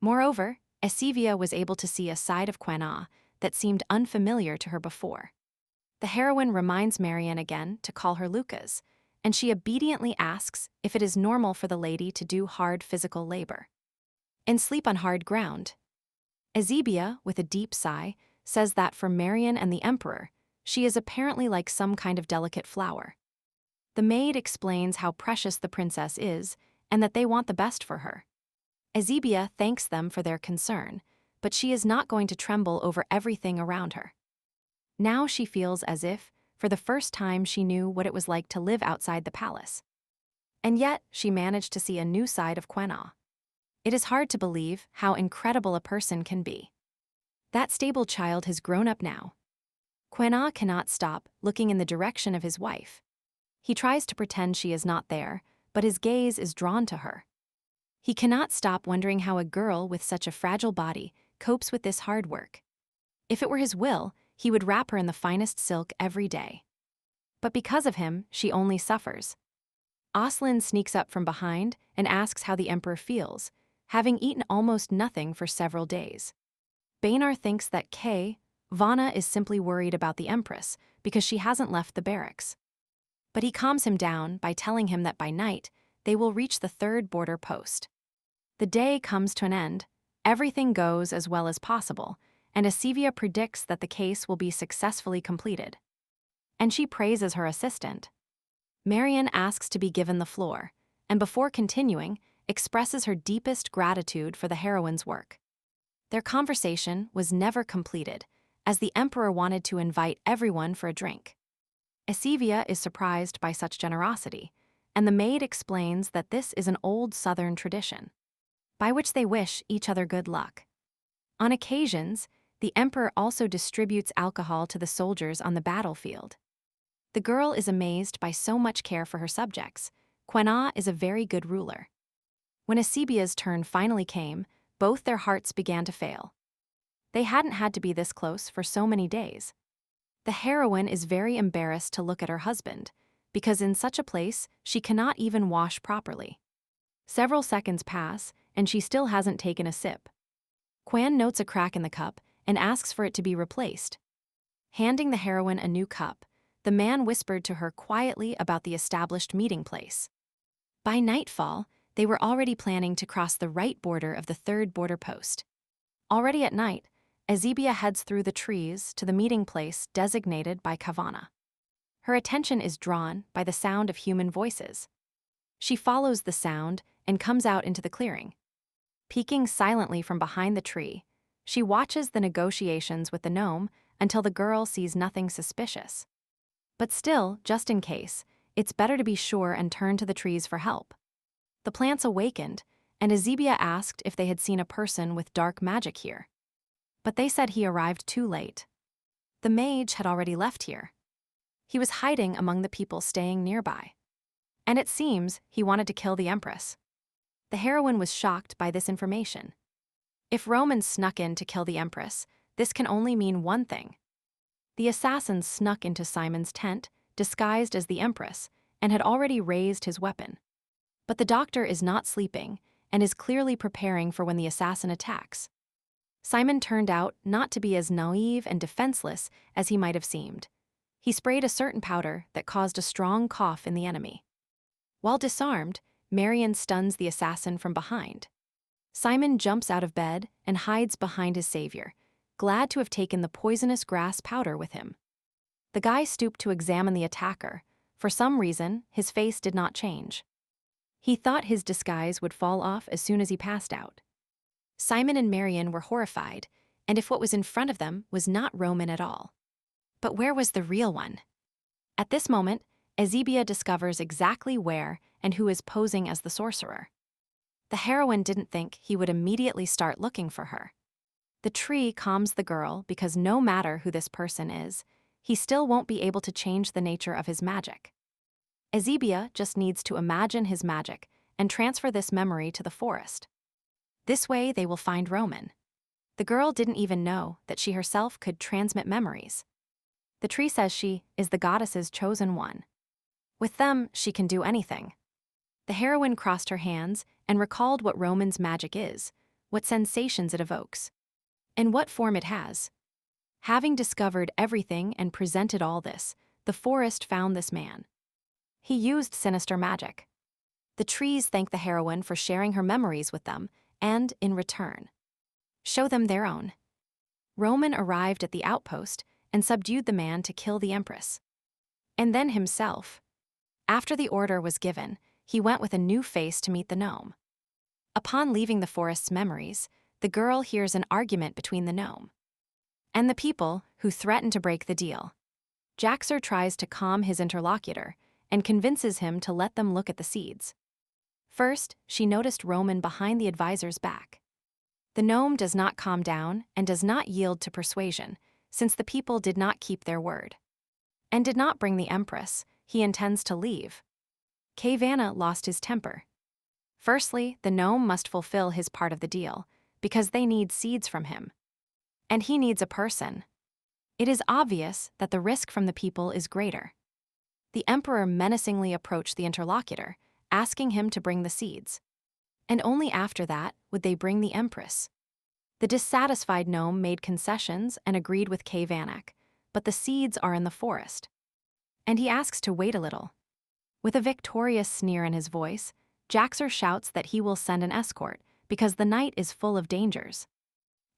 Moreover, Ezebia was able to see a side of Quanah that seemed unfamiliar to her before. The heroine reminds Marian again to call her Lucas, and she obediently asks if it is normal for the lady to do hard physical labor and sleep on hard ground. Ezebia, with a deep sigh, says that for Marion and the emperor, she is apparently like some kind of delicate flower. The maid explains how precious the princess is and that they want the best for her. Ezebia thanks them for their concern, but she is not going to tremble over everything around her. Now she feels as if, for the first time, she knew what it was like to live outside the palace. And yet, she managed to see a new side of Quenya. It is hard to believe how incredible a person can be. That stable child has grown up now. Quenya cannot stop looking in the direction of his wife. He tries to pretend she is not there, but his gaze is drawn to her. He cannot stop wondering how a girl with such a fragile body copes with this hard work. If it were his will, he would wrap her in the finest silk every day. But because of him, she only suffers. Aslin sneaks up from behind and asks how the emperor feels, having eaten almost nothing for several days. Bainar thinks that Vanna is simply worried about the empress because she hasn't left the barracks. But he calms him down by telling him that by night, they will reach the third border post. The day comes to an end, everything goes as well as possible, and Asivia predicts that the case will be successfully completed. And she praises her assistant. Marion asks to be given the floor, and before continuing, expresses her deepest gratitude for the heroine's work. Their conversation was never completed, as the emperor wanted to invite everyone for a drink. Asivia is surprised by such generosity, and the maid explains that this is an old southern tradition, by which they wish each other good luck. On occasions, the emperor also distributes alcohol to the soldiers on the battlefield. The girl is amazed by so much care for her subjects. Quenya is a very good ruler. When Asibia's turn finally came, both their hearts began to fail. They hadn't had to be this close for so many days. The heroine is very embarrassed to look at her husband, because in such a place, she cannot even wash properly. Several seconds pass, and she still hasn't taken a sip. Quan notes a crack in the cup and asks for it to be replaced. Handing the heroine a new cup, the man whispered to her quietly about the established meeting place. By nightfall, they were already planning to cross the right border of the third border post. Already at night, Ezebia heads through the trees to the meeting place designated by Kavana. Her attention is drawn by the sound of human voices. She follows the sound and comes out into the clearing. Peeking silently from behind the tree, she watches the negotiations with the gnome until the girl sees nothing suspicious. But still, just in case, it's better to be sure and turn to the trees for help. The plants awakened, and Ezebia asked if they had seen a person with dark magic here. But they said he arrived too late. The mage had already left here. He was hiding among the people staying nearby. And it seems he wanted to kill the empress. The heroine was shocked by this information. If Romans snuck in to kill the empress, this can only mean one thing. The assassins snuck into Simon's tent, disguised as the empress, and had already raised his weapon. But the doctor is not sleeping and is clearly preparing for when the assassin attacks. Simon turned out not to be as naive and defenseless as he might have seemed. He sprayed a certain powder that caused a strong cough in the enemy. While disarmed, Marion stuns the assassin from behind. Simon jumps out of bed and hides behind his savior, glad to have taken the poisonous grass powder with him. The guy stooped to examine the attacker. For some reason, his face did not change. He thought his disguise would fall off as soon as he passed out. Simon and Marion were horrified, and if what was in front of them was not Roman at all. But where was the real one? At this moment, Ezebia discovers exactly where and who is posing as the sorcerer. The heroine didn't think he would immediately start looking for her. The tree calms the girl because no matter who this person is, he still won't be able to change the nature of his magic. Ezebia just needs to imagine his magic and transfer this memory to the forest. This way they will find Roman. The girl didn't even know that she herself could transmit memories. The tree says she is the goddess's chosen one. With them, she can do anything. The heroine crossed her hands and recalled what Roman's magic is, what sensations it evokes, and what form it has. Having discovered everything and presented all this, the forest found this man. He used sinister magic. The trees thank the heroine for sharing her memories with them and, in return, show them their own. Roman arrived at the outpost and subdued the man to kill the empress. And then himself. After the order was given, he went with a new face to meet the gnome. Upon leaving the forest's memories, the girl hears an argument between the gnome and the people who threaten to break the deal. Jaxer tries to calm his interlocutor and convinces him to let them look at the seeds. First, she noticed Roman behind the advisor's back. The gnome does not calm down and does not yield to persuasion, since the people did not keep their word and did not bring the empress. He intends to leave. Kavana lost his temper. Firstly, the gnome must fulfill his part of the deal, because they need seeds from him. And he needs a person. It is obvious that the risk from the people is greater. The emperor menacingly approached the interlocutor, asking him to bring the seeds. And only after that would they bring the empress. The dissatisfied gnome made concessions and agreed with Kavanak, but the seeds are in the forest. And he asks to wait a little. With a victorious sneer in his voice, Jaxer shouts that he will send an escort because the night is full of dangers.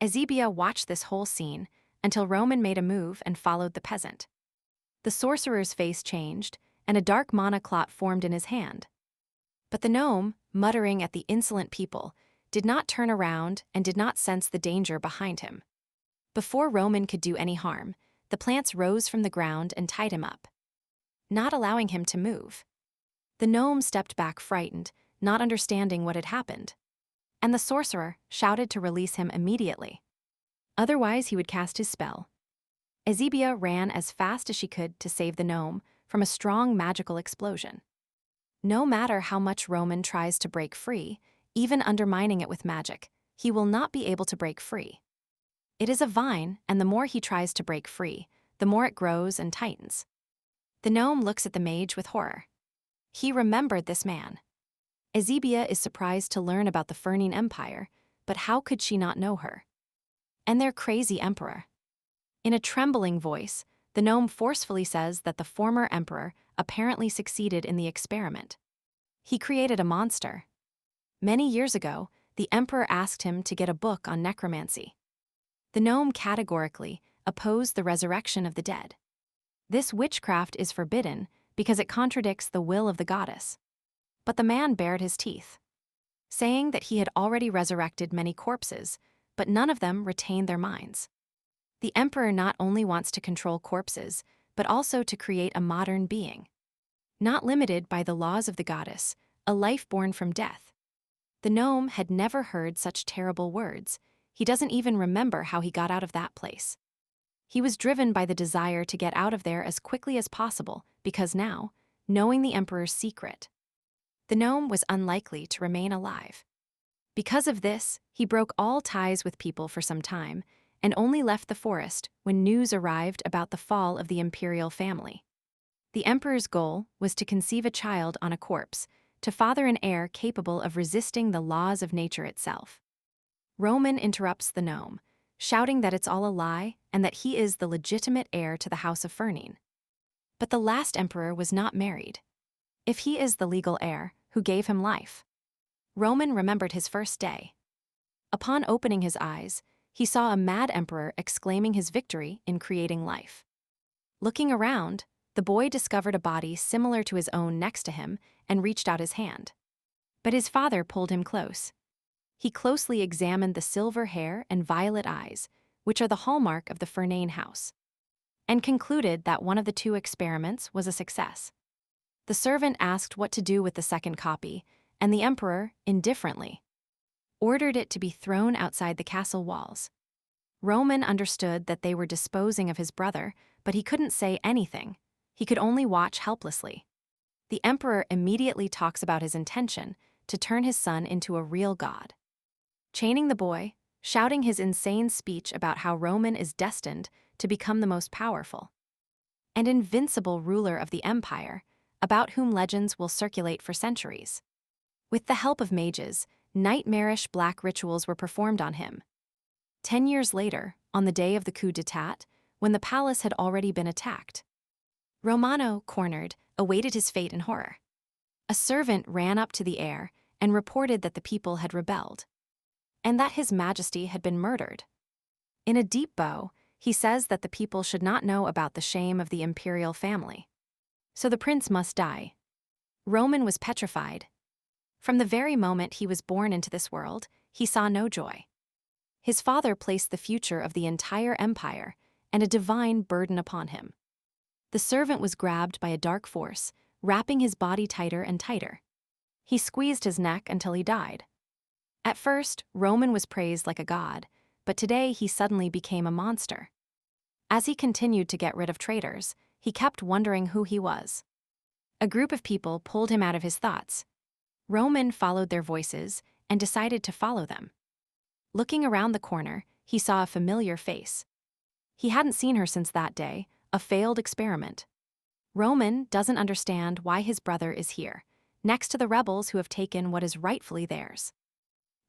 Ezebia watched this whole scene until Roman made a move and followed the peasant. The sorcerer's face changed, and a dark mana clot formed in his hand. But the gnome, muttering at the insolent people, did not turn around and did not sense the danger behind him. Before Roman could do any harm, the plants rose from the ground and tied him up, not allowing him to move. The gnome stepped back frightened, not understanding what had happened. And the sorcerer shouted to release him immediately. Otherwise, he would cast his spell. Ezebia ran as fast as she could to save the gnome from a strong magical explosion. No matter how much Roman tries to break free, even undermining it with magic, he will not be able to break free. It is a vine, and the more he tries to break free, the more it grows and tightens. The gnome looks at the mage with horror. He remembered this man. Ezebia is surprised to learn about the Fernine Empire, but how could she not know her? And their crazy emperor. In a trembling voice, the gnome forcefully says that the former emperor apparently succeeded in the experiment. He created a monster. Many years ago, the emperor asked him to get a book on necromancy. The gnome categorically opposed the resurrection of the dead. This witchcraft is forbidden because it contradicts the will of the goddess. But the man bared his teeth, saying that he had already resurrected many corpses, but none of them retained their minds. The emperor not only wants to control corpses, but also to create a modern being, not limited by the laws of the goddess, a life born from death. The gnome had never heard such terrible words. He doesn't even remember how he got out of that place. He was driven by the desire to get out of there as quickly as possible because now, knowing the emperor's secret, the gnome was unlikely to remain alive. Because of this, he broke all ties with people for some time and only left the forest when news arrived about the fall of the imperial family. The emperor's goal was to conceive a child on a corpse, to father an heir capable of resisting the laws of nature itself. Roman interrupts the gnome, shouting that it's all a lie and that he is the legitimate heir to the house of Fernine. But the last emperor was not married. If he is the legal heir, who gave him life? Roman remembered his first day. Upon opening his eyes, he saw a mad emperor exclaiming his victory in creating life. Looking around, the boy discovered a body similar to his own next to him and reached out his hand. But his father pulled him close. He closely examined the silver hair and violet eyes, which are the hallmark of the Fernine house, and concluded that one of the two experiments was a success. The servant asked what to do with the second copy, and the emperor, indifferently, ordered it to be thrown outside the castle walls. Roman understood that they were disposing of his brother, but he couldn't say anything. He could only watch helplessly. The emperor immediately talks about his intention to turn his son into a real god. Chaining the boy, shouting his insane speech about how Roman is destined to become the most powerful and invincible ruler of the empire, about whom legends will circulate for centuries. With the help of mages, nightmarish black rituals were performed on him. 10 years later, on the day of the coup d'etat, when the palace had already been attacked, Romano, cornered, awaited his fate in horror. A servant ran up to the heir and reported that the people had rebelled, and that His Majesty had been murdered. In a deep bow, he says that the people should not know about the shame of the imperial family. So the prince must die. Roman was petrified. From the very moment he was born into this world, he saw no joy. His father placed the future of the entire empire and a divine burden upon him. The servant was grabbed by a dark force, wrapping his body tighter and tighter. He squeezed his neck until he died. At first, Roman was praised like a god, but today he suddenly became a monster. As he continued to get rid of traitors, he kept wondering who he was. A group of people pulled him out of his thoughts. Roman followed their voices and decided to follow them. Looking around the corner, he saw a familiar face. He hadn't seen her since that day, a failed experiment. Roman doesn't understand why his brother is here, next to the rebels who have taken what is rightfully theirs.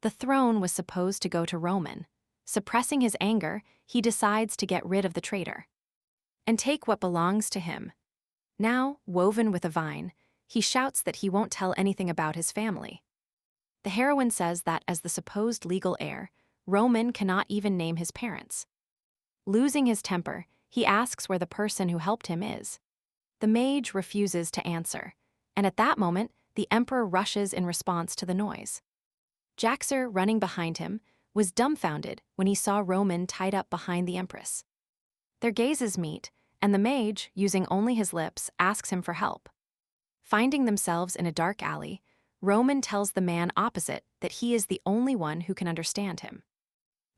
The throne was supposed to go to Roman. Suppressing his anger, he decides to get rid of the traitor and take what belongs to him. Now, woven with a vine, he shouts that he won't tell anything about his family. The heroine says that as the supposed legal heir, Roman cannot even name his parents. Losing his temper, he asks where the person who helped him is. The mage refuses to answer, and at that moment, the emperor rushes in response to the noise. Jaxer, running behind him, was dumbfounded when he saw Roman tied up behind the empress. Their gazes meet, and the mage, using only his lips, asks him for help. Finding themselves in a dark alley, Roman tells the man opposite that he is the only one who can understand him,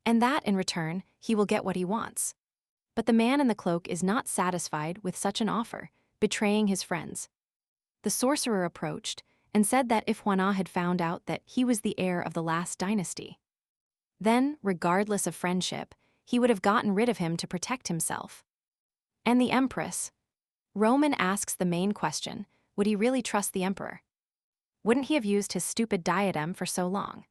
and that, in return, he will get what he wants. But the man in the cloak is not satisfied with such an offer, betraying his friends. The sorcerer approached and said that if Hwana had found out that he was the heir of the last dynasty, then, regardless of friendship, he would have gotten rid of him to protect himself. And the empress? Roman asks the main question, would he really trust the emperor? Wouldn't he have used his stupid diadem for so long?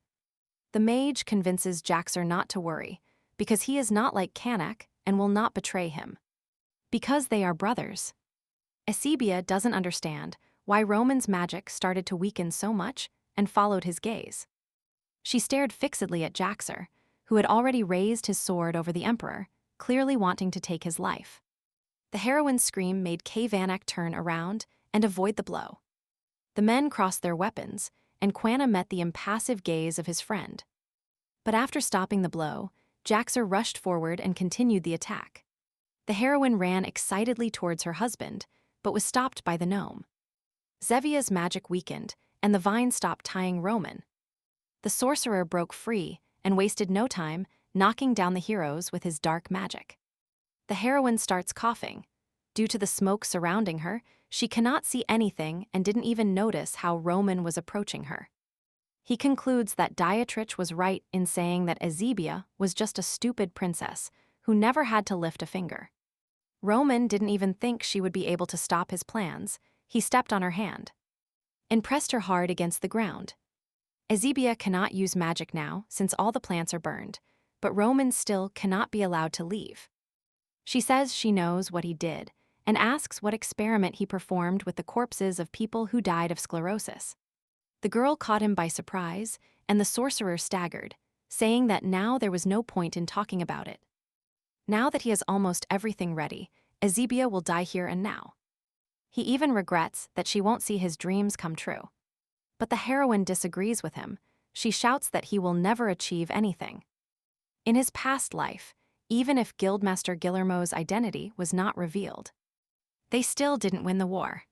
The mage convinces Jaxer not to worry, because he is not like Kanak and will not betray him. Because they are brothers. Esebia doesn't understand why Roman's magic started to weaken so much and followed his gaze. She stared fixedly at Jaxer, who had already raised his sword over the emperor, clearly wanting to take his life. The heroine's scream made Vanak turn around and avoid the blow. The men crossed their weapons, and Hwana met the impassive gaze of his friend. But after stopping the blow, Jaxer rushed forward and continued the attack. The heroine ran excitedly towards her husband, but was stopped by the gnome. Zevia's magic weakened, and the vine stopped tying Roman. The sorcerer broke free and wasted no time knocking down the heroes with his dark magic. The heroine starts coughing. Due to the smoke surrounding her, she cannot see anything and didn't even notice how Roman was approaching her. He concludes that Dietrich was right in saying that Esebia was just a stupid princess who never had to lift a finger. Roman didn't even think she would be able to stop his plans. He stepped on her hand and pressed her hard against the ground. Esebia cannot use magic now since all the plants are burned, but Roman still cannot be allowed to leave. She says she knows what he did and asks what experiment he performed with the corpses of people who died of sclerosis. The girl caught him by surprise, and the sorcerer staggered, saying that now there was no point in talking about it. Now that he has almost everything ready, Esebia will die here and now. He even regrets that she won't see his dreams come true. But the heroine disagrees with him. She shouts that he will never achieve anything. In his past life, even if Guildmaster Guillermo's identity was not revealed, they still didn't win the war.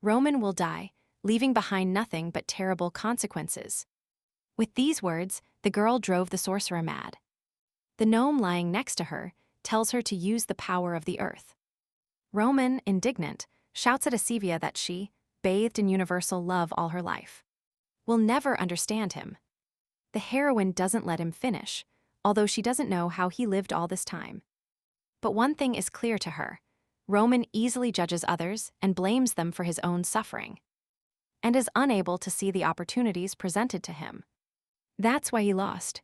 Roman will die, leaving behind nothing but terrible consequences. With these words, the girl drove the sorcerer mad. The gnome lying next to her tells her to use the power of the earth. Roman, indignant, shouts at Esebia that she, bathed in universal love all her life, will never understand him. The heroine doesn't let him finish, although she doesn't know how he lived all this time. But one thing is clear to her. Roman easily judges others and blames them for his own suffering, and is unable to see the opportunities presented to him. That's why he lost.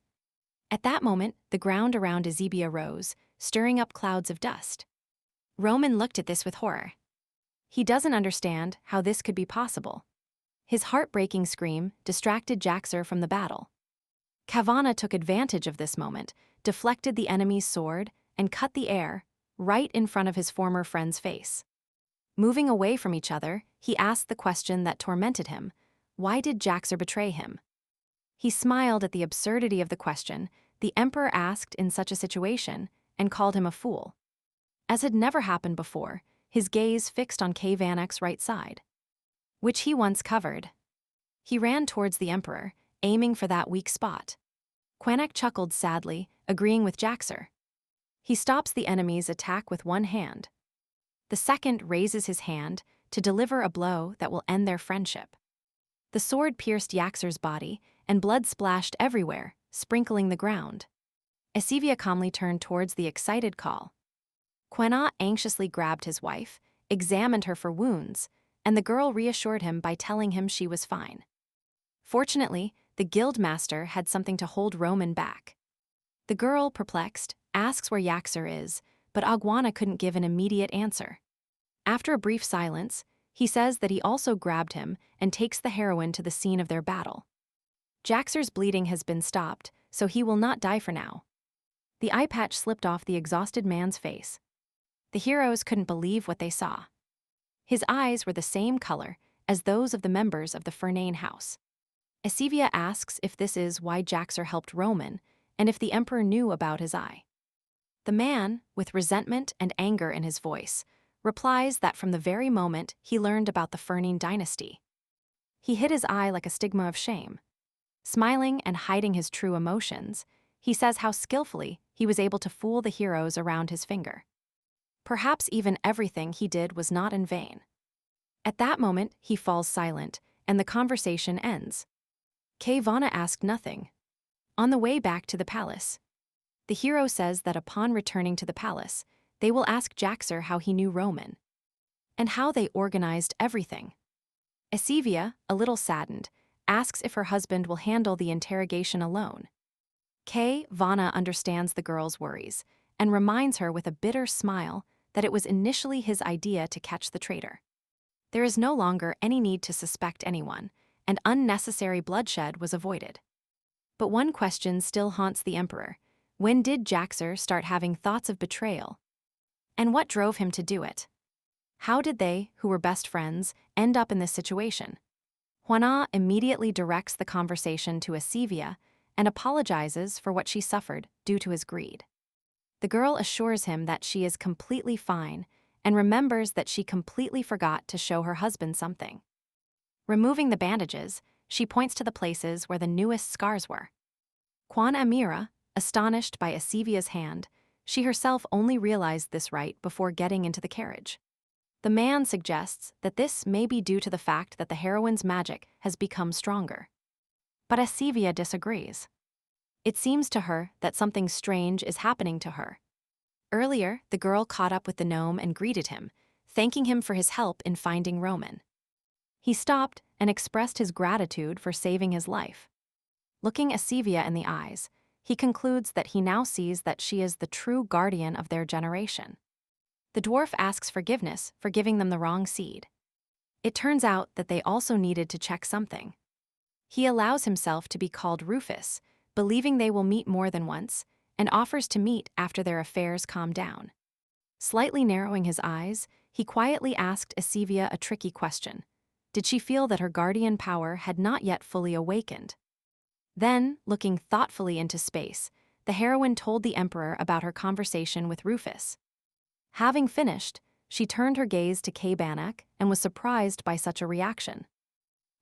At that moment, the ground around Esebia rose, stirring up clouds of dust. Roman looked at this with horror. He doesn't understand how this could be possible. His heartbreaking scream distracted Jaxer from the battle. Kavana took advantage of this moment, deflected the enemy's sword, and cut the air, right in front of his former friend's face. Moving away from each other, he asked the question that tormented him: why did Jaxer betray him? He smiled at the absurdity of the question the Emperor asked in such a situation, and called him a fool. As had never happened before, his gaze fixed on Kvanak's right side, which he once covered. He ran towards the Emperor, aiming for that weak spot. Quanak chuckled sadly, agreeing with Jaxer. He stops the enemy's attack with one hand. The second raises his hand to deliver a blow that will end their friendship. The sword pierced Jaxer's body, and blood splashed everywhere, sprinkling the ground. Esivia calmly turned towards the excited call. Quena anxiously grabbed his wife, examined her for wounds, and the girl reassured him by telling him she was fine. Fortunately, the guildmaster had something to hold Roman back. The girl, perplexed, asks where Jaxer is, but Agwana couldn't give an immediate answer. After a brief silence, he says that he also grabbed him and takes the heroine to the scene of their battle. Jaxer's bleeding has been stopped, so he will not die for now. The eye patch slipped off the exhausted man's face. The heroes couldn't believe what they saw. His eyes were the same color as those of the members of the Fernane house. Esivia asks if this is why Jaxer helped Roman, and if the Emperor knew about his eye. The man, with resentment and anger in his voice, replies that from the very moment he learned about the Fernane dynasty, he hid his eye like a stigma of shame. Smiling and hiding his true emotions, he says how skillfully he was able to fool the heroes around his finger. Perhaps even everything he did was not in vain. At that moment, he falls silent, and the conversation ends. Kvanna asked nothing. On the way back to the palace, the hero says that upon returning to the palace, they will ask Jaxer how he knew Roman, and how they organized everything. Esivia, a little saddened, asks if her husband will handle the interrogation alone. Kvanna understands the girl's worries, and reminds her with a bitter smile that it was initially his idea to catch the traitor. There is no longer any need to suspect anyone, and unnecessary bloodshed was avoided. But one question still haunts the Emperor: when did Jaxer start having thoughts of betrayal? And what drove him to do it? How did they, who were best friends, end up in this situation? Hwana immediately directs the conversation to Esivia and apologizes for what she suffered due to his greed. The girl assures him that she is completely fine and remembers that she completely forgot to show her husband something. Removing the bandages, she points to the places where the newest scars were. Kwan Amira, astonished by Esivia's hand, she herself only realized this right before getting into the carriage. The man suggests that this may be due to the fact that the heroine's magic has become stronger. But Esivia disagrees. It seems to her that something strange is happening to her. Earlier, the girl caught up with the gnome and greeted him, thanking him for his help in finding Roman. He stopped and expressed his gratitude for saving his life. Looking Esivia in the eyes, he concludes that he now sees that she is the true guardian of their generation. The dwarf asks forgiveness for giving them the wrong seed. It turns out that they also needed to check something. He allows himself to be called Rufus, believing they will meet more than once, and offers to meet after their affairs calm down. Slightly narrowing his eyes, he quietly asked Esivia a tricky question. Did she feel that her guardian power had not yet fully awakened? Then, looking thoughtfully into space, the heroine told the Emperor about her conversation with Rufus. Having finished, she turned her gaze to Kvanna and was surprised by such a reaction.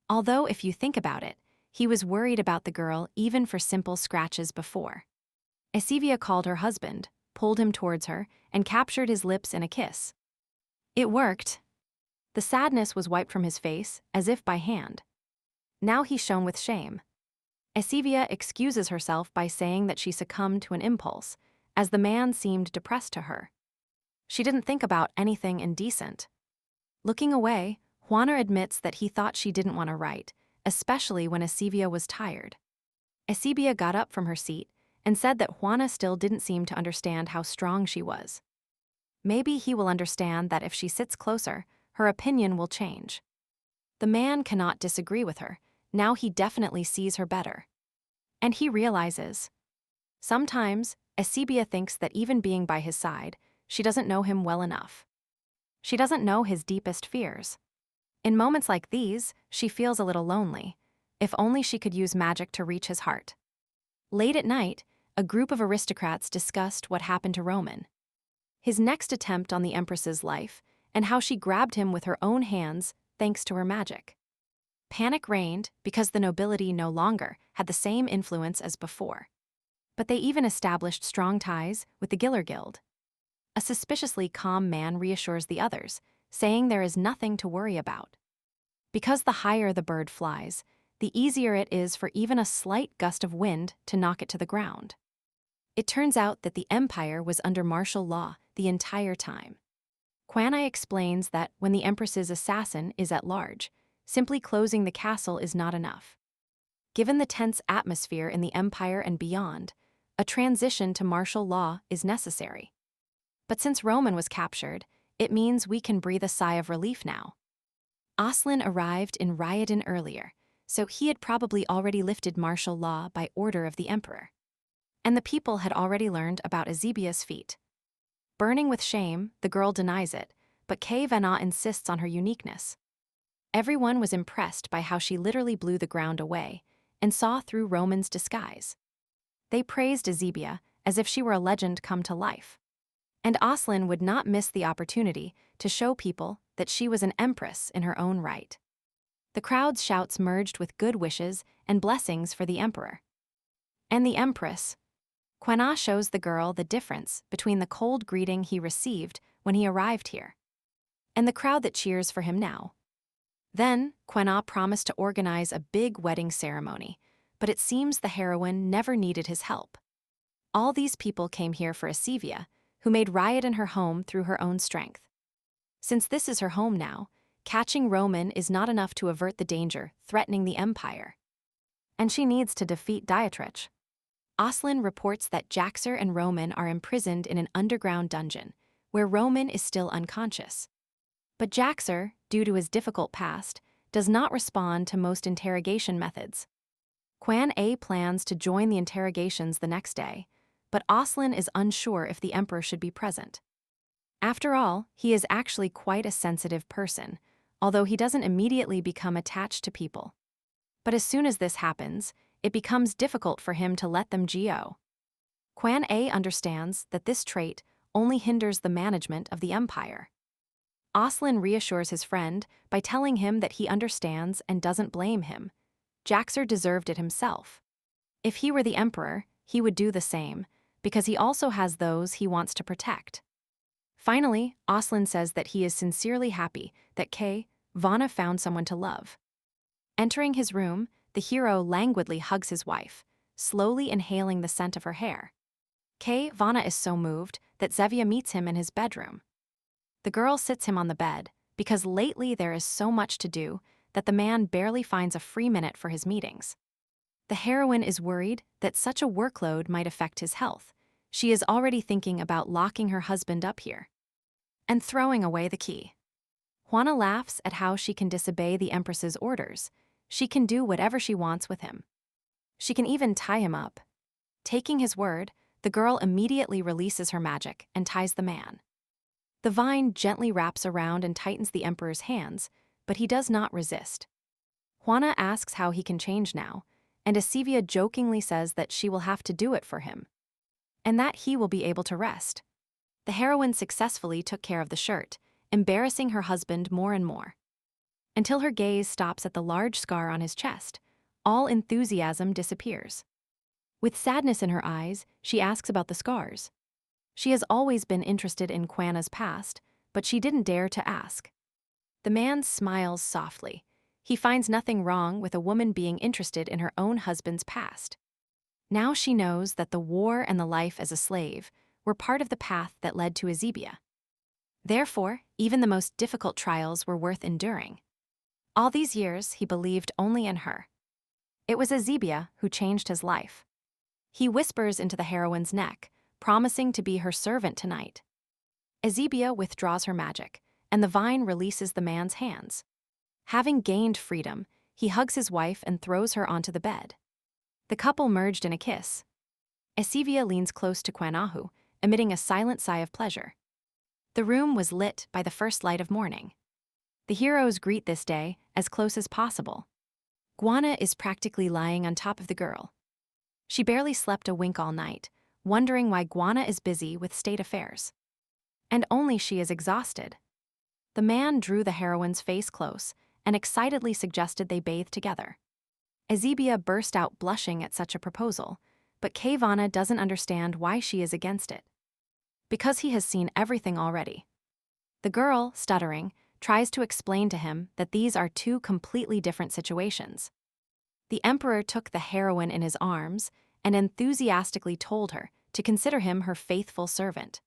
Although, if you think about it, he was worried about the girl even for simple scratches before. Esivia called her husband, pulled him towards her, and captured his lips in a kiss. It worked. The sadness was wiped from his face, as if by hand. Now he shone with shame. Esivia excuses herself by saying that she succumbed to an impulse, as the man seemed depressed to her. She didn't think about anything indecent. Looking away, Juana admits that he thought she didn't want to write, especially when Esivia was tired. Esivia got up from her seat and said that Juana still didn't seem to understand how strong she was. Maybe he will understand that if she sits closer, her opinion will change. The man cannot disagree with her. Now he definitely sees her better. And he realizes. Sometimes, Esebia thinks that even being by his side, she doesn't know him well enough. She doesn't know his deepest fears. In moments like these, she feels a little lonely. If only she could use magic to reach his heart. Late at night, a group of aristocrats discussed what happened to Roman. His next attempt on the Empress's life, and how she grabbed him with her own hands thanks to her magic. Panic reigned because the nobility no longer had the same influence as before. But they even established strong ties with the Giller Guild. A suspiciously calm man reassures the others, saying there is nothing to worry about. Because the higher the bird flies, the easier it is for even a slight gust of wind to knock it to the ground. It turns out that the empire was under martial law the entire time. Kwanai explains that when the Empress's assassin is at large, simply closing the castle is not enough. Given the tense atmosphere in the empire and beyond, a transition to martial law is necessary. But since Roman was captured, it means we can breathe a sigh of relief now. Aslin arrived in Ryadan earlier, so he had probably already lifted martial law by order of the emperor. And the people had already learned about Ezebia's feat. Burning with shame, the girl denies it, but Kay Vana insists on her uniqueness. Everyone was impressed by how she literally blew the ground away and saw through Roman's disguise. They praised Ezebia as if she were a legend come to life. And Aslin would not miss the opportunity to show people that she was an empress in her own right. The crowd's shouts merged with good wishes and blessings for the emperor. And the empress. Quena shows the girl the difference between the cold greeting he received when he arrived here and the crowd that cheers for him now. Then, Quena promised to organize a big wedding ceremony, but it seems the heroine never needed his help. All these people came here for Esevia, who made Ryadan her home through her own strength. Since this is her home now, catching Roman is not enough to avert the danger threatening the empire. And she needs to defeat Dietrich. Aslin reports that Jaxer and Roman are imprisoned in an underground dungeon, where Roman is still unconscious. But Jaxer, due to his difficult past, does not respond to most interrogation methods. Quan A plans to join the interrogations the next day, but Aslin is unsure if the emperor should be present. After all, he is actually quite a sensitive person, although he doesn't immediately become attached to people. But as soon as this happens, it becomes difficult for him to let them go. Quan A understands that this trait only hinders the management of the empire. Aslin reassures his friend by telling him that he understands and doesn't blame him. Jaxer deserved it himself. If he were the emperor, he would do the same, because he also has those he wants to protect. Finally, Aslin says that he is sincerely happy that Kay Vana found someone to love. Entering his room, the hero languidly hugs his wife, slowly inhaling the scent of her hair. Kay Vana is so moved that Zevia meets him in his bedroom. The girl sits him on the bed, because lately there is so much to do that the man barely finds a free minute for his meetings. The heroine is worried that such a workload might affect his health. She is already thinking about locking her husband up here and throwing away the key. Juana laughs at how she can disobey the Empress's orders. She can do whatever she wants with him. She can even tie him up. Taking his word, the girl immediately releases her magic and ties the man. The vine gently wraps around and tightens the emperor's hands, but he does not resist. Juana asks how he can change now, and Esevia jokingly says that she will have to do it for him, and that he will be able to rest. The heroine successfully took care of the shirt, embarrassing her husband more and more, until her gaze stops at the large scar on his chest. All enthusiasm disappears. With sadness in her eyes, she asks about the scars. She has always been interested in Quana's past, but she didn't dare to ask. The man smiles softly. He finds nothing wrong with a woman being interested in her own husband's past. Now she knows that the war and the life as a slave were part of the path that led to Ezebia. Therefore, even the most difficult trials were worth enduring. All these years, he believed only in her. It was Ezebia who changed his life. He whispers into the heroine's neck, promising to be her servant tonight. Ezebia withdraws her magic, and the vine releases the man's hands. Having gained freedom, he hugs his wife and throws her onto the bed. The couple merged in a kiss. Esivia leans close to Kwanahu, emitting a silent sigh of pleasure. The room was lit by the first light of morning. The heroes greet this day as close as possible. Guana is practically lying on top of the girl. She barely slept a wink all night, wondering why Guana is busy with state affairs. And only she is exhausted. The man drew the heroine's face close and excitedly suggested they bathe together. Ezebia burst out blushing at such a proposal, but Kavana doesn't understand why she is against it. Because he has seen everything already. The girl, stuttering, tries to explain to him that these are two completely different situations. The emperor took the heroine in his arms and enthusiastically told her to consider him her faithful servant.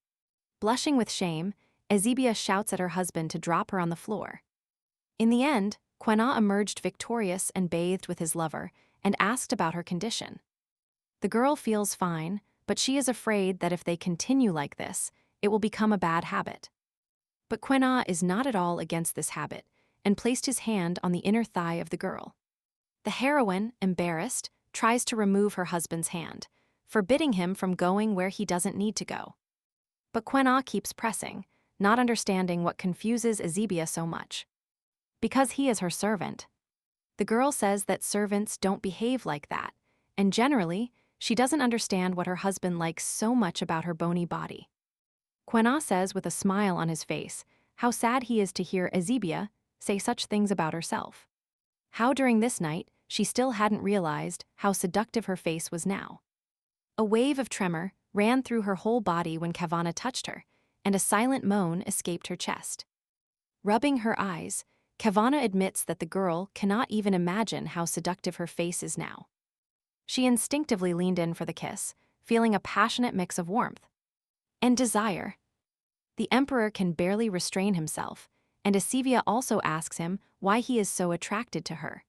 Blushing with shame, Ezebia shouts at her husband to drop her on the floor. In the end, Quena emerged victorious and bathed with his lover and asked about her condition. The girl feels fine, but she is afraid that if they continue like this, it will become a bad habit. But Quena is not at all against this habit and placed his hand on the inner thigh of the girl. The heroine, embarrassed, tries to remove her husband's hand, forbidding him from going where he doesn't need to go. But Quena keeps pressing, not understanding what confuses Ezebia so much. Because he is her servant. The girl says that servants don't behave like that, and generally, she doesn't understand what her husband likes so much about her bony body. Quena says with a smile on his face how sad he is to hear Ezebia say such things about herself. How during this night, she still hadn't realized how seductive her face was now. A wave of tremor ran through her whole body when Kavana touched her, and a silent moan escaped her chest. Rubbing her eyes, Kavana admits that the girl cannot even imagine how seductive her face is now. She instinctively leaned in for the kiss, feeling a passionate mix of warmth and desire. The emperor can barely restrain himself, and Esivia also asks him why he is so attracted to her.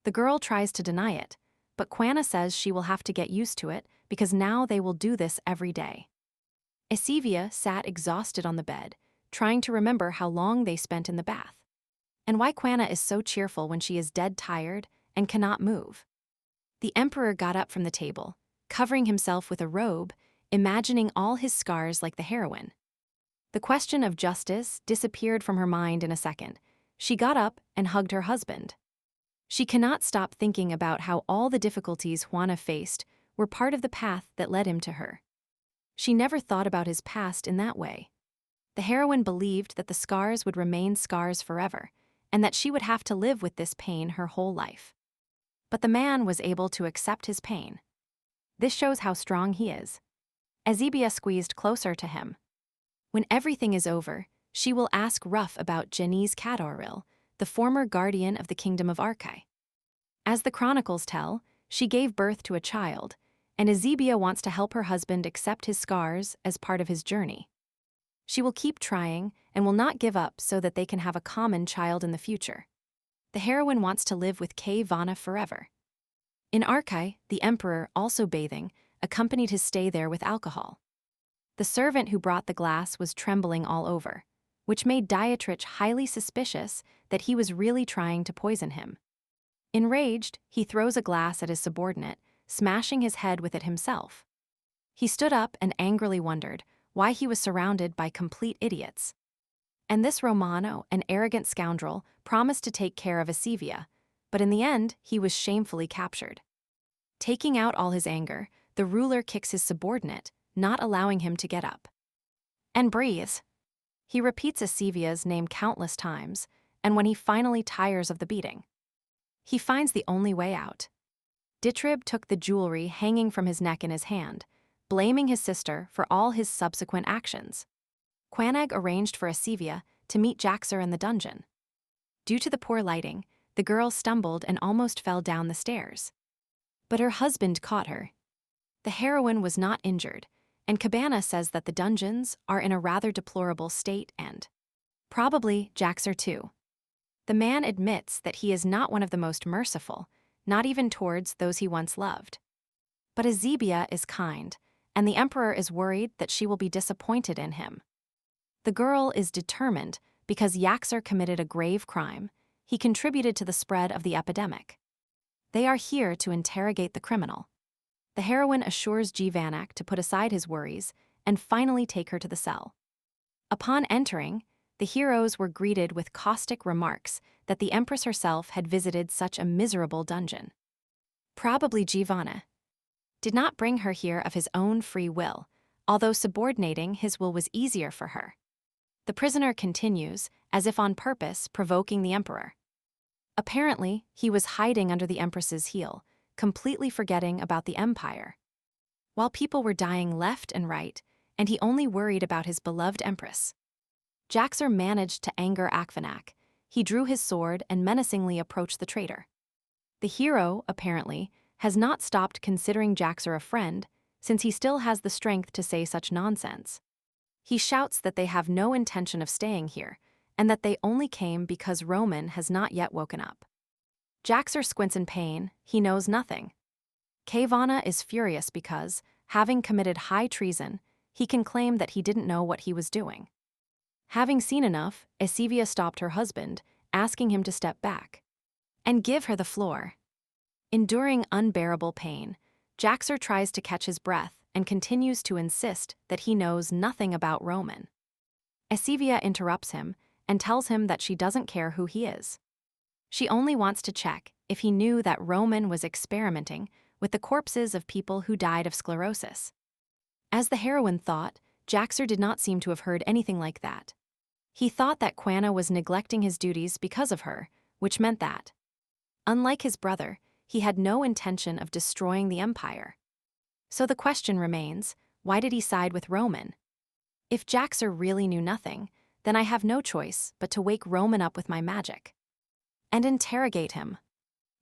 The girl tries to deny it, but Quena says she will have to get used to it because now they will do this every day. Esivia sat exhausted on the bed, trying to remember how long they spent in the bath, and why Quena is so cheerful when she is dead tired and cannot move. The emperor got up from the table, covering himself with a robe, imagining all his scars like the heroine. The question of justice disappeared from her mind in a second. She got up and hugged her husband. She cannot stop thinking about how all the difficulties Juana faced were part of the path that led him to her. She never thought about his past in that way. The heroine believed that the scars would remain scars forever, and that she would have to live with this pain her whole life. But the man was able to accept his pain. This shows how strong he is. Ezebia squeezed closer to him. When everything is over, she will ask Ruff about Janice Cadoril, the former guardian of the Kingdom of Arkai. As the chronicles tell, she gave birth to a child, and Ezebia wants to help her husband accept his scars as part of his journey. She will keep trying and will not give up so that they can have a common child in the future. The heroine wants to live with Kay Vana forever. In Arkai, the emperor, also bathing, accompanied his stay there with alcohol. The servant who brought the glass was trembling all over, which made Dietrich highly suspicious that he was really trying to poison him. Enraged, he throws a glass at his subordinate, smashing his head with it himself. He stood up and angrily wondered why he was surrounded by complete idiots. And this Romano, an arrogant scoundrel, promised to take care of Esivia, but in the end, he was shamefully captured. Taking out all his anger, the ruler kicks his subordinate, not allowing him to get up. And breathes. He repeats Esivia's name countless times, and when he finally tires of the beating, he finds the only way out. Ditrib took the jewelry hanging from his neck in his hand, blaming his sister for all his subsequent actions. Quanag arranged for Esivia to meet Jaxer in the dungeon. Due to the poor lighting, the girl stumbled and almost fell down the stairs. But her husband caught her. The heroine was not injured, and Cabana says that the dungeons are in a rather deplorable state and probably Jaxer too. The man admits that he is not one of the most merciful, not even towards those he once loved. But Ezebia is kind, and the emperor is worried that she will be disappointed in him. The girl is determined, because Yaxer committed a grave crime. He contributed to the spread of the epidemic. They are here to interrogate the criminal. The heroine assures Ji Vanak to put aside his worries and finally take her to the cell. Upon entering, the heroes were greeted with caustic remarks that the Empress herself had visited such a miserable dungeon. Probably Jivana did not bring her here of his own free will, although subordinating his will was easier for her. The prisoner continues, as if on purpose, provoking the emperor. Apparently, he was hiding under the Empress's heel, completely forgetting about the empire. While people were dying left and right, and he only worried about his beloved Empress. Jaxer managed to anger Akvanak. He drew his sword and menacingly approached the traitor. The hero, apparently, has not stopped considering Jaxer a friend, since he still has the strength to say such nonsense. He shouts that they have no intention of staying here, and that they only came because Roman has not yet woken up. Jaxer squints in pain. He knows nothing. Kavana is furious because, having committed high treason, he can claim that he didn't know what he was doing. Having seen enough, Esivia stopped her husband, asking him to step back and give her the floor. Enduring unbearable pain, Jaxer tries to catch his breath and continues to insist that he knows nothing about Roman. Esivia interrupts him and tells him that she doesn't care who he is. She only wants to check if he knew that Roman was experimenting with the corpses of people who died of sclerosis. As the heroine thought, Jaxer did not seem to have heard anything like that. He thought that Quana was neglecting his duties because of her, which meant that, unlike his brother, he had no intention of destroying the empire. So the question remains, why did he side with Roman? If Jaxer really knew nothing, then I have no choice but to wake Roman up with my magic and interrogate him.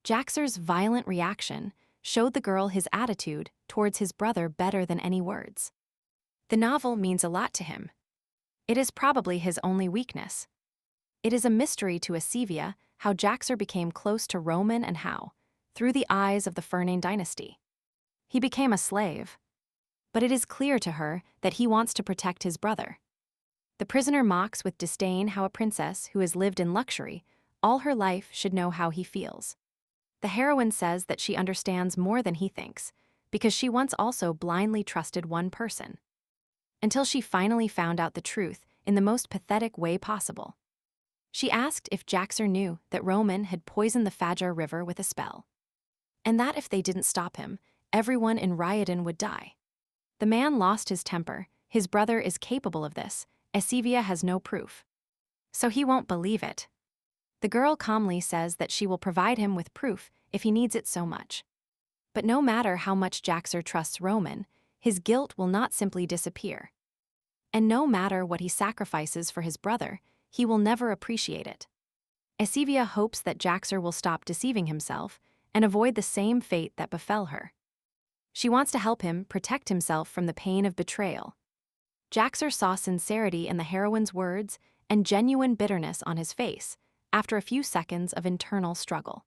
Jaxer's violent reaction showed the girl his attitude towards his brother better than any words. The novel means a lot to him. It is probably his only weakness. It is a mystery to Esivia how Jaxer became close to Roman and how, through the eyes of the Fernane dynasty, he became a slave. But it is clear to her that he wants to protect his brother. The prisoner mocks with disdain how a princess who has lived in luxury all her life should know how he feels. The heroine says that she understands more than he thinks, because she once also blindly trusted one person, until she finally found out the truth in the most pathetic way possible. She asked if Jaxer knew that Roman had poisoned the Fajar River with a spell, and that if they didn't stop him, everyone in Ryadan would die. The man lost his temper. His brother is capable of this. Esivia has no proof, so he won't believe it. The girl calmly says that she will provide him with proof if he needs it so much. But no matter how much Jaxer trusts Roman, his guilt will not simply disappear. And no matter what he sacrifices for his brother, he will never appreciate it. Esivia hopes that Jaxer will stop deceiving himself and avoid the same fate that befell her. She wants to help him protect himself from the pain of betrayal. Jaxer saw sincerity in the heroine's words and genuine bitterness on his face after a few seconds of internal struggle.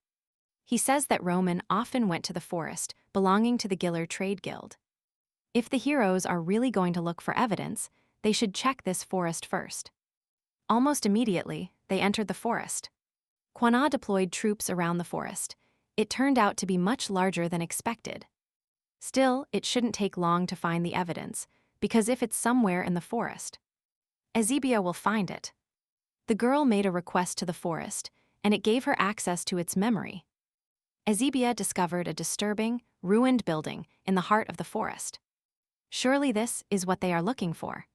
He says that Roman often went to the forest belonging to the Giller Trade Guild. If the heroes are really going to look for evidence, they should check this forest first. Almost immediately, they entered the forest. Quana deployed troops around the forest. It turned out to be much larger than expected. Still, it shouldn't take long to find the evidence, because if it's somewhere in the forest, Esivia will find it. The girl made a request to the forest, and it gave her access to its memory. Esivia discovered a disturbing, ruined building in the heart of the forest. Surely this is what they are looking for.